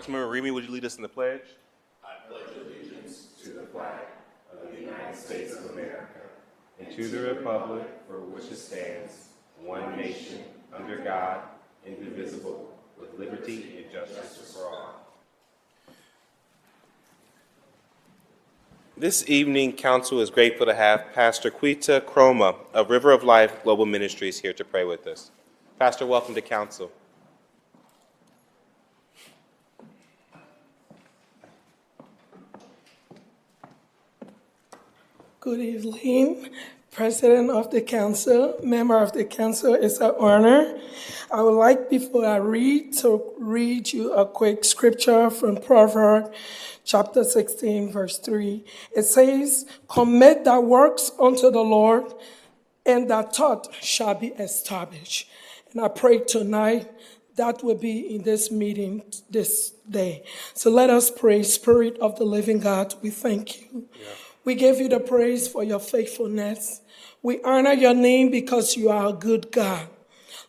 Councilmember Remy, would you lead us in the pledge? And to the republic for which it stands, one nation, under God, indivisible, with liberty and justice for all. This evening, Council is grateful to have Pastor Quita Croma of River of Life Global Ministries here to pray with us. Pastor, welcome to Council. Good evening, President of the Council, member of the Council. It's an honor. I would like, before I read, to read you a quick scripture from Proverbs chapter 16, verse 3. It says, "Commit thy works unto the Lord, and thy thought shall be established." And I pray tonight that will be in this meeting this day. So let us pray. Spirit of the living God, we thank you. We give you the praise for your faithfulness. We honor your name because you are a good God.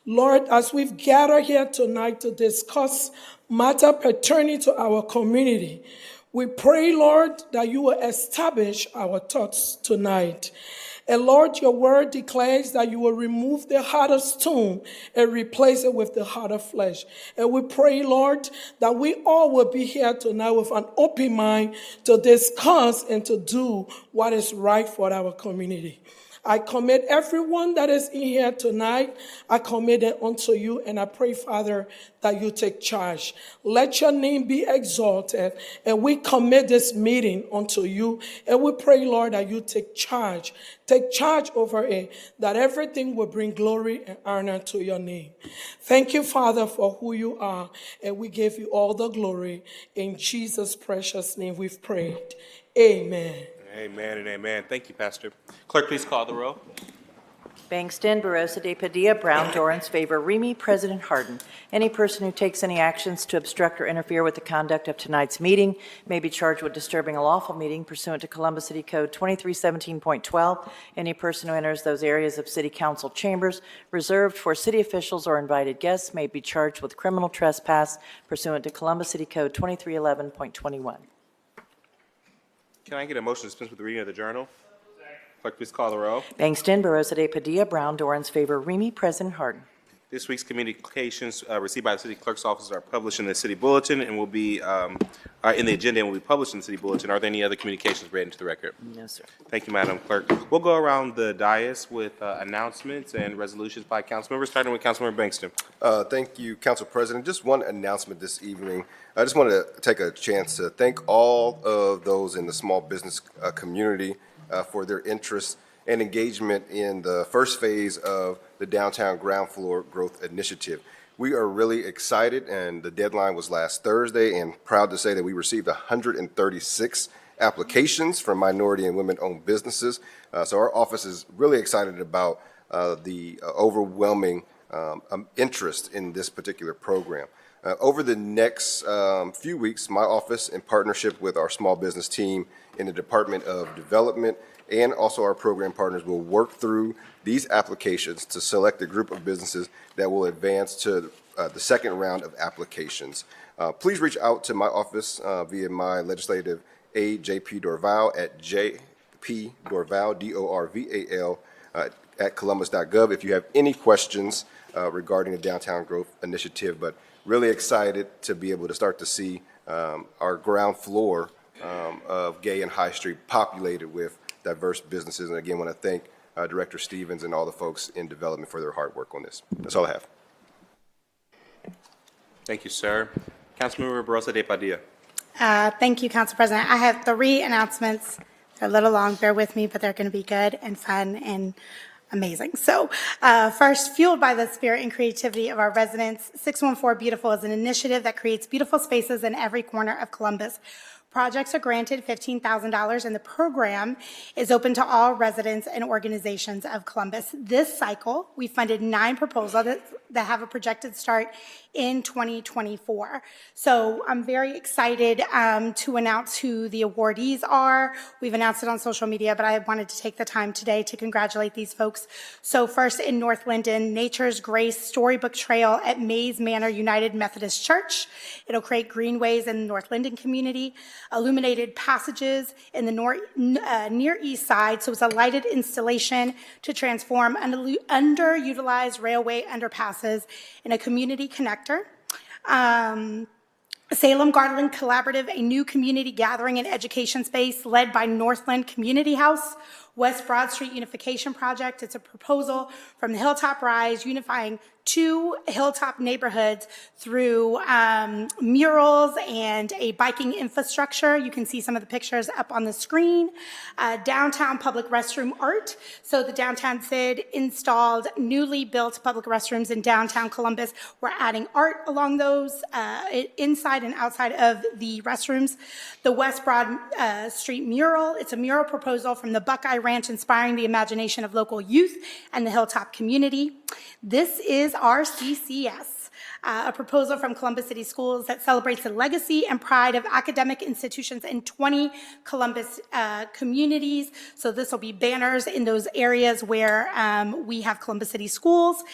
Lord, as we've gathered here tonight to discuss matter pertaining to our community, we pray, Lord, that you will establish our thoughts tonight. And Lord, your word declares that you will remove the heart of stone and replace it with the heart of flesh. And we pray, Lord, that we all will be here tonight with an open mind to discuss and to do what is right for our community. I commit everyone that is in here tonight, I commit it unto you, and I pray, Father, that you take charge. Let your name be exalted, and we commit this meeting unto you, and we pray, Lord, that you take charge. Take charge over it, that everything will bring glory and honor to your name. Thank you, Father, for who you are, and we give you all the glory. In Jesus' precious name we've prayed. Amen. Amen and amen. Thank you, Pastor. Clerk, please call the roll. Bangston, Barosa de Padilla, Brown, Dorrance, favor Remy, President Harden. Any person who takes any actions to obstruct or interfere with the conduct of tonight's meeting may be charged with disturbing a lawful meeting pursuant to Columbus City Code 2317.12. Any person who enters those areas of City Council chambers reserved for city officials or invited guests may be charged with criminal trespass pursuant to Columbus City Code 2311.21. Can I get a motion to dispense with the reading of the journal? Clerk, please call the roll. Bangston, Barosa de Padilla, Brown, Dorrance, favor Remy, President Harden. This week's communications received by the city clerk's office are published in the city bulletin and will be in the agenda and will be published in the city bulletin. Are there any other communications read into the record? No, sir. Thank you, Madam Clerk. We'll go around the dais with announcements and resolutions by council members, starting with Councilmember Bangston. Thank you, Council President. Just one announcement this evening. I just wanted to take a chance to thank all of those in the small business community for their interest and engagement in the first phase of the Downtown Ground Floor Growth Initiative. We are really excited, and the deadline was last Thursday, and proud to say that we received 136 applications from minority and women-owned businesses. So our office is really excited about the overwhelming interest in this particular program. Over the next few weeks, my office, in partnership with our small business team in the Department of Development and also our program partners, will work through these applications to select a group of businesses that will advance to the second round of applications. Please reach out to my office via my legislative aide, J.P. Dorval, at J.P. Dorval, D-O-R-V-A-L, at columbus.gov if you have any questions regarding the Downtown Growth Initiative. But really excited to be able to start to see our ground floor of Gay and High Street populated with diverse businesses. And again, want to thank Director Stevens and all the folks in development for their hard work on this. That's all I have. Thank you, sir. Councilmember Barosa de Padilla. Thank you, Council President. I have 3 announcements. They're a little long, bear with me, but they're going to be good and fun and amazing. So first, fueled by the spirit and creativity of our residents, 614 Beautiful is an initiative that creates beautiful spaces in every corner of Columbus. Projects are granted $15,000, and the program is open to all residents and organizations of Columbus. This cycle, we funded 9 that have a projected start in 2024. So I'm very excited to announce who the awardees are. We've announced it on social media, but I wanted to take the time today to congratulate these folks. So first in North Linden, Nature's Grace Storybook Trail at Mays Manor United Methodist Church. It'll create greenways in the North Linden community, illuminated passages in the Near East Side. So it's a lighted installation to transform underutilized railway underpasses in a community connector. Salem Garland Collaborative, a new community gathering and education space led by Northland Community House. West Broad Street Unification Project. It's a proposal from the Hilltop Rise unifying 2 Hilltop neighborhoods through murals and a biking infrastructure. You can see some of the pictures up on the screen. Downtown public restroom art. So the downtown CID installed newly built public restrooms in downtown Columbus. We're adding art along those inside and outside of the restrooms. The West Broad Street mural. It's a mural proposal from the Buckeye Ranch inspiring the imagination of local youth and the Hilltop community. This is our CCS, a proposal from Columbus City Schools that celebrates the legacy and pride of academic institutions in 20 Columbus communities. So this will be banners in those areas where we have Columbus City Schools.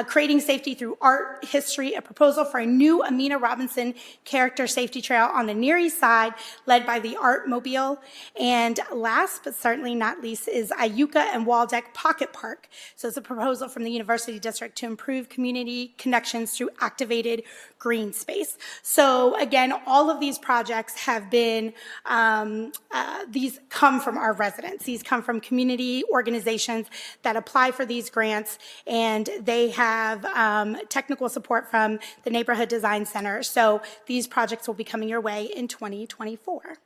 Creating safety through art history, a proposal for a new Amina Robinson character safety trail on the Near East Side, led by the Art Mobile. And last but certainly not least is Iuka and Waldeck Pocket Park. So it's a proposal from the University District to improve community connections through activated green space. So again, all of these projects have been, these come from our residents. These come from community organizations that apply for these grants, and they have technical support from the Neighborhood Design Center. So these projects will be coming your way in 2024.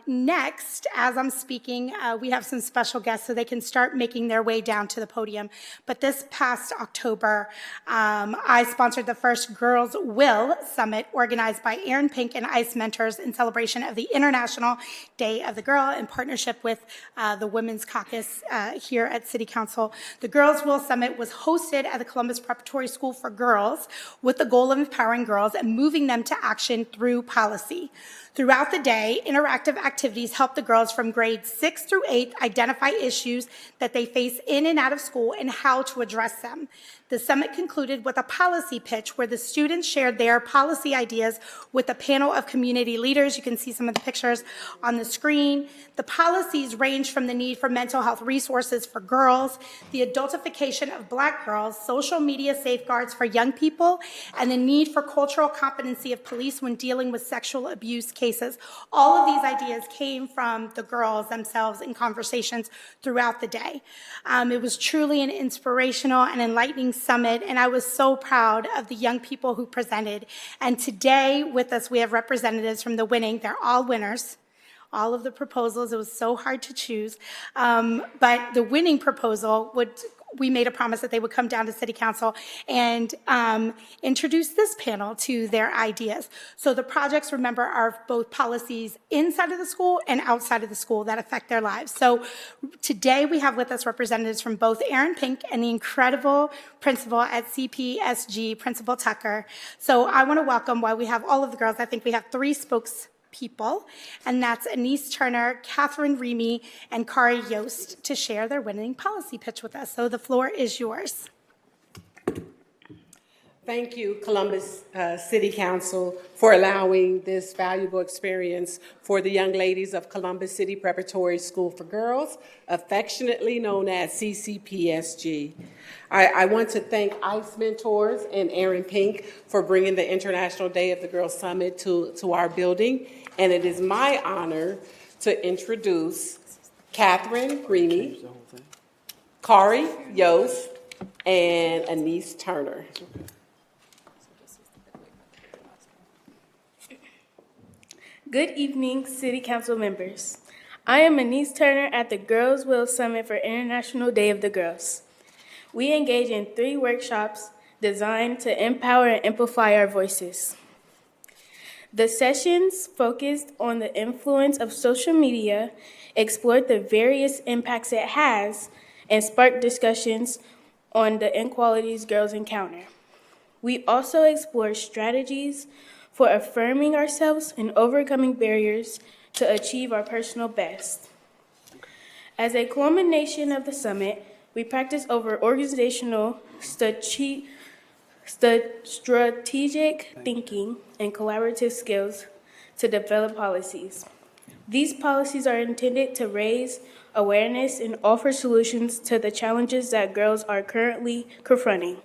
Next, as I'm speaking, we have some special guests so they can start making their way down to the podium. But this past October, I sponsored the first Girls Will Summit organized by Aaron Pink and ICE Mentors in celebration of the International Day of the Girl in partnership with the Women's Caucus here at City Council. The Girls Will Summit was hosted at the Columbus Preparatory School for Girls with the goal of empowering girls and moving them to action through policy. Throughout the day, interactive activities help the girls from grades 6 through 8 identify issues that they face in and out of school and how to address them. The summit concluded with a policy pitch where the students shared their policy ideas with a panel of community leaders. You can see some of the pictures on the screen. The policies range from the need for mental health resources for girls, the adultification of Black girls, social media safeguards for young people, and the need for cultural competency of police when dealing with sexual abuse cases. All of these ideas came from the girls themselves in conversations throughout the day. It was truly an inspirational and enlightening summit, and I was so proud of the young people who presented. And today with us, we have representatives from the winning. They're all winners. All of the proposals, it was so hard to choose. But the winning proposal we made a promise that they would come down to City Council and introduce this panel to their ideas. So the projects, remember, are both policies inside of the school and outside of the school that affect their lives. So today we have with us representatives from both Aaron Pink and the incredible principal at CPSG, Principal Tucker. So I want to welcome, while we have all of the girls, I think we have 3 spokespeople, and that's Anise Turner, Catherine Remy, and Kari Yost to share their winning policy pitch with us. So the floor is yours. Thank you, Columbus City Council, for allowing this valuable experience for the young ladies of Columbus City Preparatory School for Girls, affectionately known as CCPSG. I want to thank ICE Mentors and Aaron Pink for bringing the International Day of the Girls Summit to our building. And it is my honor to introduce Catherine Remy, Kari Yost, and Anise Turner. Good evening, City Council members. I am Anise Turner at the Girls Will Summit for International Day of the Girls. We engage in 3 workshops designed to empower and amplify our voices. The sessions focused on the influence of social media, explored the various impacts it has, and sparked discussions on the inequalities girls encounter. We also explore strategies for affirming ourselves and overcoming barriers to achieve our personal best. As a culmination of the summit, we practice over organizational strategic thinking and collaborative skills to develop policies. These policies are intended to raise awareness and offer solutions to the challenges that girls are currently confronting.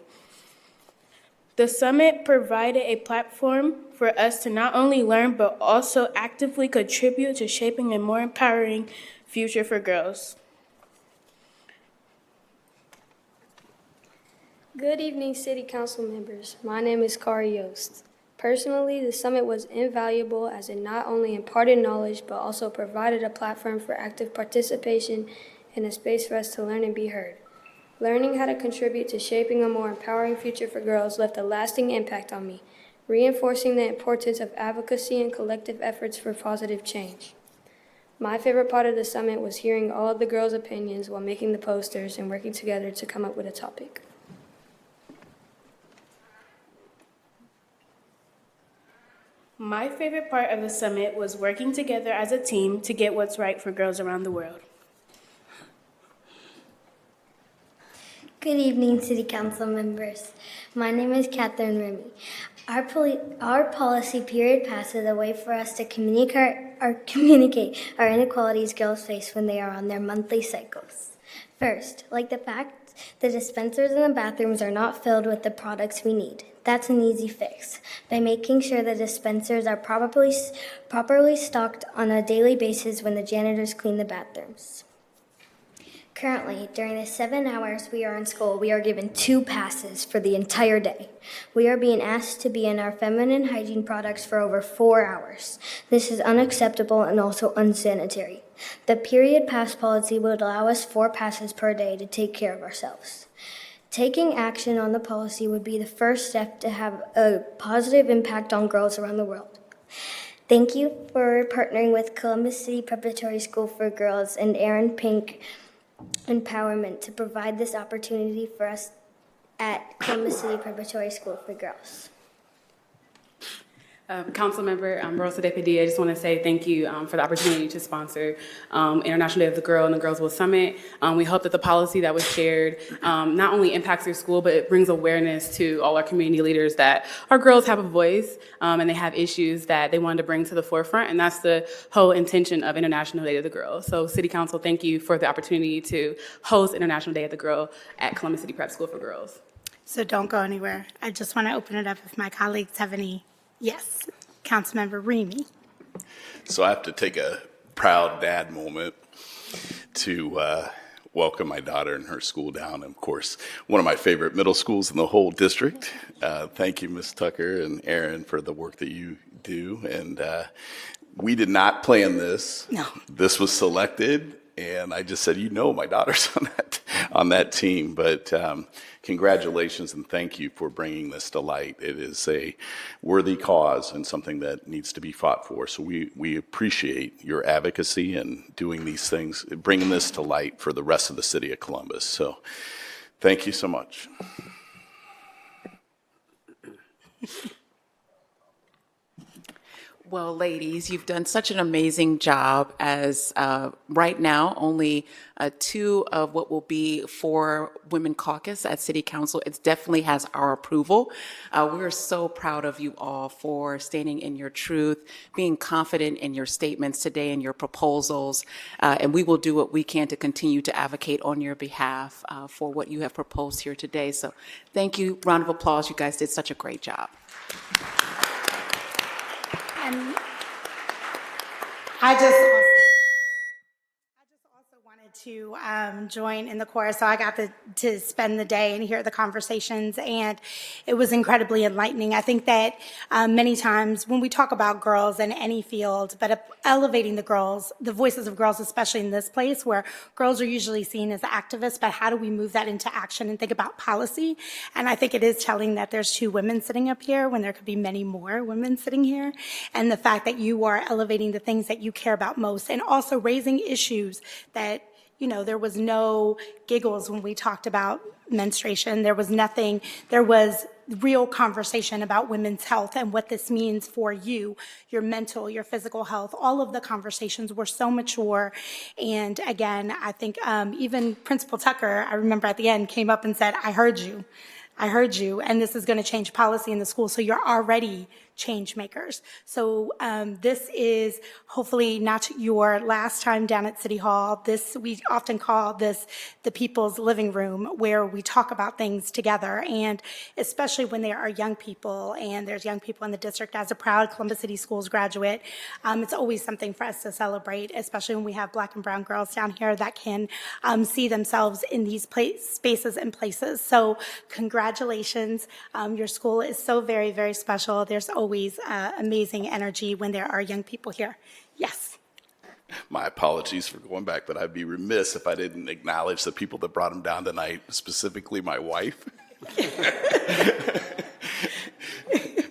The summit provided a platform for us to not only learn but also actively contribute to shaping a more empowering future for girls. Good evening, City Council members. My name is Kari Yost. Personally, the summit was invaluable as it not only imparted knowledge but also provided a platform for active participation and a space for us to learn and be heard. Learning how to contribute to shaping a more empowering future for girls left a lasting impact on me, reinforcing the importance of advocacy and collective efforts for positive change. My favorite part of the summit was hearing all of the girls' opinions while making the posters and working together to come up with a topic. My favorite part of the summit was working together as a team to get what's right for girls around the world. Good evening, City Council members. My name is Catherine Remy. Our policy period pass is a way for us to communicate our inequalities girls face when they are on their monthly cycles. First, like the fact the dispensers in the bathrooms are not filled with the products we need. That's an easy fix by making sure the dispensers are properly stocked on a daily basis when the janitors clean the bathrooms. Currently, during the 7 hours we are in school, we are given 2 passes for the entire day. We are being asked to be in our feminine hygiene products for over 4 hours. This is unacceptable and also unsanitary. The period pass policy would allow us 4 passes per day to take care of ourselves. Taking action on the policy would be the first step to have a positive impact on girls around the world. Thank you for partnering with Columbus City Preparatory School for Girls and Aaron Pink Empowerment to provide this opportunity for us at Columbus City Preparatory School for Girls. Councilmember Rosa De Padilla, I just want to say thank you for the opportunity to sponsor International Day of the Girl and the Girls Will Summit. We hope that the policy that was shared not only impacts your school, but it brings awareness to all our community leaders that our girls have a voice and they have issues that they wanted to bring to the forefront, and that's the whole intention of International Day of the Girl. So City Council, thank you for the opportunity to host International Day of the Girl at Columbus City Prep School for Girls. So don't go anywhere. I just want to open it up if my colleagues have any. Yes, Councilmember Remy. So I have to take a proud dad moment to welcome my daughter and her school down. Of course, one of my favorite middle schools in the whole district. Thank you, Ms. Tucker and Aaron, for the work that you do. And we did not plan this. No. This was selected, and I just said, my daughter's on that team. But congratulations and thank you for bringing this to light. It is a worthy cause and something that needs to be fought for. So we appreciate your advocacy and doing these things, bringing this to light for the rest of the city of Columbus. So thank you so much. Well, ladies, you've done such an amazing job as right now only 2 of what will be 4 women caucus at City Council. It definitely has our approval. We're so proud of you all for standing in your truth, being confident in your statements today and your proposals, and we will do what we can to continue to advocate on your behalf for what you have proposed here today. So thank you. Round of applause. You guys did such a great job. And I just also wanted to join in the chorus. So I got to spend the day and hear the conversations, and it was incredibly enlightening. I think that many times when we talk about girls in any field, but elevating the girls, the voices of girls, especially in this place where girls are usually seen as activists, but how do we move that into action and think about policy? And I think it is telling that there's 2 women sitting up here when there could be many more women sitting here, and the fact that you are elevating the things that you care about most and also raising issues that there was no giggles when we talked about menstruation. There was nothing, there was real conversation about women's health and what this means for you, your mental, your physical health. All of the conversations were so mature. And again, I think even Principal Tucker, I remember at the end, came up and said, I heard you. I heard you, and this is going to change policy in the school, so you're already change makers. So this is hopefully not your last time down at City Hall. We often call this the people's living room, where we talk about things together, and especially when there are young people, and there's young people in the district. As a proud Columbus City Schools graduate, it's always something for us to celebrate, especially when we have Black and brown girls down here that can see themselves in these spaces and places. So congratulations. Your school is so very, very special. There's always amazing energy when there are young people here. Yes. My apologies for going back, but I'd be remiss if I didn't acknowledge the people that brought him down tonight, specifically my wife,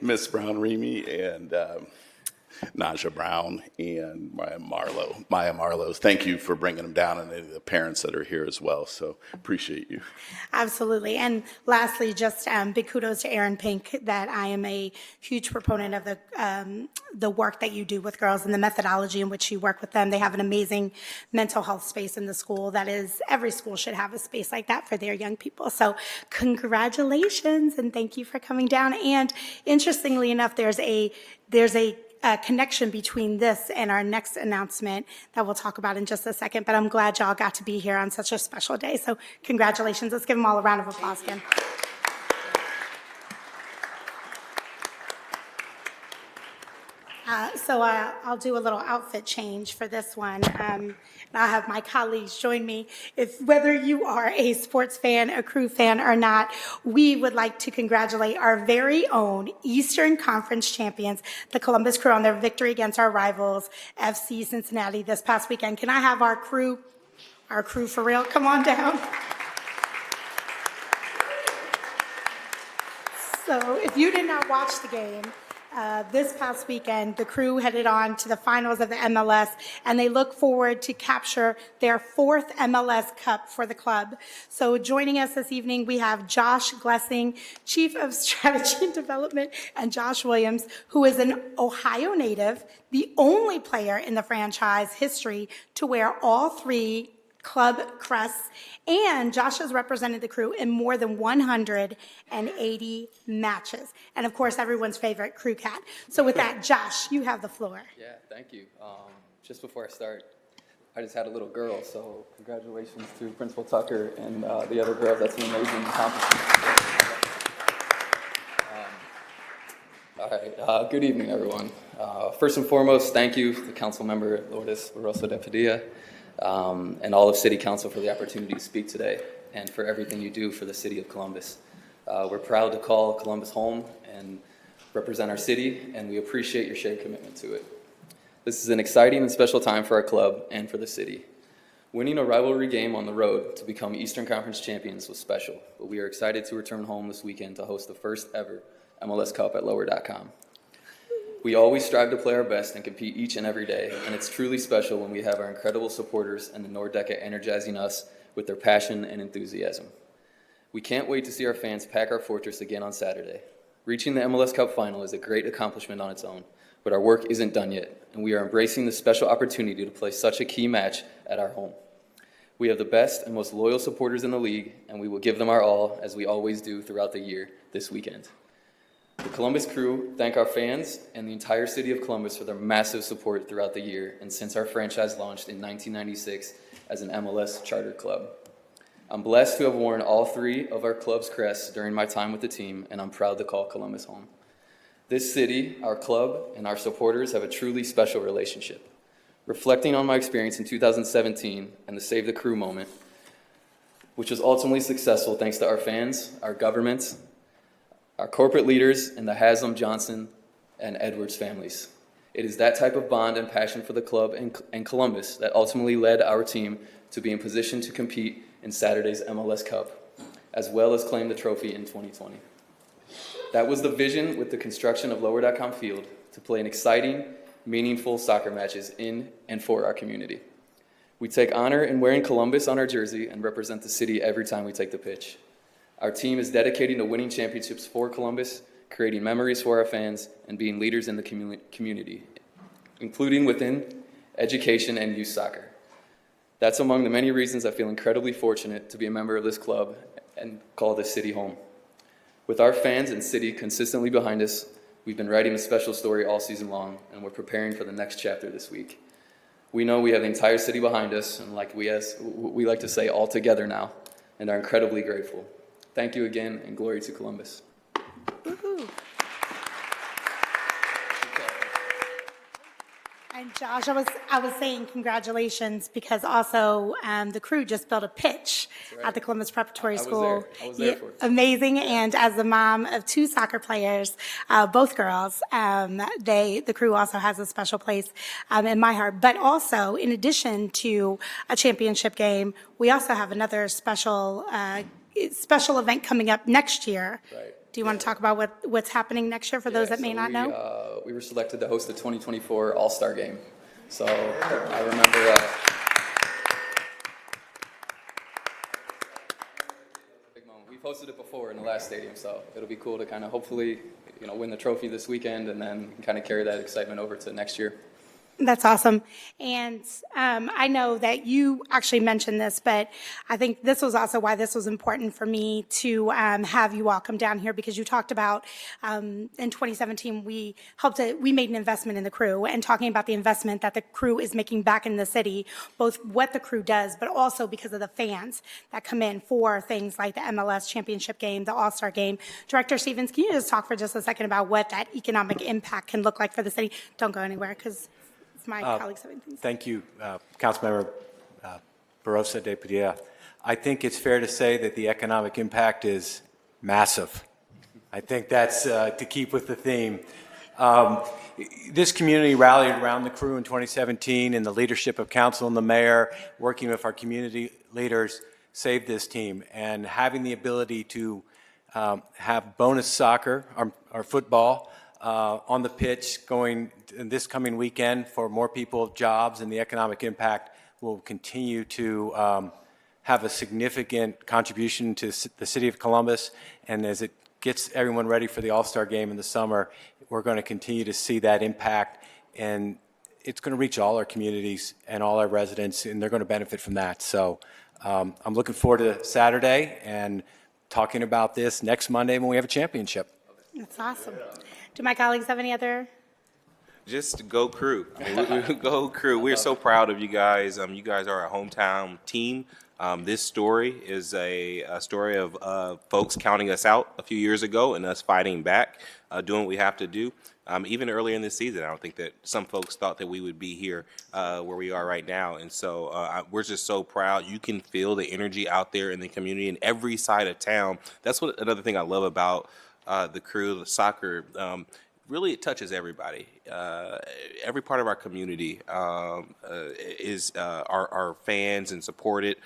Miss Brown Remy, and Naja Brown, and Maya Marlowe. Thank you for bringing them down, and the parents that are here as well. So appreciate you. Absolutely. And lastly, just big kudos to Erin Pink, that I am a huge proponent of the work that you do with girls and the methodology in which you work with them. They have an amazing mental health space in the school. That is, every school should have a space like that for their young people. So congratulations, and thank you for coming down. And interestingly enough, there's a connection between this and our next announcement that we'll talk about in just a second, but I'm glad y'all got to be here on such a special day. So congratulations. Let's give them all a round of applause again. So I'll do a little outfit change for this one. And I'll have my colleagues join me. Whether you are a sports fan, a Crew fan or not, we would like to congratulate our very own Eastern Conference champions, the Columbus Crew, on their victory against our rivals, FC Cincinnati, this past weekend. Can I have our crew for real, come on down? So if you did not watch the game, this past weekend, the Crew headed on to the finals of the MLS, and they look forward to capture their 4th MLS Cup for the club. So joining us this evening, we have Josh Glessing, Chief of Strategy and Development, and Josh Williams, who is an Ohio native, the only player in the franchise history to wear all 3 club crests, and Josh has represented the Crew in more than 180 matches. And of course, everyone's favorite Crew cat. So with that, Josh, you have the floor. Yeah, thank you. Just before I start, I just had a little girl, so congratulations to Principal Tucker and the other girls. That's an amazing accomplishment. All right, good evening, everyone. First and foremost, thank you to Council Member Lourdes Barroso de Padilla, and all of City Council for the opportunity to speak today and for everything you do for the City of Columbus. We're proud to call Columbus home and represent our city, and we appreciate your shared commitment to it. This is an exciting and special time for our club and for the city. Winning a rivalry game on the road to become Eastern Conference champions was special, but we are excited to return home this weekend to host the first ever MLS Cup at Lower.com. We always strive to play our best and compete each and every day, and it's truly special when we have our incredible supporters and the Nordeca energizing us with their passion and enthusiasm. We can't wait to see our fans pack our fortress again on Saturday. Reaching the MLS Cup final is a great accomplishment on its own, but our work isn't done yet, and we are embracing the special opportunity to play such a key match at our home. We have the best and most loyal supporters in the league, and we will give them our all, as we always do throughout the year, this weekend. The Columbus Crew thank our fans and the entire city of Columbus for their massive support throughout the year and since our franchise launched in 1996 as an MLS charter club. I'm blessed to have worn all 3 of our club's crests during my time with the team, and I'm proud to call Columbus home. This city, our club, and our supporters have a truly special relationship. Reflecting on my experience in 2017 and the Save the Crew moment, which was ultimately successful thanks to our fans, our government, our corporate leaders, and the Haslam, Johnson, and Edwards families. It is that type of bond and passion for the club and Columbus that ultimately led our team to be in position to compete in Saturday's MLS Cup, as well as claim the trophy in 2020. That was the vision with the construction of Lower.com Field, to play an exciting, meaningful soccer matches in and for our community. We take honor in wearing Columbus on our jersey and represent the city every time we take the pitch. Our team is dedicated to winning championships for Columbus, creating memories for our fans, and being leaders in the community, including within education and youth soccer. That's among the many reasons I feel incredibly fortunate to be a member of this club and call this city home. With our fans and city consistently behind us, we've been writing a special story all season long, and we're preparing for the next chapter this week. We know we have the entire city behind us, and like we like to say, all together now, and are incredibly grateful. Thank you again, and glory to Columbus. And Josh, I was saying congratulations because also the crew just built a pitch at the Columbus Preparatory School. I was there for it. Amazing. And as the mom of two soccer players, both girls, the crew also has a special place in my heart. But also, in addition to a championship game, we also have another special event coming up next year. Right. Do you want to talk about what's happening next year for those that may not know? We were selected to host the 2024 All-Star Game. So I remember big moment. We've hosted it before in the last stadium, so it'll be cool to kind of hopefully win the trophy this weekend and then kind of carry that excitement over to next year. That's awesome. And I know that you actually mentioned this, but I think this was also why this was important for me to have you all come down here, because you talked about in 2017, we made an investment in the crew, and talking about the investment that the crew is making back in the city, both what the crew does, but also because of the fans that come in for things like the MLS championship game, the All-Star game. Director Stevens, can you just talk for just a second about what that economic impact can look like for the city? Don't go anywhere, because my colleagues have anything. Thank you, Councilmember Barosa de Padilla. I think it's fair to say that the economic impact is massive. I think that's to keep with the theme. This community rallied around the crew in 2017, and the leadership of council and the mayor, working with our community leaders, saved this team. And having the ability to have bonus soccer, our football, on the pitch going this coming weekend for more people, jobs, and the economic impact will continue to have a significant contribution to the city of Columbus. And as it gets everyone ready for the All-Star game in the summer, we're going to continue to see that impact, and it's going to reach all our communities and all our residents, and they're going to benefit from that. So I'm looking forward to Saturday and talking about this next Monday when we have a championship. That's awesome. Do my colleagues have any other? Just go crew. Go crew. We're so proud of you guys. You guys are a hometown team. This story is a story of folks counting us out a few years ago and us fighting back, doing what we have to do. Even earlier in this season, I don't think that some folks thought that we would be here where we are right now. And so we're just so proud. You can feel the energy out there in the community in every side of town. That's what another thing I love about the crew, the soccer. Really, it touches everybody. Every part of our community is our fans and support it,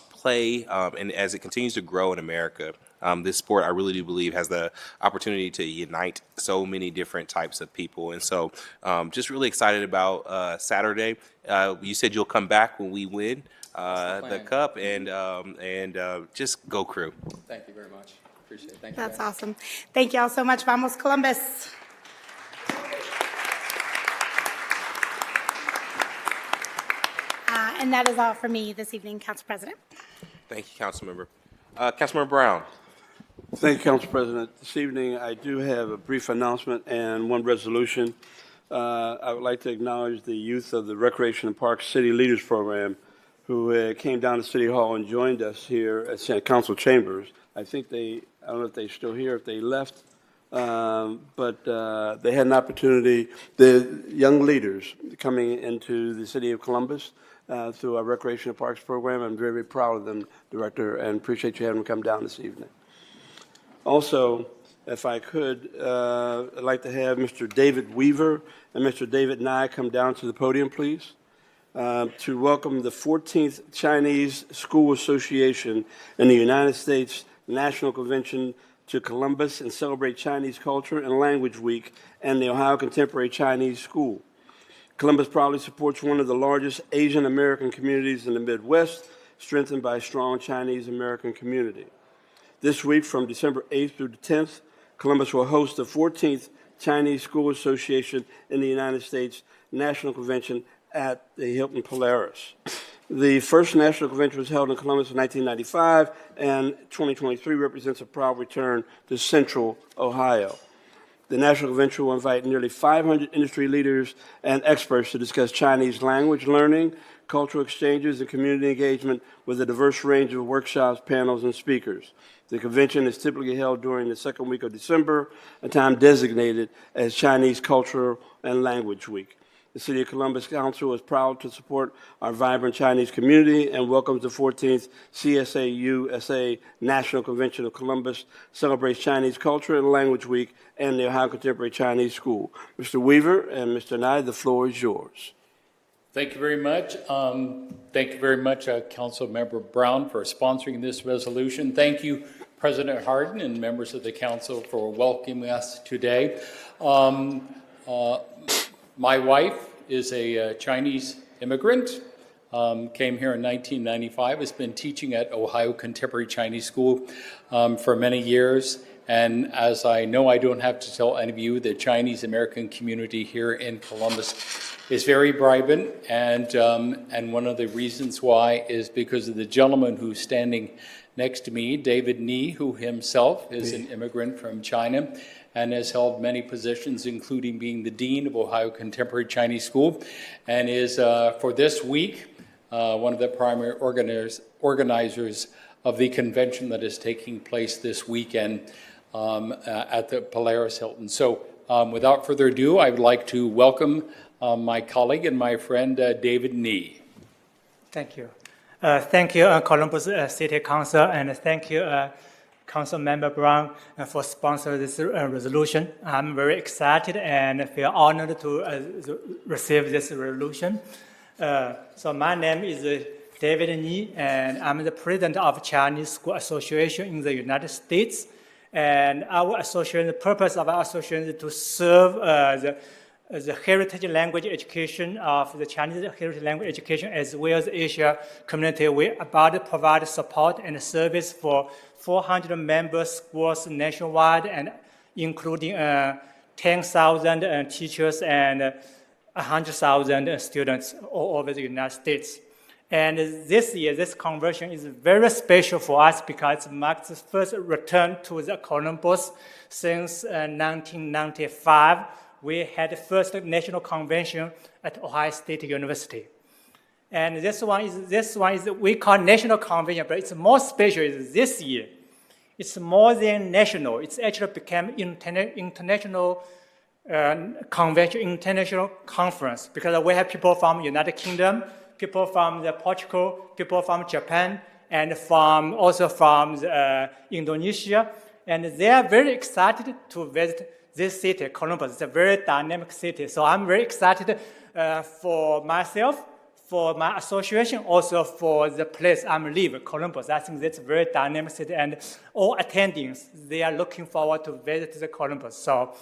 play, and as it continues to grow in America, this sport, I really do believe, has the opportunity to unite so many different types of people. And so just really excited about Saturday. You said you'll come back when we win the cup, and just go crew. Thank you very much. Appreciate it. Thank you. That's guys. awesome. Thank you all so much. Vamos Columbus. And that is all for me this evening, Council President. Thank you, Councilmember. Councilmember Brown. Thank you, Council President. This evening, I do have a brief announcement and one resolution. I would like to acknowledge the youth of the Recreation and Parks City Leaders Program who came down to City Hall and joined us here at Council Chambers. I don't know if they're still here, if they left, but they had an opportunity, the young leaders coming into the city of Columbus through our Recreation and Parks program. I'm very, very proud of them, Director, and appreciate you having them come down this evening. Also, if I could, I'd like to have Mr. David Weaver and Mr. David Nye come down to the podium, please, to welcome the 14th Chinese School Association in the United States National Convention to Columbus and celebrate Chinese Culture and Language Week and the Ohio Contemporary Chinese School. Columbus proudly supports one of the largest Asian American communities in the Midwest, strengthened by a strong Chinese American community. This week, from December 8th through the 10th, Columbus will host the 14th Chinese School Association in the United States National Convention at the Hilton Polaris. The first national convention was held in Columbus in 1995, and 2023 represents a proud return to Central Ohio. The National Convention will invite nearly 500 industry leaders and experts to discuss Chinese language learning, cultural exchanges, and community engagement with a diverse range of workshops, panels, and speakers. The convention is typically held during the second week of December, a time designated as Chinese Cultural and Language Week. The City of Columbus Council is proud to support our vibrant Chinese community and welcomes the 14th CSA-USA National Convention of Columbus, celebrates Chinese Culture and Language Week and the Ohio Contemporary Chinese School. Mr. Weaver and Mr. Nye, the floor is yours. Thank you very much. Thank you very much, Councilmember Brown, for sponsoring this resolution. Thank you, President Hardin and members of the council, for welcoming us today. My wife is a Chinese immigrant, came here in 1995, has been teaching at Ohio Contemporary Chinese School for many years. And as I know, I don't have to tell any of you, the Chinese American community here in Columbus is very vibrant. And one of the reasons why is because of the gentleman who's standing next to me, David Ni, who himself is an immigrant from China and has held many positions, including being the Dean of Ohio Contemporary Chinese School, and is, for this week, one of the primary organizers of the convention that is taking place this weekend at the Polaris Hilton. So without further ado, I would like to welcome my colleague and my friend, David Ni. Thank you. Thank you, Columbus City Council, and thank you, Council Member Brown, for sponsoring this resolution. I'm very excited and feel honored to receive this resolution. So my name is David Ni, and I'm the president of Chinese School Association in the United States. And our association, the purpose of our association is to serve the heritage language education of the Chinese heritage language education as well as Asia community. We about to provide support and service for 400 member schools nationwide, and including 10,000 teachers and 100,000 students all over the United States. And this year, this convention is very special for us because it marks the first return to the Columbus since 1995. We had the first national convention at Ohio State University. And this one is we call national convention, but it's more special is this year. It's more than national. It's actually become international convention, international conference, because we have people from United Kingdom, people from Portugal, people from Japan, and also from Indonesia. And they are very excited to visit this city, Columbus. It's a very dynamic city. So I'm very excited for myself, for my association, also for the place I'm living, Columbus. I think that's a very dynamic city, and all attendings, they are looking forward to visit the Columbus. So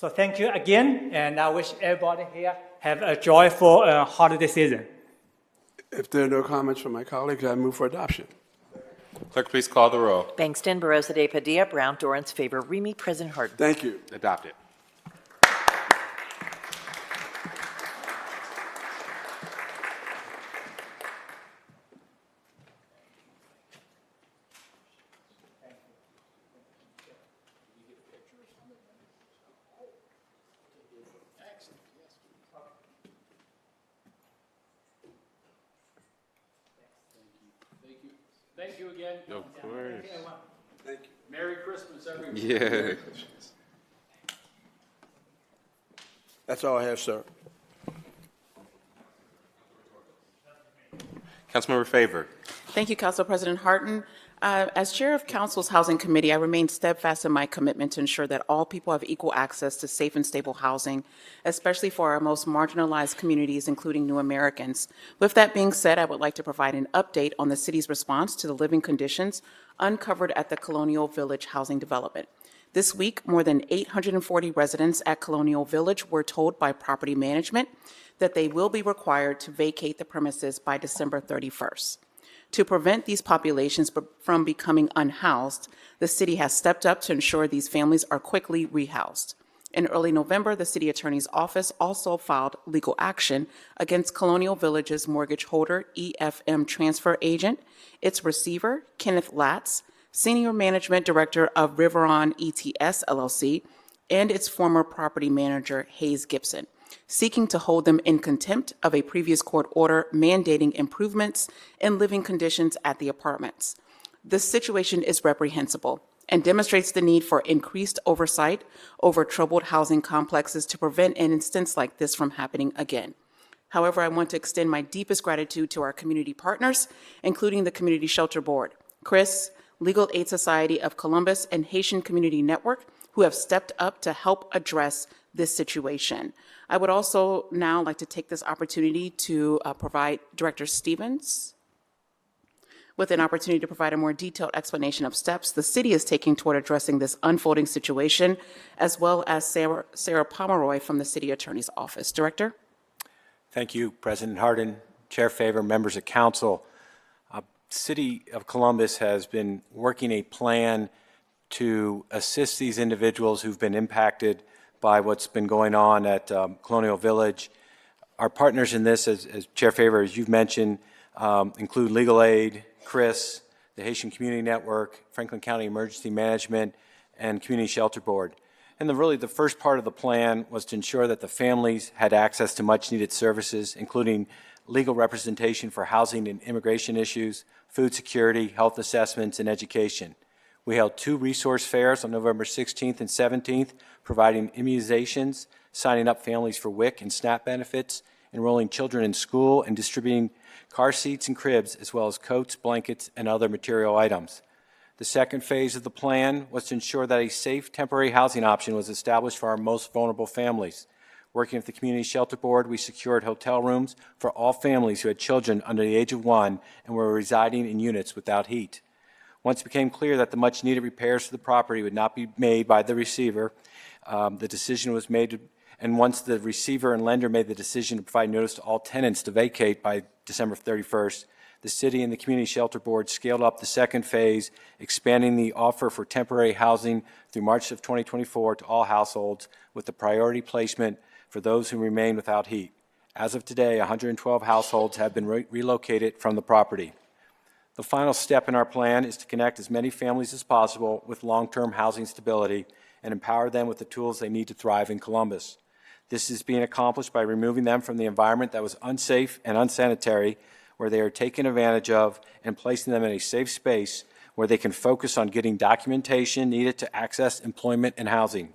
thank you again, and I wish everybody here have a joyful holiday season. If there are no comments from my colleagues, I move for adoption. Clerk, please call the roll. Bangston, Barosa de Padilla, Brown, Dorans, favor, Remy, President Hardin. Thank you. Adopted. Thank you again. Of course. Thank you. Merry Christmas, everyone. Yeah. That's all I have, sir. Councilmember Favor. Thank you, Council President Hardin. As Chair of Council's Housing Committee, I remain steadfast in my commitment to ensure that all people have equal access to safe and stable housing, especially for our most marginalized communities, including new Americans. With that being said, I would like to provide an update on the city's response to the living conditions uncovered at the Colonial Village housing development. This week, more than 840 residents at Colonial Village were told by property management that they will be required to vacate the premises by December 31st. To prevent these populations from becoming unhoused, the city has stepped up to ensure these families are quickly rehoused. In early November, the city attorney's office also filed legal action against Colonial Village's mortgage holder, EFM transfer agent, its receiver, Kenneth Latz, senior management director of Riveron ETS LLC, and its former property manager, Hayes Gibson, seeking to hold them in contempt of a previous court order mandating improvements in living conditions at the apartments. This situation is reprehensible and demonstrates the need for increased oversight over troubled housing complexes to prevent an instance like this from happening again. However, I want to extend my deepest gratitude to our community partners, including the Community Shelter Board, CHRIS, Legal Aid Society of Columbus, and Haitian Community Network, who have stepped up to help address this situation. I would also now like to take this opportunity to provide Director Stevens with an opportunity to provide a more detailed explanation of steps the city is taking toward addressing this unfolding situation, as well as Sarah Pomeroy from the City Attorney's Office. Director? Thank you, President Hardin, Chair Favor, members of council. City of Columbus has been working a plan to assist these individuals who've been impacted by what's been going on at Colonial Village. Our partners in this, as Chair Favor, as you've mentioned, include Legal Aid, CHRIS, the Haitian Community Network, Franklin County Emergency Management, and Community Shelter Board. And the first part of the plan was to ensure that the families had access to much-needed services, including legal representation for housing and immigration issues, food security, health assessments, and education. We held 2 resource fairs on November 16th and 17th, providing immunizations, signing up families for WIC and SNAP benefits, enrolling children in school, and distributing car seats and cribs, as well as coats, blankets, and other material items. The second phase of the plan was to ensure that a safe temporary housing option was established for our most vulnerable families. Working with the Community Shelter Board, we secured hotel rooms for all families who had children under the age of 1 and were residing in units without heat. Once it became clear that the much-needed repairs to the property would not be made by the receiver, the decision was made, and once the receiver and lender made the decision to provide notice to all tenants to vacate by December 31st, the city and the Community Shelter Board scaled up the second phase, expanding the offer for temporary housing through March of 2024 to all households, with the priority placement for those who remain without heat. As of today, 112 households have been relocated from the property. The final step in our plan is to connect as many families as possible with long-term housing stability and empower them with the tools they need to thrive in Columbus. This is being accomplished by removing them from the environment that was unsafe and unsanitary, where they are taken advantage of, and placing them in a safe space where they can focus on getting documentation needed to access employment and housing.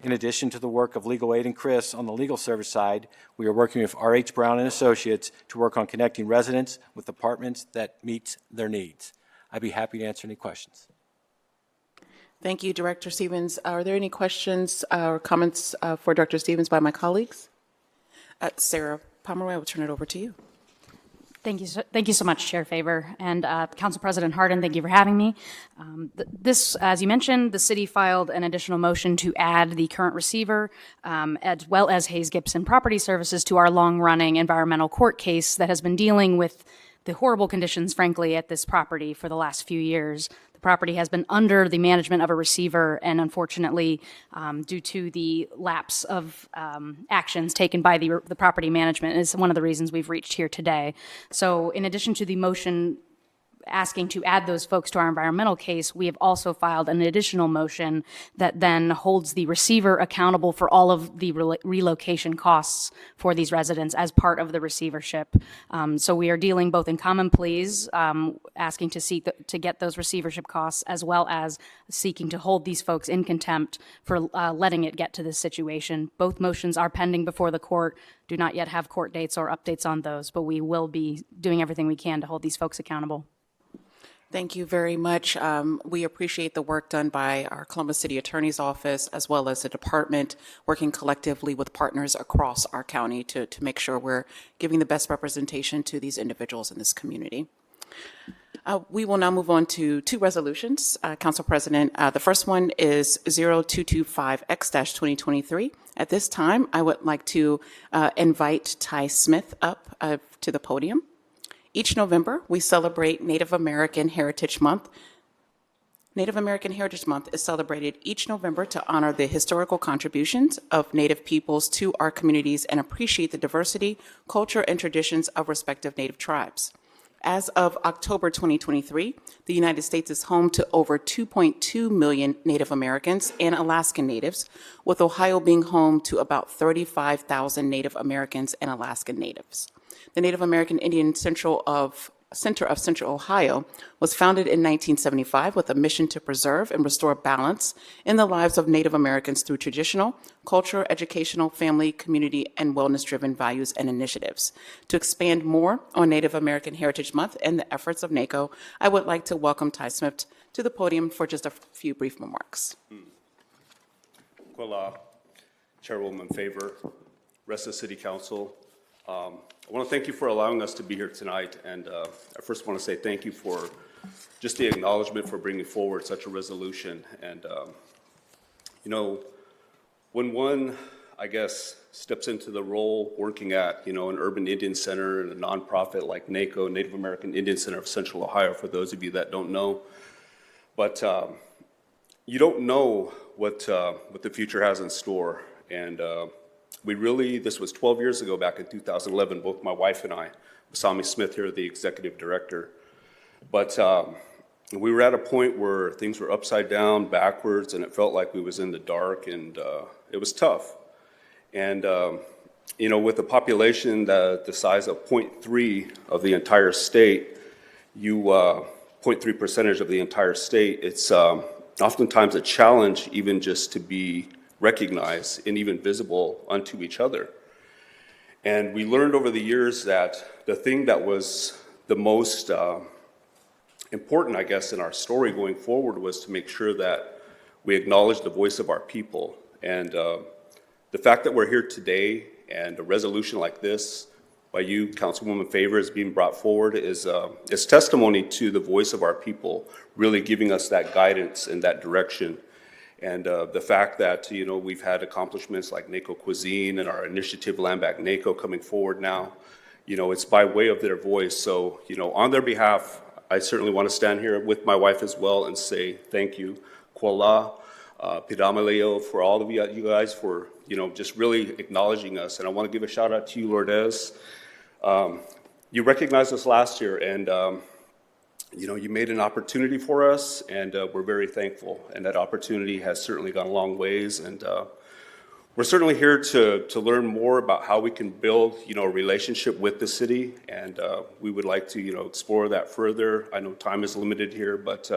In addition to the work of Legal Aid and CHRIS on the legal service side, we are working with R.H. Brown and Associates to work on connecting residents with apartments that meet their needs. I'd be happy to answer any questions. Thank you, Director Stevens. Are there any questions or comments for Director Stevens by my colleagues? Sarah Pomeroy, I will turn it over to you. Thank you so much, Chair Favor. And Council President Hardin, thank you for having me. This, as you mentioned, the city filed an additional motion to add the current receiver, as well as Hayes Gibson Property Services, to our long-running environmental court case that has been dealing with the horrible conditions, frankly, at this property for the last few years. The property has been under the management of a receiver, and unfortunately, due to the lapse of actions taken by the property management, is one of the reasons we've reached here today. So in addition to the motion asking to add those folks to our environmental case, we have also filed an additional motion that then holds the receiver accountable for all of the relocation costs for these residents as part of the receivership. So we are dealing both in common pleas, asking to get those receivership costs, as well as seeking to hold these folks in contempt for letting it get to this situation. Both motions are pending before the court. Do not yet have court dates or updates on those, but we will be doing everything we can to hold these folks accountable. Thank you very much. We appreciate the work done by our Columbus City Attorney's Office, as well as the department, working collectively with partners across our county to make sure we're giving the best representation to these individuals in this community. We will now move on to two resolutions, Council President. The first one is 0225X-2023. At this time, I would like to invite Ty Smith up to the podium. Each November, we celebrate Native American Heritage Month. Native American Heritage Month is celebrated each November to honor the historical contributions of Native peoples to our communities and appreciate the diversity, culture, and traditions of respective Native tribes. As of October 2023, the United States is home to over 2.2 million Native Americans and Alaskan Natives, with Ohio being home to about 35,000 Native Americans and Alaskan Natives. The Native American Indian Center of Central Ohio was founded in 1975 with a mission to preserve and restore balance in the lives of Native Americans through traditional, cultural, educational, family, community, and wellness-driven values and initiatives. To expand more on Native American Heritage Month and the efforts of NACO, I would like to welcome Ty Smith to the podium for just a few brief remarks. Quilla, Chairwoman Favor, rest of the City Council. I want to thank you for allowing us to be here tonight, and I first want to say thank you for just the acknowledgement for bringing forward such a resolution. And, you know, when one, I guess, steps into the role working at, you know, an urban Indian center and a nonprofit like NACO, Native American Indian Center of Central Ohio, for those of you that don't know, but you don't know what the future has in store. And this was 12 years ago, back in 2011, both my wife and I, Masami Smith here, the executive director, but we were at a point where things were upside down, backwards, and it felt like we was in the dark, and it was tough. And, you know, with a population the size of 0.3 of the entire state, 0.3 percentage of the entire state, it's oftentimes a challenge even just to be recognized and even visible unto each other. And we learned over the years that the thing that was the most important, I guess, in our story going forward was to make sure that we acknowledge the voice of our people. And the fact that we're here today and a resolution like this by you, Councilwoman Favor, is being brought forward is testimony to the voice of our people, really giving us that guidance and that direction. And the fact that, you know, we've had accomplishments like NACO Cuisine and our initiative Land Back NACO coming forward now, you know, it's by way of their voice. So, you know, on their behalf, I certainly want to stand here with my wife as well and say thank you, Kuala, Pidamaleo, for all of you guys for, you know, just really acknowledging us. And I want to give a shout out to you, Lourdes. You recognized us last year, and you know, you made an opportunity for us, and we're very thankful. And that opportunity has certainly gone a long ways. And we're certainly here to learn more about how we can build, you know, a relationship with the city. And we would like to, you know, explore that further. I know time is limited here, but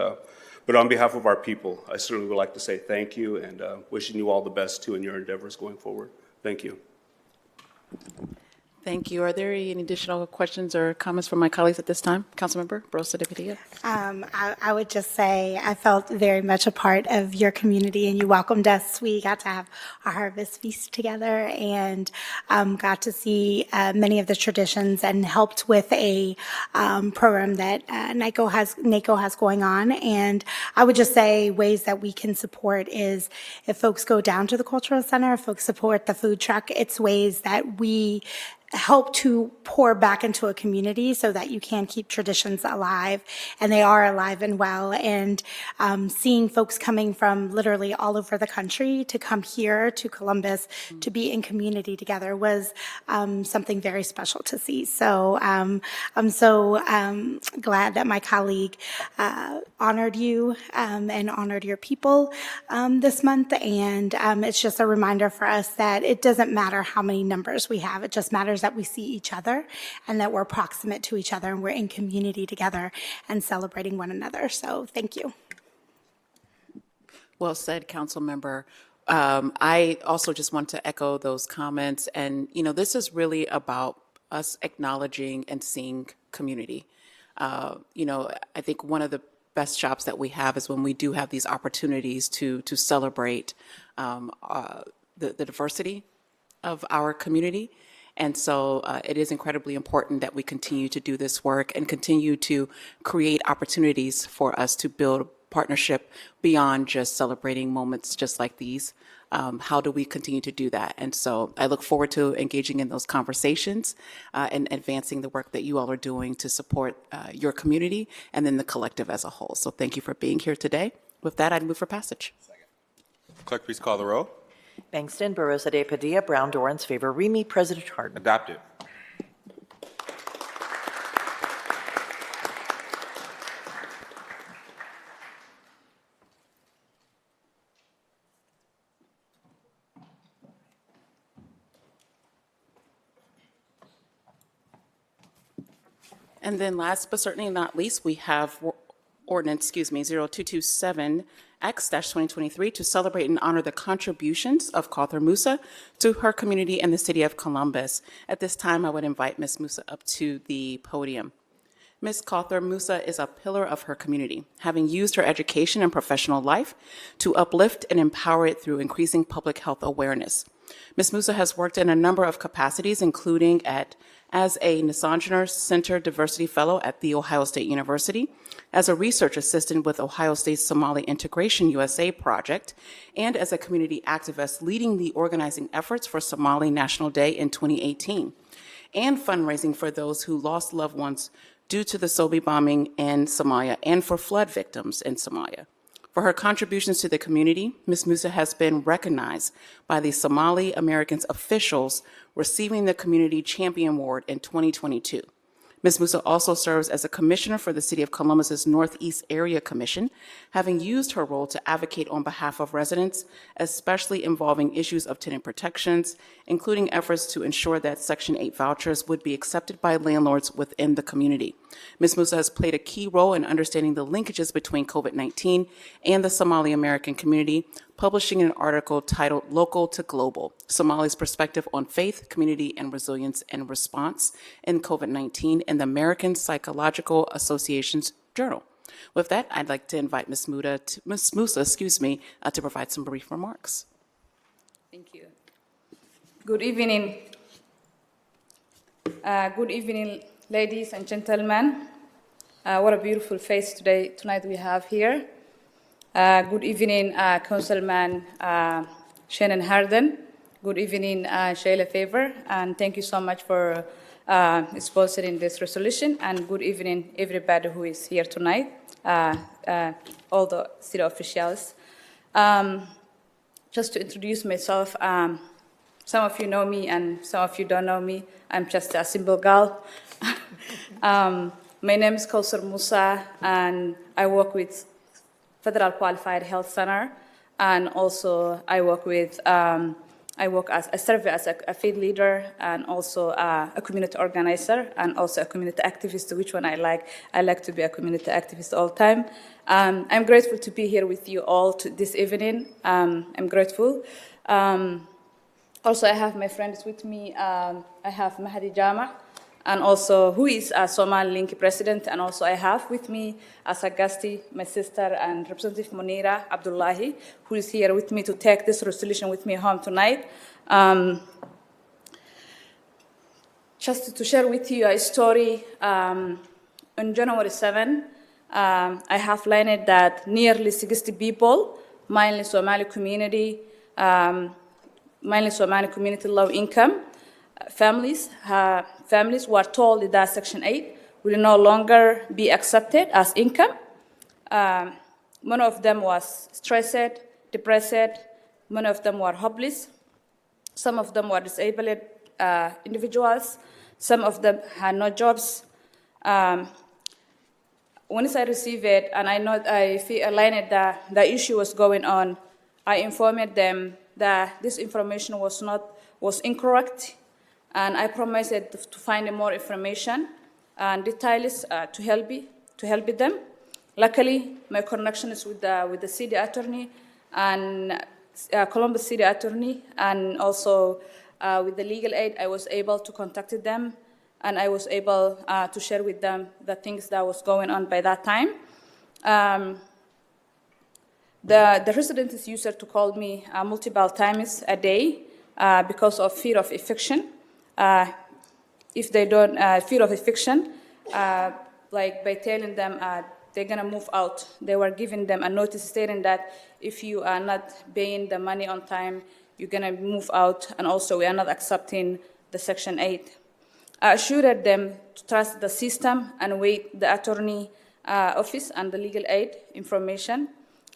on behalf of our people, I certainly would like to say thank you and wishing you all the best too in your endeavors going forward. Thank you. Thank you. Are there any additional questions or comments from my colleagues at this time? Councilmember Barosa de Padilla. I would just say I felt very much a part of your community, and you welcomed us. We got to have a harvest feast together and got to see many of the traditions and helped with a program that NACO has going on. And I would just say ways that we can support is if folks go down to the Cultural Center, if folks support the food truck, it's ways that we help to pour back into a community so that you can keep traditions alive, and they are alive and well. And seeing folks coming from literally all over the country to come here to Columbus to be in community together was something very special to see. So I'm so glad that my colleague honored you and honored your people this month. And it's just a reminder for us that it doesn't matter how many numbers we have. It just matters that we see each other and that we're proximate to each other and we're in community together and celebrating one another. So thank you. Well said, Council Member. I also just want to echo those comments. And, you know, this is really about us acknowledging and seeing community. You know, I think one of the best jobs that we have is when we do have these opportunities to celebrate the diversity of our community. And so it is incredibly important that we continue to do this work and continue to create opportunities for us to build partnership beyond just celebrating moments just like these. How do we continue to do that? And so I look forward to engaging in those conversations and advancing the work that you all are doing to support your community and then the collective as a whole. So thank you for being here today. With that, I'd move for passage. Clerk, please call the row. Bangston, Barosa de Padilla, Brown, Dorans, favor, Remy, President Harden. Adopted. And then last but certainly not least, we have ordinance, 0227X-2023 to celebrate and honor the contributions of Kauthar Musa to her community and the city of Columbus. At this time, I would invite Ms. Musa up to the podium. Ms. Kauthar Musa is a pillar of her community, having used her education and professional life to uplift and empower it through increasing public health awareness. Ms. Musa has worked in a number of capacities, including as a Nissanjiner Center Diversity Fellow at The Ohio State University, as a research assistant with Ohio State's Somali Integration USA project, and as a community activist leading the organizing efforts for Somali National Day in 2018, and fundraising for those who lost loved ones due to the Sobe bombing in Somalia and for flood victims in Somalia. For her contributions to the community, Ms. Musa has been recognized by the Somali Americans officials receiving the Community Champion Award in 2022. Ms. Musa also serves as a commissioner for the City of Columbus's Northeast Area Commission, having used her role to advocate on behalf of residents, especially involving issues of tenant protections, including efforts to ensure that Section 8 vouchers would be accepted by landlords within the community. Ms. Musa has played a key role in understanding the linkages between COVID-19 and the Somali American community, publishing an article titled Local to Global, Somali's Perspective on Faith, Community, and Resilience and Response in COVID-19 in the American Psychological Association's Journal. With that, I'd like to invite Ms. Musa, to provide some brief remarks. Thank you. Good evening. Good evening, ladies and gentlemen. What a beautiful face tonight we have here. Good evening, Councilman Shannon Harden. Good evening, Shayla Favor, and thank you so much for sponsoring this resolution. And good evening, everybody who is here tonight, all the city officials. Just to introduce myself, some of you know me and some of you don't know me. I'm just a simple girl. My name is Kauthar Musa, and I work with Federal Qualified Health Center, and also I serve as a field leader and also a community organizer and also a community activist. Which one I like? I like to be a community activist all the time. I'm grateful to be here with you all this evening. I'm grateful. Also, I have my friends with me. I have Mahdi Jama, and also who is a Somali Link president, and also I have with me as a guestie my sister and Representative Munira Abdullahi, who is here with me to take this resolution with me home tonight. Just to share with you a story, on January 7, I have learned that nearly 60 people, mainly Somali community, low income, families were told that Section 8 will no longer be accepted as income. Many of them was stressed, depressed, many of them were hopeless, some of them were disabled individuals, some of them had no jobs. Once I received it and I learned that the issue was going on, I informed them that this information was incorrect, and I promised to find more information and details to help them. Luckily, my connection is with the city attorney and Columbus City Attorney, and also with the legal aid, I was able to contact them, and I was able to share with them the things that was going on by that time. The residents used to call me multiple times a day because of fear of eviction. if they don't fear of eviction, like by telling them they're gonna move out. They were giving them a notice stating that if you are not paying the money on time, you're gonna move out, and also we are not accepting the Section 8. I assured them to trust the system and wait the attorney office and the legal aid information.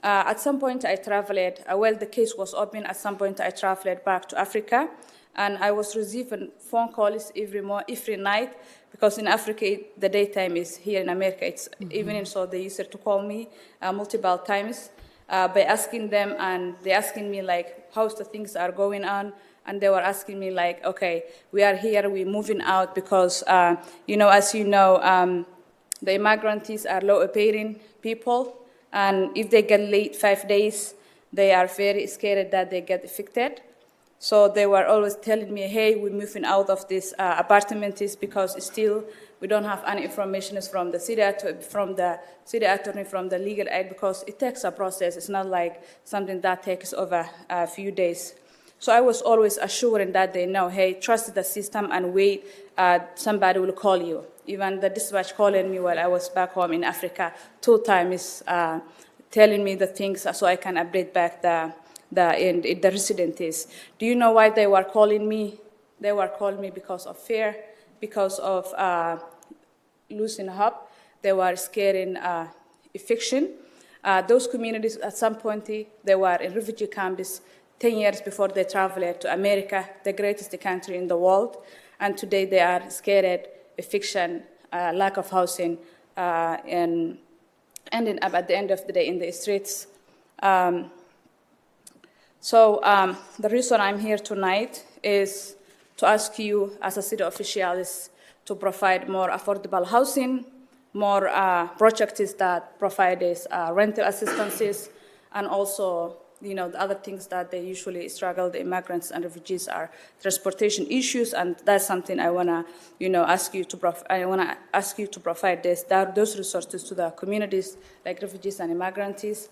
At some point I traveled, while the case was open, at some point I traveled back to Africa, and I was receiving phone calls every night, because in Africa, the daytime is, here in America, it's evening, so they used to call me multiple times by asking them, and they asking me like, how's the things are going on, and they were asking me like, okay, we are here, we're moving out, because, as you know, the immigrants are low-paying people, and if they get late 5 days, they are very scared that they get evicted. So they were always telling me, hey, we're moving out of this apartments because still we don't have any information from the city attorney, from the legal aid, because it takes a process. It's not like something that takes over a few days. So I was always assuring that they know, hey, trust the system and wait, somebody will call you. Even the dispatch calling me while I was back home in Africa 2 times, telling me the things so I can update back the residents. Do you know why they were calling me? They were calling me because of fear, because of losing hope. They were scared in eviction. Those communities, at some point, they were in refugee camps 10 years before they traveled to America, the greatest country in the world. And today they are scared, eviction, lack of housing, and ending up at the end of the day in the streets. So the reason I'm here tonight is to ask you as a city officials to provide more affordable housing, more projects that provide rental assistances, and also the other things that they usually struggle, the immigrants and refugees, are transportation issues, and that's something I wanna ask you to provide those resources to the communities like refugees and immigrants.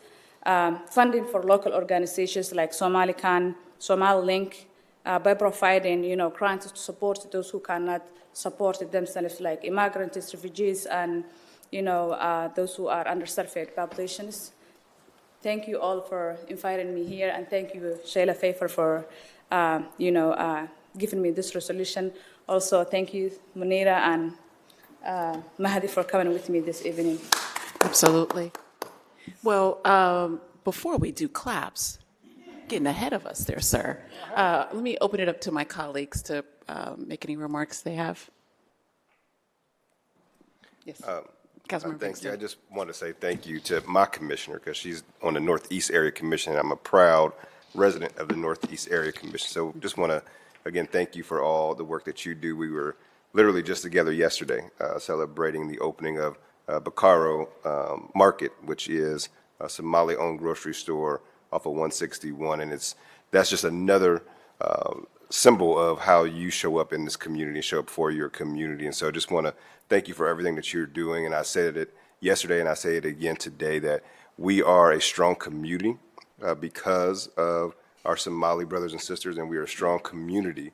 Funding for local organizations like Somalican, Somali-Link, by providing, grants to support those who cannot support themselves, like immigrants, refugees, and, those who are underserved populations. Thank you all for inviting me here, and thank you, Shayla Pfeiffer, for, giving me this resolution. Also, thank you, Munira and Mahdi, for coming with me this evening. Absolutely. Well, before we do claps, getting ahead of us there, sir. Let me open it up to my colleagues to make any remarks they have. Yes. Councilmember Thanks. Pinkston. I just want to say thank you to my commissioner, because she's on the Northeast Area Commission, and I'm a proud resident of the Northeast Area Commission. So just want to, again, thank you for all the work that you do. We were literally just together yesterday celebrating the opening of Bokaro Market, which is a Somali-owned grocery store off of 161, and that's just another symbol of how you show up in this community, show up for your community. And so I just want to thank you for everything that you're doing. And I said it yesterday, and I say it again today, that we are a strong community because of our Somali brothers and sisters, and we are a strong community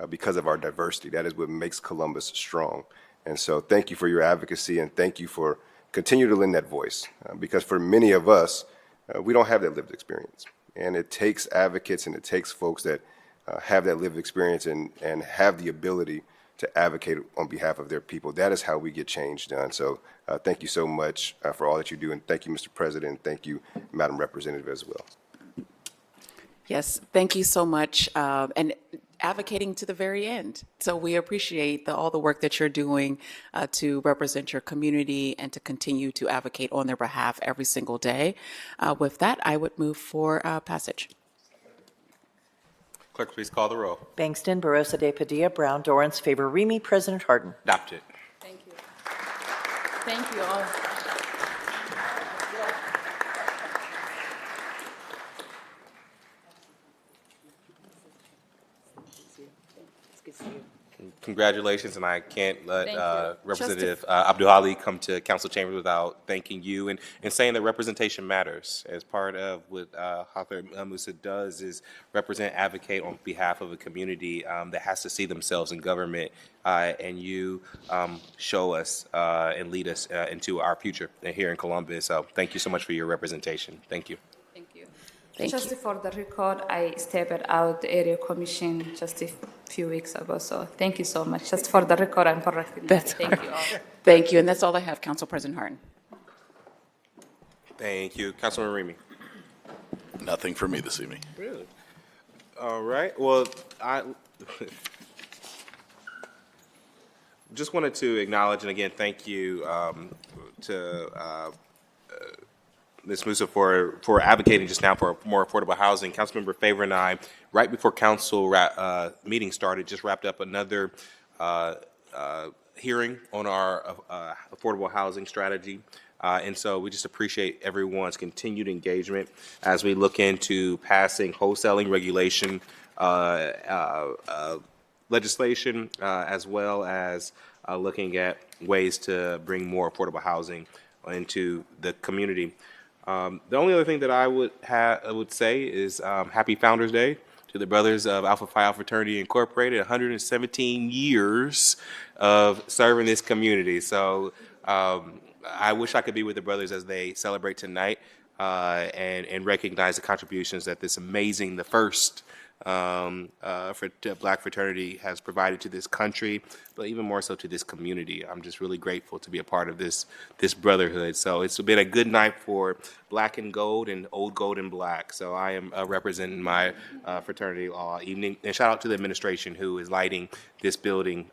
because of our diversity. That is what makes Columbus strong. And so thank you for your advocacy, and thank you for continue to lend that voice, because for many of us, we don't have that lived experience. And it takes advocates, and it takes folks that have that lived experience and have the ability to advocate on behalf of their people. That is how we get change done. So thank you so much for all that you do, and thank you, Mr. President, thank you, Madam Representative, as well. Yes, thank you so much. And advocating to the very end. So we appreciate all the work that you're doing to represent your community and to continue to advocate on their behalf every single day. With that, I would move for passage. Clerk, please call the roll. Bangston, Barosa de Padilla, Brown, Dorrance, favor Remy, President Harden. Adopted. Thank you. Thank you all. Congratulations, and I can't let Thank you. Representative Abdul Ali come to council chambers without thanking you and saying that representation matters. As part of what Hathor Musa does is represent, advocate on behalf of a community that has to see themselves in government, and you show us and lead us into our future here in Columbus. So thank you so much for your representation. Thank you. Just for the record, I stepped out the area commission just a few weeks ago, so thank you so much. Just for the record, I'm correcting that. Thank you all. Thank you, and that's all I have, Council President Harden. Thank you. Councilman Remy. Nothing for me this evening. Really? All right. Well, I just wanted to acknowledge and again thank you to Ms. Musa for advocating just now for more affordable housing. Councilmember Favor and I, right before council meeting started, just wrapped up another hearing on our affordable housing strategy. And so we just appreciate everyone's continued engagement as we look into passing wholesaling regulation legislation, as well as looking at ways to bring more affordable housing into the community. The only other thing that I would say is Happy Founders Day to the brothers of Alpha Phi Alpha Fraternity Incorporated. 117 years of serving this community. So I wish I could be with the brothers as they celebrate tonight and recognize the contributions that this amazing, the first Black fraternity has provided to this country, but even more so to this community. I'm just really grateful to be a part of this brotherhood. So it's been a good night for Black and Gold and Old Gold and Black. So I am representing my fraternity all evening. And shout out to the administration who is lighting this building,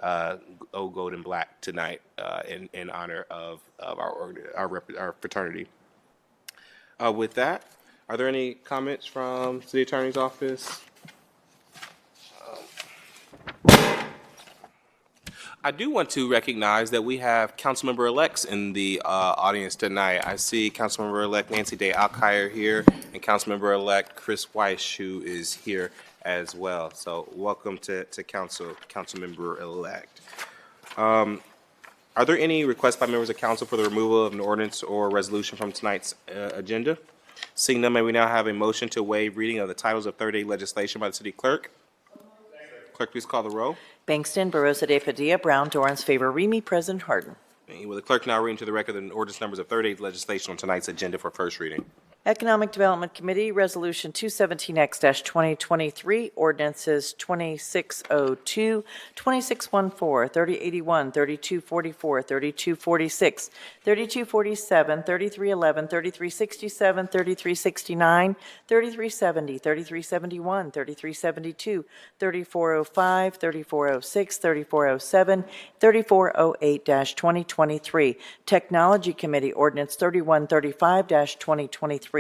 Old Gold and Black, tonight in honor of our fraternity. With that, are there any comments from City Attorney's Office? I do want to recognize that we have Councilmember-elects in the audience tonight. I see Councilmember-elect Nancy Day Alkire here and Councilmember-elect Chris Weiss, who is here as well. So welcome to Councilmember-elect. Are there any requests by members of council for the removal of an ordinance or resolution from tonight's agenda? Seeing none, may we now have a motion to waive reading of the titles of third-day legislation by the city clerk? Clerk, please call the roll. Bangston, Barosa de Padilla, Brown, Dorans, favor, Remy, President Harden. Will the clerk now read into the record the ordinance numbers of third-day legislation on tonight's agenda for first reading? Economic Development Committee, Resolution 217X-2023, ordinances 2602, 2614, 3081, 3244, 3246, 3247, 3311, 3367, 3369, 3370, 3371, 3372, 3405, 3406, 3407, 3408-2023. Technology Committee, Ordinance 3135-2023.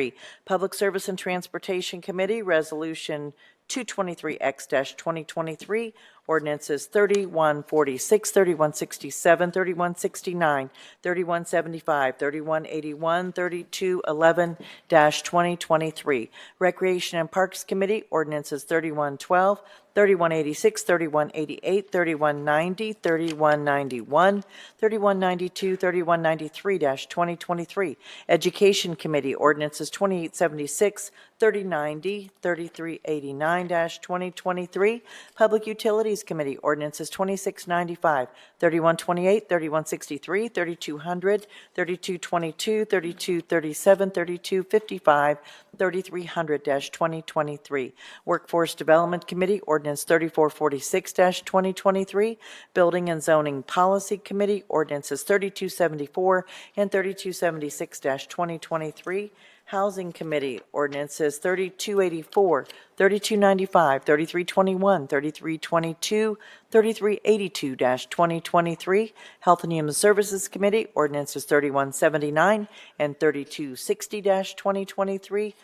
Public Service and Transportation Committee, Resolution 223X-2023, ordinances 3146, 3167, 3169, 3175, 3181, 3211-2023. Recreation and Parks Committee, ordinances 3112, 3186, 3188, 3190, 3191, 3192, 3193-2023. Education Committee, ordinances 2876, 3090, 3389-2023. Public Utilities Committee, ordinances 2695, 3128, 3163, 3200, 3222, 3237, 3255, 3300-2023. Workforce Development Committee, Ordinance 3446-2023. Building and Zoning Policy Committee, Ordinances 3274 and 3276-2023. Housing Committee, Ordinances 3284, 3295, 3321, 3322, 3382-2023. Health and Human Services Committee, Ordinances 3179 and 3260-2023.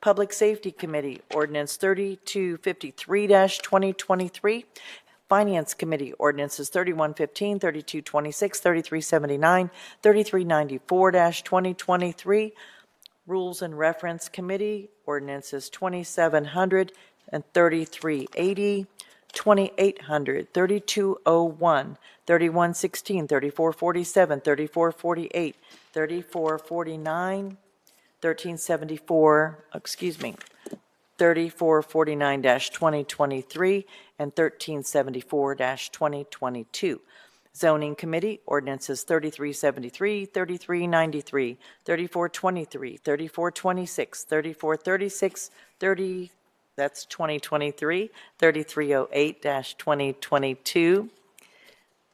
Public Safety Committee, Ordinance 3253-2023. Finance Committee, Ordinances 3115, 3226, 3379, 3394-2023. Rules and Reference Committee, Ordinances 2700 and 3380, 2800, 3201, 3116, 3447, 3448, 3449, 1374, 3449-2023, and 1374-2022. Zoning Committee, ordinances 3373, 3393, 3423, 3426, 3436, 30, that's 2023, 3308-2022.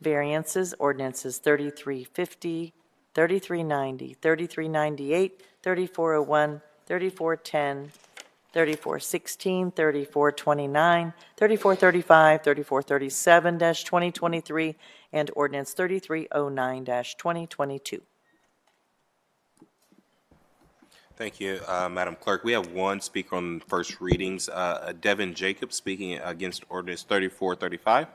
Variances, ordinances 3350, 3390, 3398, 3401, 3410, 3416, 3429, 3435, 3437-2023, and ordinance 3309-2022. Thank you, Madam Clerk. We have one speaker on first readings, Devin Jacobs, speaking against ordinance 3435.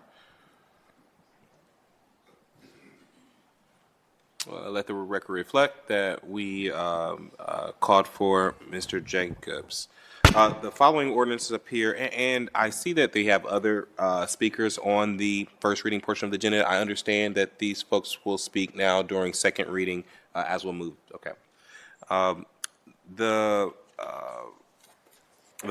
Let the record reflect that we called for Mr. Jacobs. The following ordinances appear, and I see that they have other speakers on the first reading portion of the agenda. I understand that these folks will speak now during second reading as we'll move. Okay. The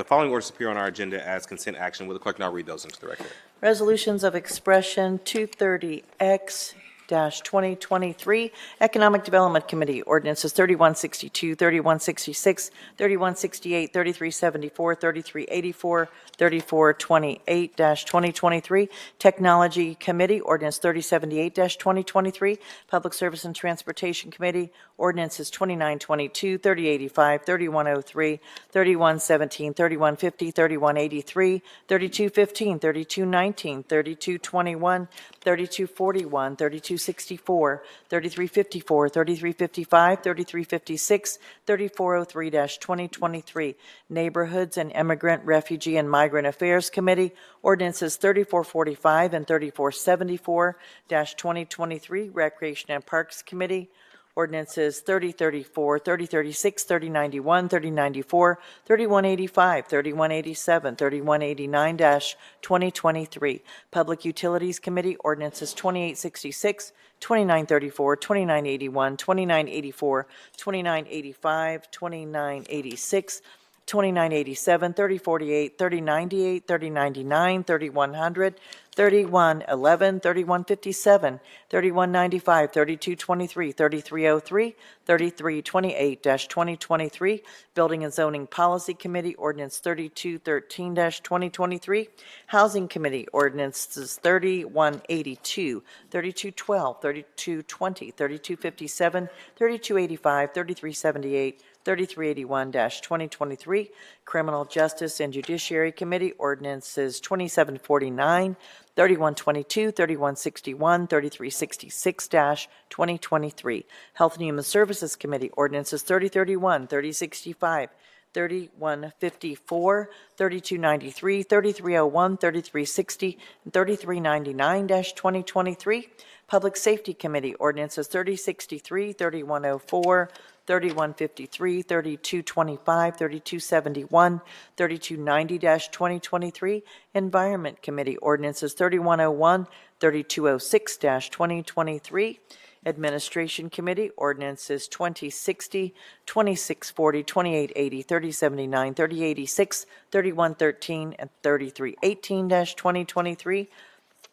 following orders appear on our agenda as consent action. Will the clerk now read those into the record? Resolutions of expression 230X-2023, Economic Development Committee, ordinances 3162, 3166, 3168, 3374, 3384, 3428-2023, Technology Committee, ordinance 3078-2023, Public Service and Transportation Committee, ordinances 2922, 3085, 3103, 3117, 3150, 3183, 3215, 3219, 3221, 3241, 3264, 3354, 3355, 3356, 3403-2023, Neighborhoods and Immigrant, Refugee, and Migrant Affairs Committee, ordinances 3445 and 3474-2023, Recreation and Parks Committee, ordinances 3034, 3036, 3091, 3094, 3185, 3187, 3189-2023. Public Utilities Committee, ordinances 2866, 2934, 2981, 2984, 2985, 2986, 2987, 3048, 3098, 3099, 3100, 3111, 3157, 3195, 3223, 3303, 3328-2023, Building and Zoning Policy Committee, Ordinance 3213-2023, Housing Committee, Ordinances 3182, 3212, 3220, 3257, 3285, 3378, 3381-2023, Criminal Justice and Judiciary Committee, ordinances 2749, 3122, 3161, 3366-2023, Health and Human Services Committee, ordinances 3031, 3065, 3154, 3293, 3301, 3360, and 3399-2023, Public Safety Committee, ordinances 3063, 3104, 3153, 3225, 3271, 3290-2023, Environment Committee, ordinances 3101, 3206-2023, Administration Committee, ordinances 2060, 2640, 2880, 3079, 3086, 3113, and 3318-2023,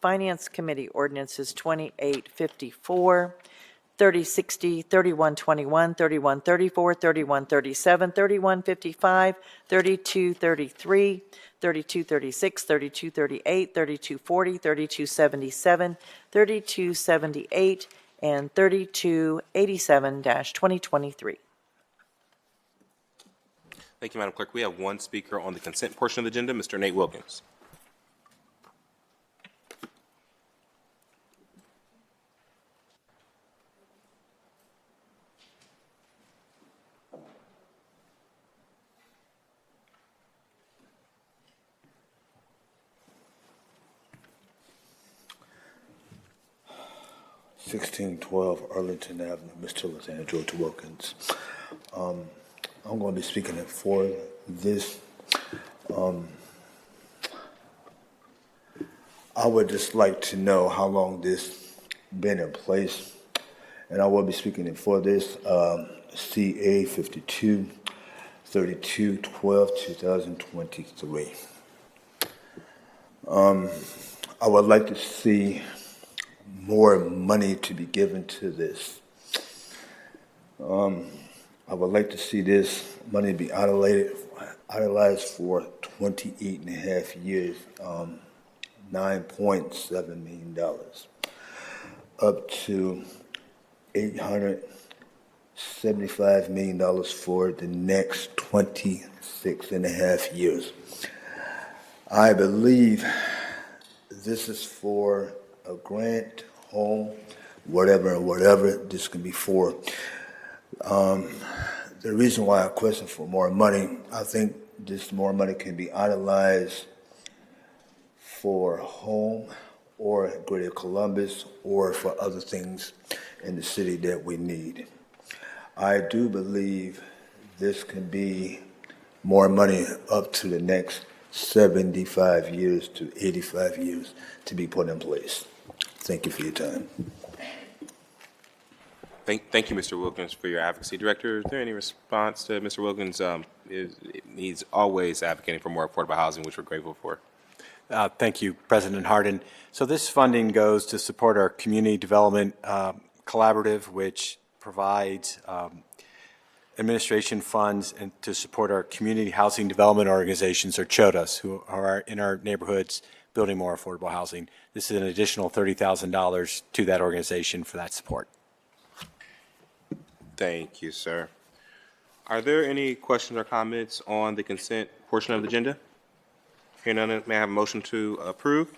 Finance Committee, ordinances 2854, 3060, 3121, 3134, 3137, 3155, 3233, 3236, 3238, 3240, 3277, 3278, and 3287-2023. Thank you, Madam Clerk. We have one speaker on the consent portion of the agenda, Mr. Nate Wilkins. (1612) Arlington Avenue, Mr. Alexander George Wilkins. I'm going to be speaking for this. I would just like to know how long this been in place, and I will be speaking in for this, CA 52-32-12-2023. I would like to see more money to be given to this. I would like to see this money be idolized for 28 and a half years, $9.7 million, up to $875 million for the next 26 and a half years. I believe this is for a grant, home, whatever this can be for. The reason why I question for more money, I think this more money can be idolized for home or Greater Columbus or for other things in the city that we need. I do believe this can be more money up to the next 75 years to 85 years to be put in place. Thank you for your time. Thank you, Mr. Wilkins, for your advocacy. Director, is there any response to Mr. Wilkins? He's always advocating for more affordable housing, which we're grateful for. Thank you, President Hardin. So this funding goes to support our community development collaborative, which provides administration funds and to support our community housing development organizations, or CHODAs, who are in our neighborhoods building more affordable housing. This is an additional $30,000 to that organization for that support. Thank you, sir. Are there any questions or comments on the consent portion of the agenda? Hearing none, may I have a motion to approve?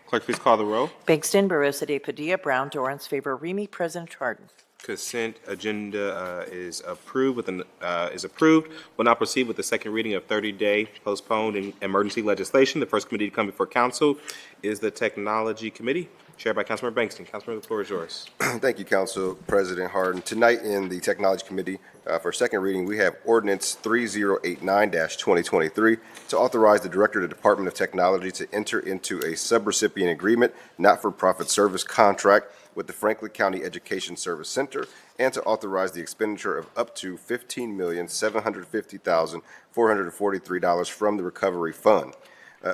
Clerk, please call the roll. Bangston, Barosa de Padilla, Brown, Dorans, favor, Remy, President Harden. Consent agenda is approved. We'll now proceed with the second reading of 30-day postponed and emergency legislation. The first committee to come before council is the Technology Committee, chaired by Councilmember Bangston. Councilmember, the floor is yours. Thank you, Council President Harden. Tonight in the Technology Committee, for second reading, we have Ordinance 3089-2023 to authorize the Director of the Department of Technology to enter into a subrecipient agreement, not-for-profit service contract with the Franklin County Education Service Center, and to authorize the expenditure of up to $15,750,443 from the Recovery Fund.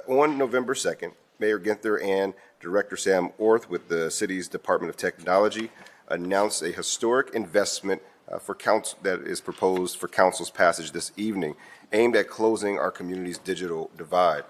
On November 2nd, Mayor Ginther and Director Sam Orth with the city's Department of Technology announced a historic investment for council that is proposed for council's passage this evening, aimed at closing our community's digital divide.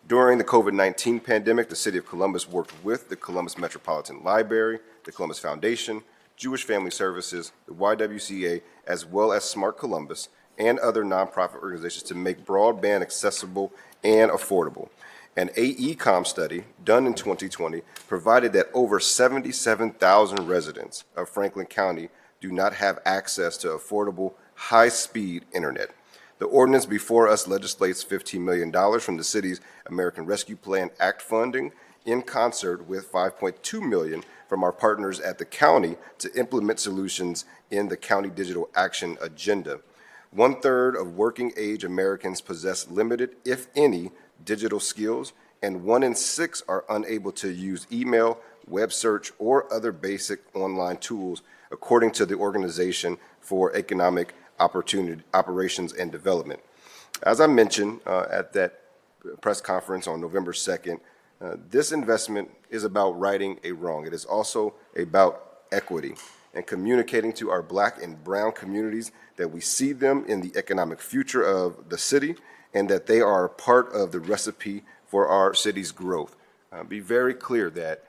During the COVID-19 pandemic, the City of Columbus worked with the Columbus Metropolitan Library, the Columbus Foundation, Jewish Family Services, the YWCA, as well as Smart Columbus and other nonprofit organizations to make broadband accessible and affordable. An AECOM study done in 2020 provided that over 77,000 residents of Franklin County do not have access to affordable, high-speed internet. The ordinance before us legislates $15 million from the city's American Rescue Plan Act funding in concert with $5.2 million from our partners at the county to implement solutions in the County Digital Action Agenda. 1/3 of working-age Americans possess limited, if any, digital skills, and 1 in 6 are unable to use email, web search, or other basic online tools, according to the Organization for Economic Operations and Development. As I mentioned at that press conference on November 2nd, this investment is about righting a wrong. It is also about equity and communicating to our Black and brown communities that we see them in the economic future of the city and that they are a part of the recipe for our city's growth. Be very clear that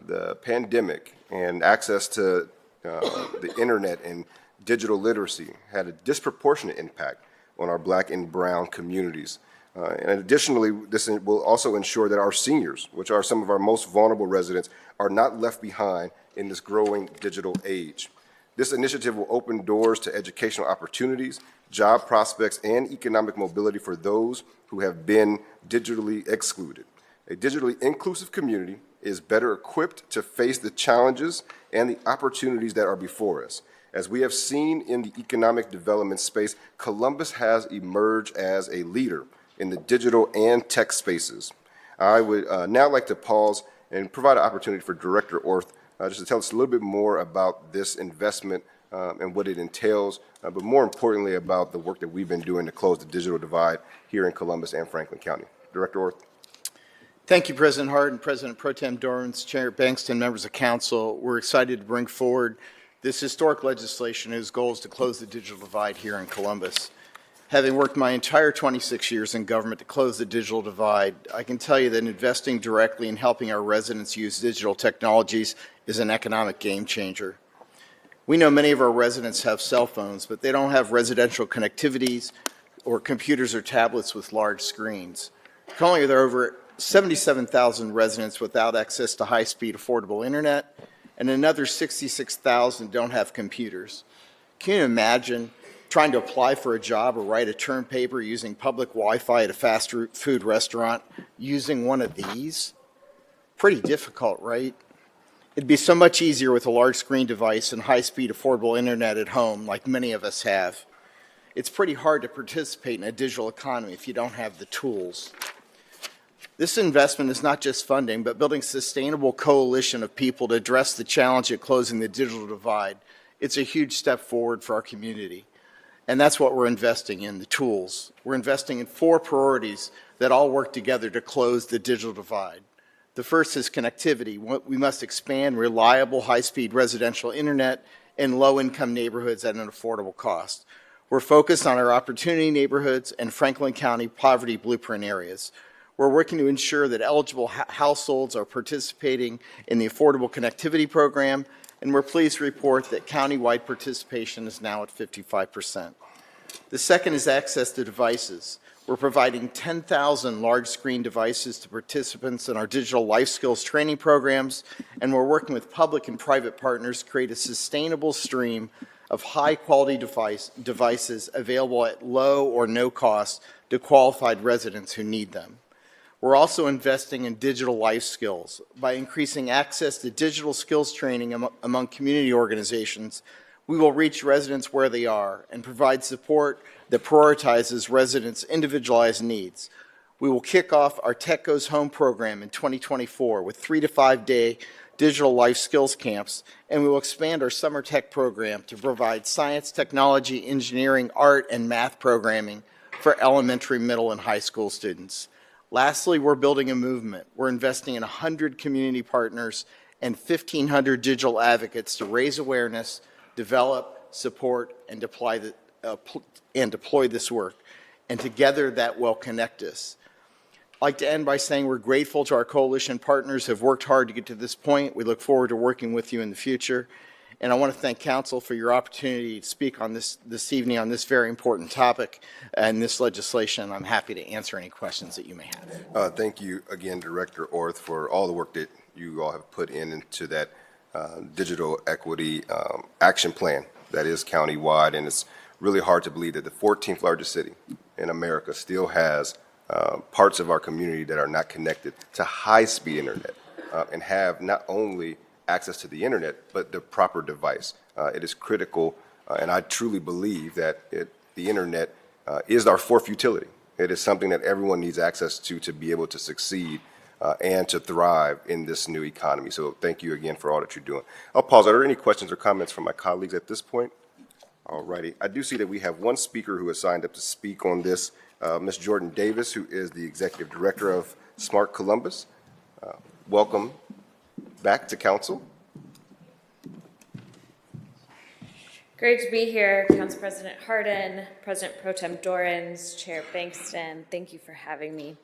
the pandemic and access to the internet and digital literacy had a disproportionate impact on our Black and brown communities. And additionally, this will also ensure that our seniors, which are some of our most vulnerable residents, are not left behind in this growing digital age. This initiative will open doors to educational opportunities, job prospects, and economic mobility for those who have been digitally excluded. A digitally inclusive community is better equipped to face the challenges and the opportunities that are before us. As we have seen in the economic development space, Columbus has emerged as a leader in the digital and tech spaces. I would now like to pause and provide an opportunity for Director Orth just to tell us a little bit more about this investment and what it entails, but more importantly about the work that we've been doing to close the digital divide here in Columbus and Franklin County. Director Orth. Thank you, President Hart, President Pro Tem Dorrance, Chair Bankston, members of council. We're excited to bring forward this historic legislation whose goal is to close the digital divide here in Columbus. Having worked my entire 26 years in government to close the digital divide, I can tell you that investing directly in helping our residents use digital technologies is an economic game changer. We know many of our residents have cell phones, but they don't have residential connectivities or computers or tablets with large screens. Currently, there are over 77,000 residents without access to high-speed affordable internet, and another 66,000 don't have computers. Can you imagine trying to apply for a job or write a term paper using public Wi-Fi at a fast food restaurant using one of these? Pretty difficult, right? It'd be so much easier with a large screen device and high-speed affordable internet at home like many of us have. It's pretty hard to participate in a digital economy if you don't have the tools. This investment is not just funding, but building a sustainable coalition of people to address the challenge of closing the digital divide. It's a huge step forward for our community. And that's what we're investing in, the tools. We're investing in 4 priorities that all work together to close the digital divide. The first is connectivity. We must expand reliable, high-speed residential internet in low-income neighborhoods at an affordable cost. We're focused on our opportunity neighborhoods and Franklin County poverty blueprint areas. We're working to ensure that eligible households are participating in the Affordable Connectivity Program, and we're pleased to report that countywide participation is now at 55%. The second is access to devices. We're providing 10,000 large screen devices to participants in our digital life skills training programs, and we're working with public and private partners to create a sustainable stream of high-quality devices available at low or no cost to qualified residents who need them. We're also investing in digital life skills. By increasing access to digital skills training among community organizations, we will reach residents where they are and provide support that prioritizes residents' individualized needs. We will kick off our Tech Goes Home program in 2024 with 3 to 5 day digital life skills camps, and we will expand our summer tech program to provide science, technology, engineering, art, and math programming for elementary, middle, and high school students. Lastly, we're building a movement. We're investing in 100 community partners and 1,500 digital advocates to raise awareness, develop, support, and deploy this work. And together, that will connect us. I'd like to end by saying we're grateful to our coalition partners who have worked hard to get to this point. We look forward to working with you in the future. And I want to thank Council for your opportunity to speak on this evening on this very important topic and this legislation. I'm happy to answer any questions that you may have. Thank you again, Director Orth, for all the work that you all have put into that digital equity action plan that is countywide. And it's really hard to believe that the 14th largest city in America still has parts of our community that are not connected to high-speed internet and have not only access to the internet, but the proper device. It is critical, and I truly believe that the internet is our fourth utility. It is something that everyone needs access to be able to succeed and to thrive in this new economy. So thank you again for all that you're doing. I'll pause. Are there any questions or comments from my colleagues at this point? All righty. I do see that we have one speaker who has signed up to speak on this, Ms. Jordan Davis, who is the Executive Director of Smart Columbus. Welcome back to Council. Great to be here, Council President Hardin, President Pro Tem Dorrance, Chair Bankston. Thank you for having me.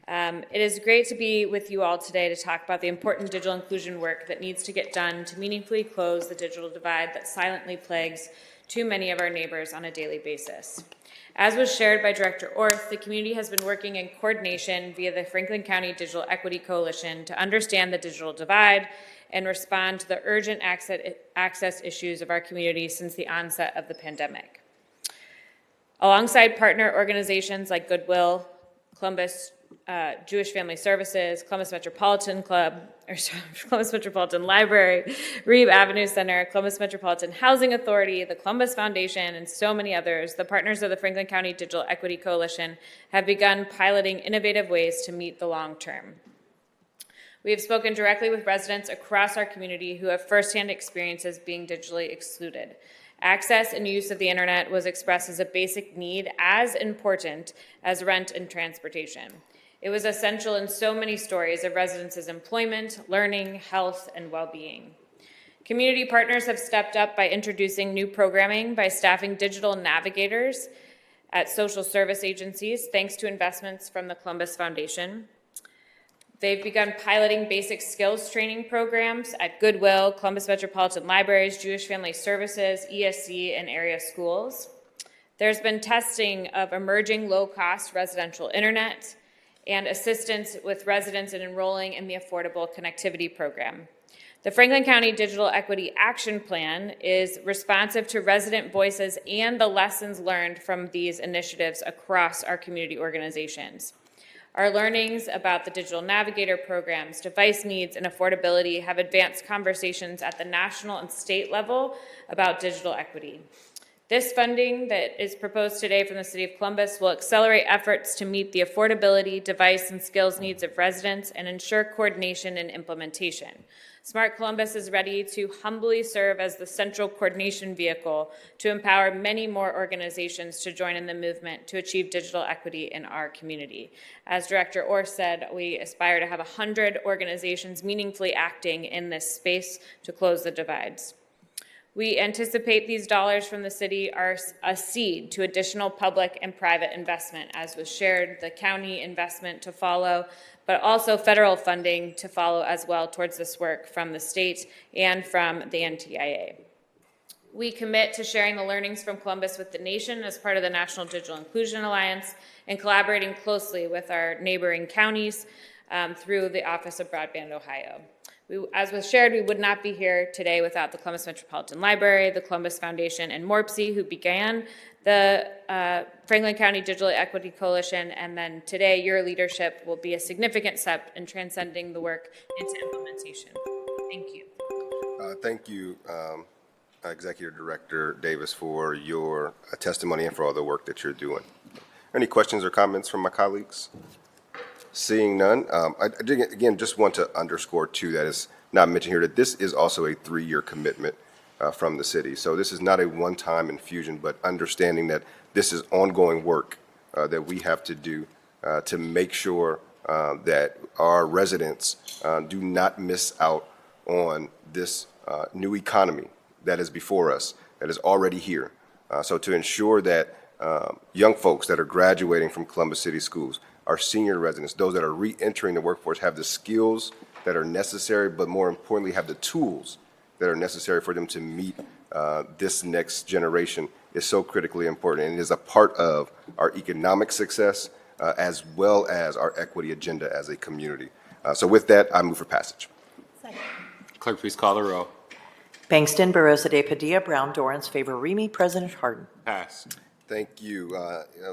It is great to be with you all today to talk about the important digital inclusion work that needs to get done to meaningfully close the digital divide that silently plagues too many of our neighbors on a daily basis. As was shared by Director Orth, the community has been working in coordination via the Franklin County Digital Equity Coalition to understand the digital divide and respond to the urgent access issues of our community since the onset of the pandemic. Alongside partner organizations like Goodwill, Columbus Jewish Family Services, Columbus Metropolitan Club, or sorry, Columbus Metropolitan Library, Reeve Avenue Center, Columbus Metropolitan Housing Authority, the Columbus Foundation, and so many others, the partners of the Franklin County Digital Equity Coalition have begun piloting innovative ways to meet the long term. We have spoken directly with residents across our community who have firsthand experiences being digitally excluded. Access and use of the internet was expressed as a basic need as important as rent and transportation. It was essential in so many stories of residents' employment, learning, health, and well-being. Community partners have stepped up by introducing new programming by staffing digital navigators at social service agencies, thanks to investments from the Columbus Foundation. They've begun piloting basic skills training programs at Goodwill, Columbus Metropolitan Libraries, Jewish Family Services, ESC, and area schools. There's been testing of emerging low-cost residential internet and assistance with residents in enrolling in the Affordable Connectivity Program. The Franklin County Digital Equity Action Plan is responsive to resident voices and the lessons learned from these initiatives across our community organizations. Our learnings about the Digital Navigator programs, device needs, and affordability have advanced conversations at the national and state level about digital equity. This funding that is proposed today from the City of Columbus will accelerate efforts to meet the affordability, device, and skills needs of residents and ensure coordination and implementation. Smart Columbus is ready to humbly serve as the central coordination vehicle to empower many more organizations to join in the movement to achieve digital equity in our community. As Director Orr said, we aspire to have 100 organizations meaningfully acting in this space to close the divides. We anticipate these dollars from the city are a seed to additional public and private investment, as was shared, the county investment to follow, but also federal funding to follow as well towards this work from the state and from the NTIA. We commit to sharing the learnings from Columbus with the nation as part of the National Digital Inclusion Alliance and collaborating closely with our neighboring counties through the Office of Broadband Ohio. As was shared, we would not be here today without the Columbus Metropolitan Library, the Columbus Foundation, and MORPC, who began the Franklin County Digital Equity Coalition, and then today your leadership will be a significant step in transcending the work into implementation. Thank you. Thank you, Executive Director Davis, for your testimony and for all the work that you're doing. Any questions or comments from my colleagues? Seeing none, I again just want to underscore too that is not mentioned here that this is also a 3-year commitment from the city. So this is not a one-time infusion, but understanding that this is ongoing work that we have to do to make sure that our residents do not miss out on this new economy that is before us, that is already here. So to ensure that young folks that are graduating from Columbus City Schools, our senior residents, those that are re-entering the workforce, have the skills that are necessary, but more importantly, have the tools that are necessary for them to meet this next generation is so critically important. And it is a part of our economic success as well as our equity agenda as a community. So with that, I move for passage. Second. Clerk, please call the row. Bangston, Barosa de Padilla, Brown, Dorrance, favor Remy, President Harden. Pass. Thank you.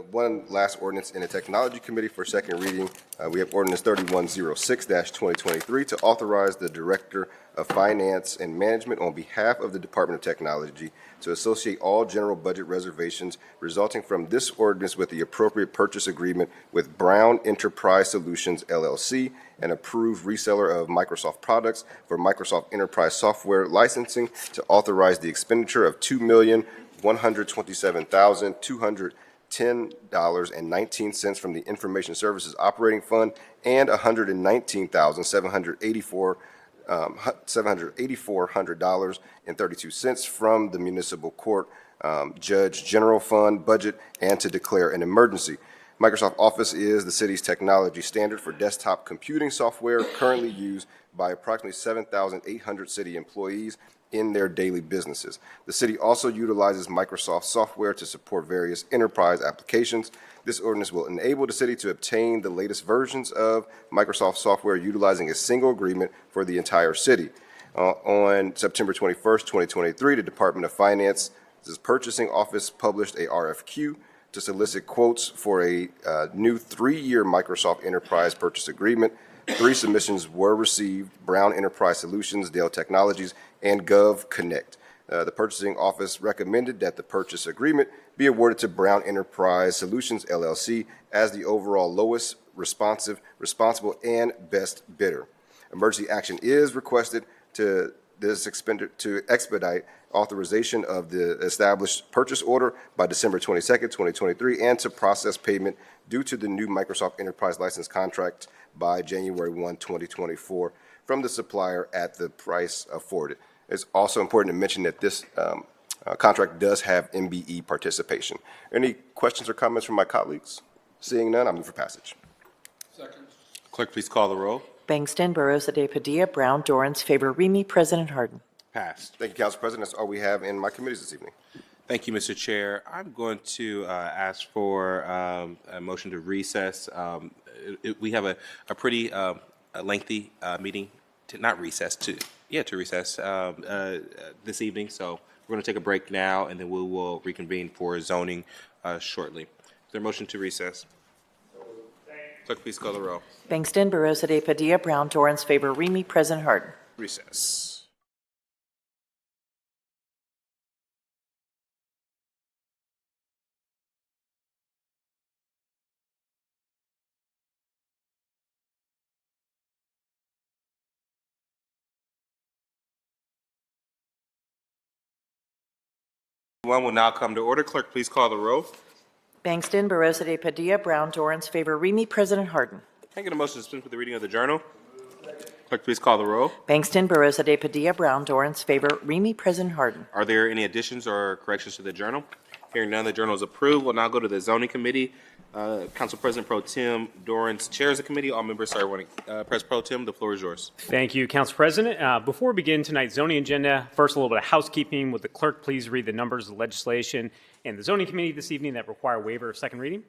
One last ordinance in the Technology Committee for second reading. We have ordinance 3106-2023 to authorize the Director of Finance and Management on behalf of the Department of Technology to associate all general budget reservations resulting from this ordinance with the appropriate purchase agreement with Brown Enterprise Solutions, LLC, an approved reseller of Microsoft products for Microsoft Enterprise Software licensing to authorize the expenditure of $2,127,210.19 from the Information Services Operating Fund and $119,784.32 from the Municipal Court Judge General Fund budget and to declare an emergency. Microsoft Office is the city's technology standard for desktop computing software currently used by approximately 7,800 city employees in their daily businesses. The city also utilizes Microsoft software to support various enterprise applications. This ordinance will enable the city to obtain the latest versions of Microsoft software utilizing a single agreement for the entire city. On September 21st, 2023, the Department of Finance's Purchasing Office published a RFQ to solicit quotes for a new 3-year Microsoft Enterprise Purchase Agreement. 3 submissions were received: Brown Enterprise Solutions, Dell Technologies, and GovConnect. The purchasing office recommended that the purchase agreement be awarded to Brown Enterprise Solutions, LLC, as the overall lowest responsible, and best bidder. Emergency action is requested to expedite authorization of the established purchase order by December 22nd, 2023, and to process payment due to the new Microsoft Enterprise License contract by January 1, 2024, from the supplier at the price afforded. It's also important to mention that this contract does have MBE participation. Any questions or comments from my colleagues? Seeing none, I move for passage. Second. Clerk, please call the roll. Bangston, Barosa de Padilla, Brown, Dorans, favor Remy, President Harden. Passed. Thank you, Council President. That's all we have in my committees this evening. Thank you, Mr. Chair. I'm going to ask for a motion to recess. We have a pretty lengthy meeting, not recess, to recess this evening. So we're going to take a break now, and then we will reconvene for zoning shortly. Is there a motion to recess? Clerk, please call the roll. Bangston, Barosa de Padilla, Brown, Dorans, favor Remy, President Harden. Recess. One will now come to order. Clerk, please call the roll. Bangston, Barosa de Padilla, Brown, Dorans, favor Remy, President Harden. Can I get a motion to dispense with the reading of the journal? Clerk, please call the roll. Bangston, Barosa de Padilla, Brown, Dorans, favor Remy, President Harden. Are there any additions or corrections to the journal? Hearing none, the journal is approved. We'll now go to the zoning committee. Council President Pro Tem Dorans chairs the committee. All members are running. Press Pro Tem, the floor is yours. Thank you, Council President. Before we begin tonight's zoning agenda, first a little bit of housekeeping. Would the clerk please read the numbers of the legislation in the zoning committee this evening that require waiver of second reading?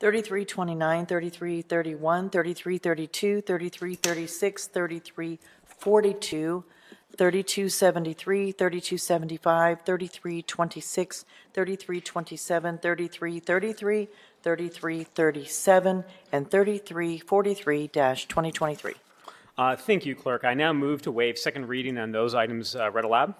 3329, 3331, 3332, 3336, 3342, 3273, 3275, 3326, 3327, 3333, 3337, and 3343-2023. Thank you, Clerk. I now move to waive second reading on those items read aloud.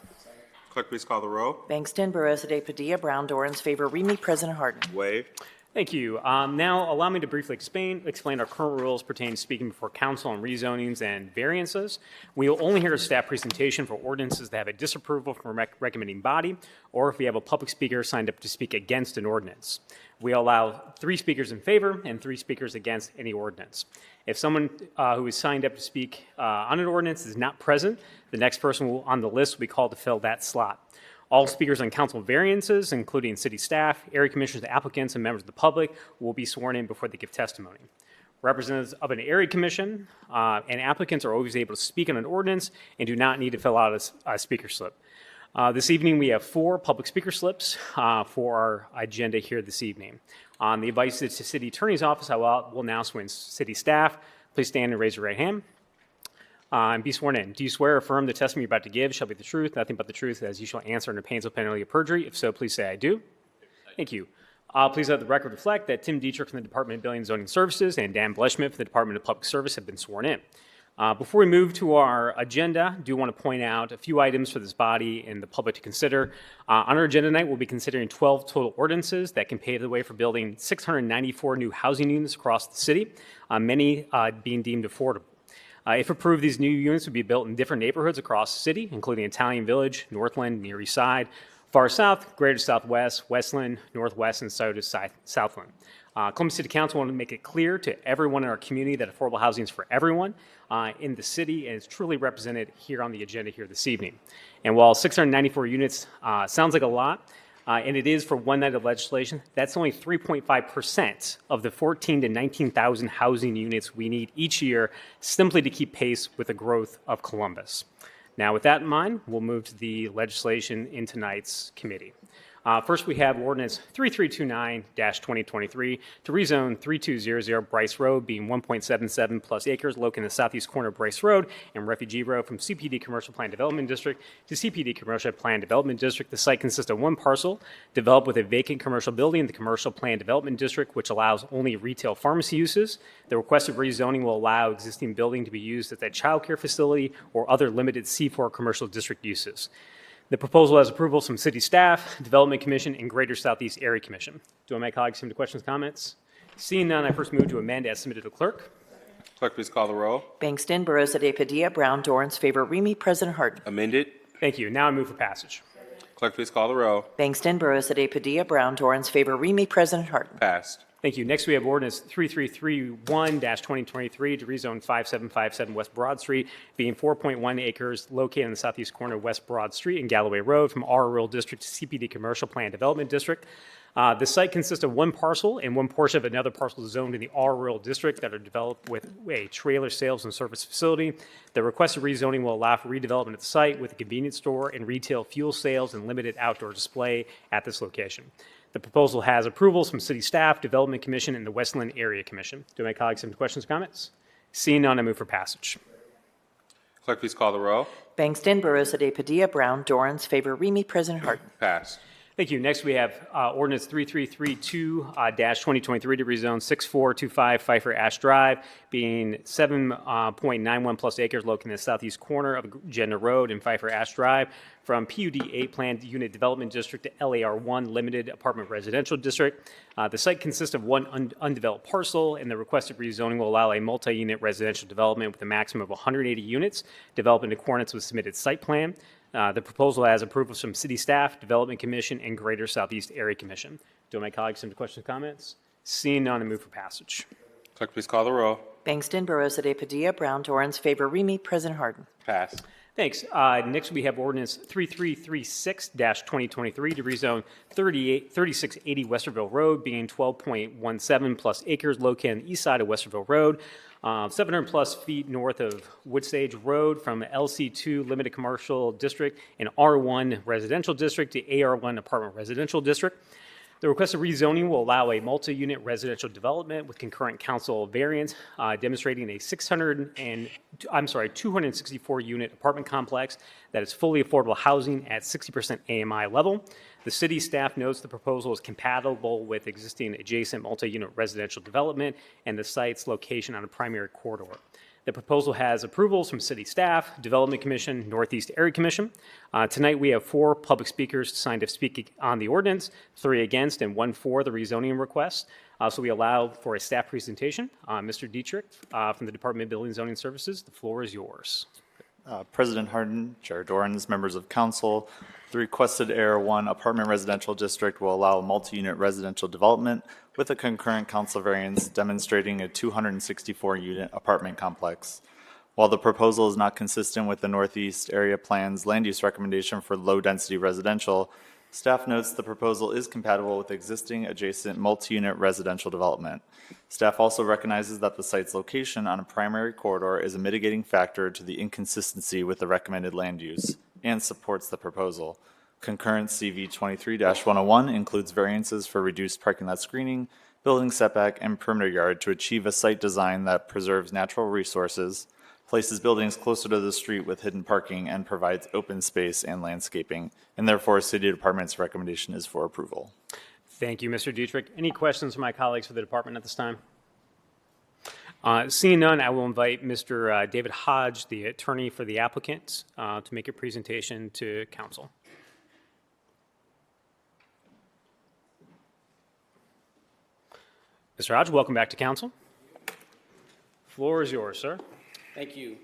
Clerk, please call the roll. Bangston, Barosa de Padilla, Brown, Dorans, favor Remy, President Harden. Waive. Thank you. Now, allow me to briefly explain our current rules pertaining to speaking before council on rezonings and variances. We will only hear a staff presentation for ordinances that have a disapproval from a recommending body, or if we have a public speaker signed up to speak against an ordinance. We allow 3 speakers in favor and 3 speakers against any ordinance. If someone who is signed up to speak on an ordinance is not present, the next person on the list will be called to fill that slot. All speakers on council variances, including city staff, area commissioners, applicants, and members of the public, will be sworn in before they give testimony. Representatives of an area commission and applicants are always able to speak on an ordinance and do not need to fill out a speaker slip. This evening, we have 4 public speaker slips for our agenda here this evening. On the advice of the city attorney's office, I will now swear in city staff. Please stand and raise your right hand. And be sworn in. Do you swear or affirm the testimony you're about to give shall be the truth, nothing but the truth, as you shall answer under pains of penalty of perjury? If so, please say I do. Thank you. Please let the record reflect that Tim Dietrich from the Department of Building and Zoning Services and Dan Bleschmidt from the Department of Public Service have been sworn in. Before we move to our agenda, I do want to point out a few items for this body and the public to consider. On our agenda tonight, we'll be considering 12 total ordinances that can pave the way for building 694 new housing units across the city, many being deemed affordable. If approved, these new units would be built in different neighborhoods across the city, including Italian Village, Northland, Near East Side, Far South, Greater Southwest, Westland, Northwest, and so does Southland. Columbus City Council wanted to make it clear to everyone in our community that affordable housing is for everyone in the city, and it's truly represented here on the agenda here this evening. And while 694 units sounds like a lot, and it is for one night of legislation, that's only 3.5% of the 14,000 to 19,000 housing units we need each year simply to keep pace with the growth of Columbus. Now, with that in mind, we'll move to the legislation in tonight's committee. First, we have ordinance 3329-2023 to rezone 3200 Bryce Road, being 1.77 plus acres located in the southeast corner of Bryce Road and Refugee Road, from CPD Commercial Plan Development District to CPD Commercial Plan Development District. The site consists of one parcel developed with a vacant commercial building in the Commercial Plan Development District, which allows only retail pharmacy uses. The requested rezoning will allow existing building to be used as a child care facility or other limited C4 commercial district uses. The proposal has approval from City Staff, Development Commission, and Greater Southeast Area Commission. Do my colleagues have any questions, comments? Seeing none, I first move to amend as submitted to clerk. Clerk, please call the roll. Bangston, Barosa de Padilla, Brown, Dorans, favor Remy, President Harden. Amended. Thank you. Now I move for passage. Clerk, please call the roll. Bangston, Barosa de Padilla, Brown, Dorans, favor Remy, President Harden. Passed. Thank you. Next, we have ordinance 3331-2023 to rezone 5757 West Broad Street, being 4.1 acres located in the southeast corner of West Broad Street and Galloway Road, from R Rural District to CPD Commercial Plan Development District. The site consists of one parcel and one portion of another parcel zoned in the R Rural District that are developed with a trailer sales and service facility. The requested rezoning will allow for redevelopment of the site with a convenience store and retail fuel sales and limited outdoor display at this location. The proposal has approvals from City Staff, Development Commission, and the Westland Area Commission. Do my colleagues have any questions or comments? Seeing none, I move for passage. Clerk, please call the roll. Bangston, Barosa de Padilla, Brown, Dorans, favor Remy, President Harden. Passed. Thank you. Next, we have ordinance 3332-2023 to rezone 6425 Pfeiffer Ash Drive, being 7.91 plus acres located in the southeast corner of Agenda Road and Pfeiffer Ash Drive, from PUD 8 Planned Unit Development District to LAR1 Limited Apartment Residential District. The site consists of one undeveloped parcel, and the requested rezoning will allow a multi-unit residential development with a maximum of 180 units developed in accordance with submitted site plan. The proposal has approval from City Staff, Development Commission, and Greater Southeast Area Commission. Do my colleagues have any questions or comments? Seeing none, I move for passage. Clerk, please call the roll. Bangston, Barosa de Padilla, Brown, Dorans, favor Remy, President Harden. Passed. Thanks. Next, we have ordinance 3336-2023 to rezone 3680 Westerville Road, being 12.17 plus acres located on the east side of Westerville Road, 700 plus feet north of Woodsage Road, from LC2 Limited Commercial District and R1 Residential District to AR1 Apartment Residential District. The requested rezoning will allow a multi-unit residential development with concurrent council variance, demonstrating a 264-unit apartment complex that is fully affordable housing at 60% AMI level. The city staff notes the proposal is compatible with existing adjacent multi-unit residential development and the site's location on a primary corridor. The proposal has approvals from City Staff, Development Commission, Northeast Area Commission. Tonight, we have 4 public speakers signed to speak on the ordinance, 3 against and 1 for the rezoning request. So we allow for a staff presentation. Mr. Dietrich from the Department of Building and Zoning Services, the floor is yours. President Harden, Chair Dorans, members of council, the requested AR1 Apartment Residential District will allow multi-unit residential development with a concurrent council variance demonstrating a 264-unit apartment complex. While the proposal is not consistent with the Northeast Area Plan's land use recommendation for low-density residential, staff notes the proposal is compatible with existing adjacent multi-unit residential development. Staff also recognizes that the site's location on a primary corridor is a mitigating factor to the inconsistency with the recommended land use and supports the proposal. Concurrent CV 23-101 includes variances for reduced parking lot screening, building setback, and perimeter yard to achieve a site design that preserves natural resources, places buildings closer to the street with hidden parking, and provides open space and landscaping. And therefore, City Department's recommendation is for approval. Thank you, Mr. Dietrich. Any questions from my colleagues for the department at this time? Seeing none, I will invite Mr. David Hodge, the attorney for the applicant, to make a presentation to council. Mr. Hodge, welcome back to council. Floor is yours, sir. Thank you.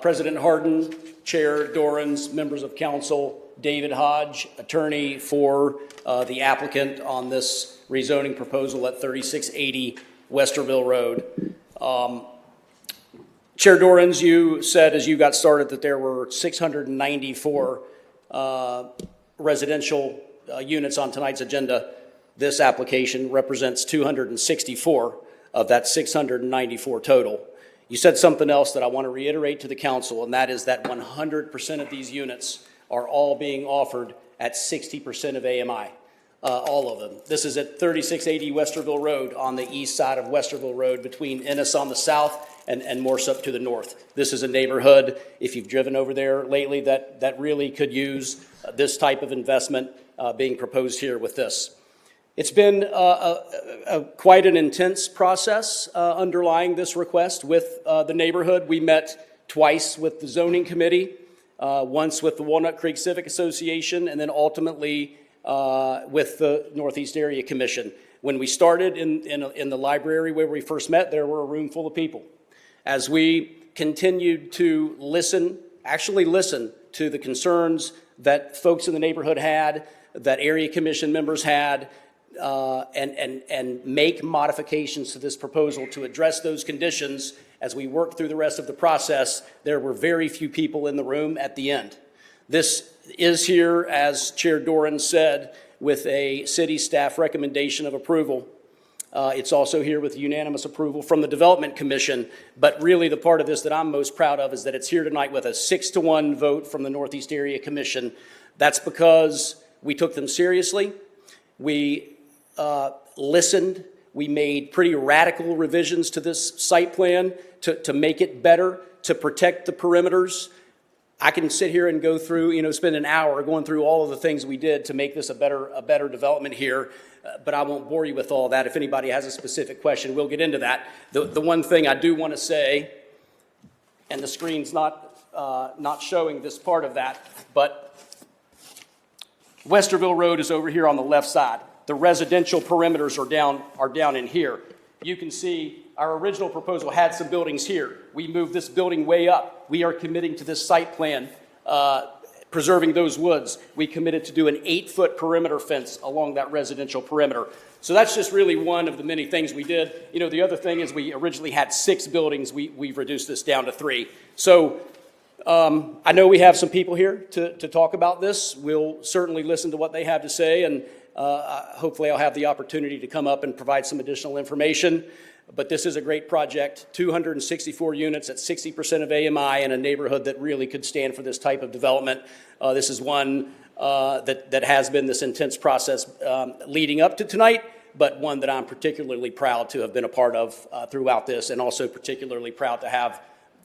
President Harden, Chair Dorans, members of council, David Hodge, attorney for the applicant on this rezoning proposal at 3680 Westerville Road. Chair Dorans, you said as you got started that there were 694 residential units on tonight's agenda. This application represents 264 of that 694 total. You said something else that I want to reiterate to the council, and that is that 100% of these units are all being offered at 60% of AMI, all of them. This is at 3680 Westerville Road on the east side of Westerville Road between Ennis on the south and Morsup to the north. This is a neighborhood, if you've driven over there lately, that really could use this type of investment being proposed here with this. It's been quite an intense process underlying this request with the neighborhood. We met twice with the zoning committee, once with the Walnut Creek Civic Association, and then ultimately with the Northeast Area Commission. When we started in the library where we first met, there were a room full of people. As we continued to actually listen to the concerns that folks in the neighborhood had, that area commission members had, and make modifications to this proposal to address those conditions, as we worked through the rest of the process, there were very few people in the room at the end. This is here, as Chair Doran said, with a city staff recommendation of approval. It's also here with unanimous approval from the Development Commission, but really the part of this that I'm most proud of is that it's here tonight with a 6-1 vote from the Northeast Area Commission. That's because we took them seriously. We listened. We made pretty radical revisions to this site plan to make it better, to protect the perimeters. I can sit here and go through, spend an hour going through all of the things we did to make this a better development here, but I won't bore you with all that. If anybody has a specific question, we'll get into that. The one thing I do want to say, and the screen's not showing this part of that, but Westerville Road is over here on the left side. The residential perimeters are down in here. You can see our original proposal had some buildings here. We moved this building way up. We are committing to this site plan, preserving those woods. We committed to do an 8-foot perimeter fence along that residential perimeter. So that's just really one of the many things we did. The other thing is we originally had 6 buildings. We've reduced this down to 3. So I know we have some people here to talk about this. We'll certainly listen to what they have to say, and hopefully I'll have the opportunity to come up and provide some additional information. But this is a great project, 264 units at 60% of AMI in a neighborhood that really could stand for this type of development. This is one that has been this intense process leading up to tonight, but one that I'm particularly proud to have been a part of throughout this, and also particularly proud to have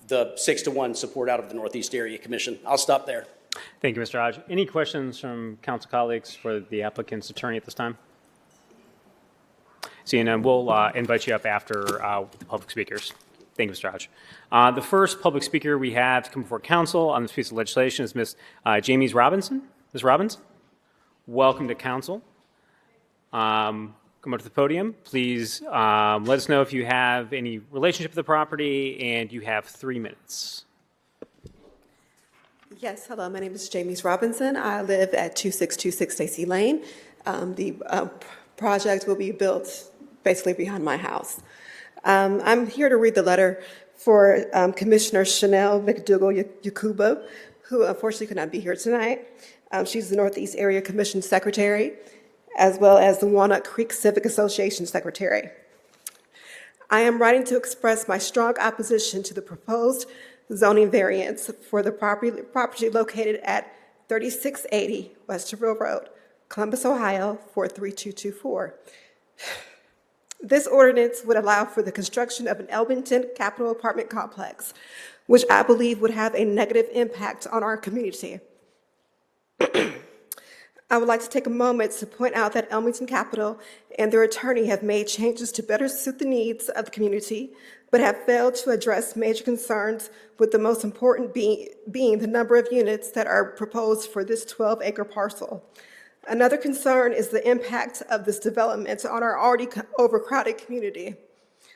the 6-1 support out of the Northeast Area Commission. I'll stop there. Thank you, Mr. Hodge. Any questions from council colleagues for the applicant's attorney at this time? Seeing none, we'll invite you up after the public speakers. Thank you, Mr. Hodge. The first public speaker we have to come before council on this piece of legislation is Ms. Jamie Robinson. Ms. Robbins, welcome to council. Come up to the podium. Please let us know if you have any relationship to the property, and you have 3 minutes. Yes, hello, my name is Jamie Robinson. I live at 2626 Stacy Lane. The project will be built basically behind my house. I'm here to read the letter for Commissioner Chanel McDougall-Yakubo, who unfortunately could not be here tonight. She's the Northeast Area Commission Secretary, as well as the Walnut Creek Civic Association Secretary. I am writing to express my strong opposition to the proposed zoning variance for the property located at 3680 Westerville Road, Columbus, Ohio, 43224. This ordinance would allow for the construction of an Elbington Capital Apartment Complex, which I believe would have a negative impact on our community. I would like to take a moment to point out that Elbington Capital and their attorney have made changes to better suit the needs of the community, but have failed to address major concerns, with the most important being the number of units that are proposed for this 12-acre parcel. Another concern is the impact of this development on our already overcrowded community.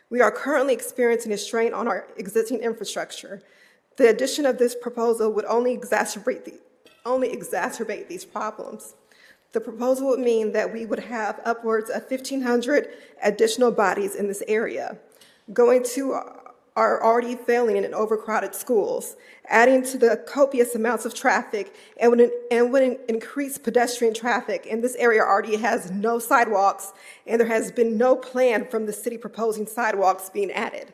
We are currently experiencing a strain on our existing infrastructure. The addition of this proposal would only exacerbate these problems. The proposal would mean that we would have upwards of 1,500 additional bodies in this area, going to our already failing and overcrowded schools, adding to the copious amounts of traffic, and would increase pedestrian traffic. And this area already has no sidewalks, and there has been no plan from the city proposing sidewalks being added.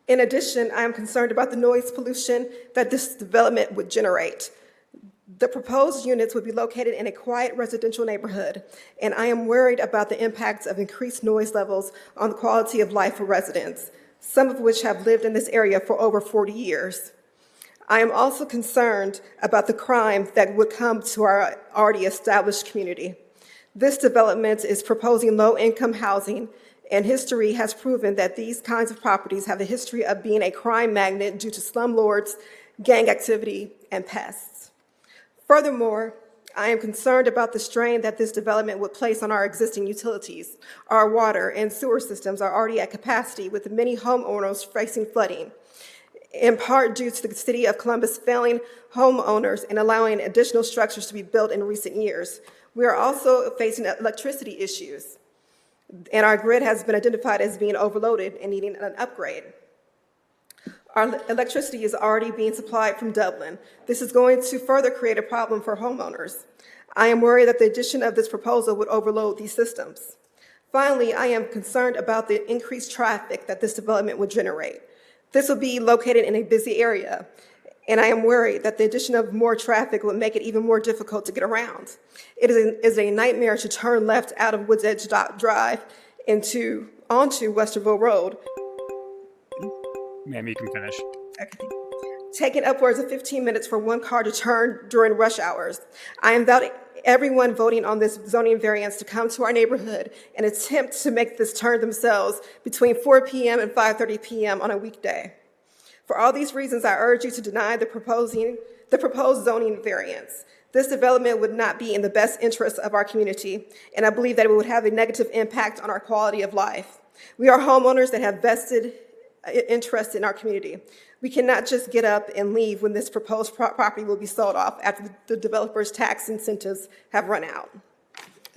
In addition, I am concerned about the noise pollution that this development would generate. The proposed units would be located in a quiet residential neighborhood, and I am worried about the impacts of increased noise levels on the quality of life for residents, some of which have lived in this area for over 40 years. I am also concerned about the crime that would come to our already established community. This development is proposing low-income housing, and history has proven that these kinds of properties have a history of being a crime magnet due to slumlords, gang activity, and pests. Furthermore, I am concerned about the strain that this development would place on our existing utilities. Our water and sewer systems are already at capacity, with many homeowners facing flooding, in part due to the City of Columbus failing homeowners and allowing additional structures to be built in recent years. We are also facing electricity issues, and our grid has been identified as being overloaded and needing an upgrade. Our electricity is already being supplied from Dublin. This is going to further create a problem for homeowners. I am worried that the addition of this proposal would overload these systems. Finally, I am concerned about the increased traffic that this development would generate. This will be located in a busy area, and I am worried that the addition of more traffic would make it even more difficult to get around. It is a nightmare to turn left out of Woods Edge Drive onto Westerville Road. Ma'am, you can finish. Okay. Taking upwards of 15 minutes for one car to turn during rush hours. I invite everyone voting on this zoning variance to come to our neighborhood and attempt to make this turn themselves between 4 p.m. and 5:30 p.m. on a weekday. For all these reasons, I urge you to deny the proposed zoning variance. This development would not be in the best interest of our community, and I believe that it would have a negative impact on our quality of life. We are homeowners that have vested interest in our community. We cannot just get up and leave when this proposed property will be sold off after the developer's tax incentives have run out.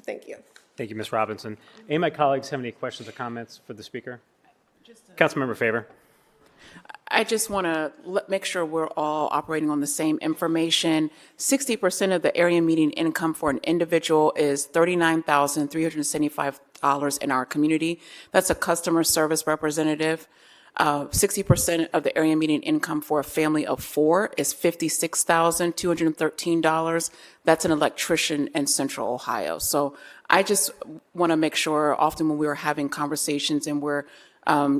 Thank you. Thank you, Ms. Robinson. Any of my colleagues have any questions or comments for the speaker? Councilmember Favor. I just want to make sure we're all operating on the same information. 60% of the area median income for an individual is $39,375 in our community. That's a customer service representative. 60% of the area median income for a family of four is $56,213. That's an electrician in Central Ohio. So I just want to make sure often when we're having conversations and we're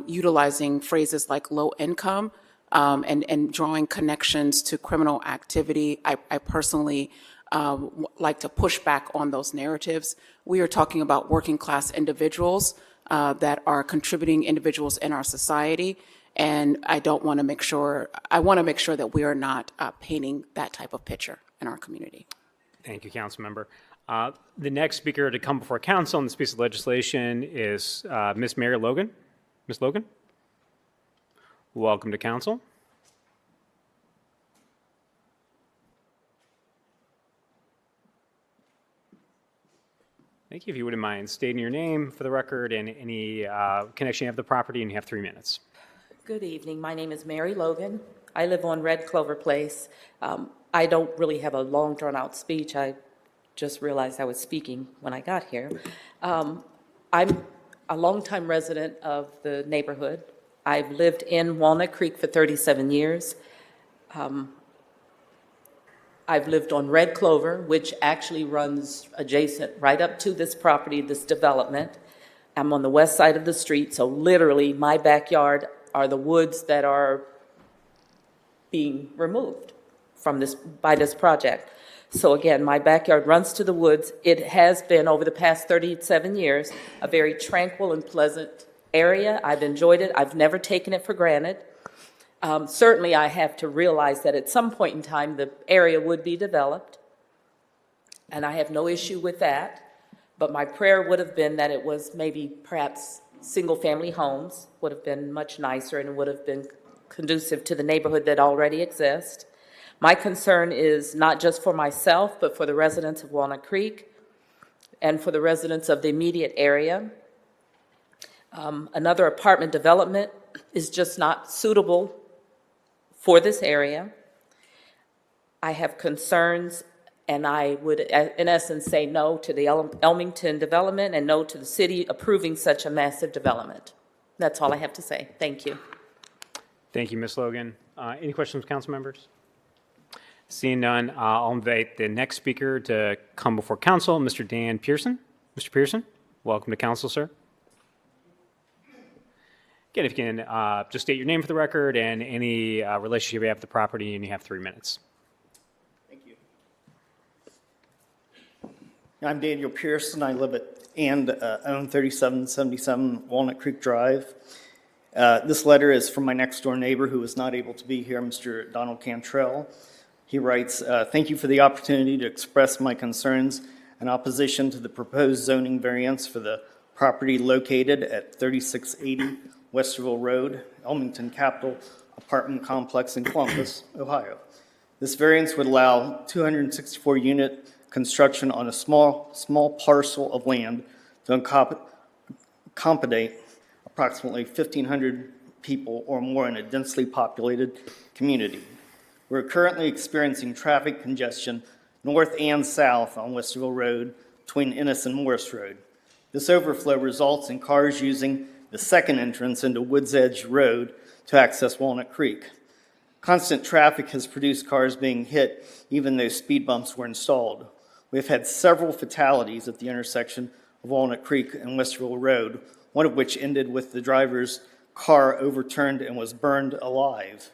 utilizing phrases like low income and drawing connections to criminal activity, I personally like to push back on those narratives. We are talking about working class individuals that are contributing individuals in our society, and I want to make sure that we are not painting that type of picture in our community. Thank you, Councilmember. The next speaker to come before council on this piece of legislation is Ms. Mary Logan. Ms. Logan, welcome to council. Thank you. If you wouldn't mind stating your name for the record and any connection you have to the property, and you have 3 minutes. Good evening. My name is Mary Logan. I live on Red Clover Place. I don't really have a long, drawn-out speech. I just realized I was speaking when I got here. I'm a longtime resident of the neighborhood. I've lived in Walnut Creek for 37 years. I've lived on Red Clover, which actually runs adjacent right up to this property, this development. I'm on the west side of the street, so literally my backyard are the woods that are being removed from by this project. So again, my backyard runs to the woods. It has been, over the past 37 years, a very tranquil and pleasant area. I've enjoyed it. I've never taken it for granted. Certainly, I have to realize that at some point in time, the area would be developed, and I have no issue with that. But my prayer would have been that it was maybe perhaps single-family homes would have been much nicer and would have been conducive to the neighborhood that already exists. My concern is not just for myself, but for the residents of Walnut Creek and for the residents of the immediate area. Another apartment development is just not suitable for this area. I have concerns, and I would, in essence, say no to the Elmington development and no to the city approving such a massive development. That's all I have to say. Thank you. Thank you, Ms. Logan. Any questions, council members? Seeing none, I'll invite the next speaker to come before council, Mr. Dan Pearson. Mr. Pearson, welcome to council, sir. Again, if you can just state your name for the record and any relationship you have with the property, and you have 3 minutes. Thank you. I'm Daniel Pearson. I live at and own 3777 Walnut Creek Drive. This letter is from my next door neighbor who was not able to be here, Mr. Donald Cantrell. He writes, thank you for the opportunity to express my concerns in opposition to the proposed zoning variance for the property located at 3680 Westerville Road, Elmington Capital Apartment Complex in Columbus, Ohio. This variance would allow 264-unit construction on a small parcel of land to accommodate approximately 1,500 people or more in a densely populated community. We're currently experiencing traffic congestion north and south on Westerville Road between Ennis and Morris Road. This overflow results in cars using the second entrance into Woods Edge Road to access Walnut Creek. Constant traffic has produced cars being hit even though speed bumps were installed. We have had several fatalities at the intersection of Walnut Creek and Westerville Road, one of which ended with the driver's car overturned and was burned alive.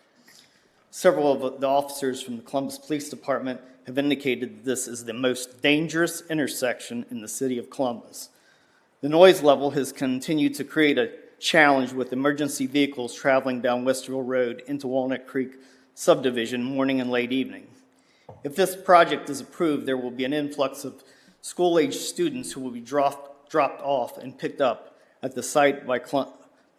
Several of the officers from the Columbus Police Department have indicated that this is the most dangerous intersection in the city of Columbus. The noise level has continued to create a challenge with emergency vehicles traveling down Westerville Road into Walnut Creek subdivision morning and late evening. If this project is approved, there will be an influx of school-aged students who will be dropped off and picked up at the site by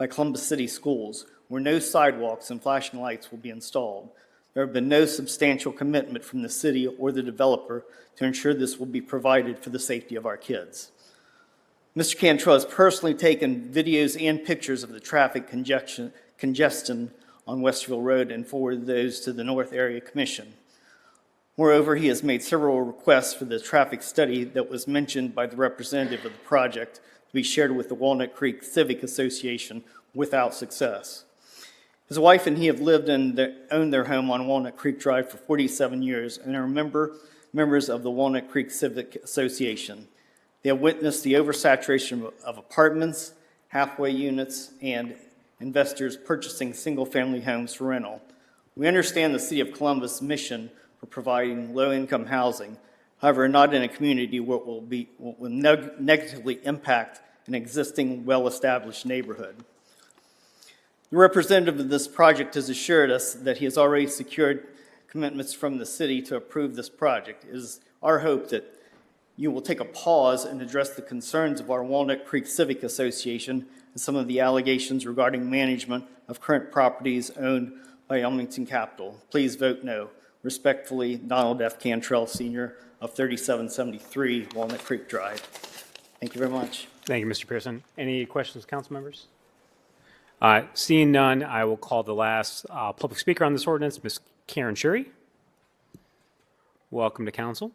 Columbus City Schools, where no sidewalks and flashing lights will be installed. There have been no substantial commitment from the city or the developer to ensure this will be provided for the safety of our kids. Mr. Cantrell has personally taken videos and pictures of the traffic congestion on Westerville Road and forwarded those to the North Area Commission. Moreover, he has made several requests for the traffic study that was mentioned by the representative of the project to be shared with the Walnut Creek Civic Association without success. His wife and he have lived and owned their home on Walnut Creek Drive for 47 years and are members of the Walnut Creek Civic Association. They have witnessed the oversaturation of apartments, halfway units, and investors purchasing single-family homes for rental. We understand the City of Columbus' mission for providing low-income housing, however, not in a community where it will negatively impact an existing, well-established neighborhood. The representative of this project has assured us that he has already secured commitments from the city to approve this project. It is our hope that you will take a pause and address the concerns of our Walnut Creek Civic Association and some of the allegations regarding management of current properties owned by Elmington Capital. Please vote no. Respectfully, Donald F. Cantrell, Sr. of 3773 Walnut Creek Drive. Thank you very much. Thank you, Mr. Pearson. Any questions, council members? Seeing none, I will call the last public speaker on this ordinance, Ms. Karen Shuri. Welcome to council.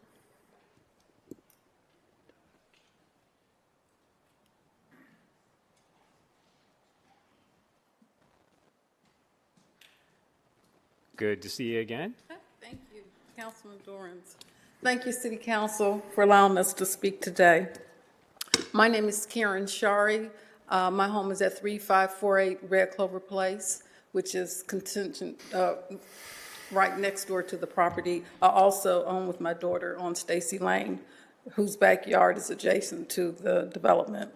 Good to see you again. Thank you, Councilman Dorrance. Thank you, City Council, for allowing us to speak today. My name is Karen Shari. My home is at 3548 Red Clover Place, which is contingent right next door to the property. I also own with my daughter on Stacy Lane, whose backyard is adjacent to the development.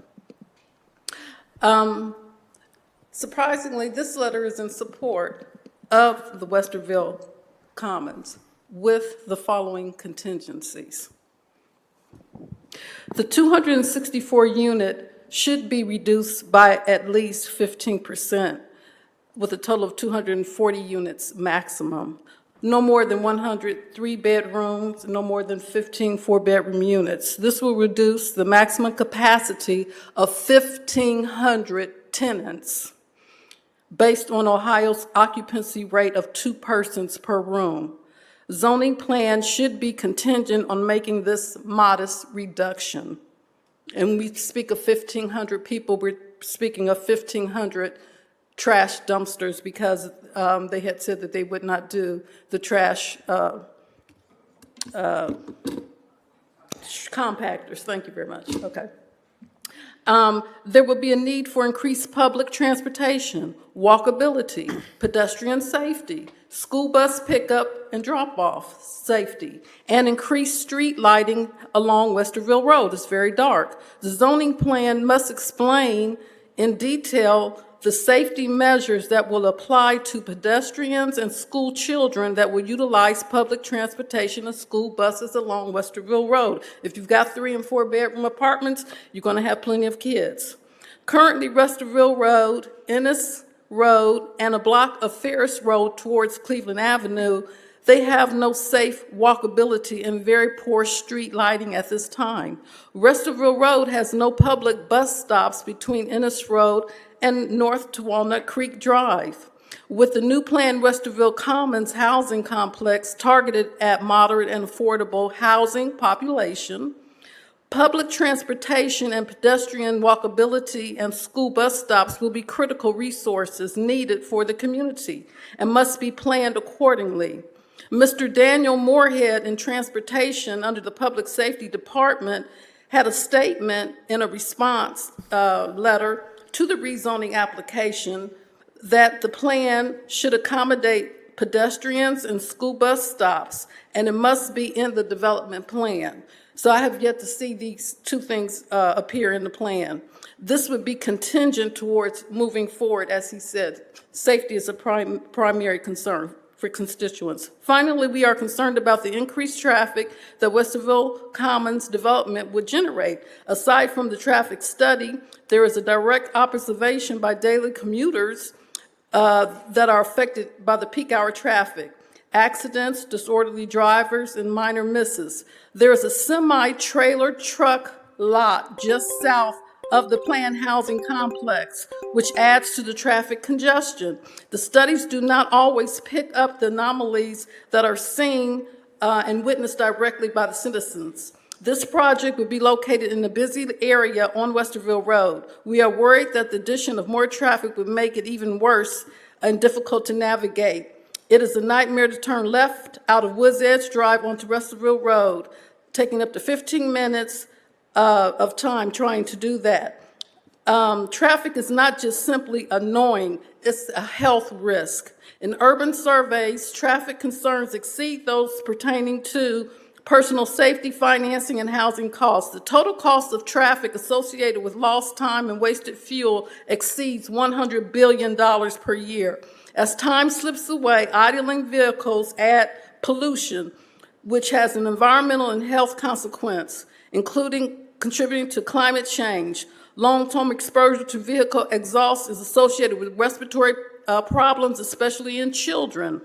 Surprisingly, this letter is in support of the Westerville Commons with the following contingencies. The 264 unit should be reduced by at least 15%, with a total of 240 units maximum. No more than 103 bedrooms, no more than 15 four-bedroom units. This will reduce the maximum capacity of 1,500 tenants based on Ohio's occupancy rate of 2 persons per room. Zoning plan should be contingent on making this modest reduction. And we speak of 1,500 people, we're speaking of 1,500 trash dumpsters because they had said that they would not do the trash compactors. Thank you very much. Okay. There will be a need for increased public transportation, walkability, pedestrian safety, school bus pickup and drop-off safety, and increased street lighting along Westerville Road. It's very dark. The zoning plan must explain in detail the safety measures that will apply to pedestrians and school children that will utilize public transportation and school buses along Westerville Road. If you've got 3 and 4 bedroom apartments, you're going to have plenty of kids. Currently, Westerville Road, Ennis Road, and a block of Ferris Road towards Cleveland Avenue, they have no safe walkability and very poor street lighting at this time. Westerville Road has no public bus stops between Ennis Road and north to Walnut Creek Drive. With the new planned Westerville Commons housing complex targeted at moderate and affordable housing population, public transportation and pedestrian walkability and school bus stops will be critical resources needed for the community and must be planned accordingly. Mr. Daniel Moorhead in Transportation under the Public Safety Department had a statement in a response letter to the rezoning application that the plan should accommodate pedestrians and school bus stops, and it must be in the development plan. So I have yet to see these two things appear in the plan. This would be contingent towards moving forward, as he said. Safety is a primary concern for constituents. Finally, we are concerned about the increased traffic that Westerville Commons development would generate. Aside from the traffic study, there is a direct observation by daily commuters that are affected by the peak hour traffic. Accidents, disorderly drivers, and minor misses. There is a semi-trailer truck lot just south of the planned housing complex, which adds to the traffic congestion. The studies do not always pick up the anomalies that are seen and witnessed directly by the citizens. This project would be located in a busy area on Westerville Road. We are worried that the addition of more traffic would make it even worse and difficult to navigate. It is a nightmare to turn left out of Woods Edge Drive onto Westerville Road, taking up to 15 minutes of time trying to do that. Traffic is not just simply annoying, it's a health risk. In urban surveys, traffic concerns exceed those pertaining to personal safety, financing, and housing costs. The total cost of traffic associated with lost time and wasted fuel exceeds $100 billion per year. As time slips away, idling vehicles add pollution, which has an environmental and health consequence, including contributing to climate change. Long-term exposure to vehicle exhaust is associated with respiratory problems, especially in children.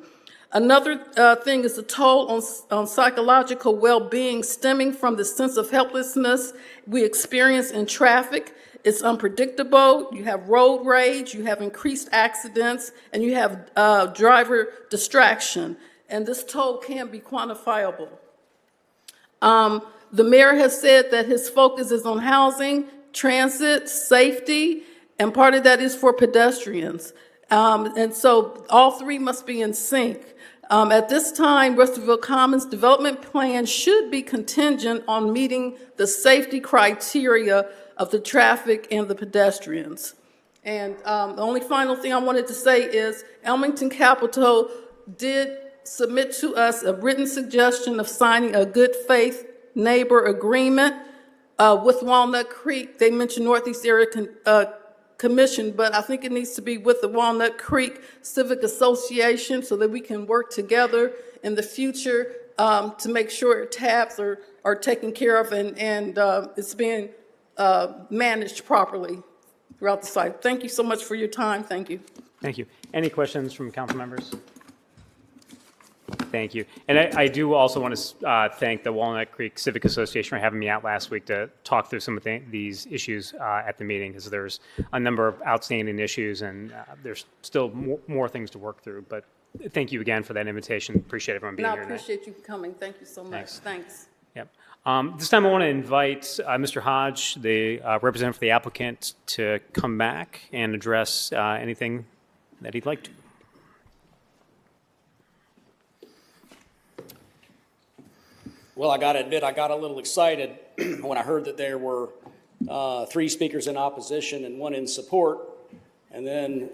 Another thing is the toll on psychological well-being stemming from the sense of helplessness we experience in traffic. It's unpredictable, you have road rage, you have increased accidents, and you have driver distraction. And this toll can be quantifiable. The mayor has said that his focus is on housing, transit, safety, and part of that is for pedestrians. And so all three must be in sync. At this time, Westerville Commons development plan should be contingent on meeting the safety criteria of the traffic and the pedestrians. And the only final thing I wanted to say is Elmington Capital did submit to us a written suggestion of signing a good faith neighbor agreement with Walnut Creek. They mentioned Northeast Area Commission, but I think it needs to be with the Walnut Creek Civic Association so that we can work together in the future to make sure tabs are taken care of and it's being managed properly throughout the site. Thank you so much for your time. Thank you. Thank you. Any questions from council members? Thank you. And I do also want to thank the Walnut Creek Civic Association for having me out last week to talk through some of these issues at the meeting, because there's a number of outstanding issues and there's still more things to work through. But thank you again for that invitation. Appreciate everyone being here tonight. I appreciate you coming. Thank you so much. Thanks. Yep. This time I want to invite Mr. Hodge, the representative for the applicant, to come back and address anything that he'd like to. Well, I got to admit, I got a little excited when I heard that there were 3 speakers in opposition and 1 in support. And then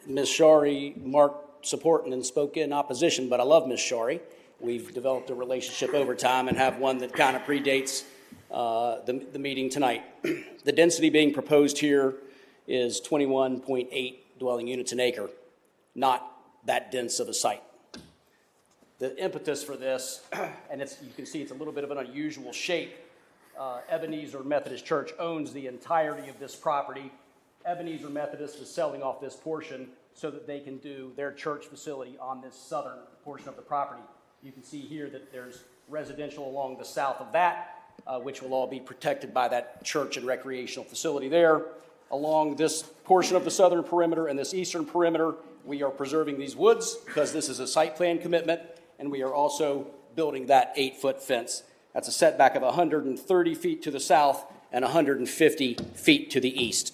Ms. Shari marked support and then spoke in opposition. But I love Ms. Shari. We've developed a relationship over time and have one that kind of predates the meeting tonight. The density being proposed here is 21.8 dwelling units an acre, not that dense of a site. The impetus for this, and you can see it's a little bit of an unusual shape. Ebenezer Methodist Church owns the entirety of this property. Ebenezer Methodist is selling off this portion so that they can do their church facility on this southern portion of the property. You can see here that there's residential along the south of that, which will all be protected by that church and recreational facility there. Along this portion of the southern perimeter and this eastern perimeter, we are preserving these woods because this is a site plan commitment, and we are also building that 8-foot fence. That's a setback of 130 feet to the south and 150 feet to the east.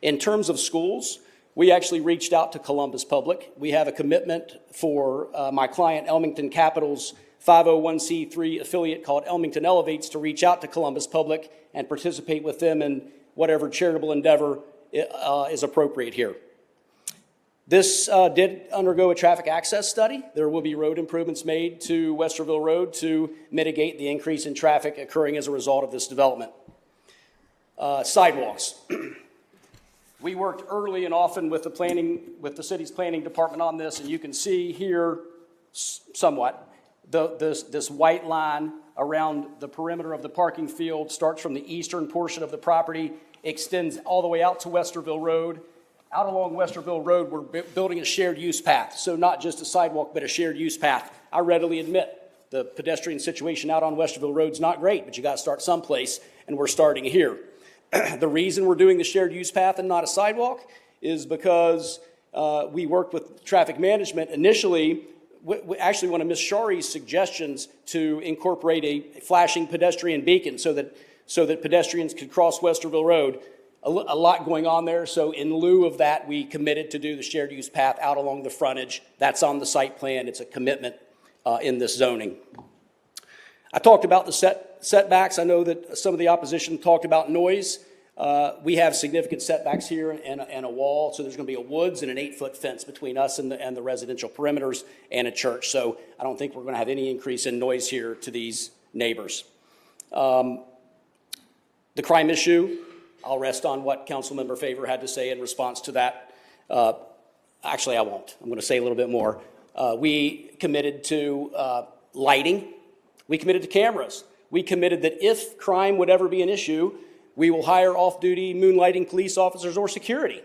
In terms of schools, we actually reached out to Columbus Public. We have a commitment for my client Elmington Capital's 501c3 affiliate called Elmington Elevates to reach out to Columbus Public and participate with them in whatever charitable endeavor is appropriate here. This did undergo a traffic access study. There will be road improvements made to Westerville Road to mitigate the increase in traffic occurring as a result of this development. Sidewalks. We worked early and often with the city's planning department on this, and you can see here somewhat this white line around the perimeter of the parking field starts from the eastern portion of the property, extends all the way out to Westerville Road. Out along Westerville Road, we're building a shared use path. So not just a sidewalk, but a shared use path. I readily admit the pedestrian situation out on Westerville Road is not great, but you got to start someplace, and we're starting here. The reason we're doing the shared use path and not a sidewalk is because we worked with traffic management initially. Actually, one of Ms. Shari's suggestions to incorporate a flashing pedestrian beacon so that pedestrians could cross Westerville Road. A lot going on there, so in lieu of that, we committed to do the shared use path out along the frontage. That's on the site plan. It's a commitment in this zoning. I talked about the setbacks. I know that some of the opposition talked about noise. We have significant setbacks here and a wall, so there's going to be a woods and an 8-foot fence between us and the residential perimeters and a church. So I don't think we're going to have any increase in noise here to these neighbors. The crime issue. I'll rest on what Councilmember Favor had to say in response to that. Actually, I won't. I'm going to say a little bit more. We committed to lighting. We committed to cameras. We committed that if crime would ever be an issue, we will hire off-duty moonlighting police officers or security.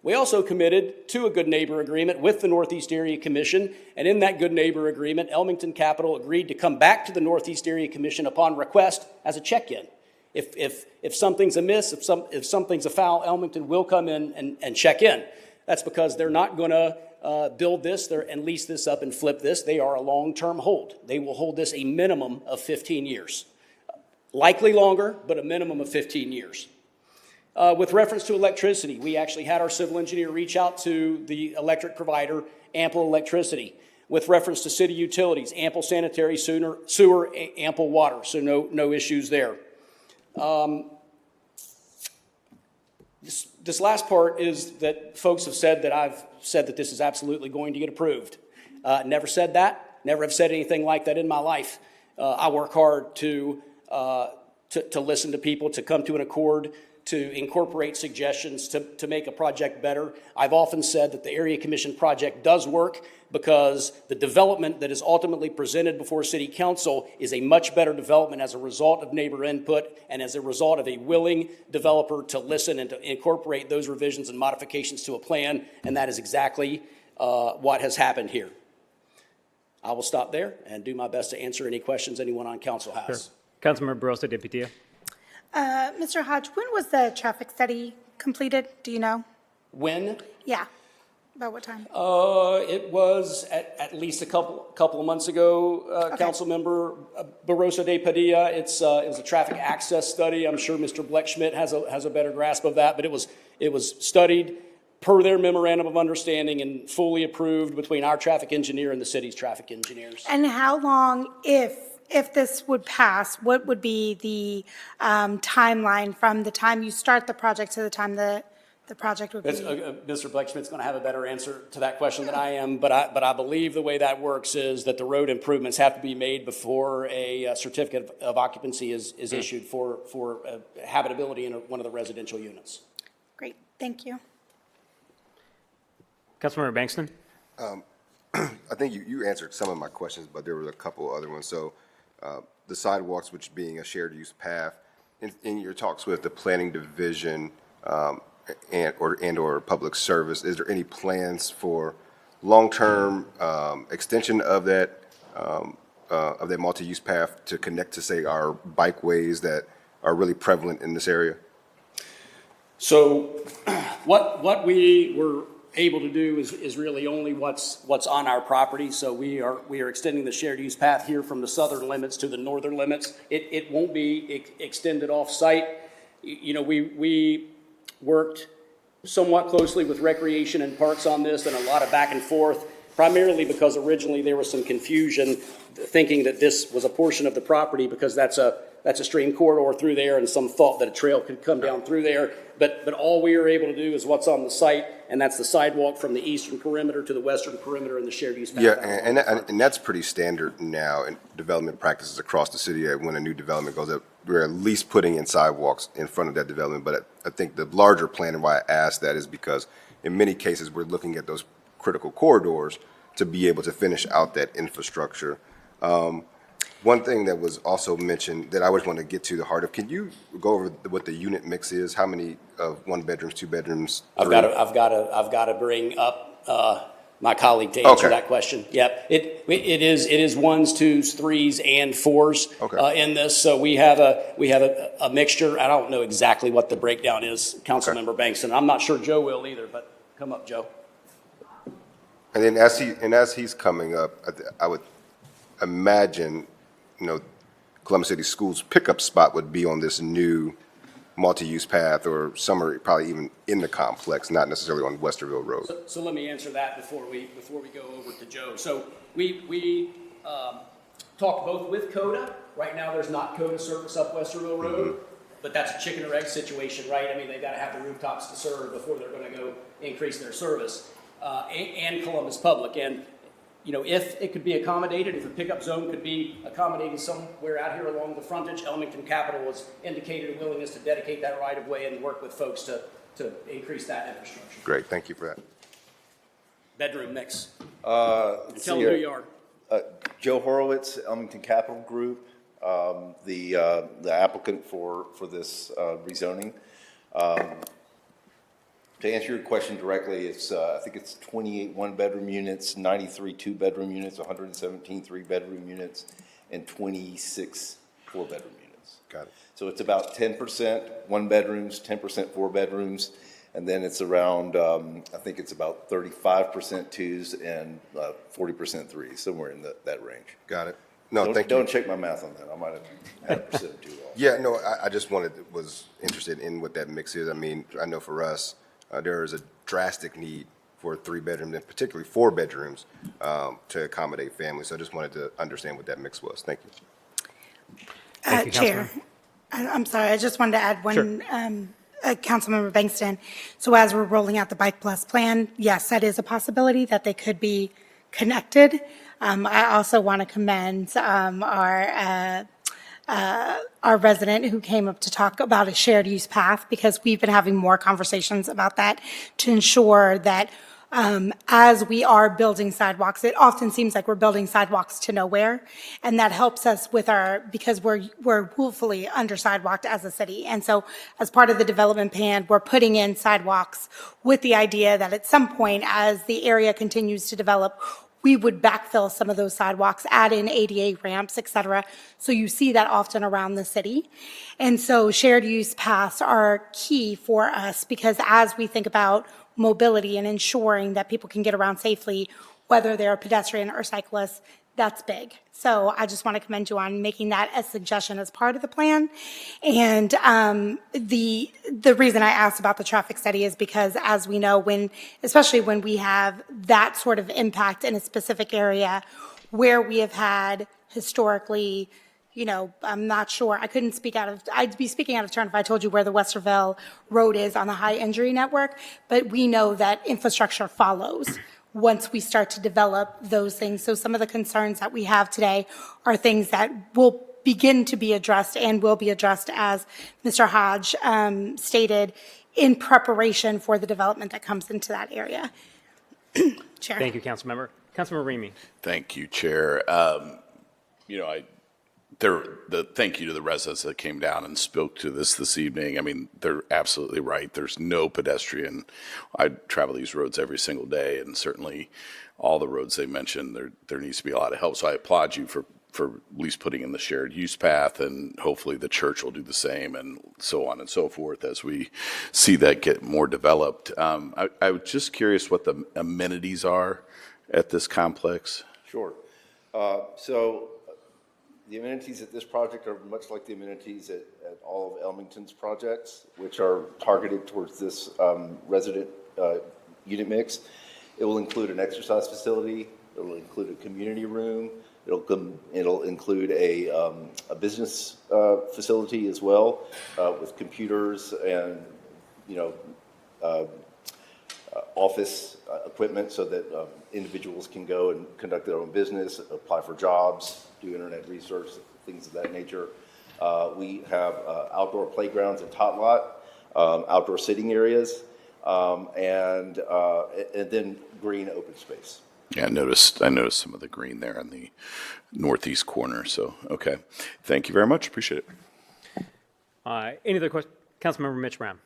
We also committed to a good neighbor agreement with the Northeast Area Commission, and in that good neighbor agreement, Elmington Capital agreed to come back to the Northeast Area Commission upon request as a check-in. If something's amiss, if something's afoul, Elmington will come in and check in. That's because they're not going to build this and lease this up and flip this. They are a long-term hold. They will hold this a minimum of 15 years. Likely longer, but a minimum of 15 years. With reference to electricity, we actually had our civil engineer reach out to the electric provider, Ample Electricity. With reference to city utilities, ample sanitary sewer, ample water, so no issues there. This last part is that folks have said that I've said that this is absolutely going to get approved. Never said that. Never have said anything like that in my life. I work hard to listen to people, to come to an accord, to incorporate suggestions to make a project better. I've often said that the Area Commission project does work because the development that is ultimately presented before City Council is a much better development as a result of neighbor input and as a result of a willing developer to listen and to incorporate those revisions and modifications to a plan, and that is exactly what has happened here. I will stop there and do my best to answer any questions anyone on council has. Sure. Councilmember Barosa de Padilla. Mr. Hodge, when was the traffic study completed? Do you know? When? Yeah. About what time? It was at least a couple of months ago, okay. Councilmember Barosa de Padilla. It was a traffic access study. I'm sure Mr. Bleckschmidt has a better grasp of that, but it was studied, per their memorandum of understanding and fully approved between our traffic engineer and the city's traffic engineers. And how long, if this would pass, what would be the timeline from the time you start the project to the time the project would be? Mr. Blechschmidt's going to have a better answer to that question than I am, but I believe the way that works is that the road improvements have to be made before a certificate of occupancy is issued for habitability in one of the residential units. Great, thank you. Councilmember Bankston? I think you answered some of my questions, but there were a couple other ones. So the sidewalks, which being a shared use path, in your talks with the planning division or public service, is there any plans for long-term extension of that multi-use path to connect to, say, our bikeways that are really prevalent in this area? So what we were able to do is really only what's on our property. So we are extending the shared use path here from the southern limits to the northern limits. It won't be extended off-site. You know, we worked somewhat closely with Recreation and Parks on this, and a lot of back and forth, primarily because originally there was some confusion thinking that this was a portion of the property because that's a stream corridor through there, and some thought that a trail could come down through there. But all we are able to do is what's on the site, and that's the sidewalk from the eastern perimeter to the western perimeter and the shared use path. Yeah, and that's pretty standard now in development practices across the city. When a new development goes up, we're at least putting in sidewalks in front of that development. But I think the larger plan and why I asked that is because in many cases, we're looking at those critical corridors to be able to finish out that infrastructure. One thing that was also mentioned that I always want to get to the heart of, can you go over what the unit mix is? How many of 1 bedrooms, 2 bedrooms? I've got to bring up my colleague to answer that question. Yep, it is 1s, 2s, 3s, and 4s in this. So we have a mixture. I don't know exactly what the breakdown is, Councilmember Bankston. I'm not sure Joe will either, but come up, Joe. And then as he's coming up, I would imagine, you know, Columbus City Schools pickup spot would be on this new multi-use path, or somewhere probably even in the complex, not necessarily on Westerville Road. So let me answer that before we go over to Joe. So we talked both with CODA. Right now, there's not CODA service up Westerville Road, but that's a chicken or egg situation, right? I mean, they've got to have the rooftops to serve before they're going to go increase their service, and Columbus Public. And you know, if it could be accommodated, if a pickup zone could be accommodated somewhere out here along the frontage, Elmington Capital has indicated a willingness to dedicate that right of way and work with folks to increase that infrastructure. Great, thank you for that. Bedroom mix. Tell them who you are. Joe Horowitz, Elmington Capital Group, the applicant for this rezoning. To answer your question directly, it's I think it's 28 one-bedroom units, 93 two-bedroom units, 117 three-bedroom units, and 26 four-bedroom units. Got it. So it's about 10% one-bedrooms, 10% four-bedrooms, and then it's around, I think it's about 35% twos and 40% threes, somewhere in that range. Got it. No, Don't check my math on that. I might have had a percent too off. Yeah, no, I just was interested in what that mix is. I mean, I know for us, there is a drastic need for 3-bedroom and particularly 4 bedrooms to accommodate families. So I just wanted to understand what that mix was. Thank you. Chair, I'm sorry, I just wanted to add one, Councilmember Bankston. So as we're rolling out the Bike Plus plan, yes, that is a possibility that they could be connected. I also want to commend our resident who came up to talk about a shared use path, because we've been having more conversations about that to ensure that as we are building sidewalks, it often seems like we're building sidewalks to nowhere, and that helps us with because we're woefully under sidewalked as a city. And so as part of the development plan, we're putting in sidewalks with the idea that at some point, as the area continues to develop, we would backfill some of those sidewalks, add in ADA ramps, et cetera. So you see that often around the city. And so shared use paths are key for us, because as we think about mobility and ensuring that people can get around safely, whether they're pedestrian or cyclists. That's big. So I just want to commend you on making that a suggestion as part of the plan. And the reason I asked about the traffic study is because, as we know, especially when we have that sort of impact in a specific area where we have had historically, I'm not sure. I'd be speaking out of turn if I told you where the Westerville Road is on the high injury network, but we know that infrastructure follows once we start to develop those things. So some of the concerns that we have today are things that will begin to be addressed and will be addressed, as Mr. Hodge stated, in preparation for the development that comes into that area. Chair. Thank you, Councilmember. Councilmember Remy. Thank you, Chair. Thank you to the residents that came down and spoke to this evening. I mean, they're absolutely right. There's no pedestrian. I travel these roads every single day, and certainly all the roads they mentioned, there needs to be a lot of help. So I applaud you for at least putting in the shared use path, and hopefully the church will do the same, and so on and so forth as we see that get more developed. I was just curious what the amenities are at this complex. Sure. So the amenities at this project are much like the amenities at all of Elmington's projects, which are targeted towards this resident unit mix. It will include an exercise facility. It will include a community room. It'll include a business facility as well, with computers and office equipment, so that individuals can go and conduct their own business, apply for jobs, do internet research, things of that nature. We have outdoor playgrounds and tot lot, outdoor sitting areas, and then green open space. Yeah, I noticed some of the green there in the northeast corner. So, okay. Thank you very much. Appreciate it. Any other questions? Councilmember Mitch Brown.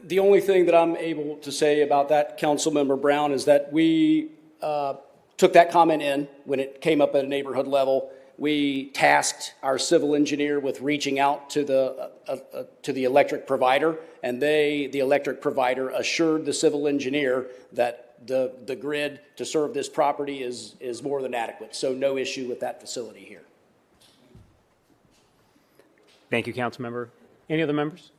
The only thing that I'm able to say about that, Councilmember Brown, is that we took that comment in when it came up at a neighborhood level. We tasked our civil engineer with reaching out to the electric provider, and the electric provider assured the civil engineer that the grid to serve this property is more than adequate. So no issue with that facility here. Thank you, Councilmember. Any other members?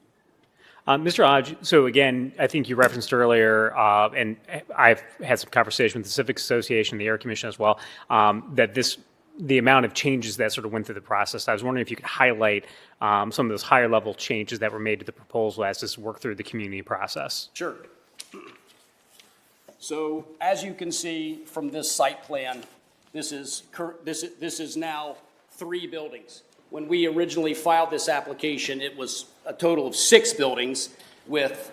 Mr. Hodge, so again, I think you referenced earlier, and I've had some conversation with the Civic Association, the Air Commission as well, that the amount of changes that sort of went through the process. I was wondering if you could highlight some of those higher level changes that were made to the proposal as this worked through the community process. Sure. So as you can see from this site plan, this is now 3 buildings. When we originally filed this application, it was a total of 6 buildings, with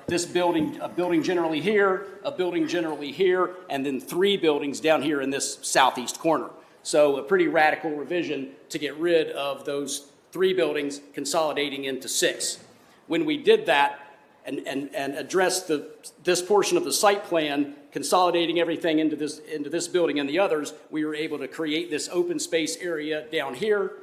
this building, a building generally here, a building generally here, and then 3 buildings down here in this southeast corner. So a pretty radical revision to get rid of those 3 buildings, consolidating into 6. When we did that and addressed this portion of the site plan, consolidating everything into this building and the others, we were able to create this open space area down here,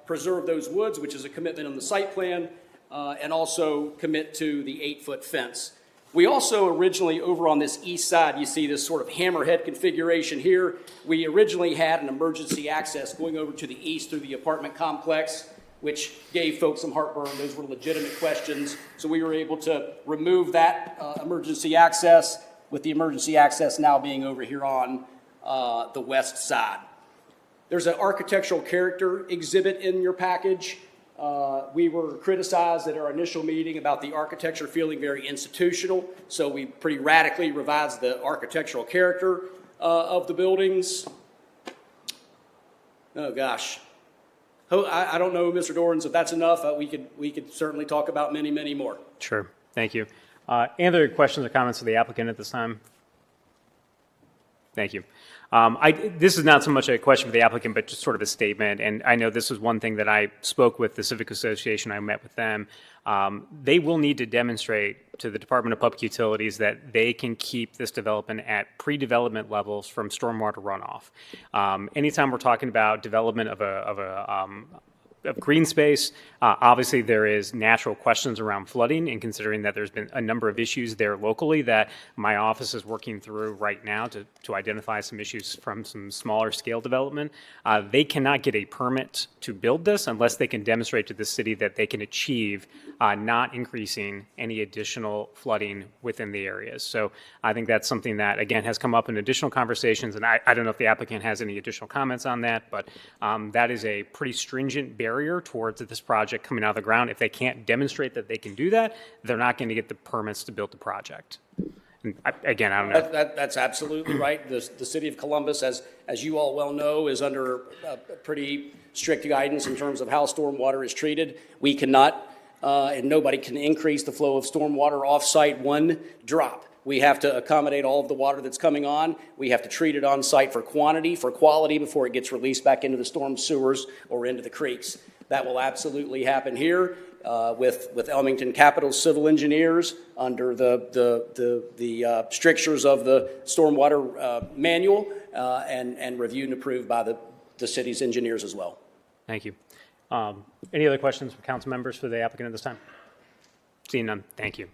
preserve those woods, which is a commitment on the site plan, and also commit to the 8-foot fence. We also originally, over on this east side, you see this sort of hammerhead configuration here. We originally had an emergency access going over to the east through the apartment complex, which gave folks some heartburn. Those were legitimate questions. So we were able to remove that emergency access, with the emergency access now being over here on the west side. There's an architectural character exhibit in your package. We were criticized at our initial meeting about the architecture feeling very institutional, so we pretty radically revised the architectural character of the buildings. Oh gosh, I don't know, Mr. Dorans, if that's enough. We could certainly talk about many, many more. Sure, thank you. Any other questions or comments for the applicant at this time? Thank you. This is not so much a question for the applicant, but just sort of a statement. And I know this was one thing that I spoke with the Civic Association. I met with them. They will need to demonstrate to the Department of Public Utilities that they can keep this development at pre-development levels from stormwater runoff. Anytime we're talking about development of green space, obviously there is natural questions around flooding, and considering that there's been a number of issues there locally that my office is working through right now to identify some issues from some smaller scale development. They cannot get a permit to build this unless they can demonstrate to the city that they can achieve not increasing any additional flooding within the areas. So I think that's something that, again, has come up in additional conversations, and I don't know if the applicant has any additional comments on that, but that is a pretty stringent barrier towards this project coming out of the ground. If they can't demonstrate that they can do that, they're not going to get the permits to build the project. And again, I don't know. That's absolutely right. The city of Columbus, as you all well know, is under pretty strict guidance in terms of how stormwater is treated. We cannot, and nobody can increase the flow of stormwater off-site one drop. We have to accommodate all of the water that's coming on. We have to treat it on site for quantity, for quality, before it gets released back into the storm sewers or into the creeks. That will absolutely happen here with Elmington Capital civil engineers under the strictures of the stormwater manual and reviewed and approved by the city's engineers as well. Thank you. Any other questions from council members for the applicant at this time? Seeing none, thank you.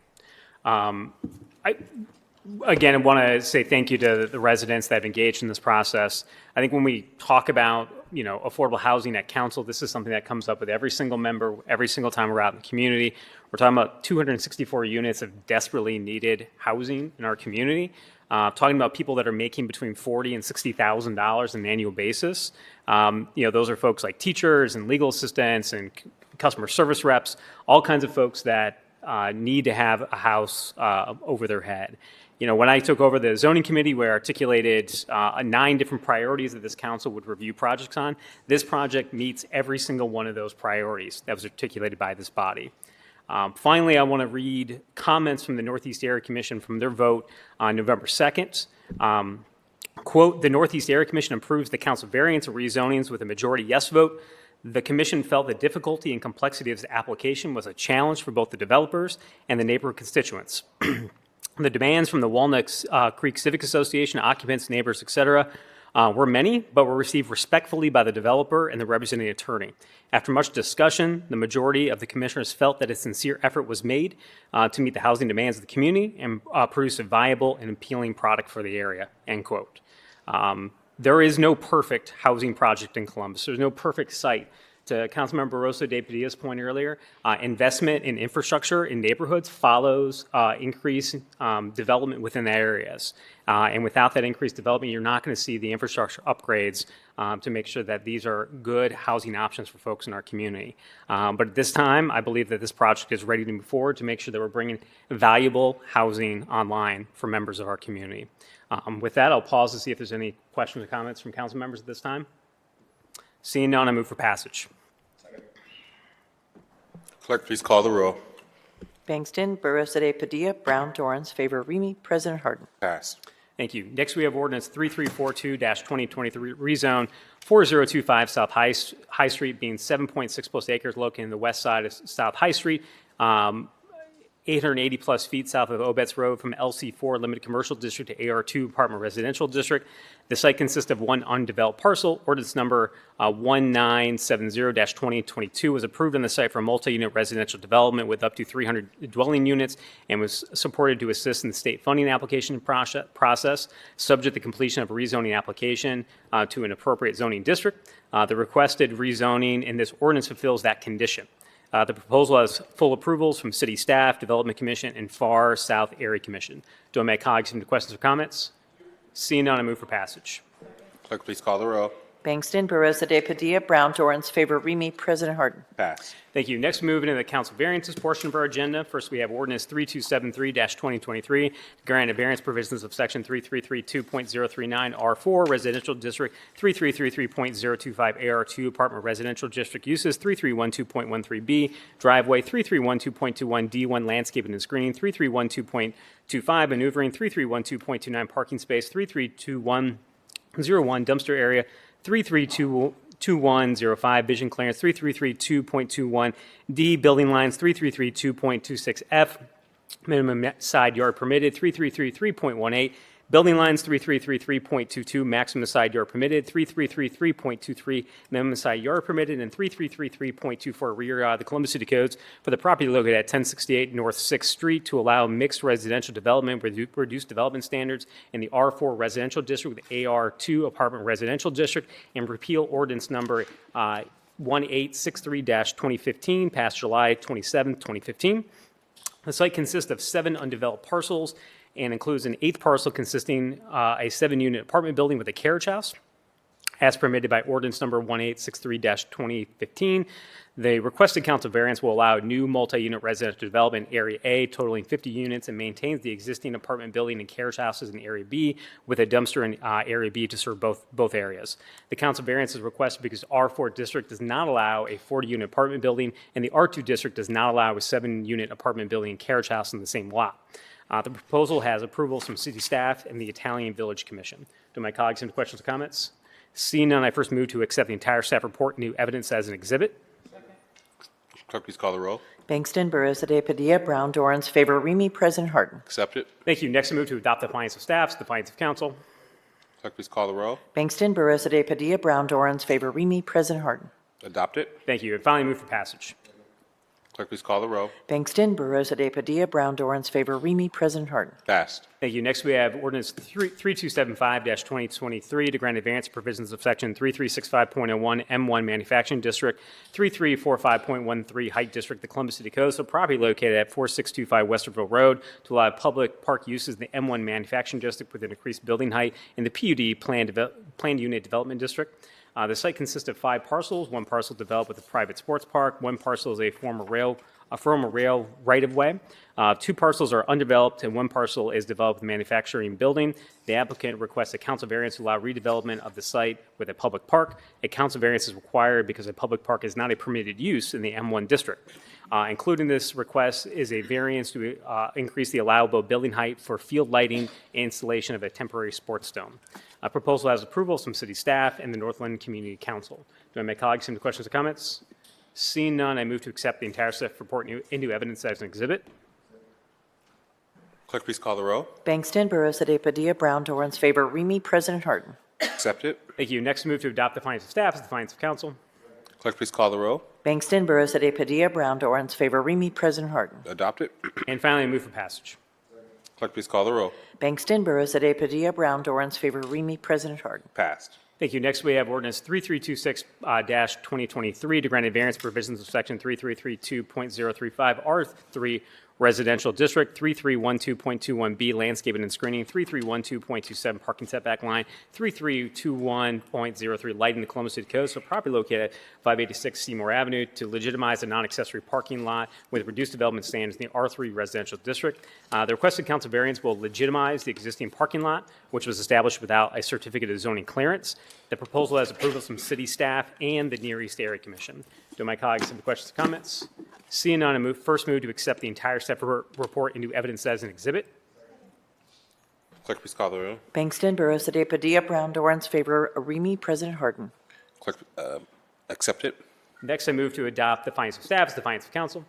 Again, I want to say thank you to the residents that have engaged in this process. I think when we talk about, affordable housing at council, this is something that comes up with every single member, every single time we're out in the community. We're talking about 264 units of desperately needed housing in our community. Talking about people that are making between $40,000 and $60,000 on an annual basis. Those are folks like teachers and legal assistants and customer service reps, all kinds of folks that need to have a house over their head. When I took over the zoning committee, we articulated 9 different priorities that this council would review projects on. This project meets every single one of those priorities that was articulated by this body. Finally, I want to read comments from the Northeast Area Commission from their vote on November 2nd. Quote, the Northeast Area Commission approves the council variance of rezonings with a majority yes vote. The commission felt the difficulty and complexity of this application was a challenge for both the developers and the neighborhood constituents. The demands from the Walnut Creek Civic Association, occupants, neighbors, etc., were many, but were received respectfully by the developer and the representing attorney. After much discussion, the majority of the commissioners felt that a sincere effort was made to meet the housing demands of the community and produce a viable and appealing product for the area, end quote. There is no perfect housing project in Columbus. There's no perfect site. To Councilmember Rosa de Padilla's point earlier, investment in infrastructure in neighborhoods follows increased development within the areas. And without that increased development, you're not going to see the infrastructure upgrades to make sure that these are good housing options for folks in our community. But at this time, I believe that this project is ready to move forward to make sure that we're bringing valuable housing online for members of our community. With that, I'll pause to see if there's any questions or comments from council members at this time. Seeing none, I move for passage. Clerk, please call the roll. Bangston, Barosa de Padilla, Brown, Dorans, favor Remy, President Harden. Passed. Thank you. Next, we have ordinance 3342-2023, rezone 4025 South High Street, being 7.6 plus acres located in the west side of South High Street, 880 plus feet south of Obetz Road from LC4 Limited Commercial District to AR2 Apartment Residential District. The site consists of one undeveloped parcel. Ordinance number 1970-2022 was approved on the site for a multi-unit residential development with up to 300 dwelling units and was supported to assist in the state funding application process, subject to completion of a rezoning application to an appropriate zoning district. The requested rezoning in this ordinance fulfills that condition. The proposal has full approvals from City Staff, Development Commission, and FAR South Area Commission. Do I make colleagues any questions or comments? Seeing none, I move for passage. Clerk, please call the roll. Bangston, Barosa de Padilla, Brown, Dorans, favor Remy, President Harden. Pass. Thank you. Next, moving into the council variances portion of our agenda. First, we have ordinance 3273-2023 to grant a variance provisions of section 3332.039 R4 residential district, 3333.025 AR2 apartment residential district uses, 3312.13B driveway, 3312.21 D1 landscaping and screening, 3312.25 maneuvering, 3312.29 parking space, 3321 01, dumpster area 3322105, vision clearance 3332.21D, building lines 3332.26F, minimum side yard permitted 3333.18, building lines 3333.22, maximum side yard permitted 3333.23, minimum side yard permitted, and 3333.24 rear the Columbus City Codes for the property located at 1068 North 6th Street to allow mixed residential development with reduced development standards in the R4 residential district with AR2 apartment residential district, and repeal ordinance number 1863-2015 passed July 27, 2015. The site consists of 7 undeveloped parcels and includes an 8th parcel consisting a 7-unit apartment building with a carriage house, as permitted by ordinance number 1863-2015. The requested council variance will allow new multi-unit residential development in Area A totaling 50 units and maintains the existing apartment building and carriage houses in Area B with a dumpster in Area B to serve both areas. The council variance is requested because R4 district does not allow a 40-unit apartment building and the R2 district does not allow a 7-unit apartment building and carriage house in the same lot. The proposal has approvals from city staff and the Italian Village Commission. Do my colleagues have any questions or comments? Seeing none, I first move to accept the entire staff report and new evidence as an exhibit. Clerk, please call the roll. Bangston, Barosa de Padilla, Brown, Dorans, favor, Remy, President Harden. Accept it. Thank you. Next, I move to adopt the findings of staff, the findings of council. Clerk, please call the roll. Bangston, Barosa de Padilla, Brown, Dorans, favor, Remy, President Harden. Adopt it. Thank you. And finally, move for passage. Clerk, please call the roll. Bangston, Barosa de Padilla, Brown, Dorans, favor, Remy, President Harden. Passed. Thank you. Next, we have ordinance 3275-2023 to grant advance provisions of section 3365.01 M1 Manufacturing District, 3345.13 Height District, the Columbus City Codes, so property located at 4625 Westerville Road to allow public park uses in the M1 Manufacturing District with an increased building height in the PUD Planned Unit Development District. The site consists of 5 parcels. 1 parcel developed with a private sports park. 1 parcel is a former rail right-of-way. 2 parcels are undeveloped, and 1 parcel is developed with a manufacturing building. The applicant requests a council variance to allow redevelopment of the site with a public park. A council variance is required because a public park is not a permitted use in the M1 district. Including this request is a variance to increase the allowable building height for field lighting and installation of a temporary sports dome. A proposal has approval from city staff and the Northland Community Council. Do my colleagues have any questions or comments? Seeing none, I move to accept the entire staff report into evidence as an exhibit. Clerk, please call the roll. Bangston, Barosa de Padilla, Brown, Dorans, favor, Remy, President Harden. Accept it. Thank you. Next, move to adopt the findings of staff as the findings of council. Clerk, please call the roll. Bangston, Barosa de Padilla, Brown, Dorans, favor, Remy, President Harden. Adopt it. And finally, move for passage. Clerk, please call the roll. Bangston, Barosa de Padilla, Brown, Dorans, favor, Remy, President Harden. Passed. Thank you. Next, we have ordinance 3326-2023 to grant variance provisions of section 3332.035 R3 Residential District, 3312.21B Landscaping and Screening, 3312.27 Parking Setback Line, 3321.03 Lighting the Columbus City Codes, so property located at 586 Seymour Avenue to legitimize a non-accessory parking lot with reduced development standards in the R3 Residential District. The requested council variance will legitimize the existing parking lot, which was established without a certificate of zoning clearance. The proposal has approval from city staff and the Near East Area Commission. Do my colleagues have any questions or comments? Seeing none, I first move to accept the entire staff report into evidence as an exhibit. Clerk, please call the roll. Bangston, Barosa de Padilla, Brown, Dorans, favor, Remy, President Harden. Clerk, accept it. Next, I move to adopt the findings of staff as the findings of council.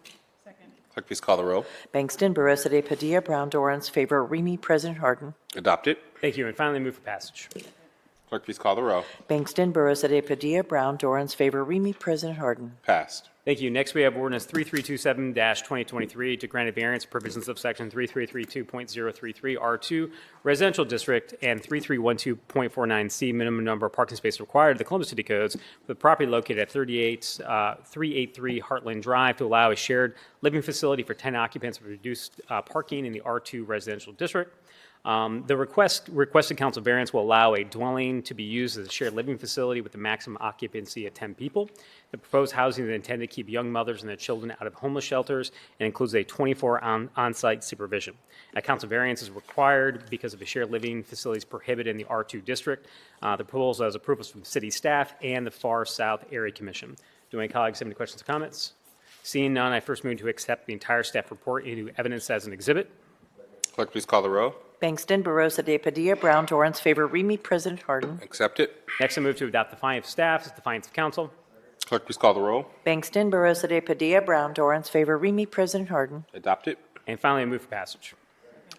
Clerk, please call the roll. Bangston, Barosa de Padilla, Brown, Dorans, favor, Remy, President Harden. Adopt it. Thank you. And finally, move for passage. Clerk, please call the roll. Bangston, Barosa de Padilla, Brown, Dorans, favor, Remy, President Harden. Passed. Thank you. Next, we have ordinance 3327-2023 to grant a variance provisions of section 3332.033 R2 Residential District and 3312.49C minimum number of parking spaces required of the Columbus City Codes with property located at 383 Heartland Drive to allow a shared living facility for 10 occupants with reduced parking in the R2 Residential District. The requested council variance will allow a dwelling to be used as a shared living facility with a maximum occupancy of 10 people. The proposed housing is intended to keep young mothers and their children out of homeless shelters and includes a 24-hour on-site supervision. A council variance is required because of the shared living facilities prohibited in the R2 district. The proposal has approvals from city staff and the Far South Area Commission. Do any colleagues have any questions or comments? Seeing none, I first move to accept the entire staff report into evidence as an exhibit. Clerk, please call the roll. Bangston, Barosa de Padilla, Brown, Dorans, favor, Remy, President Harden. Accept it. Next, I move to adopt the findings of staff as the findings of council. Clerk, please call the roll. Bangston, Barosa de Padilla, Brown, Dorans, favor, Remy, President Harden. Adopt it. And finally, I move for passage.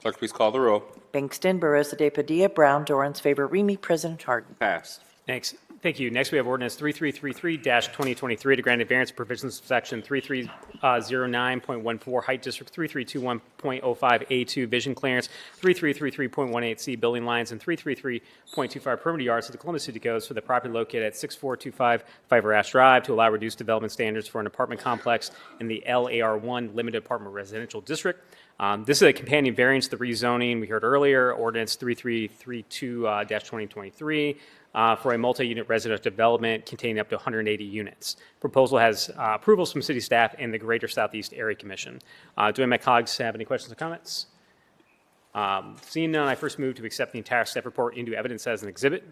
Clerk, please call the roll. Bangston, Barosa de Padilla, Brown, Dorans, favor, Remy, President Harden. Passed. Thanks. Thank you. Next, we have ordinance 3333-2023 to grant a variance provisions of section 3309.14 Height District, 3321.05A2 Vision Clearance, 3333.18C Building Lines, and 333.25 Perimeter Yards of the Columbus City Codes for the property located at 6425 Fiver Ash Drive to allow reduced development standards for an apartment complex in the LAR1 Limited Apartment Residential District. This is a companion variance to the rezoning we heard earlier, ordinance 3332-2023. For a multi-unit residential development containing up to 180 units. Proposal has approvals from city staff and the Greater Southeast Area Commission. Do any of my colleagues have any questions or comments? Seeing none, I first move to accept the entire staff report into evidence as an exhibit.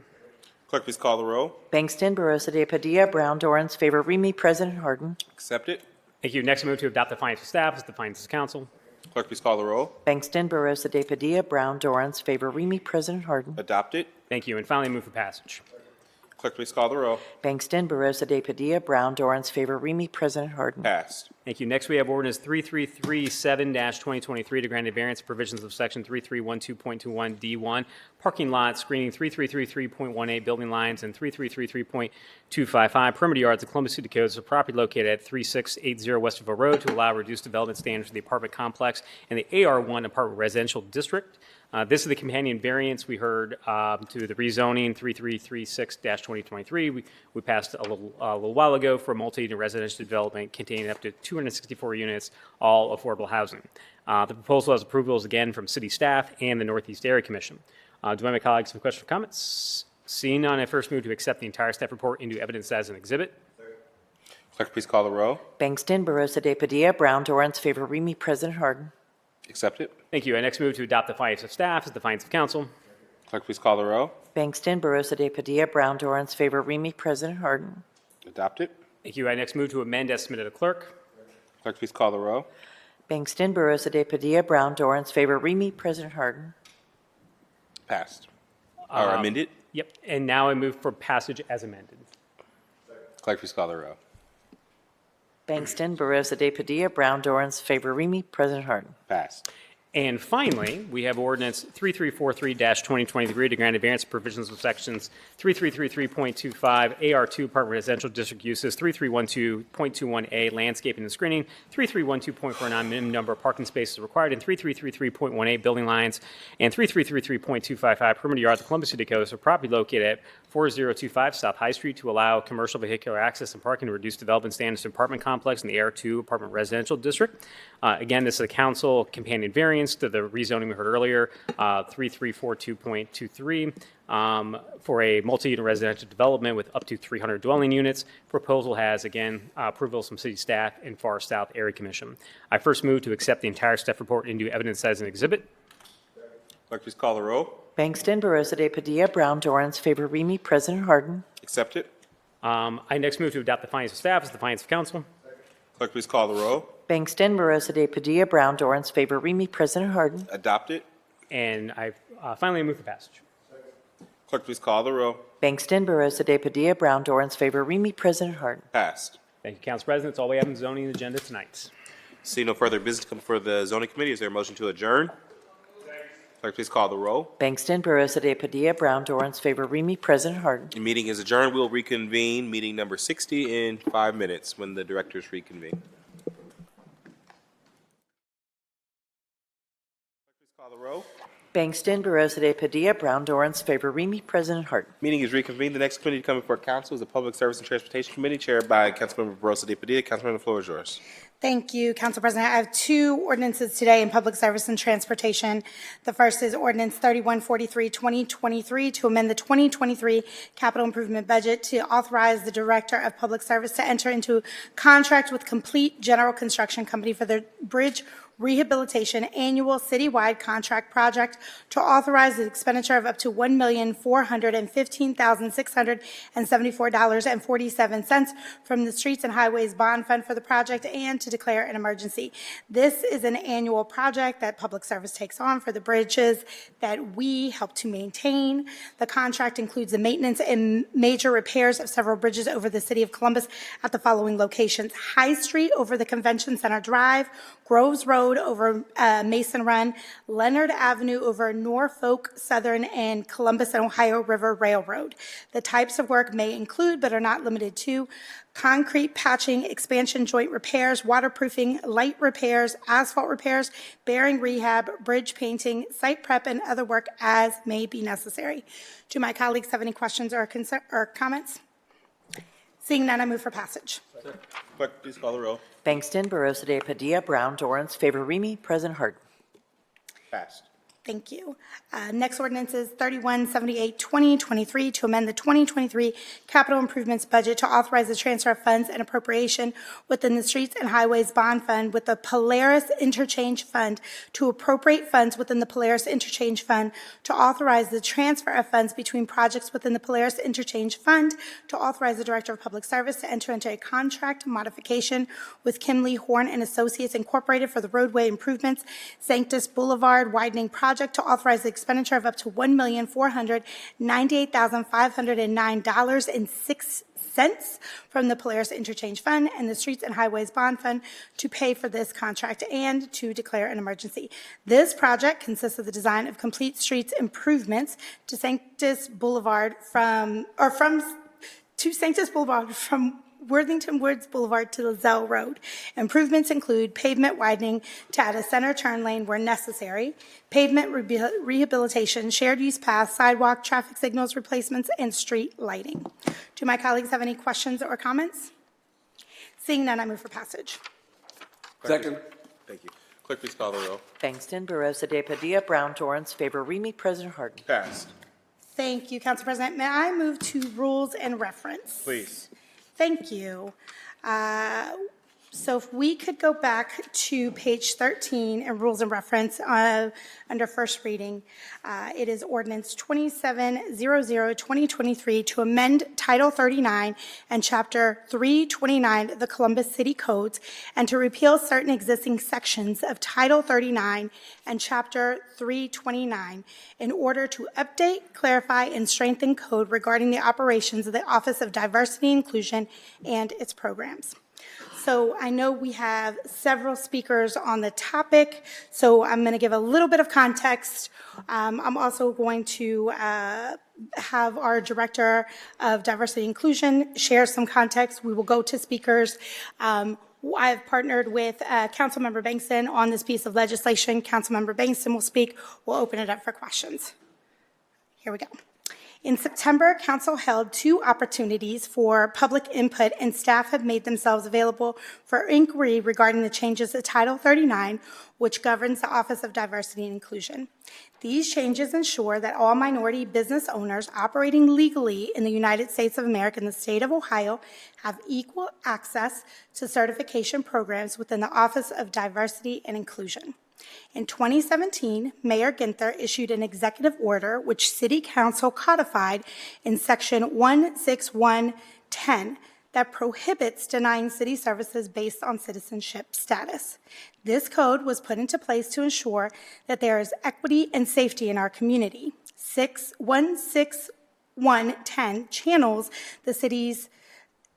Clerk, please call the roll. Bangston, Barosa de Padilla, Brown, Dorans, favor, Remy, President Harden. Accept it. Thank you. Next, I move to adopt the findings of staff as the findings of council. Clerk, please call the roll. Bangston, Barosa de Padilla, Brown, Dorans, favor, Remy, President Harden. Adopt it. Thank you. And finally, move for passage. Clerk, please call the roll. Bangston, Barosa de Padilla, Brown, Dorans, favor, Remy, President Harden. Passed. Thank you. Next, we have ordinance 3337-2023 to grant a variance provisions of section 3312.21D1 parking lot screening 3333.18 building lines and 3333.255 perimeter yards of Columbus City Codes of property located at 3680 Westerville Road to allow reduced development standards for the apartment complex in the AR1 apartment residential district. This is the companion variance we heard to the rezoning 3336-2023. We passed a little while ago for a multi-unit residential development containing up to 264 units, all affordable housing. The proposal has approvals again from city staff and the Northeast Area Commission. Do any of my colleagues have questions or comments? Seeing none, I first move to accept the entire staff report into evidence as an exhibit. Clerk, please call the roll. Bangston, Barosa de Padilla, Brown, Dorans, favor, Remy, President Harden. Accept it. Thank you. I next move to adopt the findings of staff as the findings of council. Clerk, please call the roll. Bangston, Barosa de Padilla, Brown, Dorans, favor, Remy, President Harden. Adopt it. Thank you. I next move to amend as submitted to clerk. Clerk, please call the roll. Bangston, Barosa de Padilla, Brown, Dorans, favor, Remy, President Harden. Passed. Or amended. Yep. And now I move for passage as amended. Clerk, please call the roll. Bangston, Barosa de Padilla, Brown, Dorans, favor, Remy, President Harden. Passed. And finally, we have ordinance 3343-2023 to grant a variance provisions of sections 3333.25 AR2 apartment residential district uses, 3312.21A landscaping and screening, 3312.49 minimum number of parking spaces required, and 3333.18 building lines, and 3333.255 perimeter yards of Columbus City Codes for property located at 4025 South High Street to allow commercial vehicular access and parking to reduce development standards to apartment complex in the AR2 apartment residential district. Again, this is a council companion variance to the rezoning we heard earlier, 3342.23, for a multi-unit residential development with up to 300 dwelling units. Proposal has, again, approvals from city staff and Far South Area Commission. I first move to accept the entire staff report into evidence as an exhibit. Clerk, please call the roll. Bangston, Barosa de Padilla, Brown, Dorans, favor, Remy, President Harden. Accept it. I next move to adopt the findings of staff as the findings of council. Clerk, please call the roll. Bangston, Barosa de Padilla, Brown, Dorans, favor, Remy, President Harden. Adopt it. And I finally move for passage. Clerk, please call the roll. Bangston, Barosa de Padilla, Brown, Dorans, favor, Remy, President Harden. Passed. Thank you, Council President. That's all we have in the zoning agenda tonight. See no further business come for the zoning committee. Is there a motion to adjourn? Clerk, please call the roll. Bangston, Barosa de Padilla, Brown, Dorans, favor, Remy, President Harden. The meeting is adjourned. We'll reconvene meeting number 60 in 5 minutes when the directors reconvene. Call the roll. Bangston, Barosa de Padilla, Brown, Dorans, favor, Remy, President Harden. Meeting is reconvened. The next committee coming before council is the Public Service and Transportation Committee, chaired by Councilmember Barosa de Padilla. Councilmember, the floor is yours. Thank you, Council President. I have two ordinances today in public service and transportation. The first is Ordinance 3143-2023 to amend the 2023 capital improvement budget to authorize the Director of Public Service to enter into contract with Complete General Construction Company for the bridge Rehabilitation Annual Citywide Contract Project to authorize the expenditure of up to $1,415,674.47 from the Streets and Highways Bond Fund for the project and to declare an emergency. This is an annual project that Public Service takes on for the bridges that we help to maintain. The contract includes the maintenance and major repairs of several bridges over the city of Columbus at the following locations: High Street over the Convention Center Drive, Groves Road over Mason Run, Leonard Avenue over Norfolk Southern, and Columbus and Ohio River Railroad. The types of work may include, but are not limited to, concrete patching, expansion joint repairs, waterproofing, light repairs, asphalt repairs, bearing rehab, bridge painting, site prep, and other work as may be necessary. Do my colleagues have any questions or comments? Seeing none, I move for passage. Clerk, please call the roll. Bangston, Barosa de Padilla, Brown, Dorans, favor Remy, President Harden. Passed. Thank you. Next ordinance is 3178-2023 to amend the 2023 capital improvements budget to authorize the transfer of funds and appropriation within the Streets and Highways Bond Fund with the Polaris Interchange Fund to appropriate funds within the Polaris Interchange Fund to authorize the transfer of funds between projects within the Polaris Interchange Fund to authorize the Director of Public Service to enter into a contract modification with Kimley Horn and Associates Incorporated for the roadway improvements Sanctus Boulevard widening project to authorize the expenditure of up to $1,498,509.06 from the Polaris Interchange Fund and the Streets and Highways Bond Fund to pay for this contract and to declare an emergency. This project consists of the design of complete streets improvements to Sanctus Boulevard from Worthington Woods Boulevard to Lozelle Road. Improvements include pavement widening to add a center turn lane where necessary, pavement rehabilitation, shared use paths, sidewalk, traffic signals replacements, and street lighting. Do my colleagues have any questions or comments? Seeing none, I move for passage. Second. Thank you. Clerk, please call the roll. Bangston, Barosa de Padilla, Brown, Dorans, favor Remy, President Harden. Passed. Thank you, Council President. May I move to rules and reference? Please. Thank you. So if we could go back to page 13 in Rules and Reference under first reading, it is ordinance 2700-2023 to amend Title 39 and Chapter 329 of the Columbus City Codes and to repeal certain existing sections of Title 39 and Chapter 329 in order to update, clarify, and strengthen code regarding the operations of the Office of Diversity and Inclusion and its programs. So I know we have several speakers on the topic, so I'm going to give a little bit of context. I'm also going to have our Director of Diversity and Inclusion share some context. We will go to speakers. I've partnered with Councilmember Bangston on this piece of legislation. Councilmember Bangston will speak. We'll open it up for questions. Here we go. In September, Council held 2 opportunities for public input, and staff have made themselves available for inquiry regarding the changes to Title 39, which governs the Office of Diversity and Inclusion. These changes ensure that all minority business owners operating legally in the United States of America and the state of Ohio have equal access to certification programs within the Office of Diversity and Inclusion. In 2017, Mayor Ginther issued an executive order which City Council codified in Section 16110 that prohibits denying city services based on citizenship status. This code was put into place to ensure that there is equity and safety in our community. 16110 channels the city's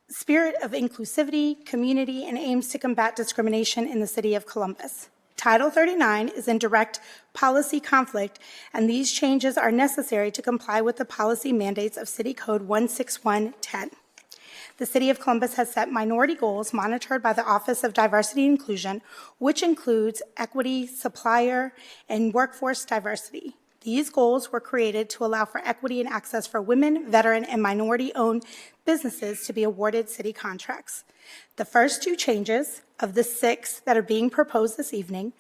spirit of inclusivity, community, and aims to combat discrimination in the city of Columbus. Title 39 is in direct policy conflict, and these changes are necessary to comply with the policy mandates of City Code 16110. The City of Columbus has set minority goals monitored by the Office of Diversity and Inclusion, which includes equity, supplier, and workforce diversity. These goals were created to allow for equity and access for women, veteran, and minority-owned businesses to be awarded city contracts. The first 2 changes of the 6 that are being proposed this evening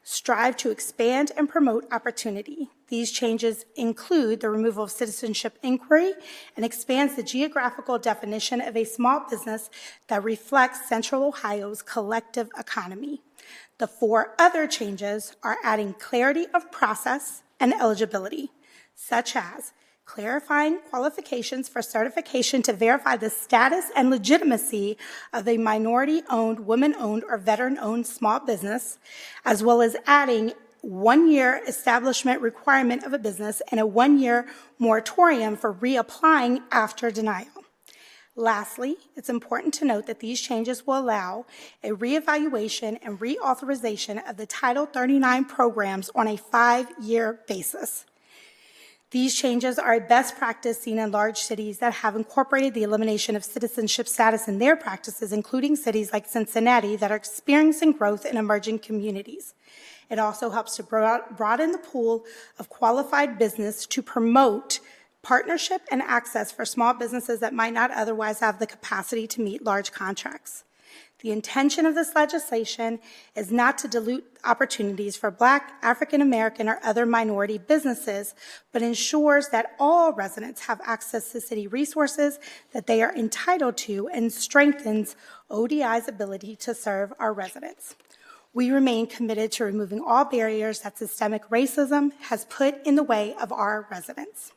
strive to expand and promote opportunity. These changes include the removal of citizenship inquiry and expands the geographical definition of a small business that reflects Central Ohio's collective economy. The 4 other changes are adding clarity of process and eligibility, such as clarifying qualifications for certification to verify the status and legitimacy of a minority-owned, women-owned, or veteran-owned small business, as well as adding 1-year establishment requirement of a business and a 1-year moratorium for reapplying after denial. Lastly, it's important to note that these changes will allow a reevaluation and reauthorization of the Title 39 programs on a 5-year basis. These changes are a best practice seen in large cities that have incorporated the elimination of citizenship status in their practices, including cities like Cincinnati that are experiencing growth in emerging communities. It also helps to broaden the pool of qualified business to promote partnership and access for small businesses that might not otherwise have the capacity to meet large contracts. The intention of this legislation is not to dilute opportunities for Black, African American, or other minority businesses, but ensures that all residents have access to city resources that they are entitled to and strengthens ODI's ability to serve our residents. We remain committed to removing all barriers that systemic racism has put in the way of our residents.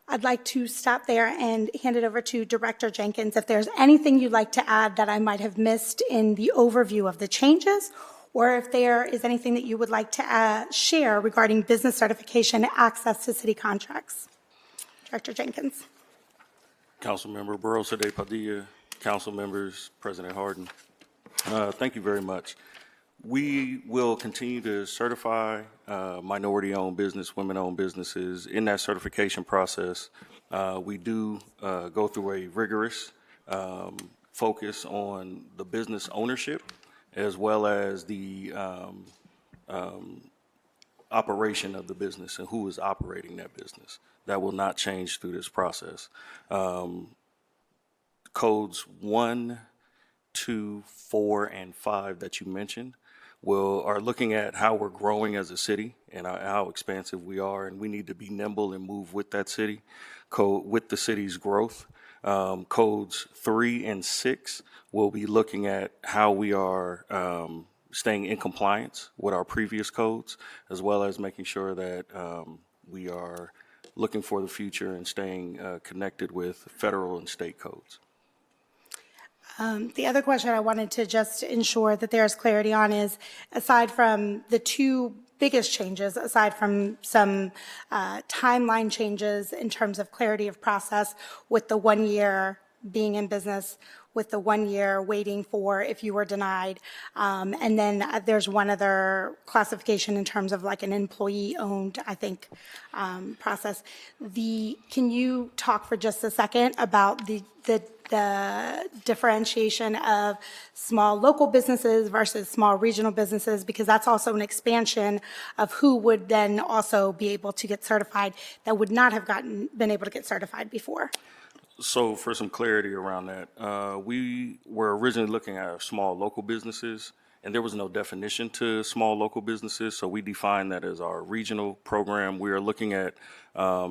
I'd like to stop there and hand it over to Director Jenkins if there's anything you'd like to add that I might have missed in the overview of the changes, or if there is anything that you would like to share regarding business certification and access to city contracts. Director Jenkins. Councilmember Barosa de Padilla, council members, President Harden. Thank you very much. We will continue to certify minority-owned business, women-owned businesses. In that certification process, we do go through a rigorous focus on the business ownership as well as the operation of the business and who is operating that business. That will not change through this process. Codes 1, 2, 4, and 5 that you mentioned are looking at how we're growing as a city and how expansive we are, and we need to be nimble and move with that city, with the city's growth. Codes 3 and 6 will be looking at how we are staying in compliance with our previous codes, as well as making sure that we are looking for the future and staying connected with federal and state codes. The other question I wanted to just ensure that there's clarity on is, aside from the 2 biggest changes, aside from some timeline changes in terms of clarity of process with the 1 year being in business, with the 1 year waiting for if you were denied, and then there's one other classification in terms of like an employee-owned, I think, process. Can you talk for just a second about the differentiation of small local businesses versus small regional businesses, because that's also an expansion of who would then also be able to get certified that would not have been able to get certified before? So for some clarity around that, we were originally looking at small local businesses, and there was no definition to small local businesses, so we defined that as our regional program. We are looking at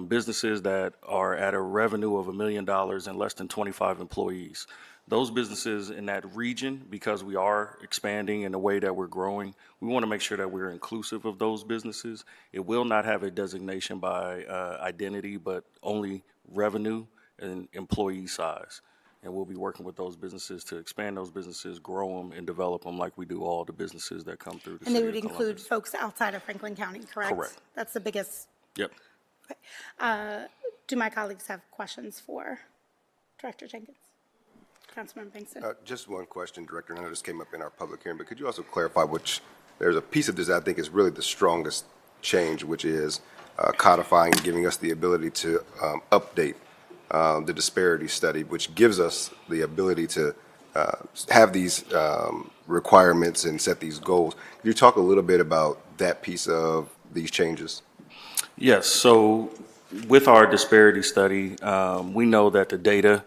businesses that are at a revenue of $1 million and less than 25 employees. Those businesses in that region, because we are expanding in the way that we're growing, we want to make sure that we're inclusive of those businesses. It will not have a designation by identity, but only revenue and employee size. And we'll be working with those businesses to expand those businesses, grow them, and develop them like we do all the businesses that come through the city of And they would include Columbus. folks outside of Franklin County, correct? Correct. That's the biggest. Yep. Okay. Do my colleagues have questions for Director Jenkins? Councilmember Bankston? Just one question, Director. I know this came up in our public hearing, but could you also clarify there's a piece of this that I think is really the strongest change, which is codifying and giving us the ability to update the disparity study, which gives us the ability to have these requirements and set these goals. Could you talk a little bit about that piece of these changes? Yes. So with our disparity study, we know that the data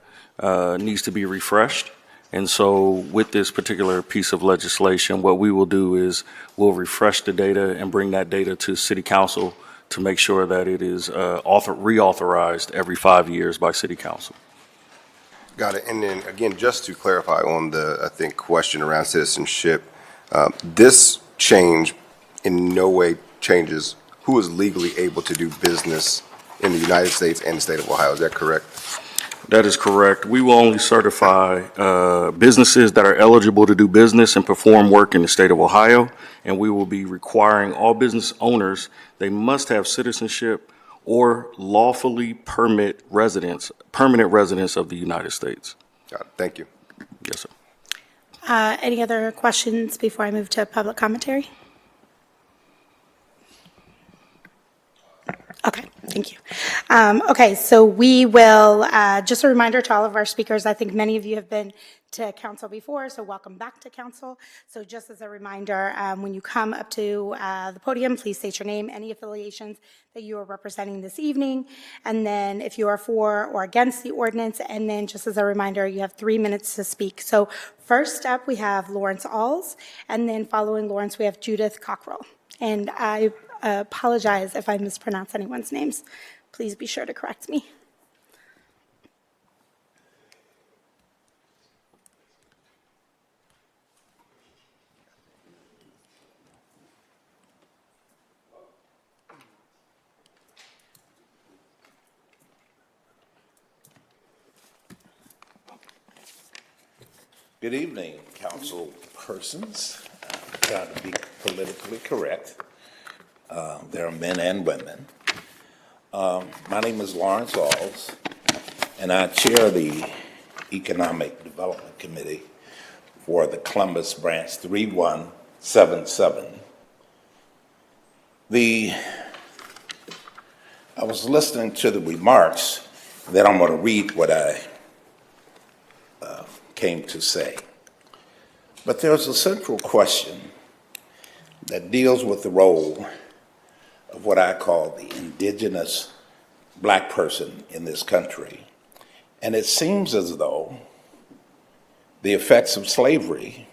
needs to be refreshed, And so with this particular piece of legislation, what we will do is we'll refresh the data and bring that data to City Council to make sure that it is reauthorized every 5 years by City Council. Got it. And then again, just to clarify on the, I think, question around citizenship, this change in no way changes who is legally able to do business in the United States and the state of Ohio. Is that correct? That is correct. We will only certify businesses that are eligible to do business and perform work in the state of Ohio, and we will be requiring all business owners, they must have citizenship or lawfully permanent residence of the United States. Got it. Thank you. Yes, sir. Any other questions before I move to public commentary? Okay, thank you. Okay, so we will, just a reminder to all of our speakers, I think many of you have been to council before, so welcome back to council. So just as a reminder, when you come up to the podium, please state your name, any affiliations that you are representing this evening, and then if you are for or against the ordinance, and then just as a reminder, you have 3 minutes to speak. So first up, we have Lawrence Alls, and then following Lawrence, we have Judith Cockrell. And I apologize if I mispronounce anyone's names. Please be sure to correct me. Good evening, council persons. I'm trying to be politically correct. There are men and women. My name is Lawrence Alls, and I chair the Economic Development Committee for the Columbus Branch 3177. I was listening to the remarks, then I'm going to read what I came to say. But there's a central question that deals with the role of what I call the indigenous black person in this country. And it seems as though the effects of slavery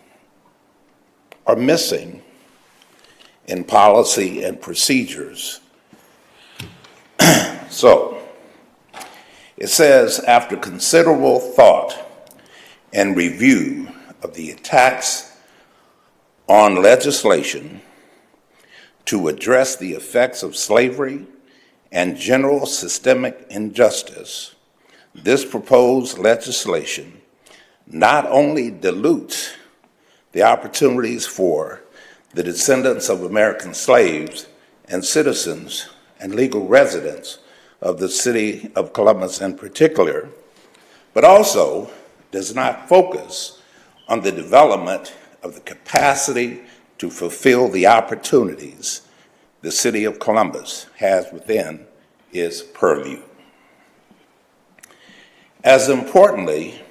are missing in policy and procedures. So, it says, after considerable thought and review of the attacks on legislation to address the effects of slavery and general systemic injustice, this proposed legislation not only dilutes the opportunities for the descendants of American slaves and citizens and legal residents of the city of Columbus in particular, but also does not focus on the development of the capacity to fulfill the opportunities the city of Columbus has within its purview. As importantly,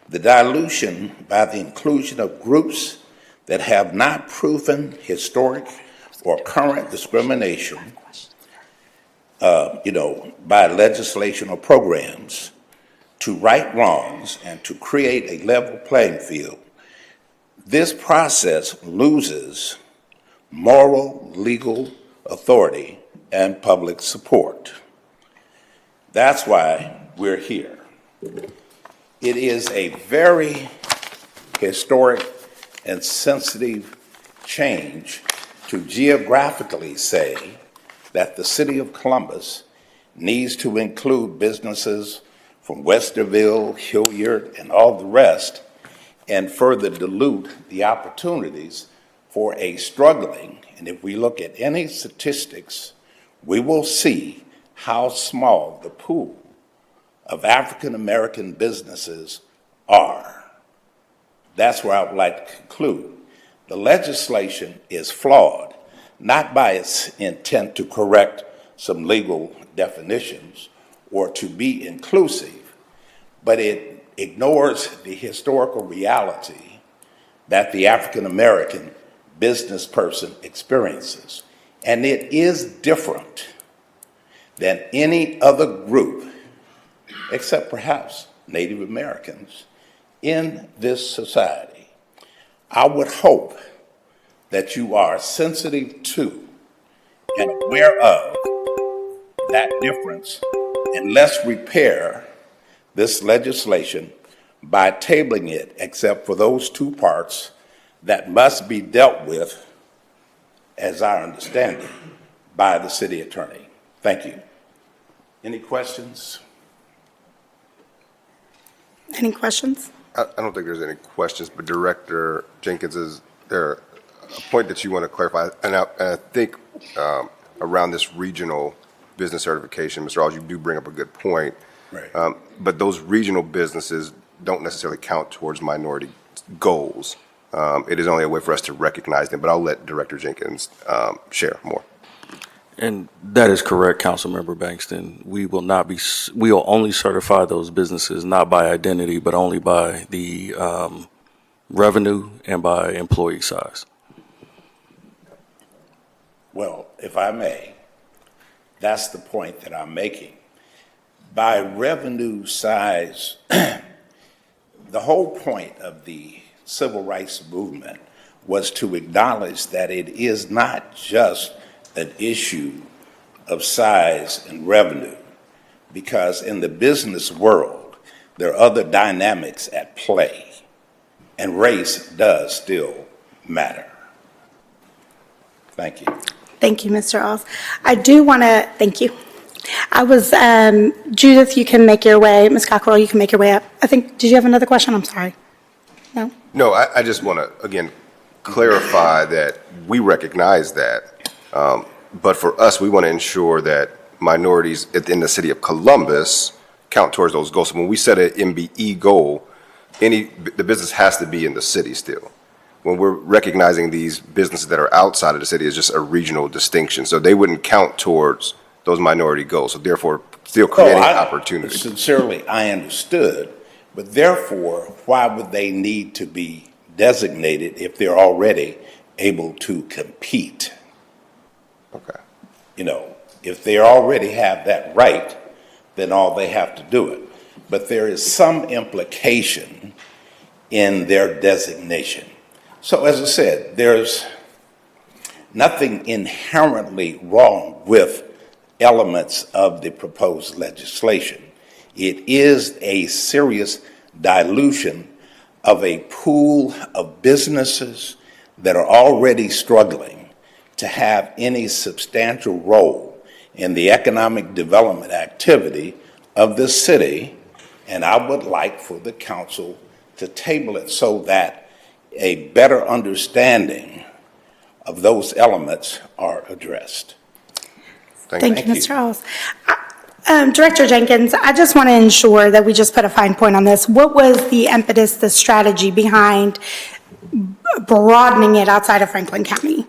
the dilution by the inclusion of groups that have not proven historic or current discrimination, by legislation or programs to right wrongs and to create a level playing field, this process loses moral, legal authority and public support. That's why we're here. It is a very historic and sensitive change to geographically say that the city of Columbus needs to include businesses from Westerville, Hilliard, and all the rest, and further dilute the opportunities for a struggling, and if we look at any statistics, we will see how small the pool of African American businesses are. That's where I would like to conclude. The legislation is flawed, not by its intent to correct some legal definitions or to be inclusive, but it ignores the historical reality that the African American business person experiences. And it is different than any other group, except perhaps Native Americans, in this society, I would hope that you are sensitive to and aware of that difference, and let's repair this legislation by tabling it, except for those two parts that must be dealt with, as I understand it, by the city attorney. Thank you. Any questions? Any questions? I don't think there's any questions, but Director Jenkins, is there a point that you want to clarify? And I think around this regional business certification, Mr. Alls, you do bring up a good point. Right. But those regional businesses don't necessarily count towards minority goals. It is only a way for us to recognize them, but I'll let Director Jenkins share more. And that is correct, Councilmember Bankston. We will only certify those businesses not by identity, but only by the revenue and by employee size. Well, if I may, that's the point that I'm making. By revenue size, the whole point of the civil rights movement was to acknowledge that it is not just an issue of size and revenue, because in the business world, there are other dynamics at play, and race does still matter. Thank you. Thank you, Mr. Alls. I do want to thank you. I was, Judith, you can make your way, Ms. Cockrell, you can make your way up. I think, did you have another question? I'm sorry. No? No, I just want to, again, clarify that we recognize that. But for us, we want to ensure that minorities in the city of Columbus count towards those goals. So when we set an MBE goal, the business has to be in the city still. When we're recognizing these businesses that are outside of the city, it's just a regional distinction. So they wouldn't count towards those minority goals. So therefore, still creating opportunity. Sincerely, I understood, but therefore, why would they need to be designated if they're already able to compete? Okay. You know, if they already have that right, then all they have to do it. But there is some implication in their designation. So as I said, there's nothing inherently wrong with elements of the proposed legislation. It is a serious dilution of a pool of businesses that are already struggling to have any substantial role in the economic development activity of the city, and I would like for the council to table it so that a better understanding of those elements are addressed. Thank you, Mr. Alls. Director Jenkins, I just want to ensure that we just put a fine point on this. What was the impetus, the strategy behind broadening it outside of Franklin County?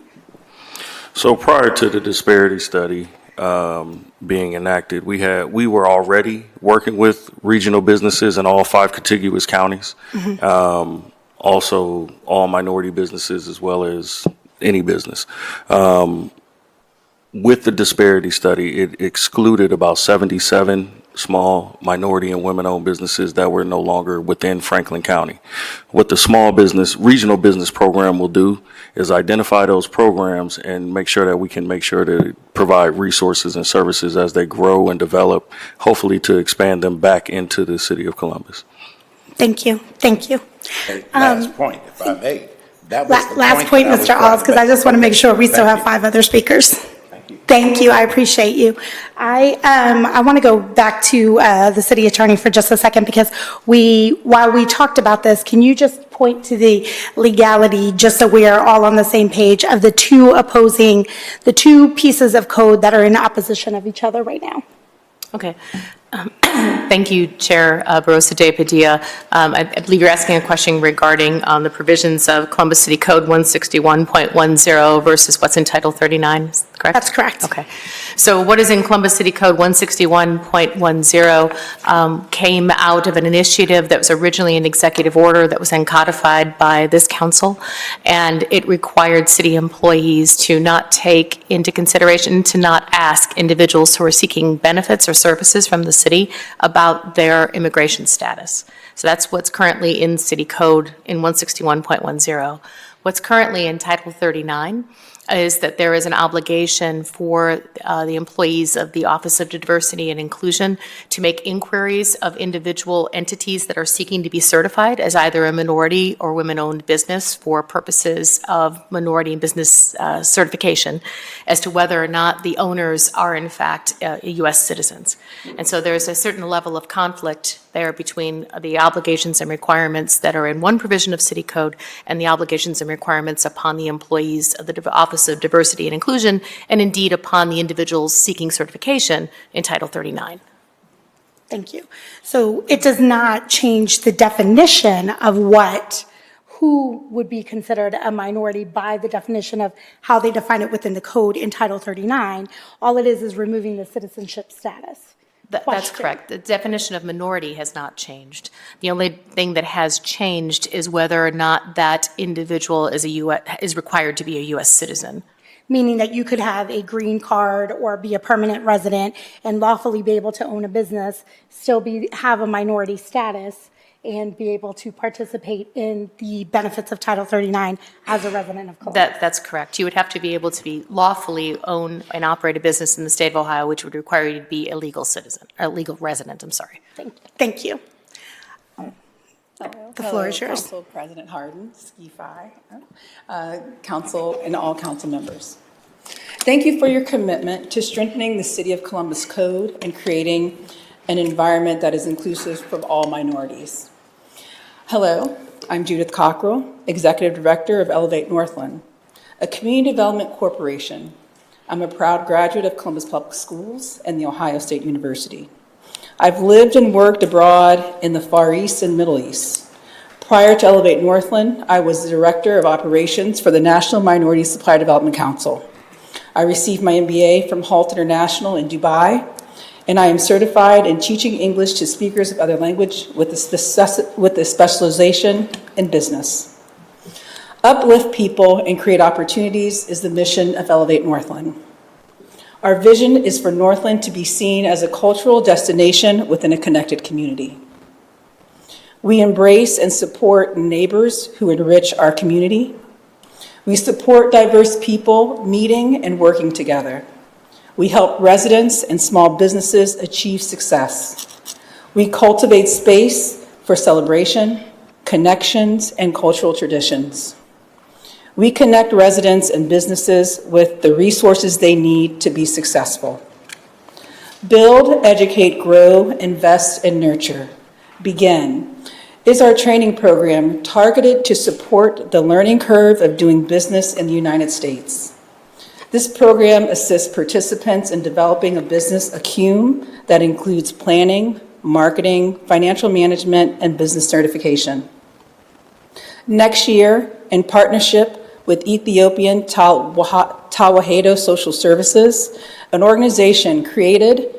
So prior to the disparity study being enacted, we were already working with regional businesses in all 5 contiguous counties. Also all minority businesses as well as any business. With the disparity study, it excluded about 77 small minority and women-owned businesses that were no longer within Franklin County. What the small business, regional business program will do is identify those programs and make sure that we can make sure to provide resources and services as they grow and develop, hopefully to expand them back into the city of Columbus. Thank you. Thank you. And last point, if I may. That was the Last point, Mr. Alls, because I just want to make sure we still have 5 other speakers. Thank you. I appreciate you. I want to go back to the city attorney for just a second, because while we talked about this, can you just point to the legality, just so we are all on the same page, of the two pieces of code that are in opposition of each other right now? Okay. Thank you, Chair Barosa de Padilla. I believe you're asking a question regarding the provisions of Columbus City Code 161.10 versus what's in Title 39, is that correct? That's correct. Okay. So what is in Columbus City Code 161.10 came out of an initiative that was originally an executive order that was then codified by this council, and it required city employees to not take into consideration, to not ask individuals who are seeking benefits or services from the city about their immigration status. So that's what's currently in City Code in 161.10. What's currently in Title 39 is that there is an obligation for the employees of the Office of Diversity and Inclusion to make inquiries of individual entities that are seeking to be certified as either a minority or women-owned business for purposes of minority and business certification as to whether or not the owners are in fact U.S. citizens. And so there's a certain level of conflict there between the obligations and requirements that are in one provision of City Code and the obligations and requirements upon the employees of the Office of Diversity and Inclusion, and indeed upon the individuals seeking certification in Title 39. Thank you. So it does not change the definition of who would be considered a minority by the definition of how they define it within the code in Title 39. All it is removing the citizenship status. That's correct. The definition of minority has not changed. The only thing that has changed is whether or not that individual is required to be a U.S. citizen. Meaning that you could have a green card or be a permanent resident and lawfully be able to own a business, still have a minority status, and be able to participate in the benefits of Title 39 as a resident of Columbus. That's correct. You would have to be able to be lawfully own and operate a business in the state of Ohio, which would require you to be a legal citizen, or legal resident, I'm sorry. Thank you. The floor is yours. Council President Harden, Ski-Fi, Council, and all council members. Thank you for your commitment to strengthening the City of Columbus Code and creating an environment that is inclusive for all minorities. Hello, I'm Judith Cockrell, Executive Director of Elevate Northland, a community development corporation. I'm a proud graduate of Columbus Public Schools and The Ohio State University. I've lived and worked abroad in the Far East and Middle East. Prior to Elevate Northland, I was the Director of Operations for the National Minority Supply Development Council. I received my MBA from Halt International in Dubai, and I am certified in teaching English to speakers of other language with a specialization in business. Uplift people and create opportunities is the mission of Elevate Northland. Our vision is for Northland to be seen as a cultural destination within a connected community. We embrace and support neighbors who enrich our community. We support diverse people meeting and working together. We help residents and small businesses achieve success. We cultivate space for celebration, connections, and cultural traditions. We connect residents and businesses with the resources they need to be successful. Build, educate, grow, invest, and nurture. Begin is our training program targeted to support the learning curve of doing business in the United States. This program assists participants in developing a business acumen that includes planning, marketing, financial management, and business certification. Next year, in partnership with Ethiopian Tawahedo Social Services, an organization created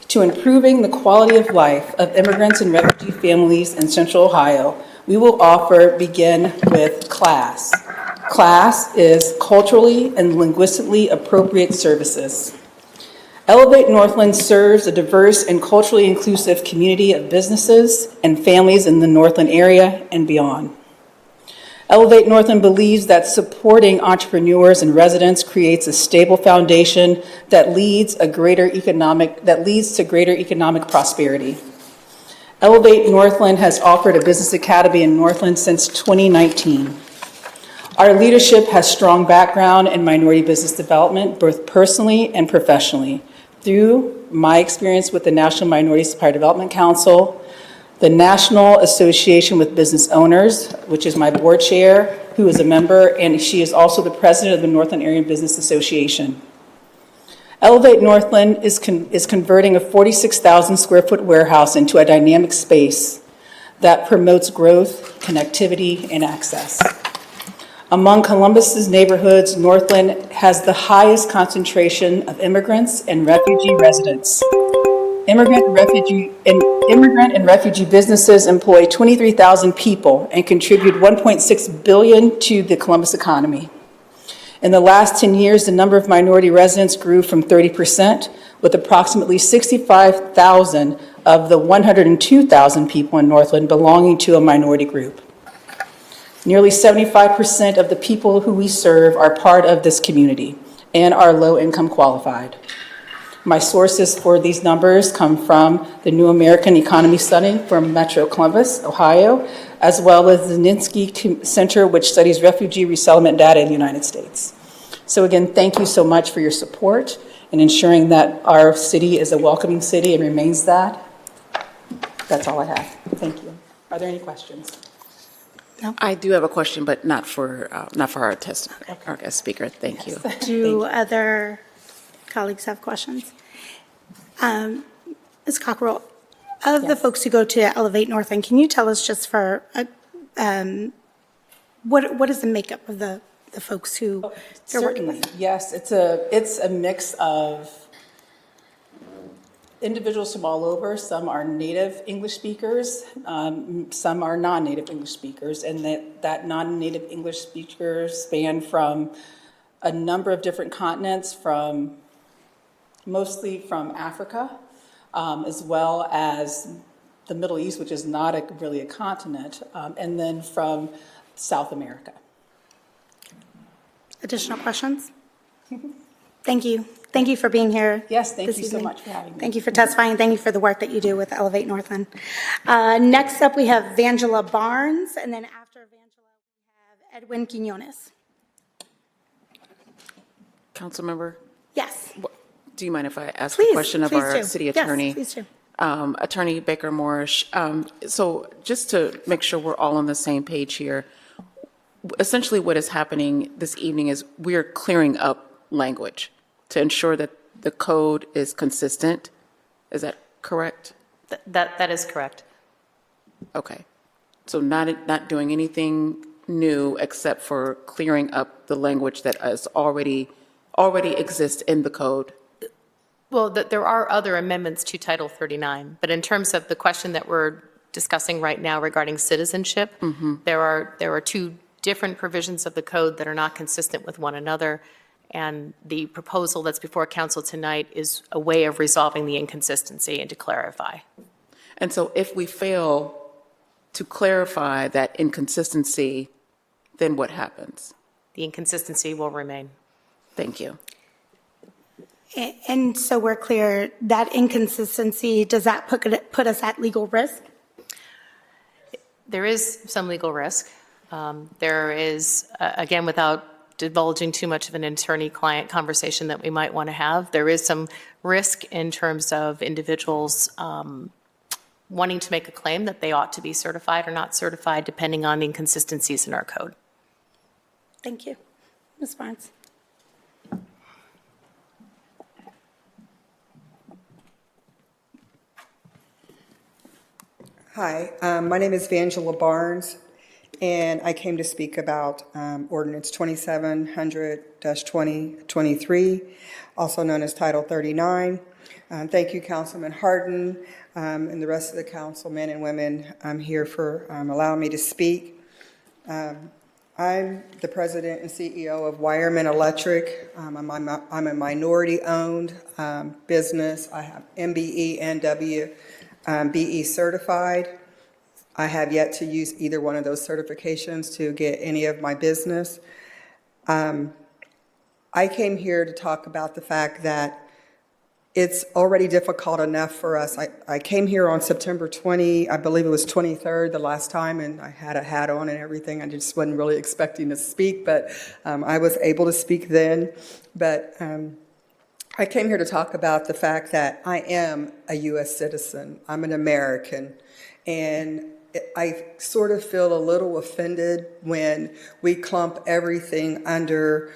to improving the quality of life of immigrants and refugee families in Central Ohio, we will begin with CLASS. CLASS is Culturally and Linguistically Appropriate Services. Elevate Northland serves a diverse and culturally inclusive community of businesses and families in the Northland area and beyond. Elevate Northland believes that supporting entrepreneurs and residents creates a stable foundation that leads to greater economic prosperity. Elevate Northland has offered a business academy in Northland since 2019. Our leadership has strong background in minority business development, both personally and professionally, through my experience with the National Minority Supply Development Council, the National Association with Business Owners, which is my board chair, who is a member, and she is also the president of the Northland Area Business Association. Elevate Northland is converting a 46,000 square foot warehouse into a dynamic space that promotes growth, connectivity, and access. Among Columbus's neighborhoods, Northland has the highest concentration of immigrants and refugee residents. Immigrant and refugee businesses employ 23,000 people and contribute $1.6 billion to the Columbus economy. In the last 10 years, the number of minority residents grew from 30%, with approximately 65,000 of the 102,000 people in Northland belonging to a minority group. Nearly 75% of the people who we serve are part of this community and are low-income qualified. My sources for these numbers come from the New American Economy Study from Metro Columbus, Ohio, as well as the Ninsky Center, which studies refugee resettlement data in the United States. So again, thank you so much for your support in ensuring that our city is a welcoming city and remains that. That's all I have. Thank you. Are there any questions? I do have a question, but not for our our guest speaker. Thank you. Do other colleagues have questions? Ms. Cockrell, of the folks who go to Elevate Northland, can you tell us just for, what is the makeup of the folks who you're working Certainly, with? yes. It's a mix of individuals from all over. Some are native English speakers, some are non-native English speakers, and that non-native English speakers span from a number of different continents, mostly from Africa, as well as the Middle East, which is not really a continent, and then from South America. Additional questions? Thank you. Thank you for being here. Yes, thank this you so evening. much for having me. Thank you for testifying. Thank you for the work that you do with Elevate Northland. Next up, we have Vangela Barnes, and then after Vangela, we have Edwin Quinones. Councilmember, Yes. do you mind if I ask Please, a question of please our do. city Yes, attorney? please do. Attorney Baker Morrish. So just to make sure we're all on the same page here, essentially what is happening this evening is we're clearing up language to ensure that the code is consistent. Is that correct? That is correct. Okay. So not doing anything new except for clearing up the language that is already exists in the code. Well, there are other amendments to Title 39, but in terms of the question that we're discussing right now regarding citizenship, there are two different provisions of the code that are not consistent with one another, and the proposal that's before council tonight is a way of resolving the inconsistency and to clarify. And so if we fail to clarify that inconsistency, then what happens? The inconsistency will remain. Thank you. And so we're clear, that inconsistency, does that put us at legal risk? There is some legal risk. There is, again, without divulging too much of an attorney-client conversation that we might want to have, there is some risk in terms of individuals wanting to make a claim that they ought to be certified or not certified, depending on the inconsistencies in our code. Thank you. Ms. Barnes. Hi, my name is Vangela Barnes, and I came to speak about Ordinance 2700-2023, also known as Title 39. Thank you, Councilman Hardin, and the rest of the councilmen and women here for allowing me to speak. I'm the president and CEO of Wireman Electric. I'm a minority-owned business. I have MBE and WBE certified. I have yet to use either one of those certifications to get any of my business. I came here to talk about the fact that it's already difficult enough for us. I came here on September 20, I believe it was 23rd the last time, and I had a hat on and everything. I just wasn't really expecting to speak, but I was able to speak then. But I came here to talk about the fact that I am a U.S. citizen. I'm an American, and I sort of feel a little offended when we clump everything under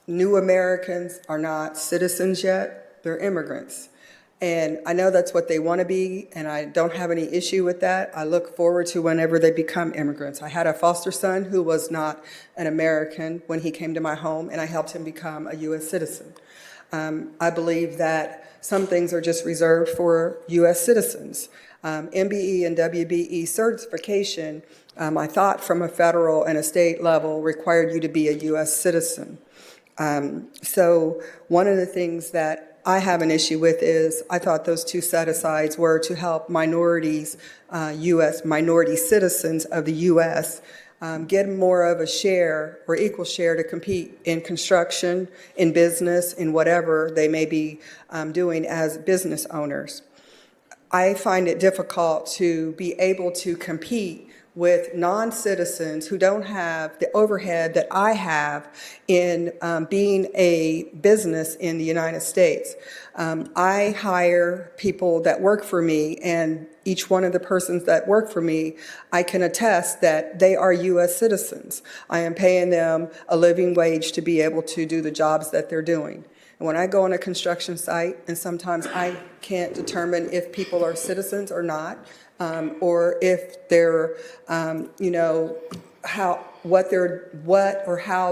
new Americans are not citizens yet, they're immigrants. And I know that's what they want to be, and I don't have any issue with that. I look forward to whenever they become immigrants. I had a foster son who was not an American when he came to my home, and I helped him become a U.S. citizen. I believe that some things are just reserved for U.S. citizens. MBE and WBE certification, I thought from a federal and a state level, required you to be a U.S. citizen. So one of the things that I have an issue with is I thought those two set-asides were to help minorities, U.S. minority citizens of the U.S. Get more of a share or equal share to compete in construction, in business, in whatever they may be doing as business owners. I find it difficult to be able to compete with non-citizens who don't have the overhead that I have in being a business in the United States. I hire people that work for me, and each one of the persons that work for me, I can attest that they are U.S. citizens. I am paying them a living wage to be able to do the jobs that they're doing. And when I go on a construction site, and sometimes I can't determine if people are citizens or not, or if they're, how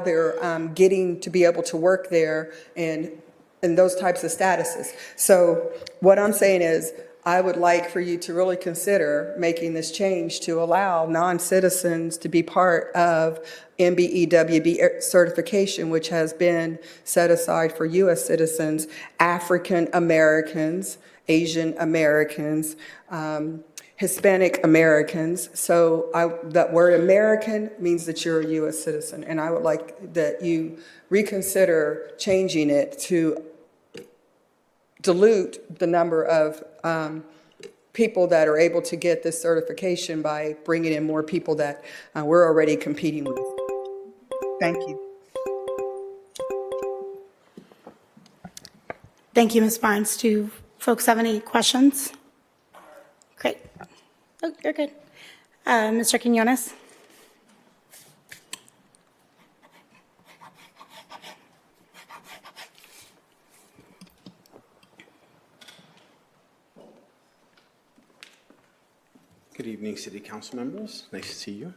they're getting to be able to work there, and those types of statuses. So what I'm saying is, I would like for you to really consider making this change to allow non-citizens to be part of MBEWB certification, which has been set aside for U.S. citizens, African Americans, Asian Americans, Hispanic Americans. So that word American means that you're a U.S. citizen, and I would like that you reconsider changing it to dilute the number of people that are able to get this certification by bringing in more people that we're already competing with. Thank you. Thank you, Ms. Barnes. Do folks have any questions? Great. Oh, you're good. Mr. Quinones? Good evening, City Council members. Nice to see you.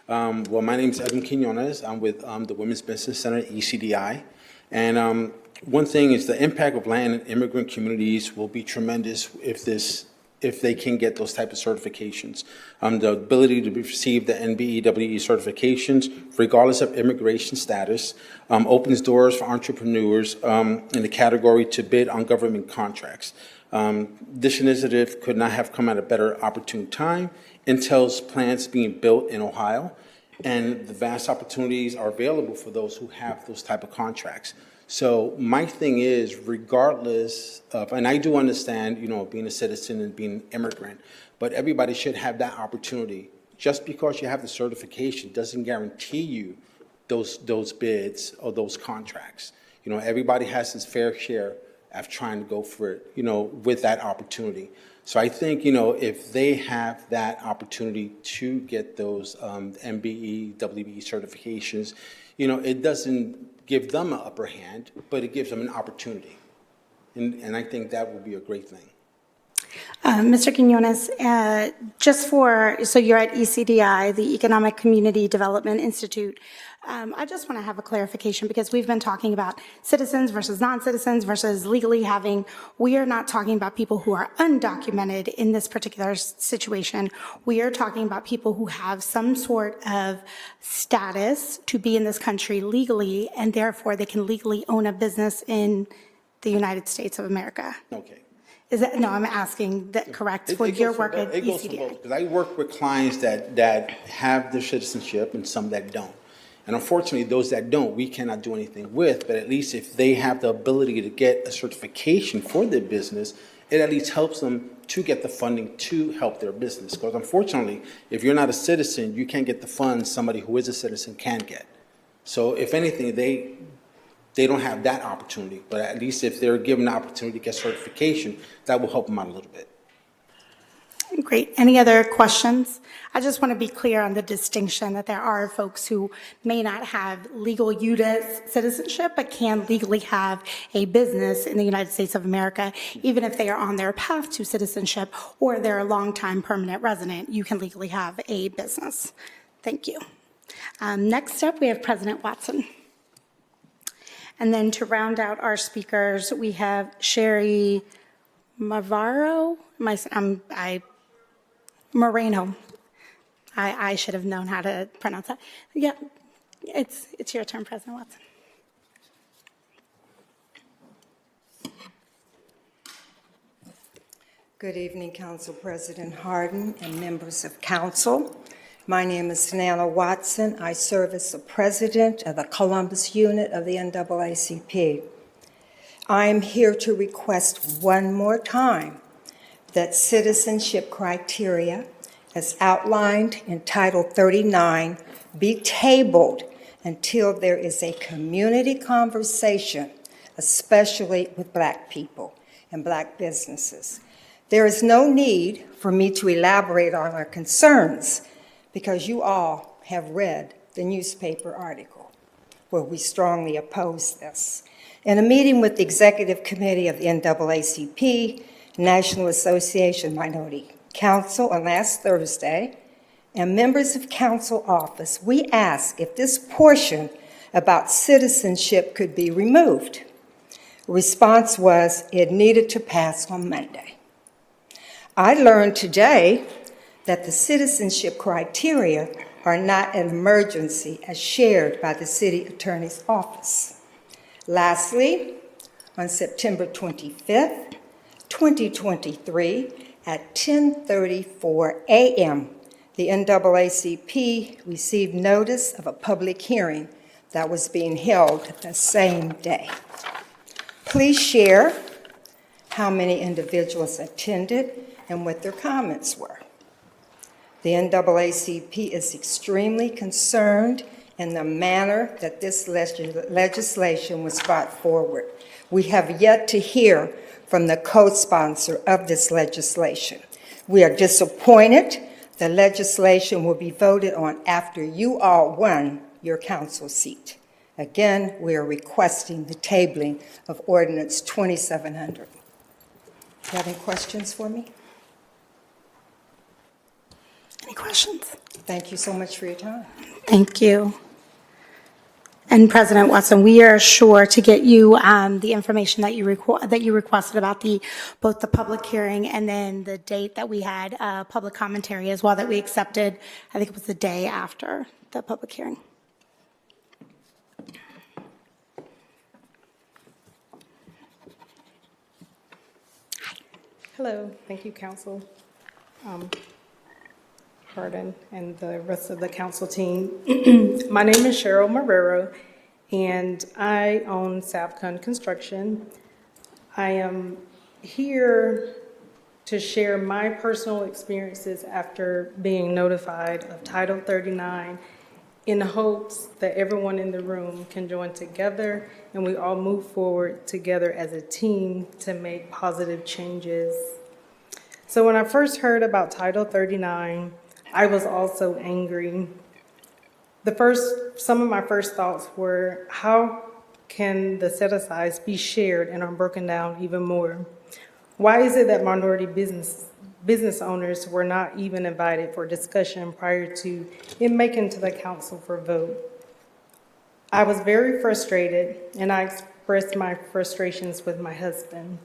Well, my name is Edwin Quinones. I'm with the Women's Business Center, ECDI. And one thing is the impact of land in immigrant communities will be tremendous if they can get those type of certifications. The ability to receive the NBEWE certifications, regardless of immigration status, opens doors for entrepreneurs in the category to bid on government contracts. This initiative could not have come at a better opportune time. Intel's plants being built in Ohio, and the vast opportunities are available for those who have those type of contracts. So my thing is, regardless of, and I do understand, being a citizen and being an immigrant, but everybody should have that opportunity. Just because you have the certification doesn't guarantee you those bids or those contracts. Everybody has his fair share of trying to go for it, with that opportunity. So I think, if they have that opportunity to get those MBE, WBE certifications, it doesn't give them an upper hand, but it gives them an opportunity. And I think that would be a great thing. Mr. Quinones, so you're at ECDI, the Economic Community Development Institute. I just want to have a clarification because we've been talking about citizens versus non-citizens versus legally having. We are not talking about people who are undocumented in this particular situation. We are talking about people who have some sort of status to be in this country legally, and therefore they can legally own a business in the United States of America. Okay. No, I'm asking that correct for your work at ECDI. It goes for both, because I work with clients that have their citizenship and some that don't. And unfortunately, those that don't, we cannot do anything with, but at least if they have the ability to get a certification for their business, it at least helps them to get the funding to help their business. Because unfortunately, if you're not a citizen, you can't get the funds somebody who is a citizen can get. So if anything, they don't have that opportunity, but at least if they're given the opportunity to get certification, that will help them out a little bit. Great. Any other questions? I just want to be clear on the distinction that there are folks who may not have legal U.S. citizenship, but can legally have a business in the United States of America, even if they are on their path to citizenship or they're a longtime permanent resident, you can legally have a business. Thank you. Next up, we have President Watson. And then to round out our speakers, we have Sherry Moreno. I should have known how to pronounce that. Yeah, it's your turn, President Watson. Good evening, Council President Harden and members of council. My name is Nana Watson. I serve as the president of the Columbus unit of the NAACP. I am here to request one more time that citizenship criteria as outlined in Title 39 be tabled until there is a community conversation, especially with Black people and Black businesses. There is no need for me to elaborate on our concerns because you all have read the newspaper article where we strongly oppose this. In a meeting with the Executive Committee of the NAACP, National Association Minority Council on last Thursday, and members of council office, we asked if this portion about citizenship could be removed. Response was it needed to pass on Monday. I learned today that the citizenship criteria are not an emergency as shared by the city attorney's office. Lastly, on September 25th, 2023, at 10:34 a.m., the NAACP received notice of a public hearing that was being held the same day. Please share how many individuals attended and what their comments were. The NAACP is extremely concerned in the manner that this legislation was brought forward. We have yet to hear from the co-sponsor of this legislation. We are disappointed the legislation will be voted on after you all won your council seat. Again, we are requesting the tabling of Ordinance 2700. Do you have any questions for me? Any questions? Thank you so much for your time. Thank you. And President Watson, we are sure to get you the information that you requested about both the public hearing and then the date that we had public commentary as well that we accepted. I think it was the day after the public hearing. Hello, thank you, Council Harden and the rest of the council team. My name is Cheryl Marrero, and I own Savcon Construction. I am here to share my personal experiences after being notified of Title 39 in hopes that everyone in the room can join together and we all move forward together as a team to make positive changes. So when I first heard about Title 39, I was also angry. Some of my first thoughts were, how can the set-asides be shared and are broken down even more? Why is it that minority business owners were not even invited for discussion prior to it making to the council for vote? I was very frustrated, and I expressed my frustrations with my husband.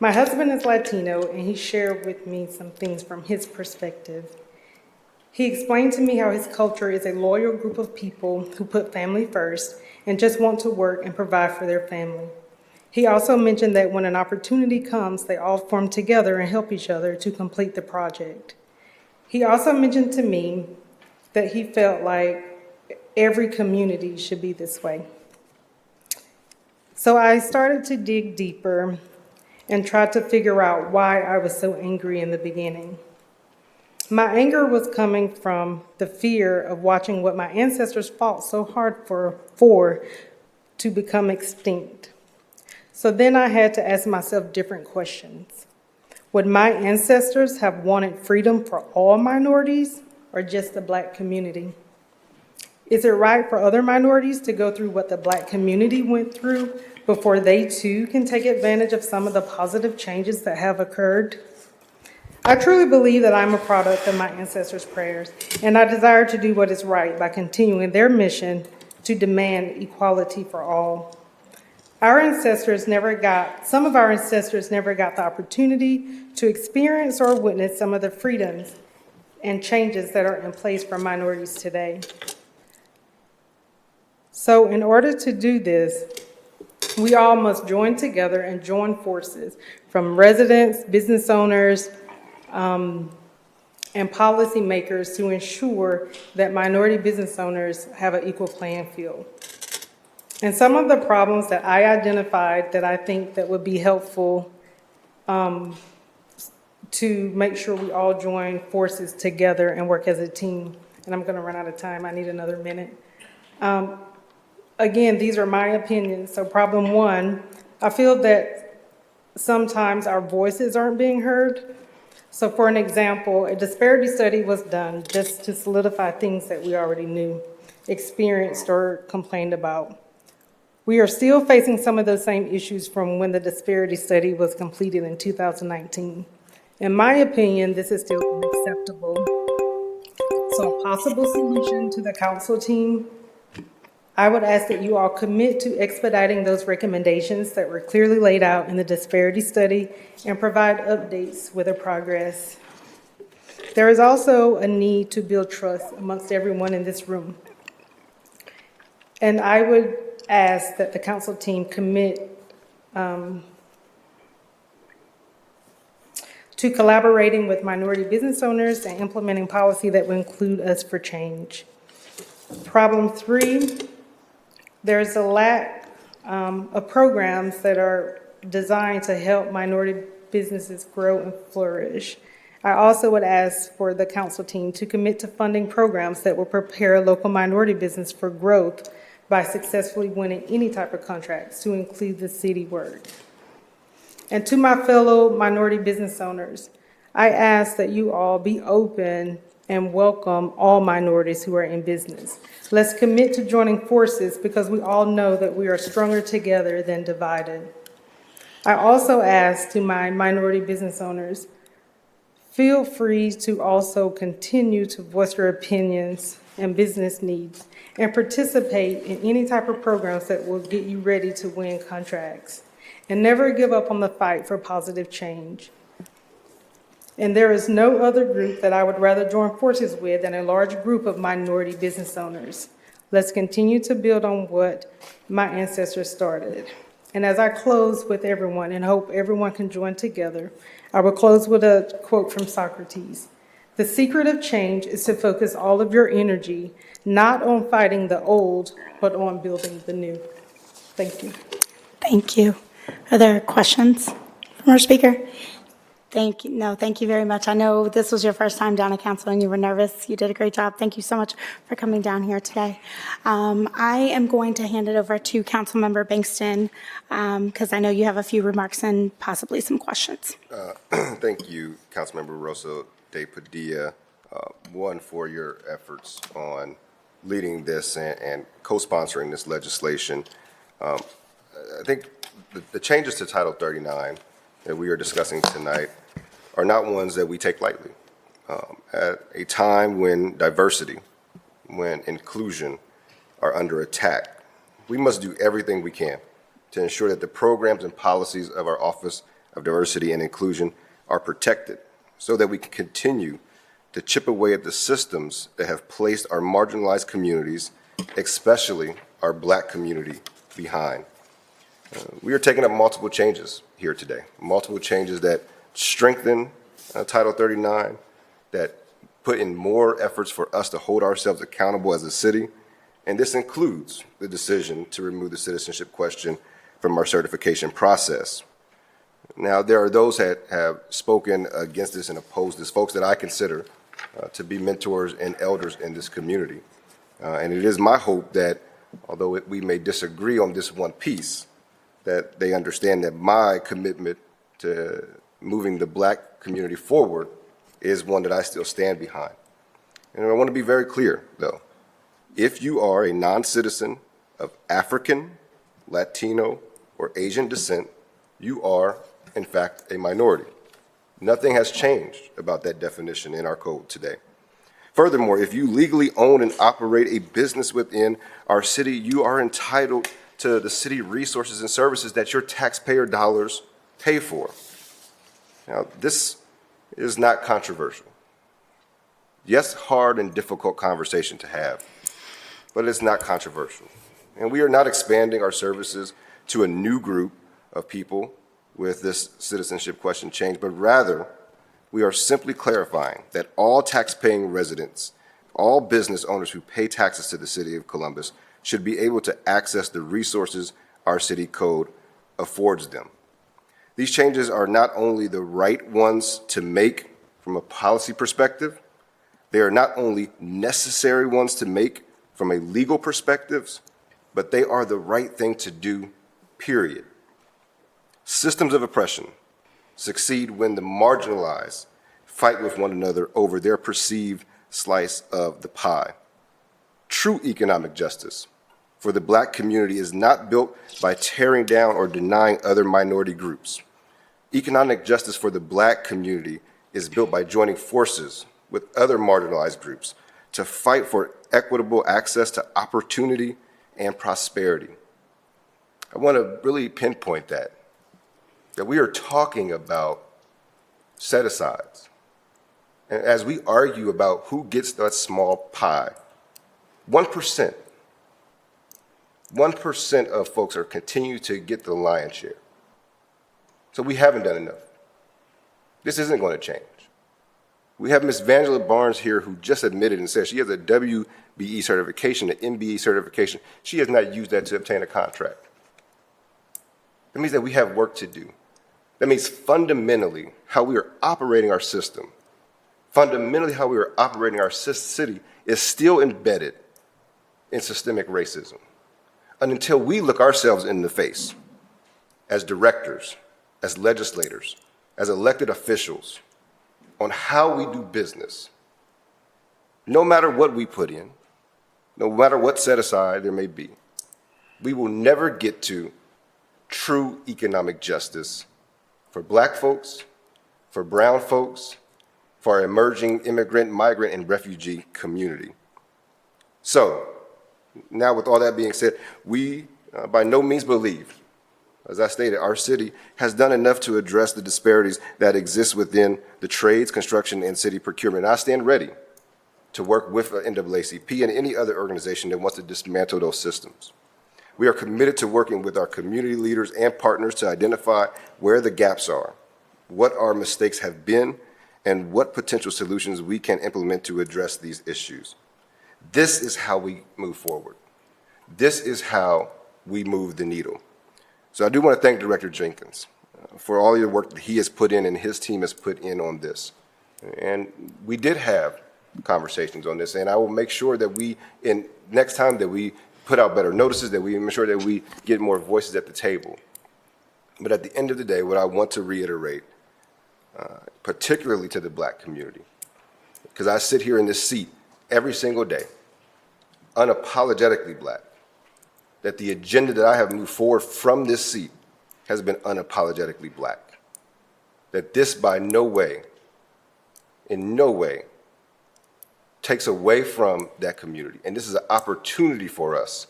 My husband is Latino, and he shared with me some things from his perspective. He explained to me how his culture is a loyal group of people who put family first and just want to work and provide for their family. He also mentioned that when an opportunity comes, they all form together and help each other to complete the project. He also mentioned to me that he felt like every community should be this way. So I started to dig deeper and tried to figure out why I was so angry in the beginning. My anger was coming from the fear of watching what my ancestors fought so hard for to become extinct. So then I had to ask myself different questions. Would my ancestors have wanted freedom for all minorities or just the Black community? Is it right for other minorities to go through what the Black community went through before they too can take advantage of some of the positive changes that have occurred? I truly believe that I'm a product of my ancestors' prayers, and I desire to do what is right by continuing their mission to demand equality for all. Some of our ancestors never got the opportunity to experience or witness some of the freedoms and changes that are in place for minorities today. So in order to do this, We all must join together and join forces from residents, business owners, and policymakers to ensure that minority business owners have an equal playing field. And some of the problems that I identified that I think that would be helpful to make sure we all join forces together and work as a team. And I'm going to run out of time. I need another minute. Again, these are my opinions. So problem one, I feel that sometimes our voices aren't being heard. So for an example, a disparity study was done just to solidify things that we already knew, experienced, or complained about. We are still facing some of those same issues from when the disparity study was completed in 2019. In my opinion, this is still unacceptable. So a possible solution to the council team, I would ask that you all commit to expediting those recommendations that were clearly laid out in the disparity study and provide updates with the progress. There is also a need to build trust amongst everyone in this room. And I would ask that the council team commit to collaborating with minority business owners and implementing policy that will include us for change. Problem three, there's a lack of programs that are designed to help minority businesses grow and flourish. I also would ask for the council team to commit to funding programs that will prepare local minority business for growth by successfully winning any type of contracts, to include the city word. And to my fellow minority business owners, I ask that you all be open and welcome all minorities who are in business. Let's commit to joining forces because we all know that we are stronger together than divided. I also ask to my minority business owners, feel free to also continue to voice your opinions and business needs and participate in any type of programs that will get you ready to win contracts. And never give up on the fight for positive change. And there is no other group that I would rather join forces with than a large group of minority business owners. Let's continue to build on what my ancestors started. And as I close with everyone and hope everyone can join together, I will close with a quote from Socrates. The secret of change is to focus all of your energy, not on fighting the old, but on building the new. Thank you. Thank you. Are there questions from our speaker? Thank you. No, thank you very much. I know this was your first time down at council and you were nervous. You did a great job. Thank you so much for coming down here today. I am going to hand it over to Councilmember Bankston because I know you have a few remarks and possibly some questions. Thank you, Councilmember Rosa de Padilla, one, for your efforts on leading this and co-sponsoring this legislation. I think the changes to Title 39 that we are discussing tonight are not ones that we take lightly. At a time when diversity, when inclusion are under attack, we must do everything we can to ensure that the programs and policies of our Office of Diversity and Inclusion are protected so that we can continue to chip away at the systems that have placed our marginalized communities, especially our Black community, behind. We are taking up multiple changes here today, multiple changes that strengthen Title 39, that put in more efforts for us to hold ourselves accountable as a city, and this includes the decision to remove the citizenship question from our certification process. Now, there are those that have spoken against this and opposed this, folks that I consider to be mentors and elders in this community. And it is my hope that, although we may disagree on this one piece, that they understand that my commitment to moving the Black community forward is one that I still stand behind. And I want to be very clear, though. If you are a non-citizen of African, Latino, or Asian descent, you are, in fact, a minority. Nothing has changed about that definition in our code today. Furthermore, if you legally own and operate a business within our city, you are entitled to the city resources and services that your taxpayer dollars pay for. Now, this is not controversial. Yes, hard and difficult conversation to have, but it's not controversial. And we are not expanding our services to a new group of people with this citizenship question change, but rather we are simply clarifying that all tax-paying residents, all business owners who pay taxes to the City of Columbus should be able to access the resources our city code affords them. These changes are not only the right ones to make from a policy perspective, they are not only necessary ones to make from a legal perspective, but they are the right thing to do, period. Systems of oppression succeed when the marginalized fight with one another over their perceived slice of the pie. True economic justice for the Black community is not built by tearing down or denying other minority groups. Economic justice for the Black community is built by joining forces with other marginalized groups to fight for equitable access to opportunity and prosperity. I want to really pinpoint that we are talking about set-asides. And as we argue about who gets that small pie, 1% of folks are continue to get the lion's share. So we haven't done enough. This isn't going to change. We have Ms. Vangela Barnes here who just admitted and said she has a WBE certification, an MBE certification. She has not used that to obtain a contract. That means that we have work to do. That means fundamentally how we are operating our system, fundamentally how we are operating our city is still embedded in systemic racism. And until we look ourselves in the face as directors, as legislators, as elected officials on how we do business, no matter what we put in, no matter what set aside there may be, we will never get to true economic justice for Black folks, for brown folks, for our emerging immigrant, migrant, and refugee community. So, now with all that being said, we by no means believe, as I stated, our city has done enough to address the disparities that exist within the trades, construction, and city procurement. And I stand ready to work with NAACP and any other organization that wants to dismantle those systems. We are committed to working with our community leaders and partners to identify where the gaps are, what our mistakes have been, and what potential solutions we can implement to address these issues. This is how we move forward. This is how we move the needle. So I do want to thank Director Jenkins for all your work that he has put in and his team has put in on this. And we did have conversations on this, and I will make sure that next time that we put out better notices, that we make sure that we get more voices at the table. But at the end of the day, what I want to reiterate, particularly to the Black community, because I sit here in this seat every single day, unapologetically Black, that the agenda that I have moved forward from this seat has been unapologetically Black. That this by no way, in no way, takes away from that community. And this is an opportunity for us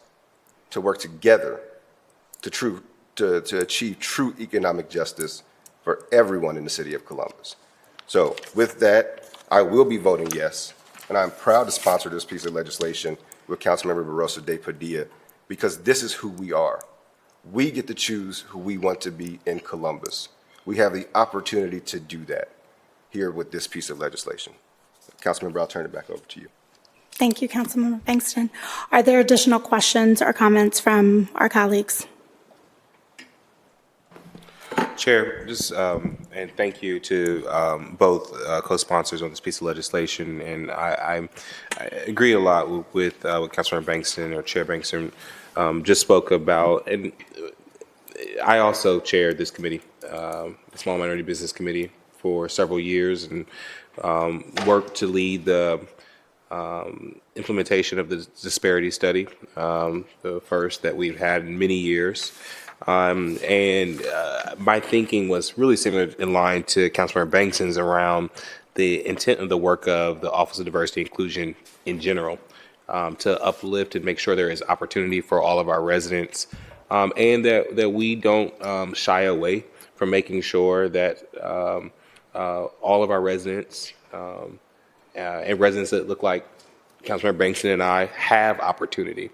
to work together to achieve true economic justice for everyone in the city of Columbus. So with that, I will be voting yes, and I'm proud to sponsor this piece of legislation with Councilmember Barosa de Padilla, because this is who we are. We get to choose who we want to be in Columbus. We have the opportunity to do that here with this piece of legislation. Councilmember, I'll turn it back over to you. Thank you, Councilmember Bankston. Are there additional questions or comments from our colleagues? Chair, just and thank you to both co-sponsors on this piece of legislation. And I agree a lot with what Councilmember Bankston or Chair Bankston just spoke about. And I also chaired this committee, the Small Minority Business Committee, for several years, and worked to lead the implementation of the disparity study, the first that we've had in many years. My thinking was really similar in line to Councilmember Bankston's around the intent of the work of the Office of Diversity and Inclusion in general, to uplift and make sure there is opportunity for all of our residents, and that we don't shy away from making sure that all of our residents and residents that look like Councilmember Bankston and I have opportunity.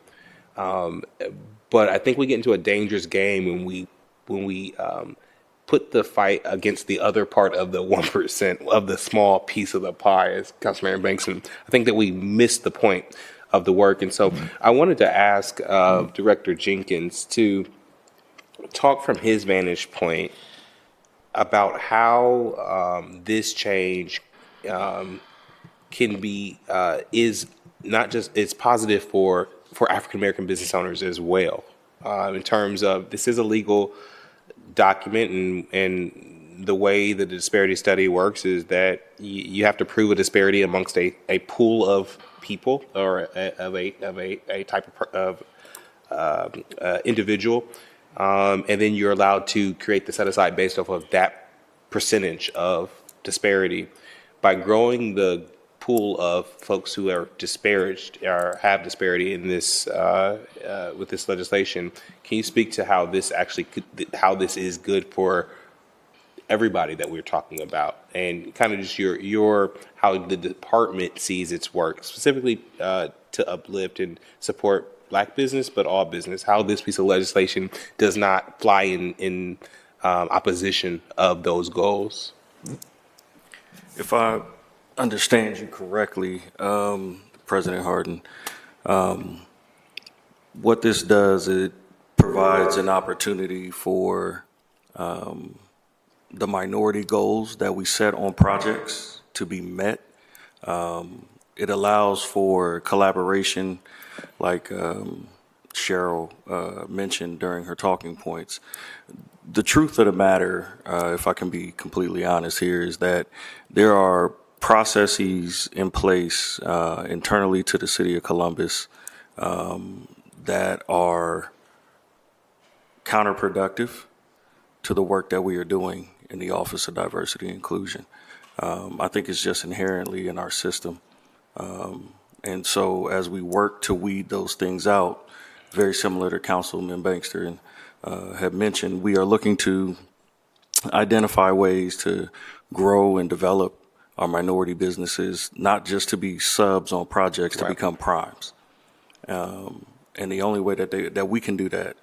But I think we get into a dangerous game when we put the fight against the other part of the 1% of the small piece of the pie, as Councilman Bankston. I think that we missed the point of the work. And so I wanted to ask Director Jenkins to talk from his vantage point about how this change can be is not just it's positive for African American business owners as well, in terms of this is a legal document, and the way the disparity study works is that you have to prove a disparity amongst a pool of people or a type of individual, and then you're allowed to create the set aside based off of that percentage of disparity. By growing the pool of folks who are disparaged or have disparity in this with this legislation, can you speak to how this actually how this is good for everybody that we're talking about, and kind of just your how the department sees its work specifically to uplift and support Black business, but all business, how this piece of legislation does not fly in opposition of those goals? If I understand you correctly, President Harden, what this does, it provides an opportunity for the minority goals that we set on projects to be met. It allows for collaboration, like Cheryl mentioned during her talking points. The truth of the matter, if I can be completely honest here, is that there are processes in place internally to the City of Columbus that are counterproductive to the work that we are doing in the Office of Diversity and Inclusion. I think it's just inherently in our system. And so as we work to weed those things out, very similar to Councilman Bankster had mentioned, we are looking to identify ways to grow and develop our minority businesses, not just to be subs on projects, to become primes. And the only way that we can do that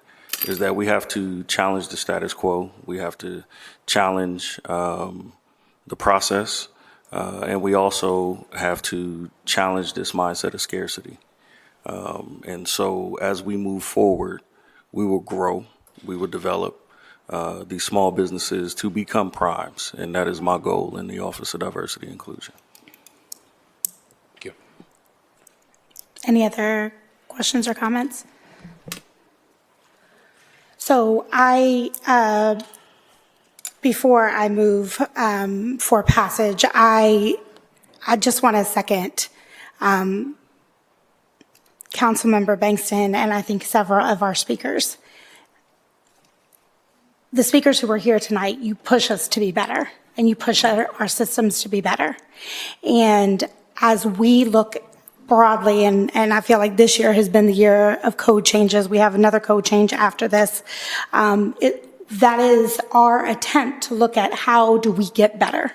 is that we have to challenge the status quo. We have to challenge the process. And we also have to challenge this mindset of scarcity. And so as we move forward, we will grow, we will develop these small businesses to become primes. And that is my goal in the Office of Diversity and Inclusion. Thank you. Any other questions or comments? So before I move for passage, I just want to second Councilmember Bankston and I think several of our speakers. The speakers who are here tonight, you push us to be better, and you push our systems to be better. And as we look broadly, and I feel like this year has been the year of code changes. We have another code change after this. That is our attempt to look at how do we get better.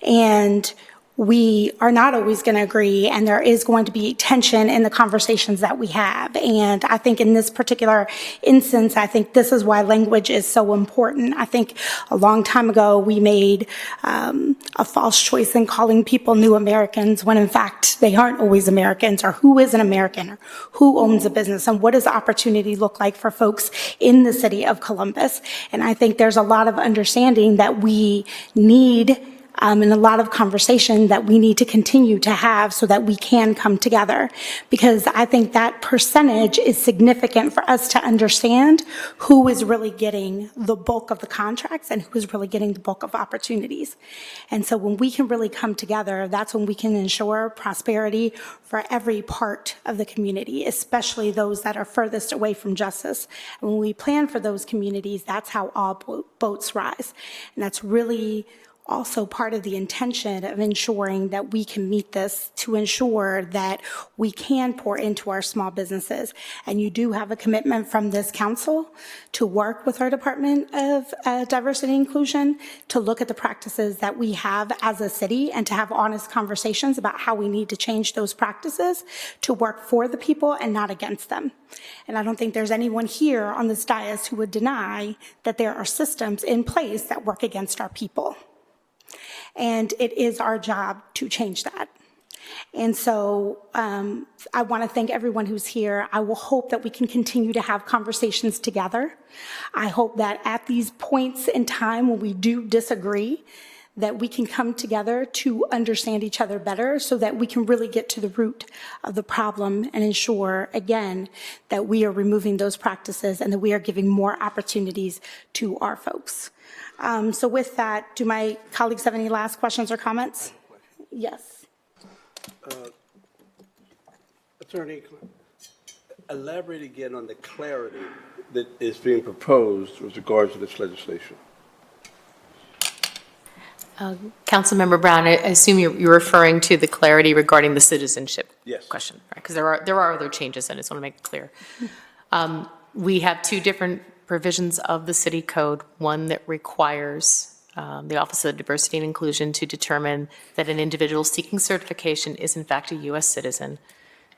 And we are not always going to agree, and there is going to be tension in the conversations that we have. And I think in this particular instance, I think this is why language is so important. I think a long time ago, we made a false choice in calling people new Americans when in fact they aren't always Americans, or who is an American, or who owns a business, and what does opportunity look like for folks in the city of Columbus. And I think there's a lot of understanding that we need and a lot of conversation that we need to continue to have so that we can come together. Because I think that percentage is significant for us to understand who is really getting the bulk of the contracts and who is really getting the bulk of opportunities. And so when we can really come together, that's when we can ensure prosperity for every part of the community, especially those that are furthest away from justice. And when we plan for those communities, that's how all boats rise. And that's really also part of the intention of ensuring that we can meet this, to ensure that we can pour into our small businesses. And you do have a commitment from this council to work with our Department of Diversity and Inclusion to look at the practices that we have as a city and to have honest conversations about how we need to change those practices to work for the people and not against them. And I don't think there's anyone here on this dais who would deny that there are systems in place that work against our people. And it is our job to change that. And so I want to thank everyone who's here. I will hope that we can continue to have conversations together. I hope that at these points in time when we do disagree, that we can come together to understand each other better so that we can really get to the root of the problem and ensure, again, that we are removing those practices and that we are giving more opportunities to our folks. So with that, do my colleagues have any last questions or comments? Yes. Attorney, elaborate again on the clarity that is being proposed with regards to this legislation. Councilmember Brown, I assume you're referring to the clarity regarding the citizenship question, right? Because there are other changes, and I just want to make it clear. We have two different provisions of the city code, one that requires the Office of Diversity and Inclusion to determine that an individual seeking certification is in fact a U.S. citizen.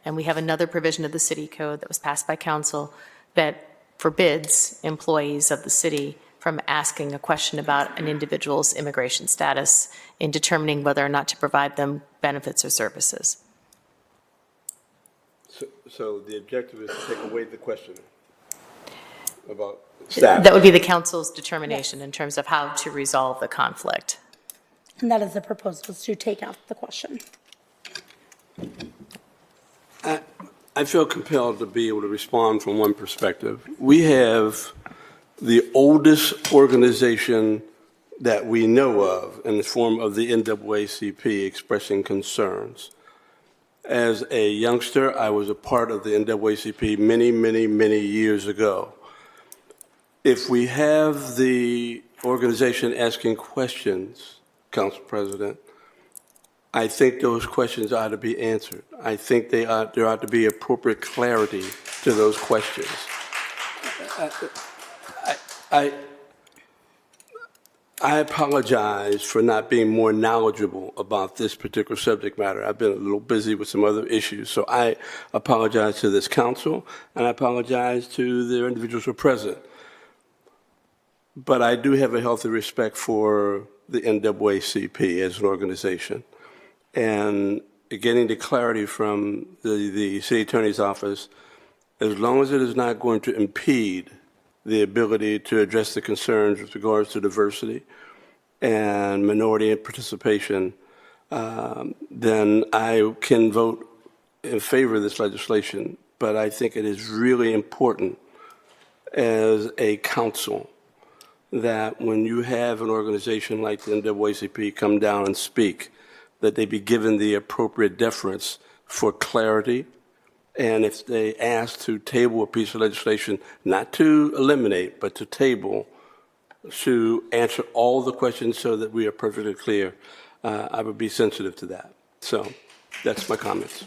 And we have another provision of the city code that was passed by council that forbids employees of the city from asking a question about an individual's immigration status in determining whether or not to provide them benefits or services. So the objective is to take away the question about status. That would be the council's determination in terms of how to resolve the conflict. And that is the proposal, is to take out the question. I feel compelled to be able to respond from one perspective. We have the oldest organization that we know of in the form of the NAACP expressing concerns. As a youngster, I was a part of the NAACP many, many, many years ago. If we have the organization asking questions, Council President, I think those questions ought to be answered. I think there ought to be appropriate clarity to those questions. I apologize for not being more knowledgeable about this particular subject matter. I've been a little busy with some other issues, so I apologize to this council, and I apologize to the individuals who are present. But I do have a healthy respect for the NAACP as an organization. And getting the clarity from the city attorney's office, as long as it is not going to impede the ability to address the concerns with regards to diversity and minority participation, then I can vote in favor of this legislation. But I think it is really important as a council that when you have an organization like the NAACP come down and speak, that they be given the appropriate deference for clarity. And if they ask to table a piece of legislation, not to eliminate, but to table, to answer all the questions so that we are perfectly clear, I would be sensitive to that. So that's my comments.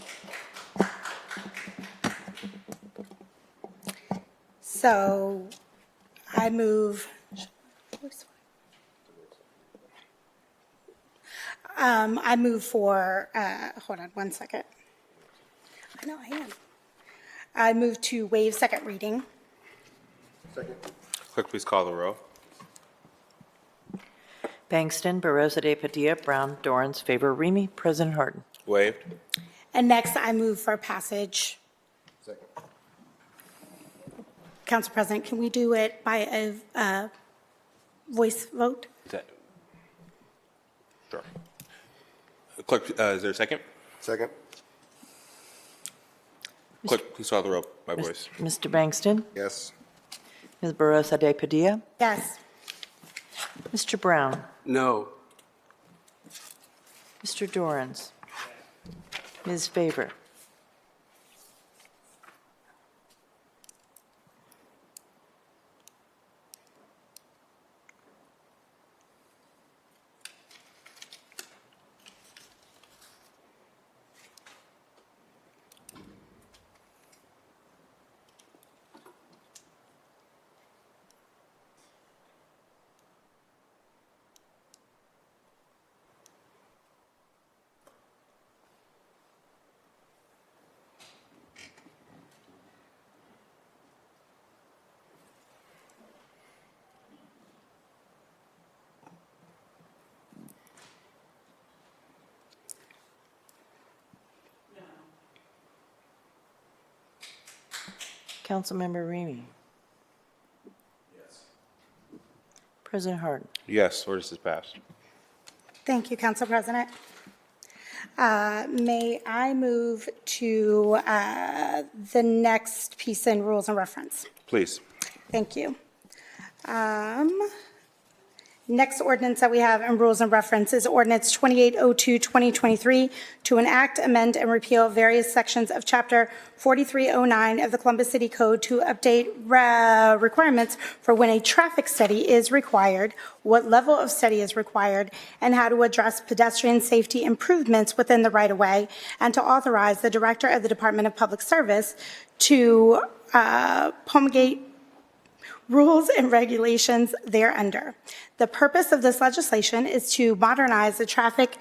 So I move. I move for, hold on one second. I know I am. I move to waive second reading. Second. Clerk, please call the row. Bangston, Barosa de Padilla, Brown, Dorans, favor, Remy, President Harden. Waived. And next, I move for passage. Second. Council President, can we do it by a voice vote? Sure. Clerk, is there a second? Second. Clerk, please call the row by voice. Mr. Bangston? Yes. Ms. Barosa de Padilla? Yes. Mr. Brown? No. Mr. Dorans? Ms. Favor? Councilmember Remy. Yes. President Harden. Yes, ordinance is passed. Thank you, Council President. May I move to the next piece in rules and reference? Please. Thank you. Next ordinance that we have in rules and reference is ordinance 2802-2023 to enact, amend, and repeal various sections of Chapter 4309 of the Columbus City Code to update requirements for when a traffic study is required, what level of study is required, and how to address pedestrian safety improvements within the right-of-way, and to authorize the Director of the Department of Public Service to promulgate rules and regulations thereunder. The purpose of this legislation is to modernize the traffic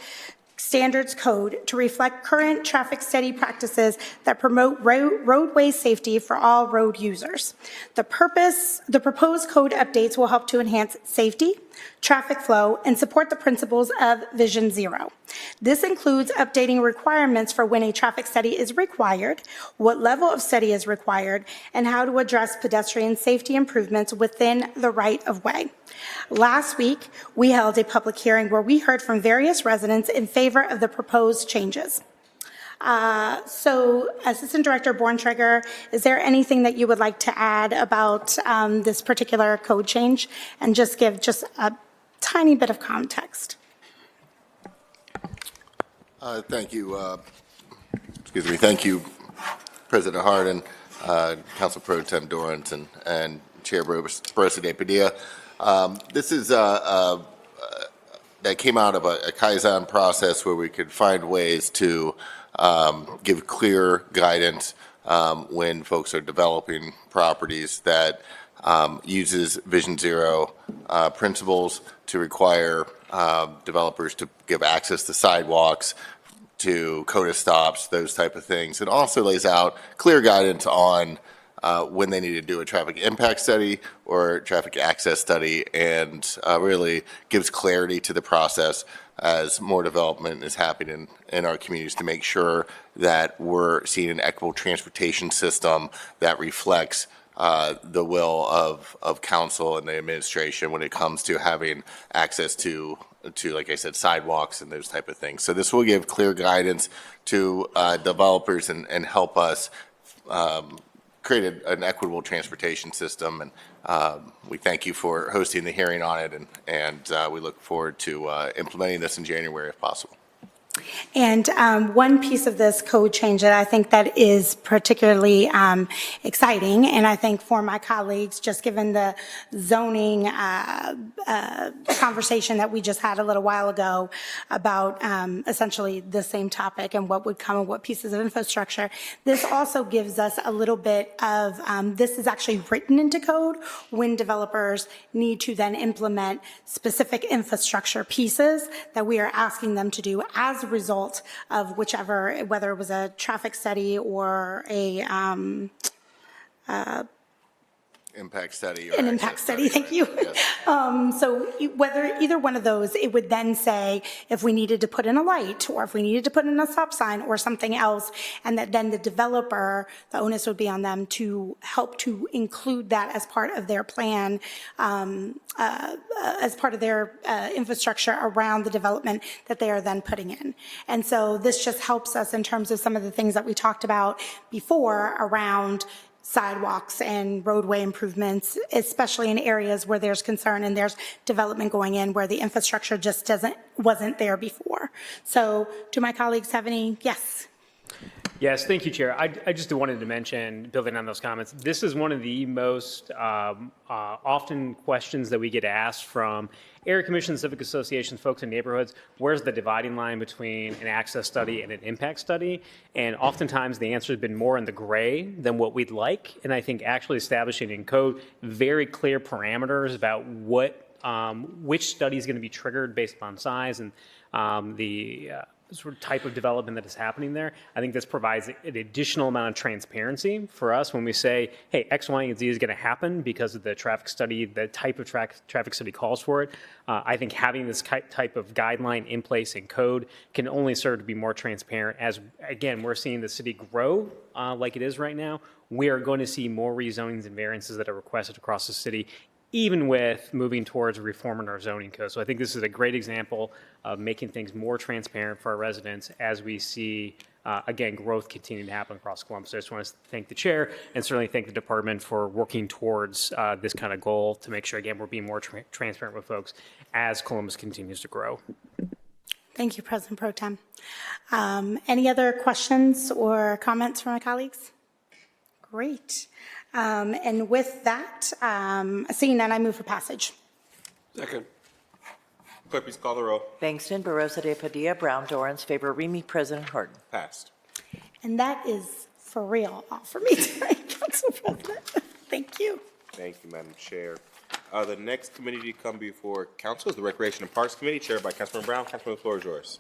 standards code to reflect current traffic study practices that promote roadway safety for all road users. The proposed code updates will help to enhance safety, traffic flow, and support the principles of Vision Zero. This includes updating requirements for when a traffic study is required, what level of study is required, and how to address pedestrian safety improvements within the right-of-way. Last week, we held a public hearing where we heard from various residents in favor of the proposed changes. So, Assistant Director Borntrager, is there anything that you would like to add about this particular code change, and just give just a tiny bit of context? Thank you. Thank you, President Harden, Council Pro Tem Dorrance, and Chair Barosa de Padilla. This is that came out of a Kaizen process where we could find ways to give clear guidance when folks are developing properties that uses Vision Zero principles to require developers to give access to sidewalks, to CODA stops, those type of things. It also lays out clear guidance on when they need to do a traffic impact study or traffic access study, and really gives clarity to the process as more development is happening in our communities to make sure that we're seeing an equitable transportation system that reflects the will of council and the administration when it comes to having access to, like I said, sidewalks and those type of things. So this will give clear guidance to developers and help us create an equitable transportation system. And we thank you for hosting the hearing on it, and we look forward to implementing this in January if possible. And one piece of this code change that I think that is particularly exciting, and I think for my colleagues, just given the zoning conversation that we just had a little while ago about essentially the same topic and what would come and what pieces of infrastructure, this also gives us a little bit of, this is actually written into code when developers need to then implement specific infrastructure pieces that we are asking them to do as a result of whichever, whether it was a traffic study or a Impact study. An impact study, thank you. Yes. So whether either one of those, it would then say if we needed to put in a light or if we needed to put in a stop sign or something else, and that then the developer, the onus would be on them to help to include that as part of their plan, as part of their infrastructure around the development that they are then putting in. And so this just helps us in terms of some of the things that we talked about before around sidewalks and roadway improvements, especially in areas where there's concern and there's development going in where the infrastructure just wasn't there before. So do my colleagues have any? Yes. Yes, thank you, Chair. I just wanted to mention, building on those comments, this is one of the most often questions that we get asked from area commissions, civic associations, folks in neighborhoods. Where's the dividing line between an access study and an impact study? And oftentimes the answer has been more in the gray than what we'd like. And I think actually establishing in code very clear parameters about what which study is going to be triggered based upon size and the sort of type of development that is happening there. I think this provides an additional amount of transparency for us when we say, hey, X, Y, and Z is going to happen because of the traffic study, the type of traffic study calls for it. I think having this type of guideline in place in code can only serve to be more transparent as, again, we're seeing the city grow like it is right now. We are going to see more rezonings and variances that are requested across the city, even with moving towards a reform in our zoning code. So I think this is a great example of making things more transparent for our residents as we see, again, growth continuing to happen across Columbus. I just want to thank the chair and certainly thank the department for working towards this kind of goal to make sure, again, we're being more transparent with folks as Columbus continues to grow. Thank you, President Pro Tem. Any other questions or comments from my colleagues? Great. And with that, seeing none, I move for passage. Second. Clerk, please call the row. Bangston, Barosa de Padilla, Brown, Dorans, favor Remy, President Harden. Passed. And that is for real all for me tonight, Council President. Thank you. Thank you, Madam Chair. The next committee to come before council is the Recreation and Parks Committee, chaired by Councilman Brown. Councilman, the floor is yours.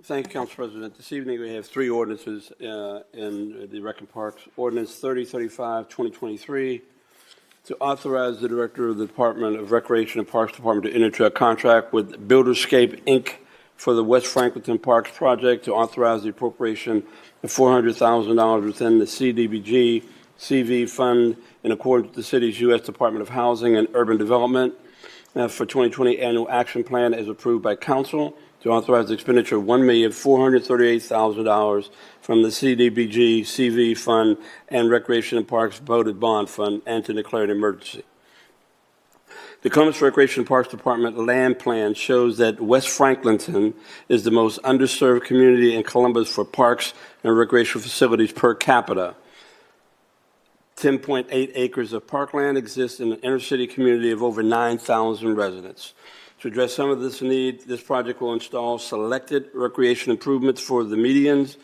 Thank you, Council President. This evening we have three ordinances in the Rec and Parks. Ordinance 3035-2023 to authorize the Director of the Department of Recreation and Parks Department to enter into a contract with Builderscape, Inc. for the West Franklinton Parks project, to authorize the appropriation of $400,000 within the CDBG CV fund in accordance with the city's U.S. Department of Housing and Urban Development for 2020 annual action plan as approved by council, to authorize the expenditure of $1,438,000 from the CDBG CV fund and Recreation and Parks voted bond fund, and to declare an emergency. The Columbus Recreation and Parks Department land plan shows that West Franklinton is the most underserved community in Columbus for parks and recreational facilities per capita. 10.8 acres of parkland exists in an inner city community of over 9,000 residents. To address some of this need, this project will install selected recreation improvements for the medians.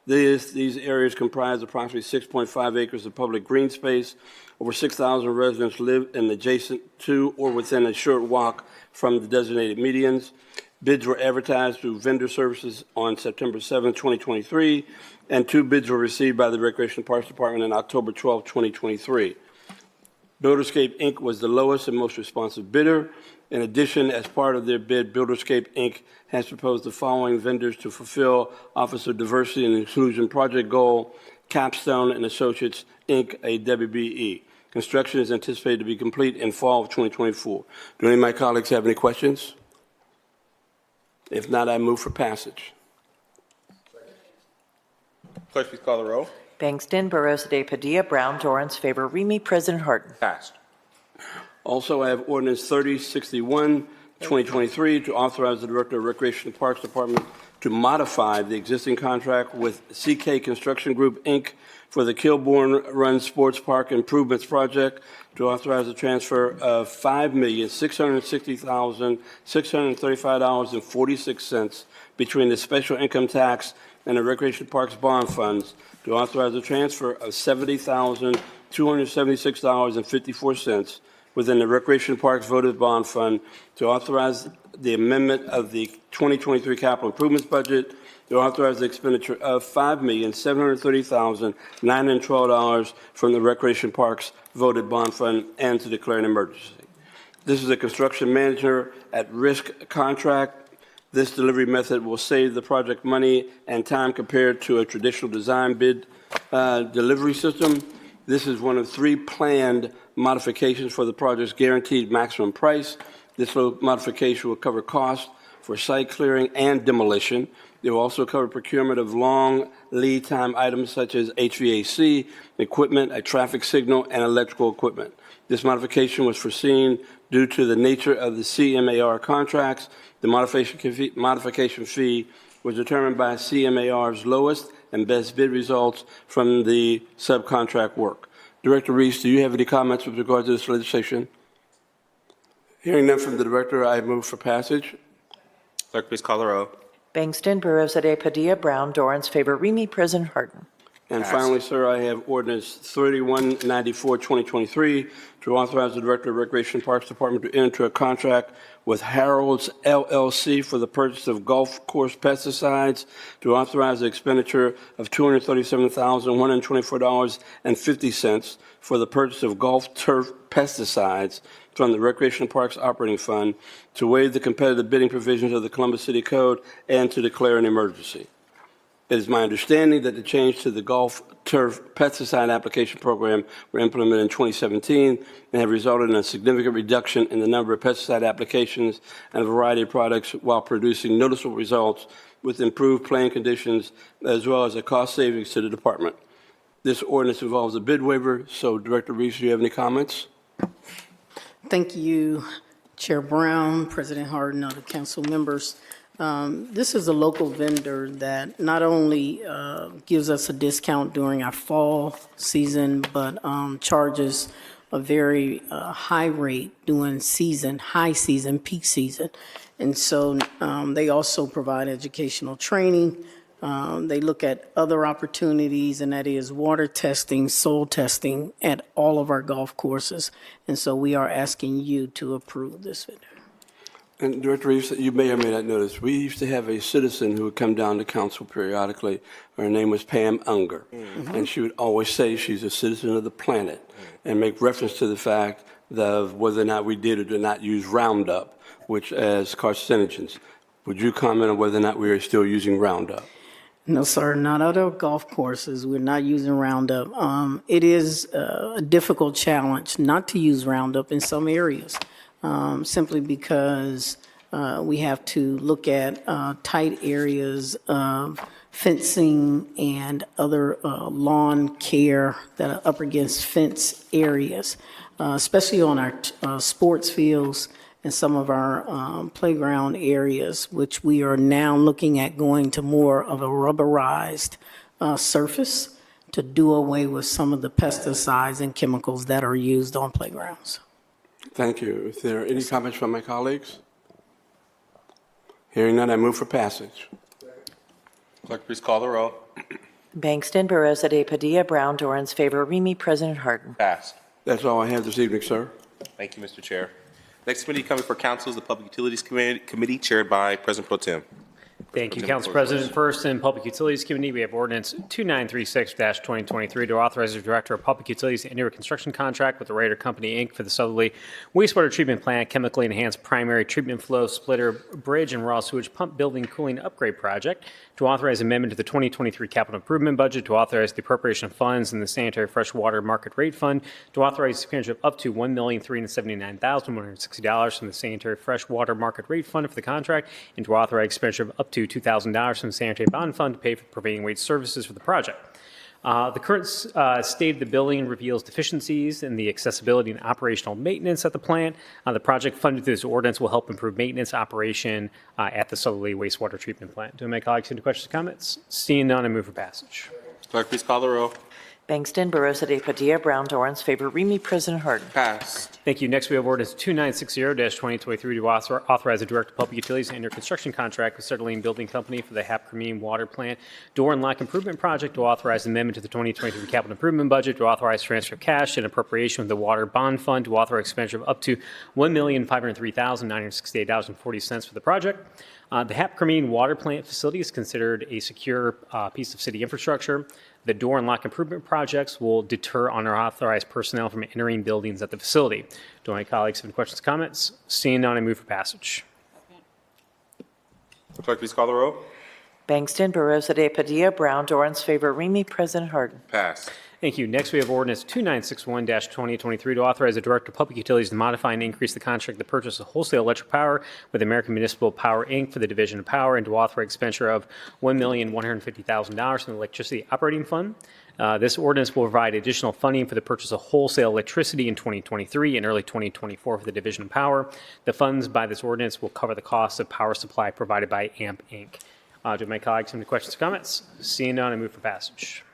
These areas comprise approximately 6.5 acres of public green space. Over 6,000 residents live in adjacent to or within a short walk from the designated medians. Bids were advertised through vendor services on September 7, 2023, and 2 bids were received by the Recreation and Parks Department on October 12, 2023. Builderscape, Inc. was the lowest and most responsive bidder. In addition, as part of their bid, Builderscape, Inc. has proposed the following vendors to fulfill Office of Diversity and Inclusion Project Goal: Capstone and Associates, Inc., a WBE. Construction is anticipated to be complete in fall of 2024. Do any of my colleagues have any questions? If not, I move for passage. Clerk, please call the row. Bangston, Barosa de Padilla, Brown, Dorans, favor Remy, President Harden. Passed. Also, I have ordinance 3061-2023 to authorize the Director of Recreation and Parks Department to modify the existing contract with CK Construction Group, Inc. for the Kilbourne Run Sports Park Improvements Project, to authorize the transfer of $5,660,635.46 between the special income tax and the Recreation Parks bond funds, to authorize the transfer of $70,276.54 within the Recreation Parks voted bond fund, to authorize the amendment of the 2023 capital improvements budget, to authorize the expenditure of $5,730,912 from the Recreation Parks voted bond fund, and to declare an emergency. This is a construction manager at risk contract. This delivery method will save the project money and time compared to a traditional design bid delivery system. This is one of 3 planned modifications for the project's guaranteed maximum price. This modification will cover costs for site clearing and demolition. It will also cover procurement of long lead time items such as HVAC equipment, a traffic signal, and electrical equipment. This modification was foreseen due to the nature of the CMAR contracts. The modification fee was determined by CMAR's lowest and best bid results from the subcontract work. Director Reese, do you have any comments with regard to this legislation? Hearing none from the Director, I move for passage. Clerk, please call the row. Bangston, Barosa de Padilla, Brown, Dorans, favor Remy, President Harden. And Passed. finally, sir, I have ordinance 3194, 2023, to authorize the Director of Recreation and Parks Department to enter into a contract with Harold's LLC for the purchase of golf course pesticides, to authorize the expenditure of $237,124.50 for the purchase of golf turf pesticides from the Recreation and Parks Operating Fund, to waive the competitive bidding provisions of the Columbus City Code, and to declare an emergency. It is my understanding that the change to the golf turf pesticide application program were implemented in 2017 and have resulted in a significant reduction in the number of pesticide applications and a variety of products, while producing noticeable results with improved playing conditions as well as a cost savings to the department. This ordinance involves a bid waiver, so Director Reese, do you have any comments? Thank you, Chair Brown, President Harden, other council members. This is a local vendor that not only gives us a discount during our fall season, but charges a very high rate during high season, peak season. And so they also provide educational training. They look at other opportunities, and that is water testing, soil testing at all of our golf courses. And so we are asking you to approve this vendor. And Director Reeves, you may or may not notice, we used to have a citizen who would come down to council periodically. Her name was Pam Unger, and she would always say she's a citizen of the planet and make reference to the fact of whether or not we did or did not use Roundup, which as carcinogens. Would you comment on whether or not we are still using Roundup? No, sir, not at our golf courses. We're not using Roundup. It is a difficult challenge not to use Roundup in some areas. Simply because we have to look at tight areas of fencing and other lawn care that are up against fence areas, especially on our sports fields and some of our playground areas, which we are now looking at going to more of a rubberized surface to do away with some of the pesticides and chemicals that are used on playgrounds. Thank you. Is there any comments from my colleagues? Hearing none, I move for passage. Clerk, please call the roll. Bangston, Barosa de Padilla, Brown, Dorans, favor, Remy, President Harden. Passed. That's all I have this evening, sir. Thank you, Mr. Chair. Next committee coming for council is the Public Utilities Committee chaired by President Pro Tem. Thank you, Council President. First, in Public Utilities Committee, we have Ordinance 2936-2023 to authorize the Director of Public Utilities to enter a construction contract with the Raider Company, Inc. for the Southerly Wastewater Treatment Plant Chemically Enhanced Primary Treatment Flow Splitter Bridge and Raw Sewage Pump Building Cooling Upgrade Project, to authorize amendment to the 2023 capital improvement budget, to authorize the appropriation of funds in the Sanitary Freshwater Market Rate Fund, to authorize the expenditure of up to $1,379,160 from the Sanitary Freshwater Market Rate Fund for the contract, and to authorize expenditure of up to $2,000 from the Sanitary Bond Fund to pay for prevailing wage services for the project. The current state of the building reveals deficiencies in the accessibility and operational maintenance at the plant. The project funded through this ordinance will help improve maintenance operation at the Southerly Wastewater Treatment Plant. Do my colleagues have any questions or comments? Seeing none, I move for passage. Clerk, please call the roll. Bangston, Barosa de Padilla, Brown, Dorans, favor, Remy, President Harden. Passed. Thank you. Next, we have ordinance 2960-2023 to authorize the Director of Public Utilities to enter a construction contract with Sterling Building Company for the Hap Cremine Water Plant Door and Lock Improvement Project, to authorize amendment to the 2023 capital improvement budget, to authorize transfer of cash and appropriation of the Water Bond Fund, to authorize expenditure of up to $1,503,968.40 for the project. The Hap Cremine Water Plant facility is considered a secure piece of city infrastructure. The door and lock improvement projects will deter unauthorized personnel from entering buildings at the facility. Do my colleagues have any questions or comments? Seeing none, I move for passage. Clerk, please call the roll. Bangston, Barosa de Padilla, Brown, Dorans, favor, Remy, President Harden. Passed. Thank you. Next, we have ordinance 2961-2023 to authorize the Director of Public Utilities to modify and increase the contract to purchase of wholesale electric power with American Municipal Power, Inc. for the Division of Power, and to authorize expenditure of $1,150,000 from the Electricity Operating Fund. This ordinance will provide additional funding for the purchase of wholesale electricity in 2023 and early 2024 for the Division of Power. The funds by this ordinance will cover the costs of power supply provided by AMP, Inc. Do my colleagues have any questions or comments? Seeing none, I move for passage.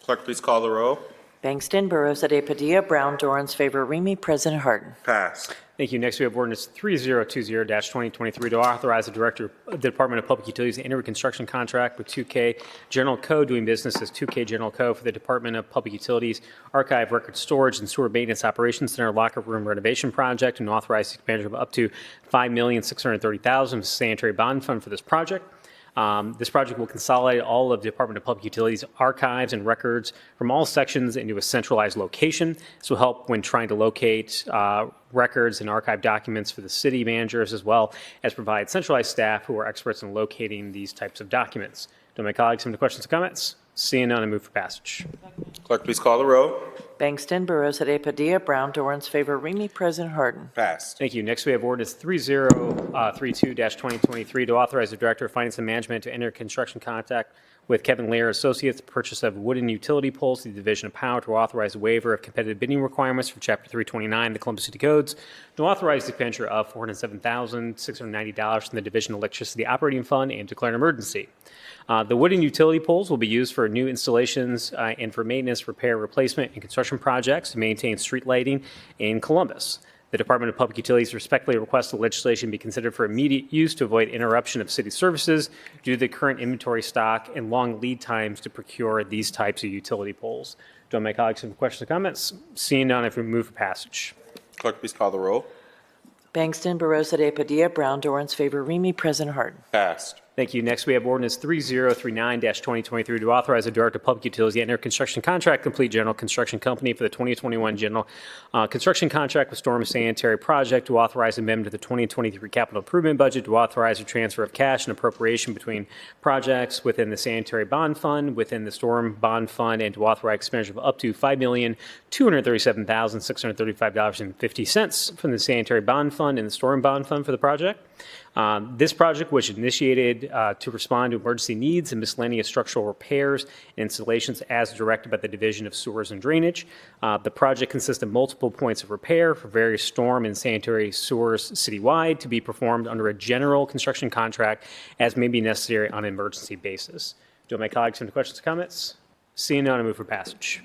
Clerk, please call the roll. Bangston, Barosa de Padilla, Brown, Dorans, favor, Remy, President Harden. Passed. Thank you. Next, we have ordinance 3020-2023 to authorize the Director of the Department of Public Utilities to enter a construction contract with 2K General Code, doing business as 2K General Code, for the Department of Public Utilities Archive Record Storage and Sewer Maintenance Operations Center Locker Room Renovation Project, and authorize the expenditure of up to $5,630,000 of sanitary bond fund for this project. This project will consolidate all of the Department of Public Utilities archives and records from all sections into a centralized location. This will help when trying to locate records and archive documents for the city managers, as well as provide centralized staff who are experts in locating these types of documents. Do my colleagues have any questions or comments? Seeing none, I move for passage. Clerk, please call the row. Bangston, Barosa de Padilla, Brown, Dorans, favor, Remy, President Harden. Passed. Thank you. Next, we have ordinance 3032-2023 to authorize the Director of Finance and Management to enter construction contract with Kevin Lair Associates, the purchase of wooden utility poles to the Division of Power, to authorize a waiver of competitive bidding requirements for Chapter 329 of the Columbus City Codes, to authorize the expenditure of $407,690 from the Division of Electricity Operating Fund, and declare an emergency. The wooden utility poles will be used for new installations and for maintenance, repair, replacement, and construction projects to maintain street lighting in Columbus. The Department of Public Utilities respectfully requests the legislation be considered for immediate use to avoid interruption of city services due to the current inventory stock and long lead times to procure these types of utility poles. Do my colleagues have questions or comments? Seeing none, I move for passage. Clerk, please call the roll. Bangston, Barosa de Padilla, Brown, Dorans, favor, Remy, President Harden. Passed. Thank you. Next, we have ordinance 3039-2023 to authorize the Director of Public Utilities to enter a construction contract, Complete General Construction Company, for the 2021 general construction contract with Storm Sanitary Project, to authorize amendment to the 2023 capital improvement budget, to authorize a transfer of cash and appropriation between projects within the Sanitary Bond Fund, within the Storm Bond Fund, and to authorize expenditure of up to $5,237,635.50 from the Sanitary Bond Fund and the Storm Bond Fund for the project. This project was initiated to respond to emergency needs and miscellaneous structural repairs and installations as directed by the Division of Sewers and Drainage. The project consists of multiple points of repair for various storm and sanitary sewers citywide, to be performed under a general construction contract as may be necessary on an emergency basis. Do my colleagues have any questions or comments? Seeing none, I move for passage.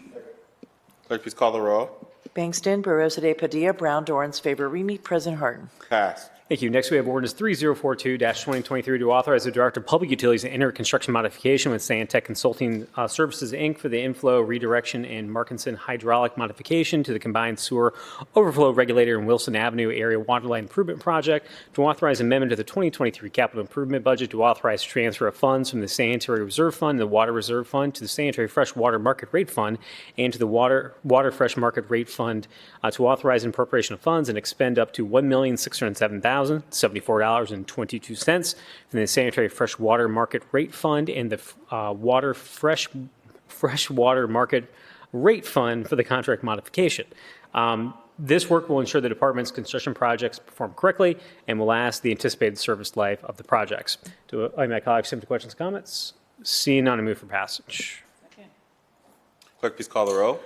Clerk, please call the roll. Bangston, Barosa de Padilla, Brown, Dorans, favor, Remy, President Harden. Passed. Thank you. Next, we have ordinance 3042-2023 to authorize the Director of Public Utilities to enter a construction modification with Santec Consulting Services, Inc. for the inflow, redirection, and Markinson hydraulic modification to the combined sewer overflow regulator in Wilson Avenue area waterline improvement project, to authorize amendment to the 2023 capital improvement budget, to authorize transfer of funds from the Sanitary Reserve Fund and the Water Reserve Fund to the Sanitary Fresh Water Market Rate Fund and to the Water Fresh Market Rate Fund, to authorize an appropriation of funds and expend up to $1,607,074.22 from the Sanitary Fresh Water Market Rate Fund and the Water Fresh Water Market Rate Fund for the contract modification. This work will ensure the department's construction projects perform correctly and will last the anticipated service life of the projects. Do any of my colleagues have any questions or comments? Seeing none, I move for passage. Clerk, please call the row.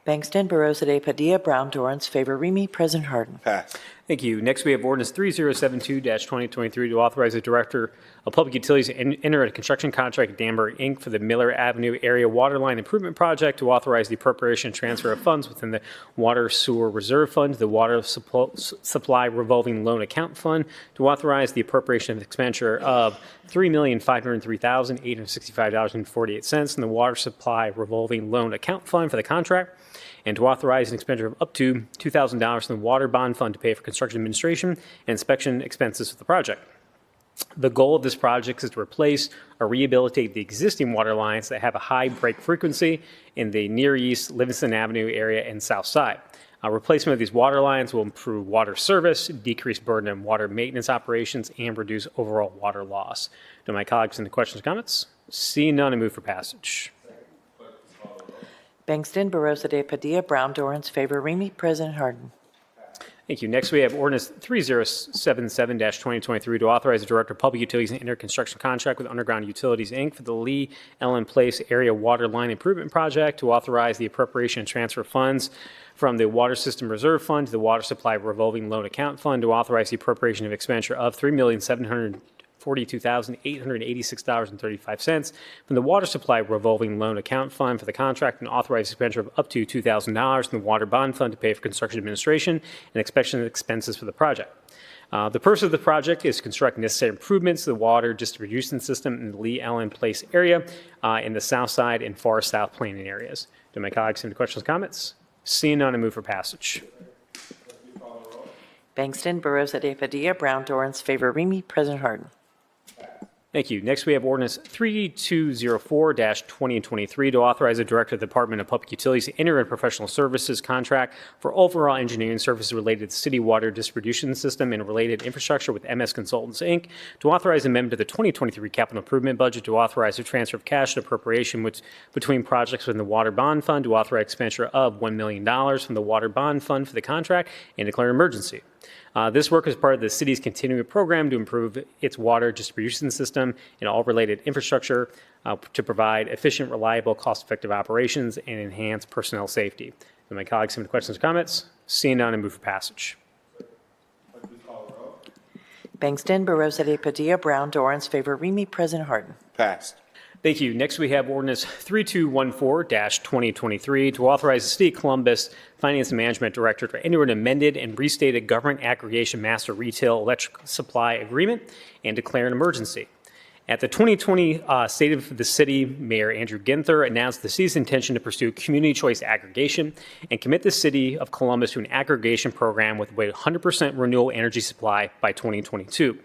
Bangston, Barosa de Padilla, Brown, Dorans, favor, Remy, President Harden. Passed. Thank you. Next, we have ordinance 3072-2023 to authorize the Director of Public Utilities to enter a construction contract with Danbury, Inc. for the Miller Avenue Area Waterline Improvement Project, to authorize the appropriation and transfer of funds within the Water Sewer Reserve Fund to the Water Supply Revolving Loan Account Fund, to authorize the appropriation of expenditure of $3,503,865.48 in the Water Supply Revolving Loan Account Fund for the contract, and to authorize an expenditure of up to $2,000 from the Water Bond Fund to pay for construction administration and inspection expenses for the project. The goal of this project is to replace or rehabilitate the existing water lines that have a high break frequency in the Near East, Livingston Avenue area and South Side. Replacement of these water lines will improve water service, decrease burden on water maintenance operations, and reduce overall water loss. Do my colleagues have any questions or comments? Seeing none, I move for passage. Bangston, Barosa de Padilla, Brown, Dorans, favor, Remy, President Harden. Thank you. Next, we have ordinance 3077-2023 to authorize the Director of Public Utilities to enter a construction contract with Underground Utilities, Inc. for the Lee Ellen Place Area Water Line Improvement Project, to authorize the appropriation and transfer of funds from the Water System Reserve Fund to the Water Supply Revolving Loan Account Fund, to authorize the appropriation of expenditure of $3,740,000 $42,886.35 from the Water Supply Revolving Loan Account Fund for the contract and authorize expenditure of up to $2,000 from the Water Bond Fund to pay for construction administration and inspection expenses for the project. The purpose of the project is to construct necessary improvements to the water distribution system in the Lee Allen Place area in the south side and far south planning areas. Do my colleagues have any questions or comments? Seeing none, I move for passage. Bangston, Barosa de Padilla, Brown, Dorans, favor, Remy. President Harden. Thank you. Next, we have ordinance 3204-2023 to authorize the Director of the Department of Public Utilities to enter a professional services contract for overall engineering services related to city water distribution system and related infrastructure with MS Consultants, Inc., to authorize amendment to the 2023 capital improvement budget, to authorize the transfer of cash and appropriation between projects within the Water Bond Fund, to authorize expenditure of $1 million from the Water Bond Fund for the contract, and declare an emergency. This work is part of the city's continuing program to improve its water distribution system and all related infrastructure to provide efficient, reliable, cost-effective operations and enhance personnel safety. Do my colleagues have any questions or comments? Seeing none, I move for passage. Bangston, Barosa de Padilla, Brown, Dorans, favor, Remy. President Harden. Passed. Thank you. Next, we have ordinance 3214-2023 to authorize the City of Columbus Finance and Management Director to enter an amended and restated government aggregation master retail electric supply agreement and declare an emergency. At the 2020 State of the City, Mayor Andrew Ginther announced the city's intention to pursue community choice aggregation and commit the City of Columbus to an aggregation program with a 100% renewable energy supply by 2022.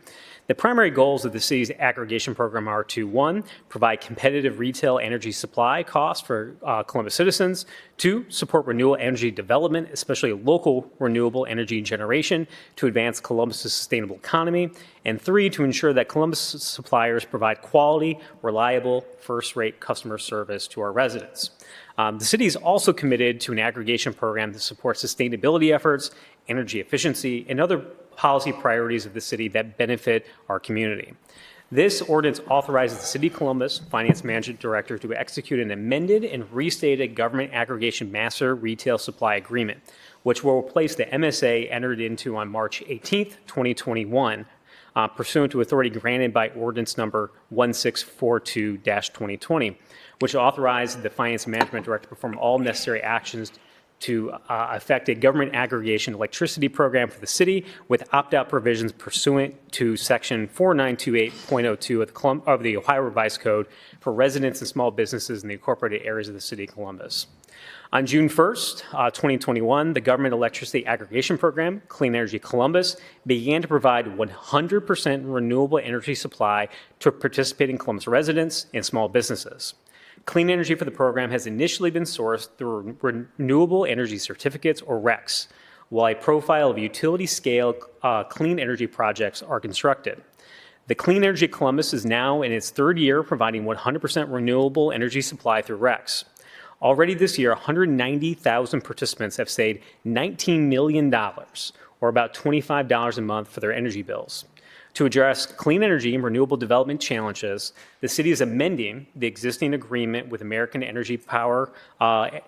The primary goals of the city's aggregation program are to, 1, provide competitive retail energy supply costs for Columbus citizens, 2, support renewable energy development, especially local renewable energy generation, to advance Columbus's sustainable economy, and 3, to ensure that Columbus suppliers provide quality, reliable, first-rate customer service to our residents. The city is also committed to an aggregation program that supports sustainability efforts, energy efficiency, and other policy priorities of the city that benefit our community. This ordinance authorizes the City of Columbus Finance Management Director to execute an amended and restated government aggregation master retail supply agreement, which will replace the MSA entered into on March 18th, 2021, pursuant to authority granted by ordinance number 1642-2020, which authorized the Finance Management Director to perform all necessary actions to affect a government aggregation electricity program for the city with opt-out provisions pursuant to Section 4928.02 of the Ohio Revised Code for residents and small businesses in the incorporated areas of the City of Columbus. On June 1st, 2021, the government electricity aggregation program, Clean Energy Columbus, began to provide 100% renewable energy supply to participating Columbus residents and small businesses. Clean energy for the program has initially been sourced through renewable energy certificates, or RECs, while a profile of utility-scale clean energy projects are constructed. The Clean Energy Columbus is now in its third year providing 100% renewable energy supply through RECs. Already this year, 190,000 participants have saved $19 million, or about $25 a month for their energy bills. To address clean energy and renewable development challenges, the city is amending the existing agreement with American Electric Power Energy,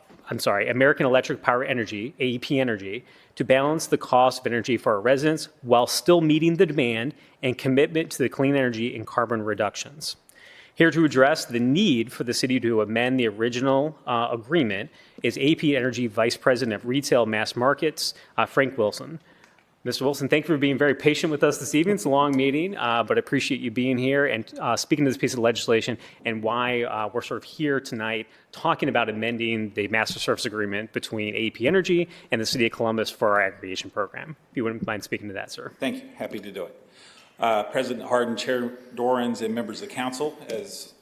AEP Energy, to balance the cost of energy for our residents while still meeting the demand and commitment to the clean energy and carbon reductions. Here to address the need for the city to amend the original agreement is AEP Energy Vice President of Retail Mass Markets, Frank Wilson. Mr. Wilson, thank you for being very patient with us this evening. It's a long meeting, but I appreciate you being here and speaking to this piece of legislation and why we're sort of here tonight talking about amending the master service agreement between AEP Energy and the City of Columbus for our aggregation program. If you wouldn't mind speaking to that, sir. Thank you. Happy to do it. President Harden, Chair Dorans, and members of the council, as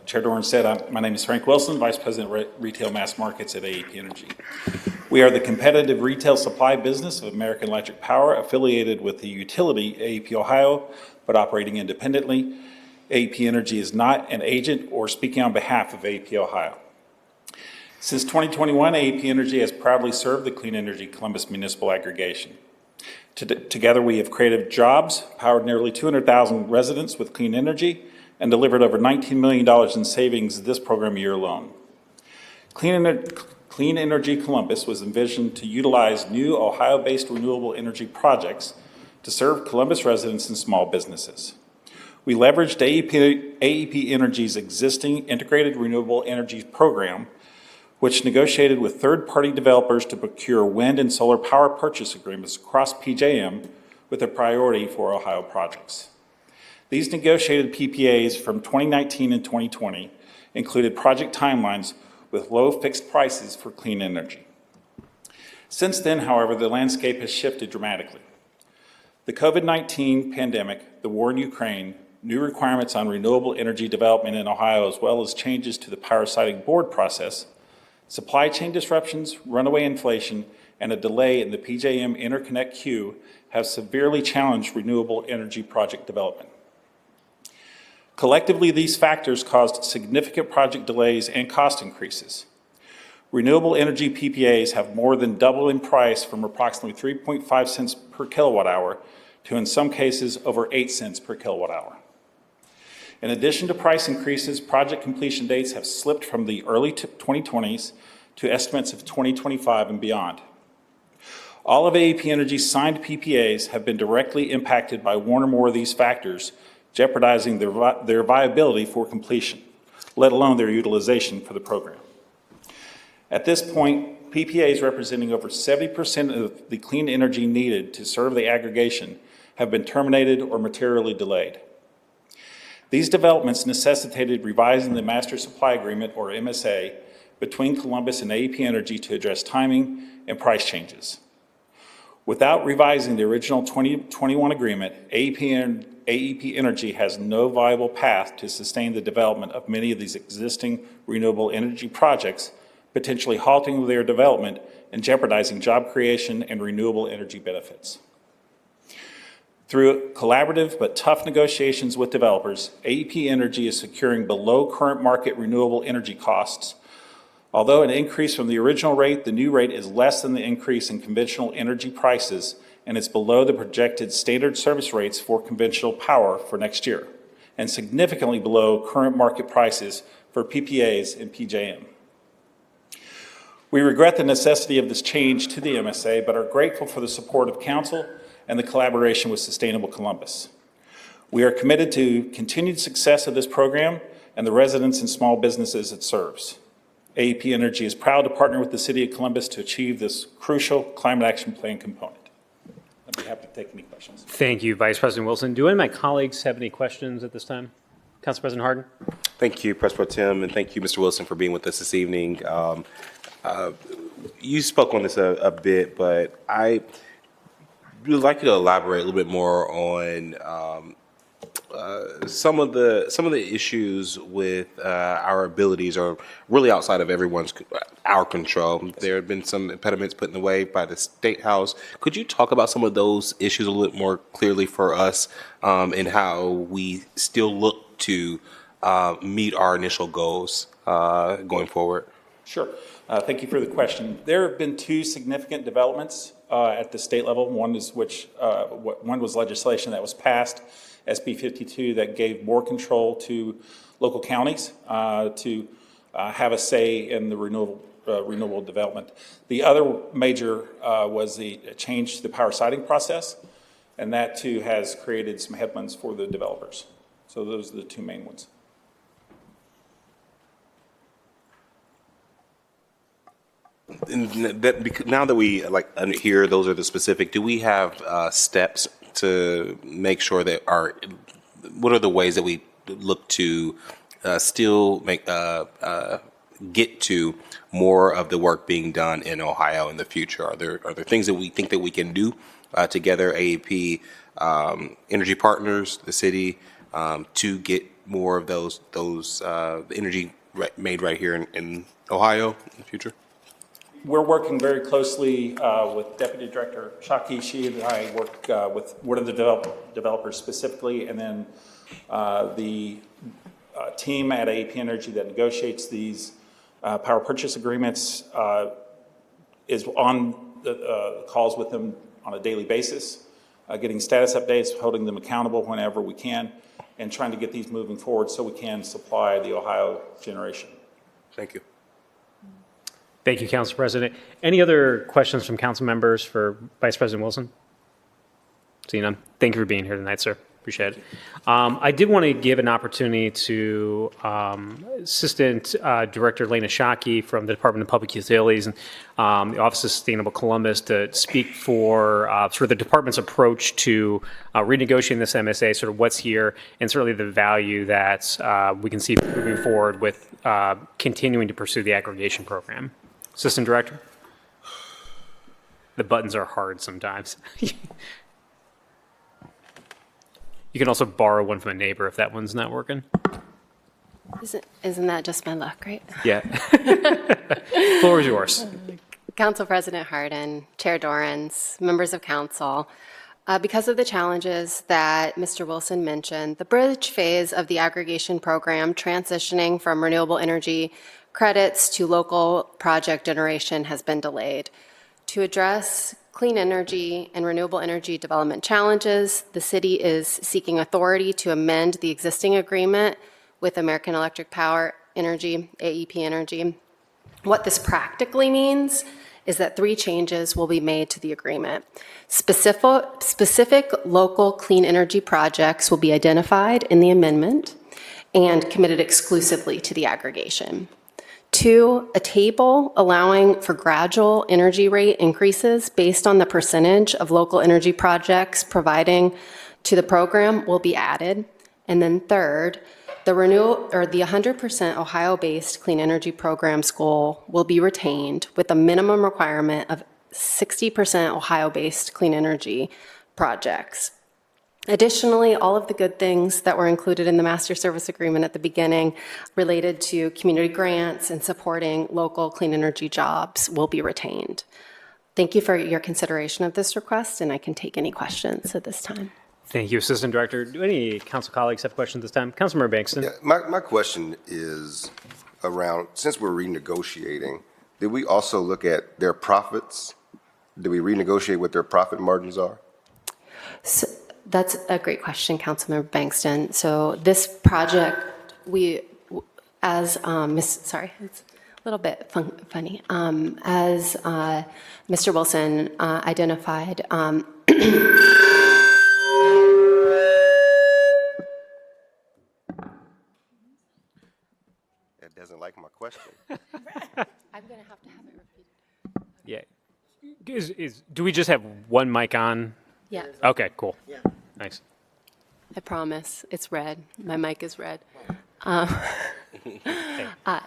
Chair Dorans said, my name is Frank Wilson, Vice President of Retail Mass Markets at AEP Energy. We are the competitive retail supply business of American Electric Power, affiliated with the utility AEP Ohio, but operating independently. AEP Energy is not an agent or speaking on behalf of AEP Ohio. Since 2021, AEP Energy has proudly served the Clean Energy Columbus Municipal Aggregation. Together, we have created jobs, powered nearly 200,000 residents with clean energy, and delivered over $19 million in savings this program year alone. Clean Energy Columbus was envisioned to utilize new Ohio-based renewable energy projects to serve Columbus residents and small businesses. We leveraged AEP Energy's existing integrated renewable energy program, which negotiated with third-party developers to procure wind and solar power purchase agreements across PJM with a priority for Ohio projects. These negotiated PPAs from 2019 and 2020 included project timelines with low fixed prices for clean energy. Since then, however, the landscape has shifted dramatically. The COVID-19 pandemic, the war in Ukraine, new requirements on renewable energy development in Ohio, as well as changes to the power siting board process, supply chain disruptions, runaway inflation, and a delay in the PJM interconnect queue have severely challenged renewable energy project development. Collectively, these factors caused significant project delays and cost increases. Renewable energy PPAs have more than doubled in price from approximately 3.5 cents per kilowatt hour to, in some cases, over 8 cents per kilowatt hour. In addition to price increases, project completion dates have slipped from the early 2020s to estimates of 2025 and beyond. All of AEP Energy's signed PPAs have been directly impacted by one or more of these factors, jeopardizing their viability for completion, let alone their utilization for the program. At this point, PPAs representing over 70% of the clean energy needed to serve the aggregation have been terminated or materially delayed. These developments necessitated revising the Master Supply Agreement, or MSA, between Columbus and AEP Energy to address timing and price changes. Without revising the original 2021 agreement, AEP Energy has no viable path to sustain the development of many of these existing renewable energy projects, potentially halting their development and jeopardizing job creation and renewable energy benefits. Through collaborative but tough negotiations with developers, AEP Energy is securing below current market renewable energy costs. Although an increase from the original rate, the new rate is less than the increase in conventional energy prices, and it's below the projected standard service rates for conventional power for next year, and significantly below current market prices for PPAs in PJM. We regret the necessity of this change to the MSA, but are grateful for the support of Council and the collaboration with Sustainable Columbus. We are committed to continued success of this program and the residents and small businesses it serves. AEP Energy is proud to partner with the City of Columbus to achieve this crucial climate action plan component. I'd be happy to take any questions. Thank you, Vice President Wilson. Do any of my colleagues have any questions at this time? Council President Harden? Thank you, Press Pro Tem, and thank you, Mr. Wilson, for being with us this evening. You spoke on this a bit, but I would like you to elaborate a little bit more on some of the issues with our abilities are really outside of our control. There have been some impediments put in the way by the State House. Could you talk about some of those issues a little bit more clearly for us, and how we still look to meet our initial goals going forward? Sure. Thank you for the question. There have been two significant developments at the state level. One was legislation that was passed, SB 52, that gave more control to local counties to have a say in the renewable development. The other major was the change to the power siting process, and that too has created some headwinds for the developers. So those are the two main ones. Now that we hear those are the specific, do we have steps to make sure that what are the ways that we look to still get to more of the work being done in Ohio in the future? Are there things that we think that we can do together, AEP, Energy Partners, the city, to get more of those energy made right here in Ohio in the future? We're working very closely with Deputy Director Shaki. She and I work with one of the developers specifically, and then the team at AEP Energy that negotiates these power purchase agreements is on the calls with them on a daily basis, getting status updates, holding them accountable whenever we can, and trying to get these moving forward so we can supply the Ohio generation. Thank you. Thank you, Council President. Any other questions from council members for Vice President Wilson? Seeing none. Thank you for being here tonight, sir. Appreciate it. Appreciate it. I did want to give an opportunity to Assistant Director Lena Shockey from the Department of Public Utilities and the Office of Sustainable Columbus to speak for sort of the department's approach to renegotiating this MSA, sort of what's here, and certainly the value that we can see moving forward with continuing to pursue the aggregation program. Assistant Director? The buttons are hard sometimes. You can also borrow one from a neighbor if that one's not working. Isn't that just my luck, right? Yeah. Floor is yours. Council President Hardin, Chair Dorrance, members of council, because of the challenges that Mr. Wilson mentioned, the bridge phase of the aggregation program transitioning from renewable energy credits to local project generation has been delayed. To address clean energy and renewable energy development challenges, the city is seeking authority to amend the existing agreement with American Electric Power Energy, AEP Energy. What this practically means is that 3 changes will be made to the agreement. Specific local clean energy projects will be identified in the amendment and committed exclusively to the aggregation. 2, a table allowing for gradual energy rate increases based on the percentage of local energy projects providing to the program will be added. And then 3rd, the 100% Ohio-based clean energy programs goal will be retained with a minimum requirement of 60% Ohio-based clean energy projects. Additionally, all of the good things that were included in the master service agreement at the beginning related to community grants and supporting local clean energy jobs will be retained. Thank you for your consideration of this request, and I can take any questions at this time. Thank you, Assistant Director. Do any council colleagues have questions this time? Councilmember Bankston. Yeah, my question is around, since we're renegotiating, did we also look at their profits? Did we renegotiate what their profit margins are? So, that's a great question, Councilmember Bankston. So this project, it's a little bit funny. As Mr. Wilson identified, It doesn't like my question. I'm going to have it repeated. Yeah. Do we just have one mic on? Yeah. Okay, cool. Yeah. Nice. I promise. It's red. My mic is red.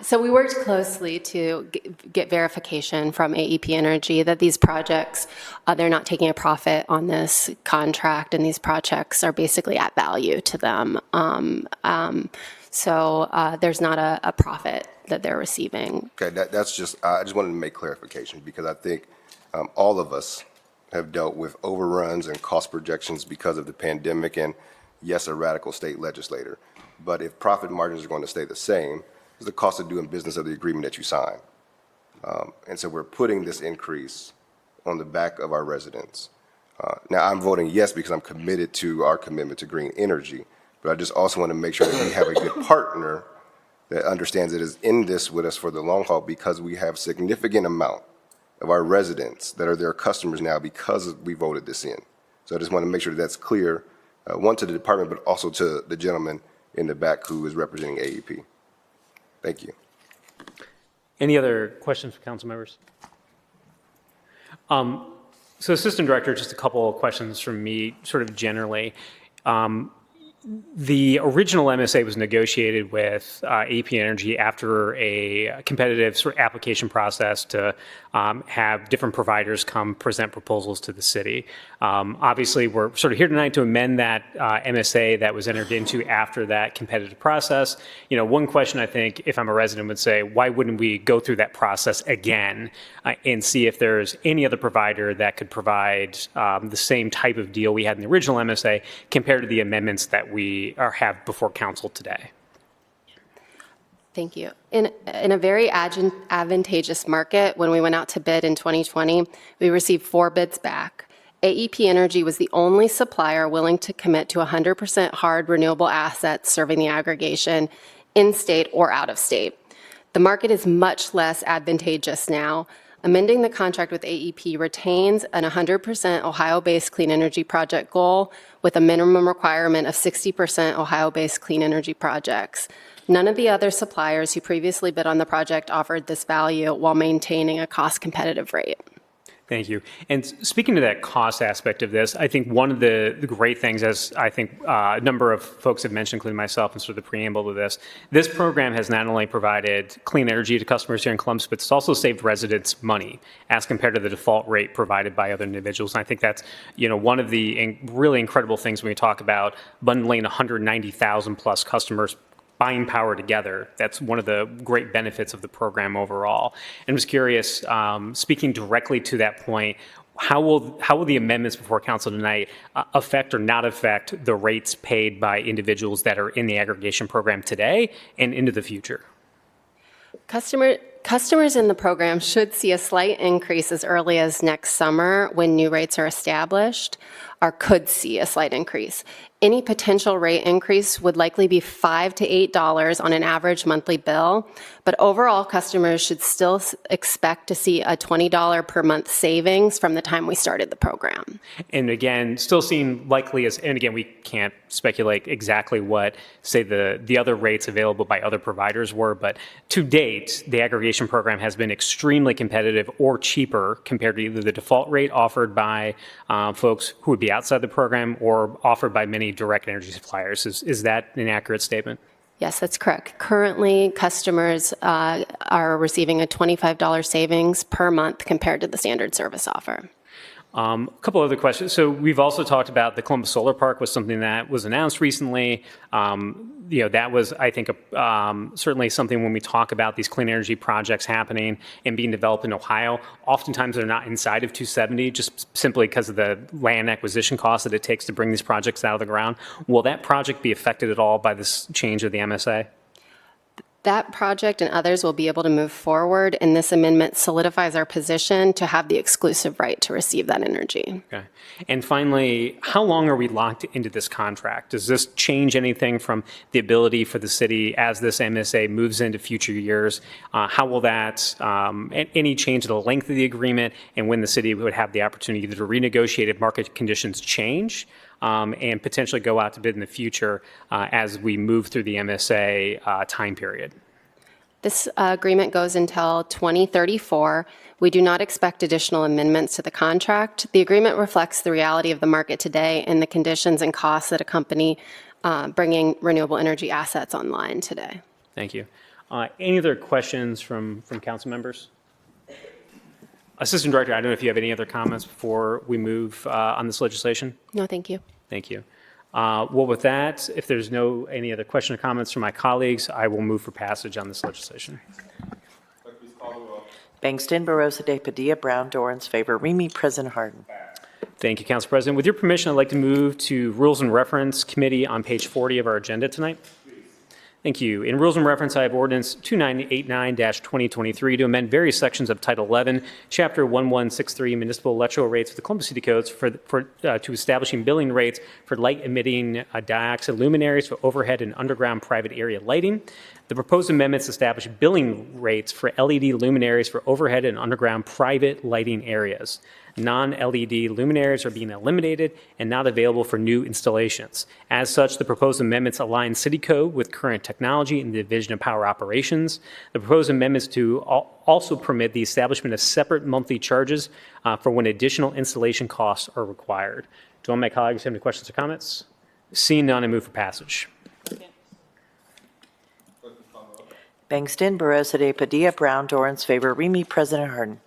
So we worked closely to get verification from AEP Energy that these projects, they're not taking a profit on this contract, and these projects are basically at value to them. So there's not a profit that they're receiving. Okay, that's just, I just wanted to make clarification because I think all of us have dealt with overruns and cost projections because of the pandemic and, yes, a radical state legislator. But if profit margins are going to stay the same, it's the cost of doing business of the agreement that you sign. And so we're putting this increase on the back of our residents. Now, I'm voting yes because I'm committed to our commitment to green energy, but I just also want to make sure that we have a good partner that understands it is in this with us for the long haul because we have significant amount of our residents that are their customers now because we voted this in. So I just want to make sure that's clear, one to the department, but also to the gentleman in the back who is representing AEP. Thank you. Any other questions for council members? So Assistant Director, just a couple of questions from me, sort of generally. The original MSA was negotiated with AP Energy after a competitive sort of application process to have different providers come present proposals to the city. Obviously, we're sort of here tonight to amend that MSA that was entered into after that competitive process. You know, one question I think, if I'm a resident, would say, why wouldn't we go through that process again and see if there's any other provider that could provide the same type of deal we had in the original MSA compared to the amendments that we have before council today? Thank you. In a very advantageous market, when we went out to bid in 2020, we received 4 bids back. AEP Energy was the only supplier willing to commit to 100% hard renewable assets serving the aggregation in state or out of state. The market is much less advantageous now. Amending the contract with AEP retains an 100% Ohio-based clean energy project goal with a minimum requirement of 60% Ohio-based clean energy projects. None of the other suppliers who previously bid on the project offered this value while maintaining a cost-competitive rate. Thank you. And speaking to that cost aspect of this, I think one of the great things, as I think a number of folks have mentioned, including myself, and sort of the preamble to this program has not only provided clean energy to customers here in Columbus, but it's also saved residents money as compared to the default rate provided by other individuals. And I think that's, one of the really incredible things when we talk about bundling 190,000 plus customers buying power together. That's one of the great benefits of the program overall. And I was curious, speaking directly to that point, how will the amendments before council tonight affect or not affect the rates paid by individuals that are in the aggregation program today and into the future? Customers in the program should see a slight increase as early as next summer when new rates are established, or could see a slight increase. Any potential rate increase would likely be $5 to $8 on an average monthly bill, but overall customers should still expect to see a $20 per month savings from the time we started the program. And again, still seem likely as, and again, we can't speculate exactly what, say, the other rates available by other providers were, but to date, the aggregation program has been extremely competitive or cheaper compared to either the default rate offered by folks who would be outside the program or offered by many direct energy suppliers. Is that an accurate statement? Yes, that's correct. Currently, customers are receiving a $25 savings per month compared to the standard service offer. A couple other questions. So we've also talked about the Columbus Solar Park was something that was announced recently. That was, I think, certainly something when we talk about these clean energy projects happening and being developed in Ohio, oftentimes they're not inside of 270 just simply because of the land acquisition costs that it takes to bring these projects out of the ground. Will that project be affected at all by this change of the MSA? That project and others will be able to move forward, and this amendment solidifies our position to have the exclusive right to receive that energy. Okay. And finally, how long are we locked into this contract? Does this change anything from the ability for the city as this MSA moves into future years? How will that, any change to the length of the agreement and when the city would have the opportunity to renegotiate if market conditions change? And potentially go out to bid in the future as we move through the MSA time period. This agreement goes until 2034. We do not expect additional amendments to the contract. The agreement reflects the reality of the market today and the conditions and costs that accompany bringing renewable energy assets online today. Thank you. Any other questions from council members? Assistant Director, I don't know if you have any other comments before we move on this legislation? No, thank you. Thank you. Well, with that, if there's any other question or comments from my colleagues, I will move for passage on this legislation. Bangston, Barosa de Padilla, Brown, Dorans, favor, Remy, President Harden. Thank you, Council President. With your permission, I'd like to move to Rules and Reference Committee on page 40 of our agenda tonight. Thank you. In Rules and Reference, I have Ordinance 2989-2023 to amend various sections of Title 11, Chapter 1163, Municipal Electrical Rates of the Columbus City Codes to establishing billing rates for light-emitting dioxide luminaries for overhead and underground private area lighting. The proposed amendments establish billing rates for LED luminaries for overhead and underground private lighting areas. Non-LED luminaries are being eliminated and not available for new installations. As such, the proposed amendments align city code with current technology in the Division of Power Operations. The proposed amendments to also permit the establishment of separate monthly charges for when additional installation costs are required. Do all my colleagues have any questions or comments? Seeing none, I move for passage. Bangston, Barosa de Padilla, Brown, Dorans, favor, Remy, President Harden.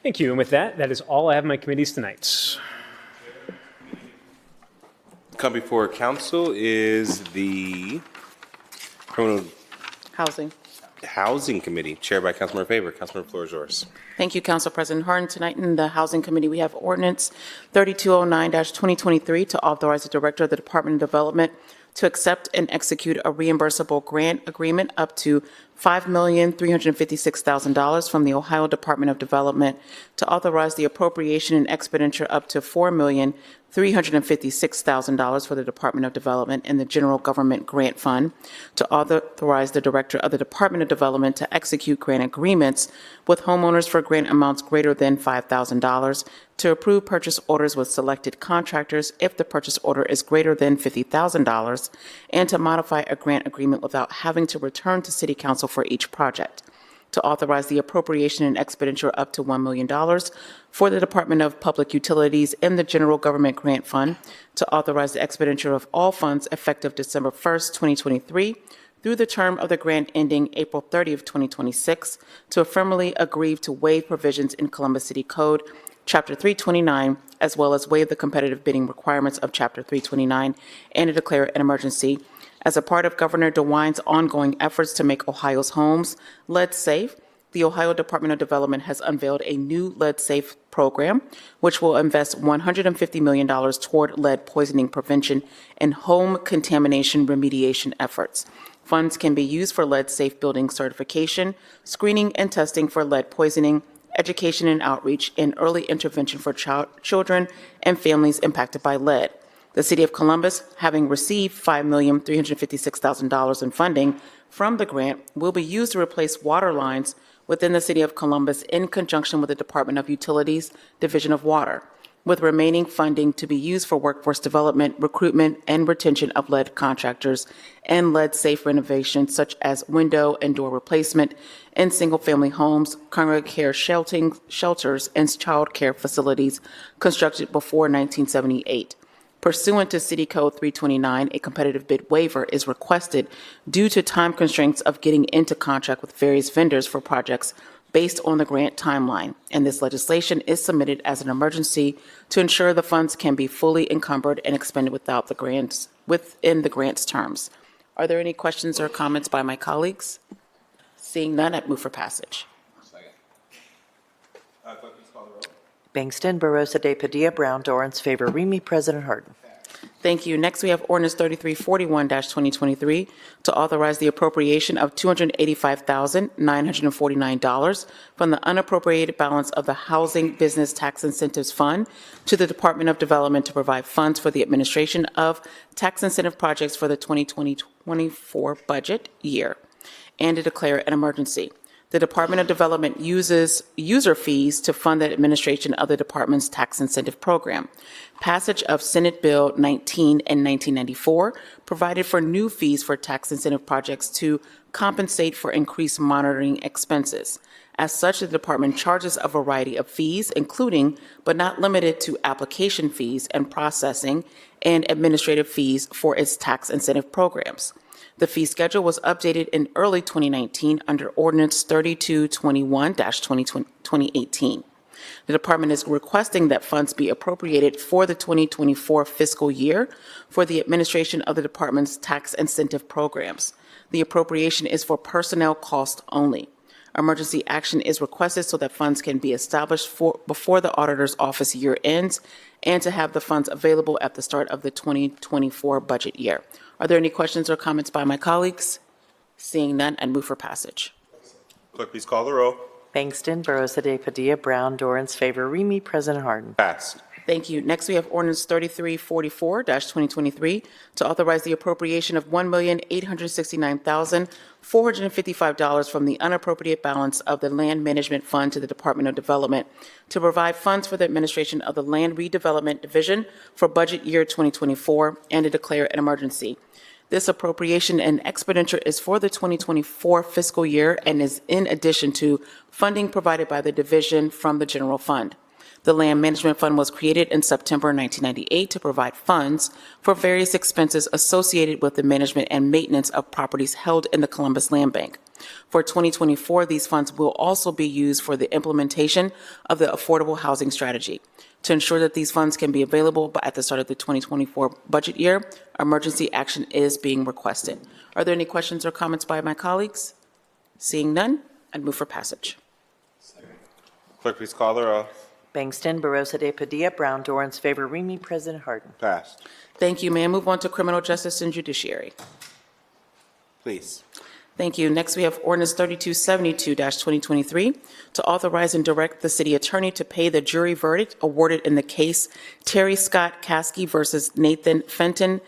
Thank you. And with that, that is all I have in my committees tonight. Come before council is the Criminal Housing Committee, chaired by Councilmember Favor. Councilmember, the floor is yours. Thank you, Council President Harden. Tonight in the Housing Committee, we have Ordinance 3209-2023 to authorize the Director of the Department of Development to accept and execute a reimbursable grant agreement up to $5,356,000 from the Ohio Department of Development to authorize the appropriation and expenditure up to $4,356,000 for the Department of Development in the General Government Grant Fund, to authorize the Director of the Department of Development to execute grant agreements with homeowners for grant amounts greater than $5,000, to approve purchase orders with selected contractors if the purchase order is greater than $50,000, and to modify a grant agreement without having to return to City Council for each project, to authorize the appropriation and expenditure up to $1 million for the Department of Public Utilities in the General Government Grant Fund, to authorize the expenditure of all funds effective December 1st, 2023, through the term of the grant ending April 30th, 2026, to affirmatively agree to waive provisions in Columbus City Code, Chapter 329, as well as waive the competitive bidding requirements of Chapter 329, and to declare an emergency. As a part of Governor DeWine's ongoing efforts to make Ohio's homes lead safe, the Ohio Department of Development has unveiled a new lead safe program, which will invest $150 million toward lead poisoning prevention and home contamination remediation efforts. Funds can be used for lead safe building certification, screening and testing for lead poisoning, education and outreach, and early intervention for children and families impacted by lead. The City of Columbus, having received $5,356,000 in funding from the grant, will be used to replace water lines within the City of Columbus in conjunction with the Department of Utilities Division of Water, with remaining funding to be used for workforce development, recruitment, and retention of lead contractors and lead-safe renovations such as window and door replacement in single-family homes, congregate care shelters, and child care facilities constructed before 1978. Pursuant to City Code 329, a competitive bid waiver is requested due to time constraints of getting into contract with various vendors for projects based on the grant timeline, and this legislation is submitted as an emergency to ensure the funds can be fully encumbered and expended within the grant's terms. Are there any questions or comments by my colleagues? Seeing none, I'd move for passage. Bangston, Barosa de Padilla, Brown, Dorans, favor, Remy, President Harden. Thank you. Next, we have ordinance 3341-2023 to authorize the appropriation of $285,949 from the unappropriated balance of the Housing Business Tax Incentives Fund to the Department of Development to provide funds for the administration of tax incentive projects for the 2024 budget year, and to declare an emergency. The Department of Development uses user fees to fund the administration of the department's tax incentive program. Passage of Senate Bill 19 in 1994 provided for new fees for tax incentive projects to compensate for increased monitoring expenses. As such, the department charges a variety of fees, including but not limited to application fees and processing and administrative fees for its tax incentive programs. The fee schedule was updated in early 2019 under Ordinance 3221-2018. The department is requesting that funds be appropriated for the 2024 fiscal year for the administration of the department's tax incentive programs. The appropriation is for personnel cost only. Emergency action is requested so that funds can be established before the auditor's office year ends and to have the funds available at the start of the 2024 budget year. Are there any questions or comments by my colleagues? Seeing none, I'd move for passage. Clerk, please call the row. Bangston, Barosa de Padilla, Brown, Dorans, favor, Remy, President Harden. Passed. Thank you. Next, we have ordinance 3344-2023 to authorize the appropriation of $1,869,455 from the unappropriated balance of the Land Management Fund to the Department of Development to provide funds for the administration of the Land Redevelopment Division for budget year 2024 and to declare an emergency. This appropriation and expenditure is for the 2024 fiscal year and is in addition to funding provided by the division from the general fund. The Land Management Fund was created in September 1998 to provide funds for various expenses associated with the management and maintenance of properties held in the Columbus Land Bank. For 2024, these funds will also be used for the implementation of the affordable housing strategy. To ensure that these funds can be available at the start of the 2024 budget year, emergency action is being requested. Are there any questions or comments by my colleagues? Seeing none, I'd move for passage. Clerk, please call the row. Bangston, Barosa de Padilla, Brown, Dorans, favor, Remy, President Harden. Passed. Thank you. May I move on to criminal justice and judiciary? Please. Thank you. Next, we have ordinance 3272-2023 to authorize and direct the city attorney to pay the jury verdict awarded in the case Terry Scott Caskey versus Nathan Fenton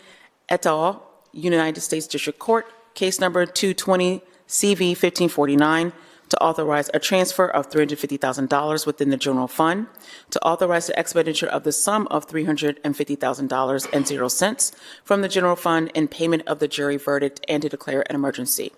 et al., United States District Court, case number 220 CV 1549, to authorize a transfer of $350,000 within the general fund, to authorize the expenditure of the sum of $350,000.00 from the general fund in payment of the jury verdict and to declare an emergency.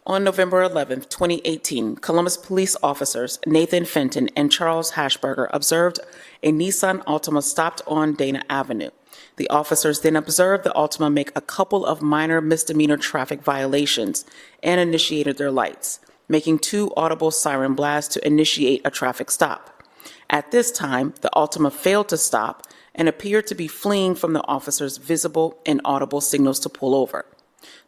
On November 11, 2018, Columbus police officers Nathan Fenton and Charles Hashberger observed a Nissan Altima stopped on Dana Avenue. The officers then observed the Altima make a couple of minor misdemeanor traffic violations and initiated their lights, making 2 audible siren blasts to initiate a traffic stop. At this time, the Altima failed to stop and appeared to be fleeing from the officers' visible and audible signals to pull over.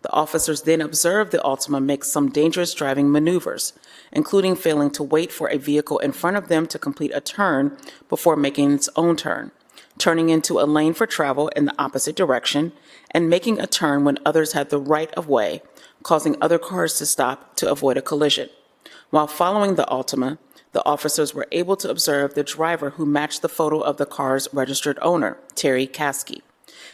The officers then observed the Altima make some dangerous driving maneuvers, including failing to wait for a vehicle in front of them to complete a turn before making its own turn, turning into a lane for travel in the opposite direction, and making a turn when others had the right of way, causing other cars to stop to avoid a collision. While following the Altima, the officers were able to observe the driver who matched the photo of the car's registered owner, Terry Caskey.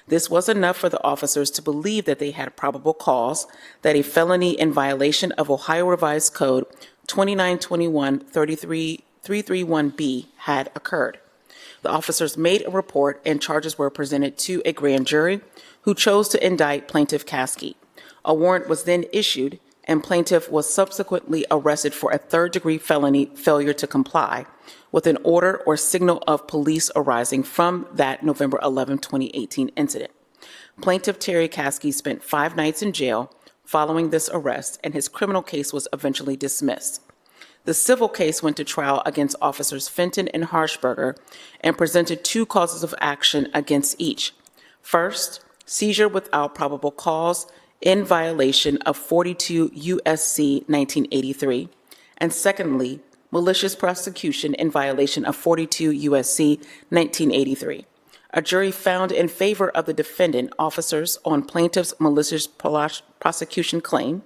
This was enough for the officers to believe that they had probable cause that a felony in violation of Ohio Revised Code 2921-331B had occurred. The officers made a report and charges were presented to a grand jury who chose to indict Plaintiff Caskey. A warrant was then issued and plaintiff was subsequently arrested for a third-degree felony failure to comply with an order or signal of police arising from that November 11, 2018 incident. Plaintiff Terry Caskey spent 5 nights in jail following this arrest, and his criminal case was eventually dismissed. The civil case went to trial against officers Fenton and Harshberger and presented 2 causes of action against each. First, seizure without probable cause in violation of 42 U.S.C. 1983, and secondly, malicious prosecution in violation of 42 U.S.C. 1983. A jury found in favor of the defendant officers on plaintiff's malicious prosecution claim.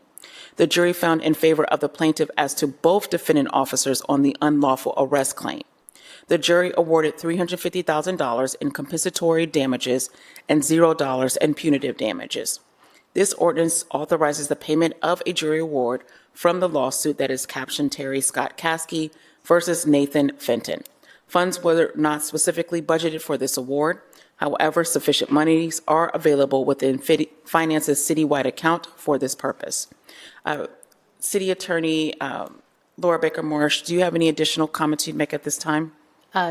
The jury found in favor of the plaintiff as to both defendant officers on the unlawful arrest claim. The jury awarded $350,000 in compensatory damages and $0 in punitive damages. This ordinance authorizes the payment of a jury award from the lawsuit that is captioned Terry Scott Caskey versus Nathan Fenton. Funds were not specifically budgeted for this award. However, sufficient monies are available within Finance's citywide account for this purpose. City Attorney Laura Baker Morris, do you have any additional comments you'd make at this time?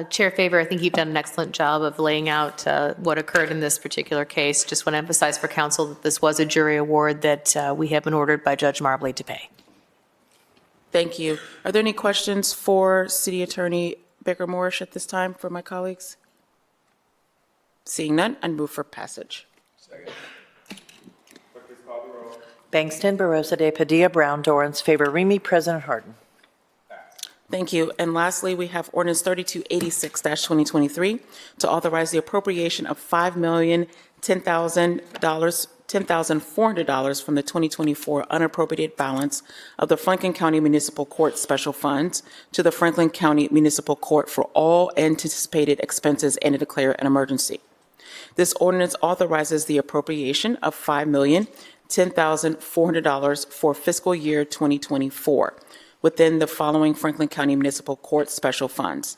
Chair Faber, I think you've done an excellent job of laying out what occurred in this particular case. Just want to emphasize for council that this was a jury award that we have been ordered by Judge Marbley to pay. Thank you. Are there any questions for City Attorney Baker Morris at this time for my colleagues? Seeing none, I'd move for passage. Second. Bangston, Barosa de Padilla, Brown, Dorans, favor Remy, President Harden. Thank you. And lastly, we have ordinance 3286-2023 to authorize the appropriation of $5,010,400 from the 2024 unappropriated balance of the Franklin County Municipal Court Special Funds to the Franklin County Municipal Court for all anticipated expenses and to declare an emergency. This ordinance authorizes the appropriation of $5,010,400 for fiscal year 2024. Within the following Franklin County Municipal Court Special Funds: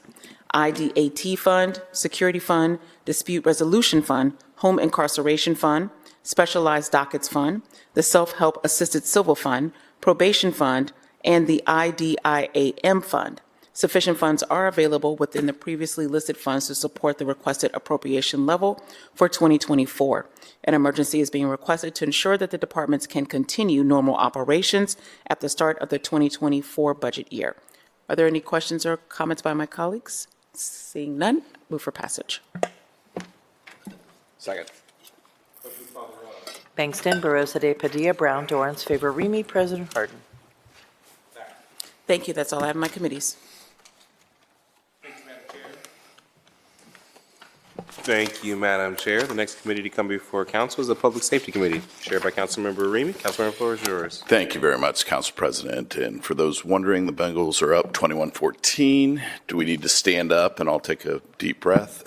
IDAT Fund, Security Fund, Dispute Resolution Fund, Home Incarceration Fund, Specialized Dockets Fund, the Self-Help Assisted Civil Fund, Probation Fund, and the IDIAM Fund. Sufficient funds are available within the previously listed funds to support the requested appropriation level for 2024. An emergency is being requested to ensure that the departments can continue normal operations at the start of the 2024 budget year. Are there any questions or comments by my colleagues? Seeing none, move for passage. Second. Bangston, Barosa de Padilla, Brown, Dorans, favor Remy, President Harden. Thank you. That's all I have in my committees. Thank you, Madam Chair. The next committee to come before council is the Public Safety Committee, chaired by Councilmember Remy. Councilmember, the floor is yours. Thank you very much, Council President. And for those wondering, the Bengals are up 21-14. Do we need to stand up and I'll take a deep breath?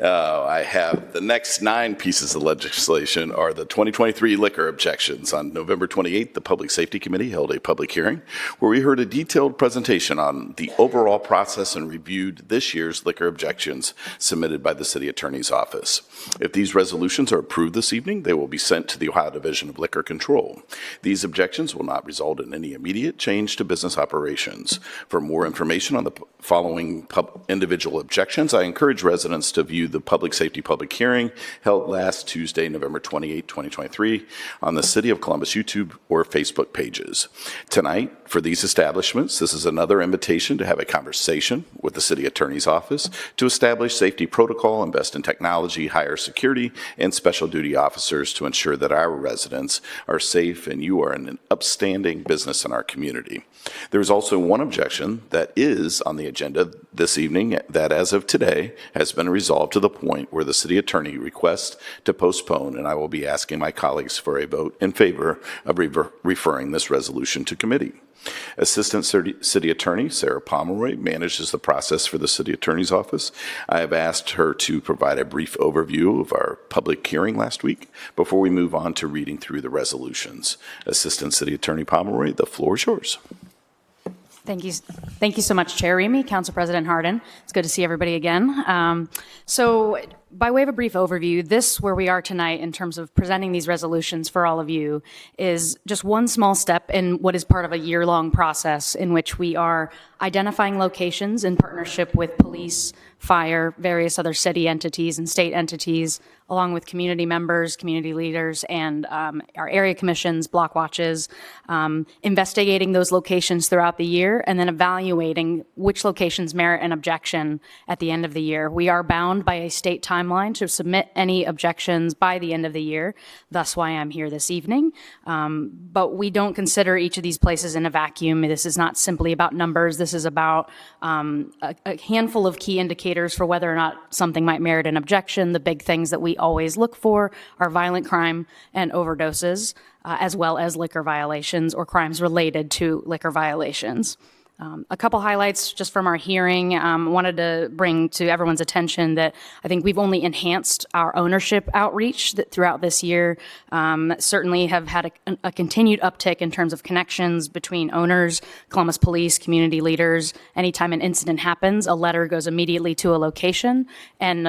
I have the next 9 pieces of legislation are the 2023 liquor objections. On November 28th, the Public Safety Committee held a public hearing where we heard a detailed presentation on the overall process and reviewed this year's liquor objections submitted by the City Attorney's Office. If these resolutions are approved this evening, they will be sent to the Ohio Division of Liquor Control. These objections will not result in any immediate change to business operations. For more information on the following individual objections, I encourage residents to view the Public Safety public hearing held last Tuesday, November 28, 2023, on the City of Columbus YouTube or Facebook pages. Tonight, for these establishments, this is another invitation to have a conversation with the City Attorney's Office to establish safety protocol, invest in technology, hire security, and special duty officers to ensure that our residents are safe and you are an upstanding business in our community. There is also one objection that is on the agenda this evening that, as of today, has been resolved to the point where the city attorney requests to postpone, and I will be asking my colleagues for a vote in favor of referring this resolution to committee. Assistant City Attorney Sarah Pomeroy manages the process for the City Attorney's Office. I have asked her to provide a brief overview of our public hearing last week before we move on to reading through the resolutions. Assistant City Attorney Pomeroy, the floor is yours. Thank you. Thank you so much, Chair Remy, Council President Hardin. It's good to see everybody again. So by way of a brief overview, this, where we are tonight in terms of presenting these resolutions for all of you, is just one small step in what is part of a year-long process in which we are identifying locations in partnership with police, fire, various other city entities and state entities, along with community members, community leaders, and our area commissions, block watches, investigating those locations throughout the year, and then evaluating which locations merit an objection at the end of the year. We are bound by a state timeline to submit any objections by the end of the year, thus why I'm here this evening. But we don't consider each of these places in a vacuum. This is not simply about numbers. This is about a handful of key indicators for whether or not something might merit an objection. The big things that we always look for are violent crime and overdoses, as well as liquor violations or crimes related to liquor violations. A couple highlights just from our hearing. Wanted to bring to everyone's attention that I think we've only enhanced our ownership outreach throughout this year. Certainly have had a continued uptick in terms of connections between owners, Columbus Police, community leaders. Anytime an incident happens, a letter goes immediately to a location, and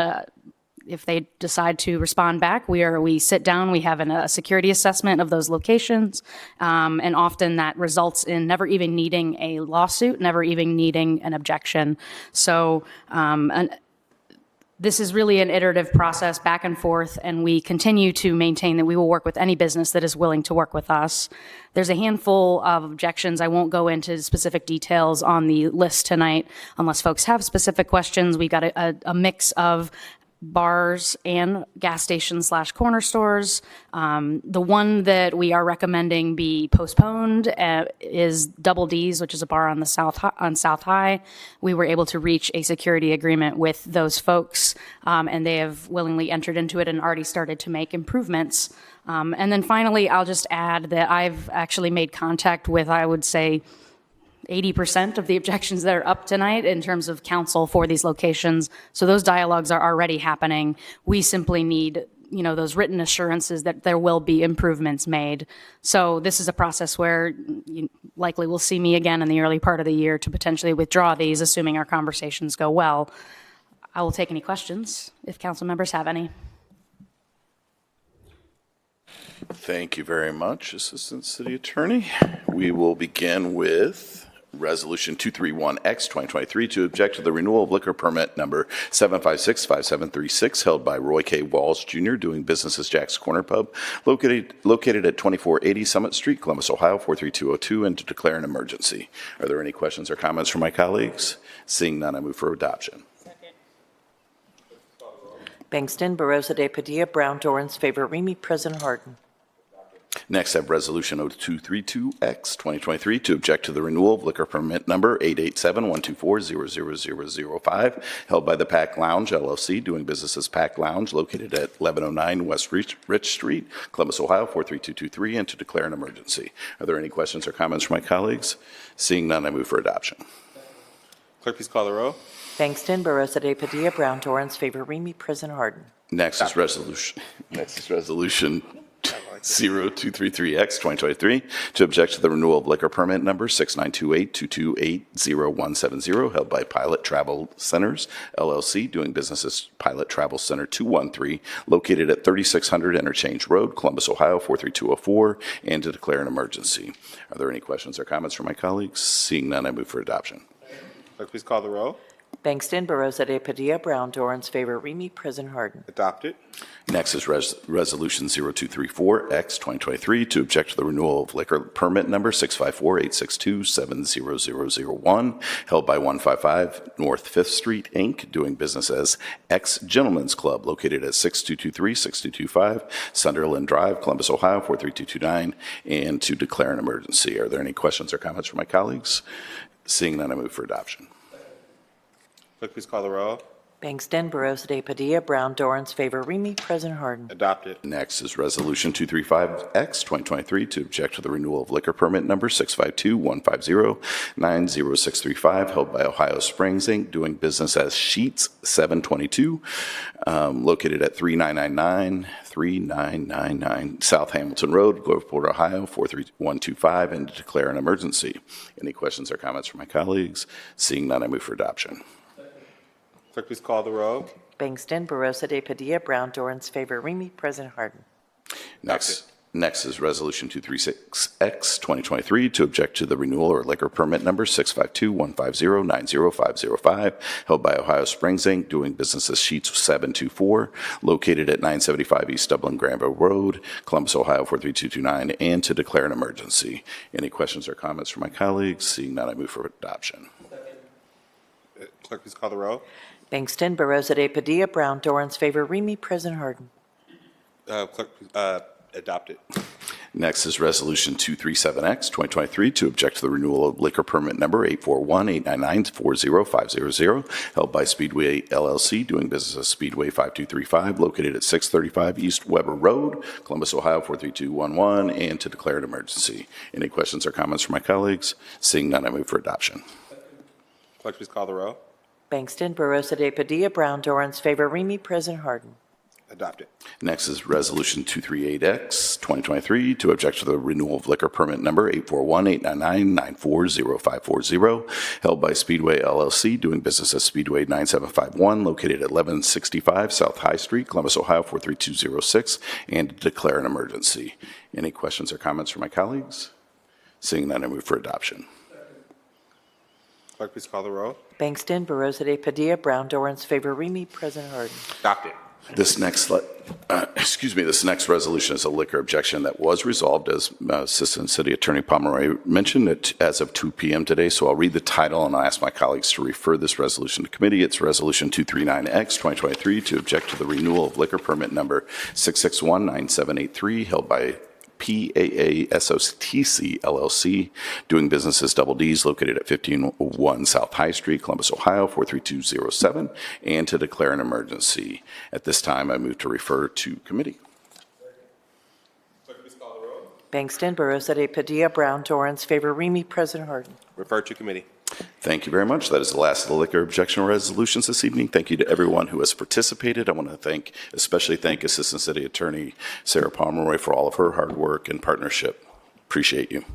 if they decide to respond back, we sit down, we have a security assessment of those locations, and often that results in never even needing a lawsuit, never even needing an objection. So this is really an iterative process back and forth, and we continue to maintain that we will work with any business that is willing to work with us. There's a handful of objections. I won't go into specific details on the list tonight unless folks have specific questions. We got a mix of bars and gas stations / corner stores. The one that we are recommending be postponed is Double D's, which is a bar on South High. We were able to reach a security agreement with those folks, and they have willingly entered into it and already started to make improvements. And then finally, I'll just add that I've actually made contact with, I would say, 80% of the objections that are up tonight in terms of counsel for these locations. So those dialogues are already happening. We simply need, those written assurances that there will be improvements made. So this is a process where you likely will see me again in the early part of the year to potentially withdraw these, assuming our conversations go well. I will take any questions if council members have any. Thank you very much, Assistant City Attorney. We will begin with Resolution 231X 2023 to object to the renewal of liquor permit number 7565736 held by Roy K. Walls Jr. doing business as Jack's Corner Pub located at 2480 Summit Street, Columbus, Ohio 43202, and to declare an emergency. Are there any questions or comments from my colleagues? Seeing none, I move for adoption. Bangston, Barosa de Padilla, Brown, Dorans, favor Remy, President Harden. Next, I have Resolution 0232X 2023 to object to the renewal of liquor permit number 887-124-00005 held by the Pack Lounge LLC, doing business as Pack Lounge, located at 1109 West Rich Street, Columbus, Ohio 43223, and to declare an emergency. Are there any questions or comments from my colleagues? Seeing none, I move for adoption. Clerk, please call the row. Bangston, Barosa de Padilla, Brown, Dorans, favor, Remy, President Harden. Next is resolution 0233X 2023 to object to the renewal of liquor permit number 6928-228-0170 held by Pilot Travel Centers LLC, doing business as Pilot Travel Center 213, located at 3600 Interchange Road, Columbus, Ohio 43204, and to declare an emergency. Are there any questions or comments from my colleagues? Seeing none, I move for adoption. Clerk, please call the row. Bangston, Barosa de Padilla, Brown, Dorans, favor, Remy, President Harden. Adopted. Next is Resolution 0234X 2023 to object to the renewal of liquor permit number 654-862-70001 held by 155 North 5th Street, Inc., doing business as X Gentlemen's Club, located at 6223-6225 Sunderland Drive, Columbus, Ohio 43229, and to declare an emergency. Are there any questions or comments from my colleagues? Seeing none, I move for adoption. Clerk, please call the row. Bangston, Barosa de Padilla, Brown, Dorans, favor, Remy, President Harden. Adopted. Next is Resolution 235X 2023 to object to the renewal of liquor permit number 652-150-90635 held by Ohio Springs, Inc., doing business as Sheets 722, located at 3999 South Hamilton Road, Gulfport, Ohio 43125, and to declare an emergency. Any questions or comments from my colleagues? Seeing none, I move for adoption. Clerk, please call the row. Bangston, Barosa de Padilla, Brown, Dorans, favor, Remy, President Harden. Next is Resolution 236X 2023 to object to the renewal or liquor permit number 652-150-90505 held by Ohio Springs, Inc., doing business as Sheets 724, located at 975 East Dublin Granville Road, Columbus, Ohio 43229, and to declare an emergency. Any questions or comments from my colleagues? Seeing none, I move for adoption. Clerk, please call the row. Bangston, Barosa de Padilla, Brown, Dorans, favor, Remy, President Harden. Clerk, adopted. Next is Resolution 237X 2023 to object to the renewal of liquor permit number 841-899-40500 held by Speedway LLC, doing business as Speedway 5235, located at 635 East Weber Road, Columbus, Ohio 43211, and to declare an emergency. Any questions or comments from my colleagues? Seeing none, I move for adoption. Clerk, please call the row. Bangston, Barosa de Padilla, Brown, Dorans, favor, Remy, President Harden. Adopted. Next is Resolution 238X 2023 to object to the renewal of liquor permit number 841-899-940-540 held by Speedway LLC, doing business as Speedway 9751, located at 1165 South High Street, Columbus, Ohio 43206, and to declare an emergency. Any questions or comments from my colleagues? Seeing none, I move for adoption. Clerk, please call the row. Bangston, Barosa de Padilla, Brown, Dorans, favor, Remy, President Harden. Adopted. This next resolution is a liquor objection that was resolved, as Assistant City Attorney Pomeroy mentioned, it as of 2 p.m. today. So I'll read the title and I'll ask my colleagues to refer this resolution to committee. It's Resolution 239X 2023 to object to the renewal of liquor permit number 6619783 held by PAASOTC LLC, doing business as Double D's, located at 1501 South High Street, Columbus, Ohio 43207, and to declare an emergency. At this time, I move to refer to committee. Clerk, please call the row. Bangston, Barosa de Padilla, Brown, Dorans, favor, Remy, President Harden. Refer to committee. Thank you very much. That is the last of the liquor objection resolutions this evening. Thank you to everyone who has participated. I want to especially thank Assistant City Attorney Sarah Pomeroy for all of her hard work and partnership. Appreciate you.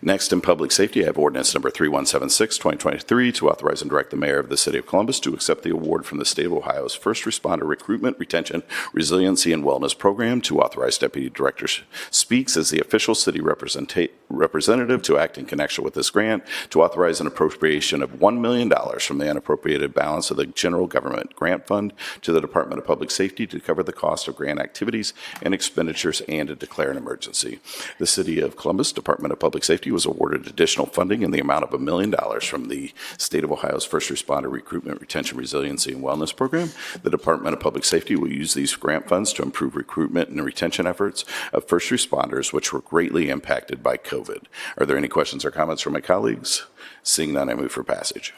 Next, in public safety, I have ordinance number 3176, 2023, to authorize and direct the mayor of the city of Columbus to accept the award from the state of Ohio's First Responder Recruitment, Retention, Resiliency, and Wellness Program. To authorize Deputy Director Speaks as the official city representative to act in connection with this grant, to authorize an appropriation of $1 million from the unappropriated balance of the General Government Grant Fund to the Department of Public Safety to cover the cost of grant activities and expenditures, and to declare an emergency. The city of Columbus Columbus Department of Public Safety was awarded additional funding in the amount of $1 million from the State of Ohio's First Responder Recruitment, Retention, Resiliency, and Wellness Program. The Department of Public Safety will use these grant funds to improve recruitment and retention efforts of first responders, which were greatly impacted by COVID. Are there any questions or comments from my colleagues? Seeing none, I move for passage.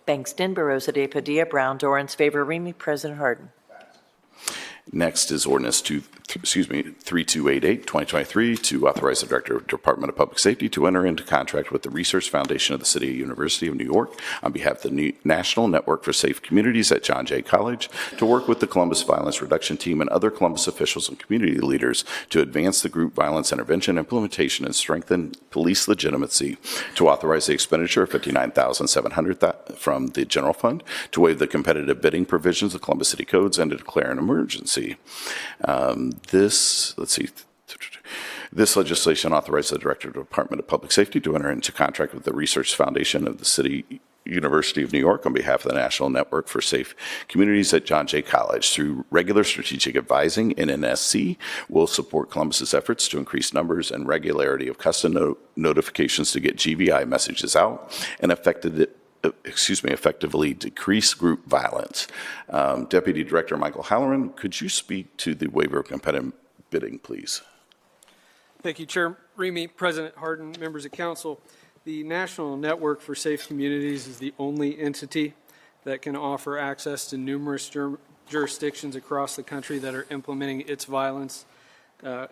Bangston, Barosa de Padilla, Brown, Dorans, favor, Remy, President Harden. Next is ordinance 3288, 2023, to authorize the Director of Department of Public Safety to enter into contract with the Research Foundation of the City University of New York on behalf of the National Network for Safe Communities at John Jay College to work with the Columbus Violence Reduction Team and other Columbus officials and community leaders to advance the group violence intervention implementation and strengthen police legitimacy, to authorize the expenditure of $59,700 from the general fund, to waive the competitive bidding provisions of Columbus City Codes, and to declare an emergency. This legislation authorizes the Director of the Department of Public Safety to enter into contract with the Research Foundation of the City University of New York on behalf of the National Network for Safe Communities at John Jay College. Through regular strategic advising, NNSC will support Columbus's efforts to increase numbers and regularity of custom notifications to get GVI messages out and effectively decrease group violence. Deputy Director Michael Halloran, could you speak to the waiver of competitive bidding, please? Thank you, Chair Remy, President Harden, members of council. The National Network for Safe Communities is the only entity that can offer access to numerous jurisdictions across the country that are implementing its violence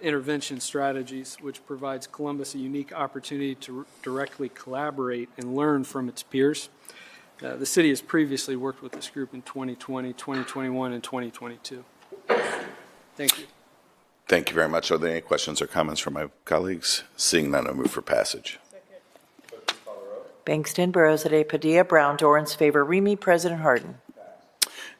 intervention strategies, which provides Columbus a unique opportunity to directly collaborate and learn from its peers. The city has previously worked with this group in 2020, 2021, and 2022. Thank you. Thank you very much. Are there any questions or comments from my colleagues? Seeing none, I move for passage. Bangston, Barosa de Padilla, Brown, Dorans, favor, Remy, President Harden.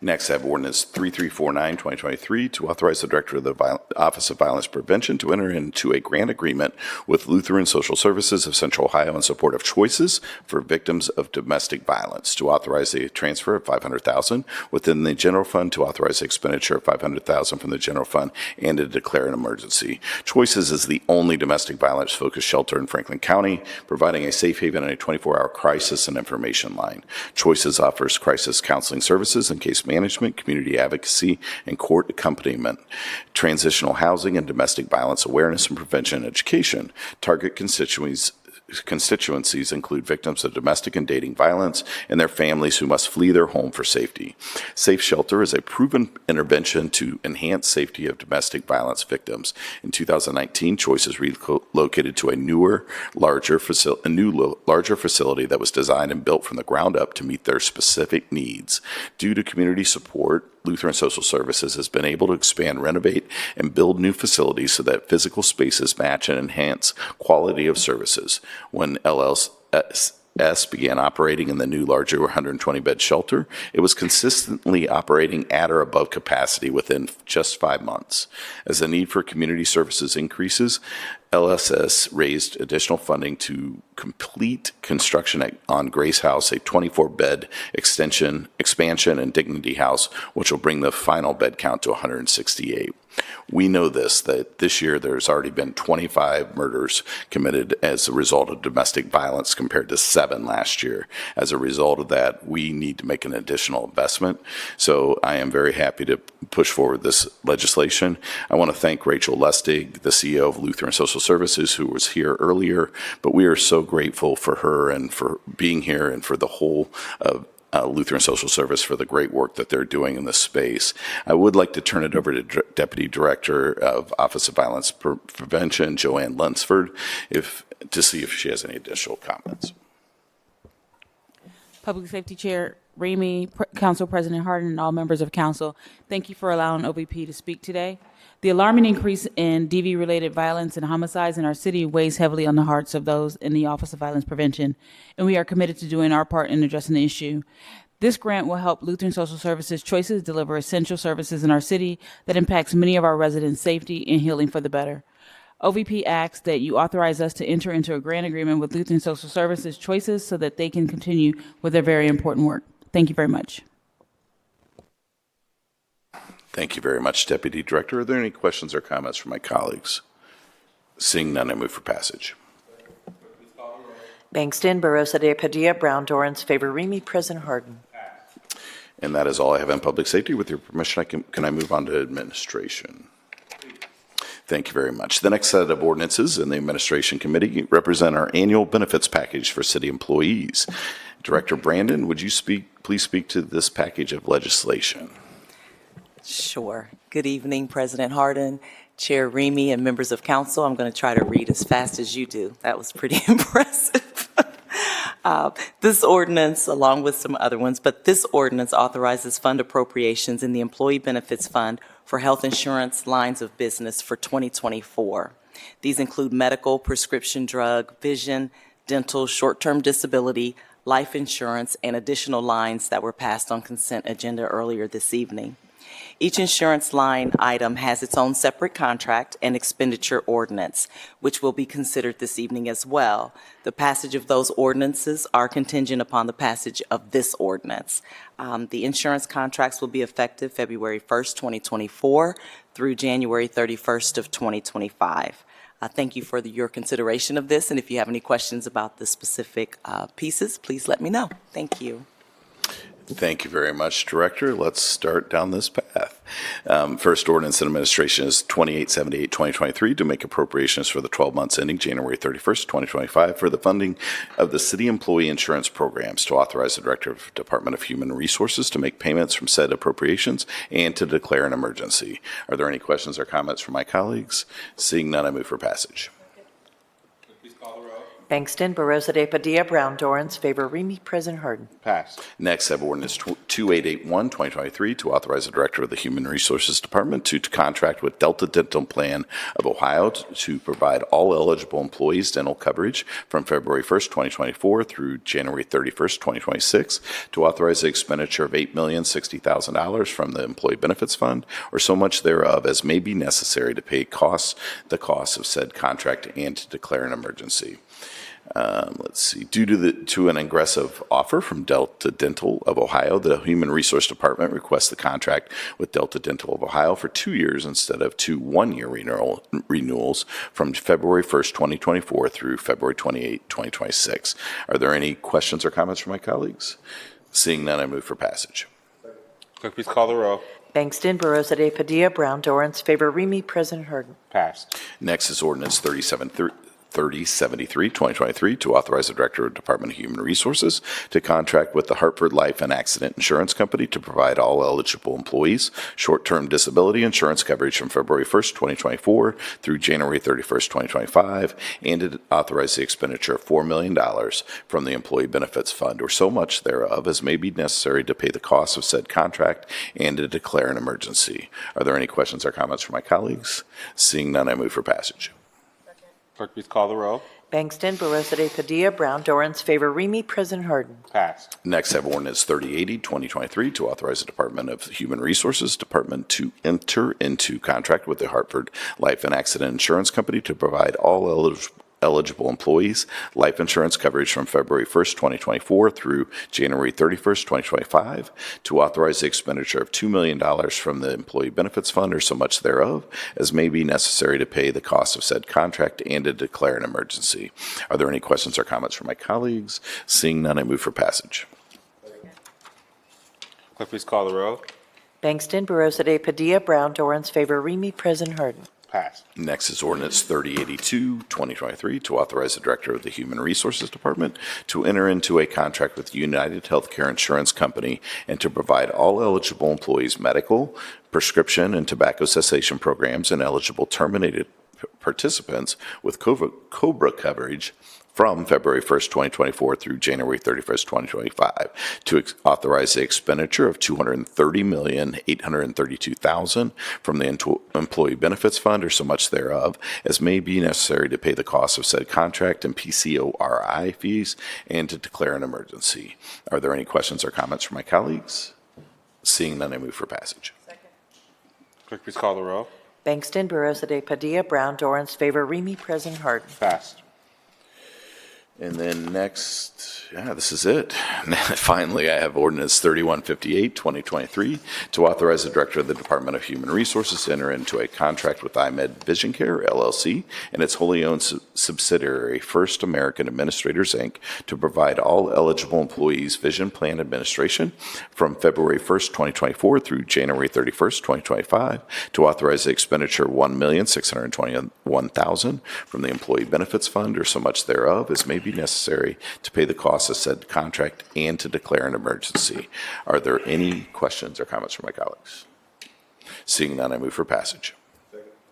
Next, I have ordinance 3349, 2023, to authorize the Director of the Office of Violence Prevention to enter into a grant agreement with Lutheran Social Services of Central Ohio in support of choices for victims of domestic violence, to authorize the transfer of $500,000 within the general fund, to authorize the expenditure of $500,000 from the general fund, and to declare an emergency. Choices is the only domestic violence-focused shelter in Franklin County, providing a safe haven and a 24-hour crisis and information line. Choices offers crisis counseling services and case management, community advocacy, and court accompaniment, transitional housing, and domestic violence awareness and prevention and education. Target constituencies include victims of domestic and dating violence and their families who must flee their home for safety. Safe Shelter is a proven intervention to enhance safety of domestic violence victims. In 2019, Choices relocated to a larger facility that was designed and built from the ground up to meet their specific needs. Due to community support, Lutheran Social Services has been able to expand, renovate, and build new facilities so that physical spaces match and enhance quality of services. When LLS began operating in the new, larger 120-bed shelter, it was consistently operating at or above capacity within just 5 months. As the need for community services increases, LSS raised additional funding to complete construction on Grace House, a 24-bed expansion and Dignity House, which will bring the final bed count to 168. We know that this year there's already been 25 murders committed as a result of domestic violence compared to 7 last year. As a result of that, we need to make an additional investment. So I am very happy to push forward this legislation. I want to thank Rachel Lustig, the CEO of Lutheran Social Services, who was here earlier, but we are so grateful for her and for being here and for the whole of Lutheran Social Service for the great work that they're doing in this space. I would like to turn it over to Deputy Director of Office of Violence Prevention, Joanne Lunsford, to see if she has any additional comments. Public Safety Chair Remy, Council President Harden, and all members of Council, thank you for allowing OVP to speak today. The alarming increase in DV-related violence and homicides in our city weighs heavily on the hearts of those in the Office of Violence Prevention, and we are committed to doing our part in addressing the issue. This grant will help Lutheran Social Services Choices deliver essential services in our city that impacts many of our residents' safety and healing for the better. OVP asks that you authorize us to enter into a grant agreement with Lutheran Social Services Choices so that they can continue with their very important work. Thank you very much. Thank you very much, Deputy Director. Are there any questions or comments from my colleagues? Seeing none, I move for passage. Bangston, Barosa de Padilla, Brown, Dorans, favor, Remy, President Harden. And that is all I have on public safety. With your permission, can I move on to administration? Thank you very much. The next set of ordinances in the Administration Committee represent our annual benefits package for city employees. Director Brandon, would you please speak to this package of legislation? Sure. Good evening, President Harden, Chair Remy, and members of council. I'm going to try to read as fast as you do. That was pretty impressive. This ordinance, along with some other ones, but this ordinance authorizes fund appropriations in the Employee Benefits Fund for health insurance lines of business for 2024. These include medical, prescription drug, vision, dental, short-term disability, life insurance, and additional lines that were passed on consent agenda earlier this evening. Each insurance line item has its own separate contract and expenditure ordinance, which will be considered this evening as well. The passage of those ordinances are contingent upon the passage of this ordinance. The insurance contracts will be effective February 1st, 2024 through January 31st of 2025. Thank you for your consideration of this, and if you have any questions about the specific pieces, please let me know. Thank you. Thank you very much, Director. Let's start down this path. First ordinance in administration is 2878-2023 to make appropriations for the 12 months ending January 31st, 2025 for the funding of the city employee insurance programs, to authorize the Director of Department of Human Resources to make payments from said appropriations and to declare an emergency. Are there any questions or comments from my colleagues? Seeing none, I move for passage. Bangston, Barosa de Padilla, Brown, Dorans, favor, Remy, President Harden. Passed. Next, I have ordinance 2881-2023 to authorize the Director of the Human Resources Department to contract with Delta Dental Plan of Ohio to provide all eligible employees dental coverage from February 1st, 2024 through January 31st, 2026, to authorize the expenditure of $8,060,000 from the Employee Benefits Fund, or so much thereof as may be necessary to pay the costs of said contract and to declare an emergency. Let's see. Due to an aggressive offer from Delta Dental of Ohio, the Human Resource Department requests the contract with Delta Dental of Ohio for 2 years instead of 2 one-year renewals from February 1st, 2024 through February 28, 2026. Are there any questions or comments from my colleagues? Seeing none, I move for passage. Clerk, please call the row. Bangston, Barosa de Padilla, Brown, Dorans, favor, Remy, President Harden. Passed. Next is ordinance 3073-2023 to authorize the Director of Department of Human Resources to contract with the Hartford Life and Accident Insurance Company to provide all eligible employees short-term disability insurance coverage from February 1st, 2024 through January 31st, 2025, and to authorize the expenditure of $4 million from the Employee Benefits Fund, or so much thereof as may be necessary to pay the costs of said contract and to declare an emergency. Are there any questions or comments from my colleagues? Seeing none, I move for passage. Clerk, please call the row. Bangston, Barosa de Padilla, Brown, Dorans, favor, Remy, President Harden. Passed. Next, I have ordinance 3080-2023 to authorize the Department of Human Resources Department to enter into contract with the Hartford Life and Accident Insurance Company to provide all eligible employees life insurance coverage from February 1st, 2024 through January 31st, 2025, to authorize the expenditure of $2 million from the Employee Benefits Fund, or so much thereof, as may be necessary to pay the cost of said contract and to declare an emergency. Are there any questions or comments from my colleagues? Seeing none, I move for passage. Clerk, please call the row. Bangston, Barosa de Padilla, Brown, Dorans, favor, Remy, President Harden. Passed. Next is ordinance 3082-2023 to authorize the Director of the Human Resources Department to enter into a contract with United Healthcare Insurance Company and to provide all eligible employees medical, prescription, and tobacco cessation programs, and eligible terminated participants with COBRA coverage from February 1st, 2024 through January 31st, 2025, to authorize the expenditure of $230,832,000 from the Employee Benefits Fund, or so much thereof, as may be necessary to pay the cost of said contract and PCORI fees, and to declare an emergency. Are there any questions or comments from my colleagues? Seeing none, I move for passage. Clerk, please call the row. Bangston, Barosa de Padilla, Brown, Dorans, favor, Remy, President Harden. Passed. And then next, this is it. Finally, I have ordinance 3158, 2023, to authorize the Director of the Department of Human Resources to enter into a contract with IMED Vision Care, LLC, and its wholly owned subsidiary, First American Administrators, Inc., to provide all eligible employees vision plan administration from February 1st, 2024 through January 31st, 2025, to authorize the expenditure of $1,621,000 from the Employee Benefits Fund or so much thereof as may be necessary to pay the costs of said contract and to declare an emergency. Are there any questions or comments from my colleagues? Seeing none, I move for passage.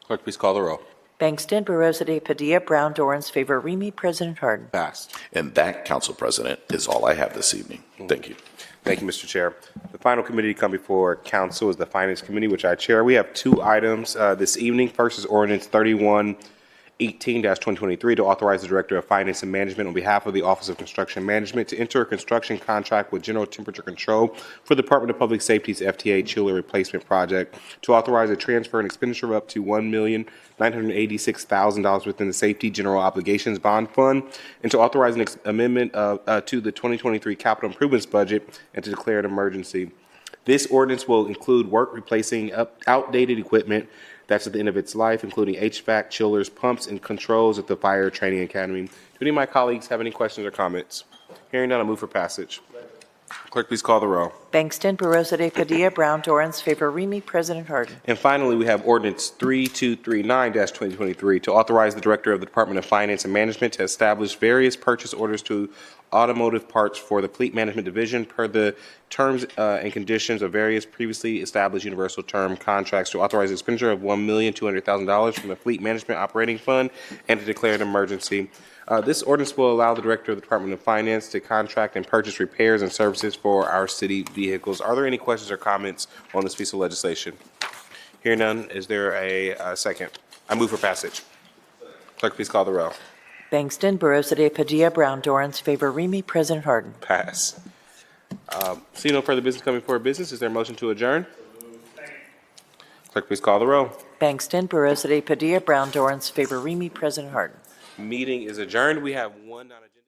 Clerk, please call the row. Bangston, Barosa de Padilla, Brown, Dorans, favor, Remy, President Harden. Passed. And that, Council President, is all I have this evening. Thank you. Thank you, Mr. Chair. The final committee to come before council is the Finance Committee, which I chair. We have two items this evening. First is ordinance 3118-2023 to authorize the Director of Finance and Management on behalf of the Office of Construction Management to enter a construction contract with General Temperature Control for the Department of Public Safety's FTA chiller replacement project, to authorize a transfer and expenditure of up to $1,986,000 within the Safety General Obligations Bond Fund, and to authorize an amendment to the 2023 capital improvements budget and to declare an emergency. This ordinance will include work replacing outdated equipment that's at the end of its life, including HVAC, chillers, pumps, and controls at the Fire Training Academy. Do any of my colleagues have any questions or comments? Hearing none, I'll move for passage. Clerk, please call the row. Bangston, Barosa de Padilla, Brown, Dorans, favor, Remy, President Harden. And finally, we have ordinance 3239-2023 to authorize the Director of the Department of Finance and Management to establish various purchase orders to automotive parts for the Fleet Management Division per the terms and conditions of various previously established universal term contracts, to authorize the expenditure of $1,200,000 from the Fleet Management Operating Fund and to declare an emergency. This ordinance will allow the Director of the Department of Finance to contract and purchase repairs and services for our city vehicles. Are there any questions or comments on this piece of legislation? Hearing none, is there a second? I move for passage. Clerk, please call the row. Bangston, Barosa de Padilla, Brown, Dorans, favor, Remy, President Harden. Pass. See no further business coming before business. Is there a motion to adjourn? Clerk, please call the row. Bangston, Barosa de Padilla, Brown, Dorans, favor, Remy, President Harden. Meeting is adjourned. We have one non-agenda.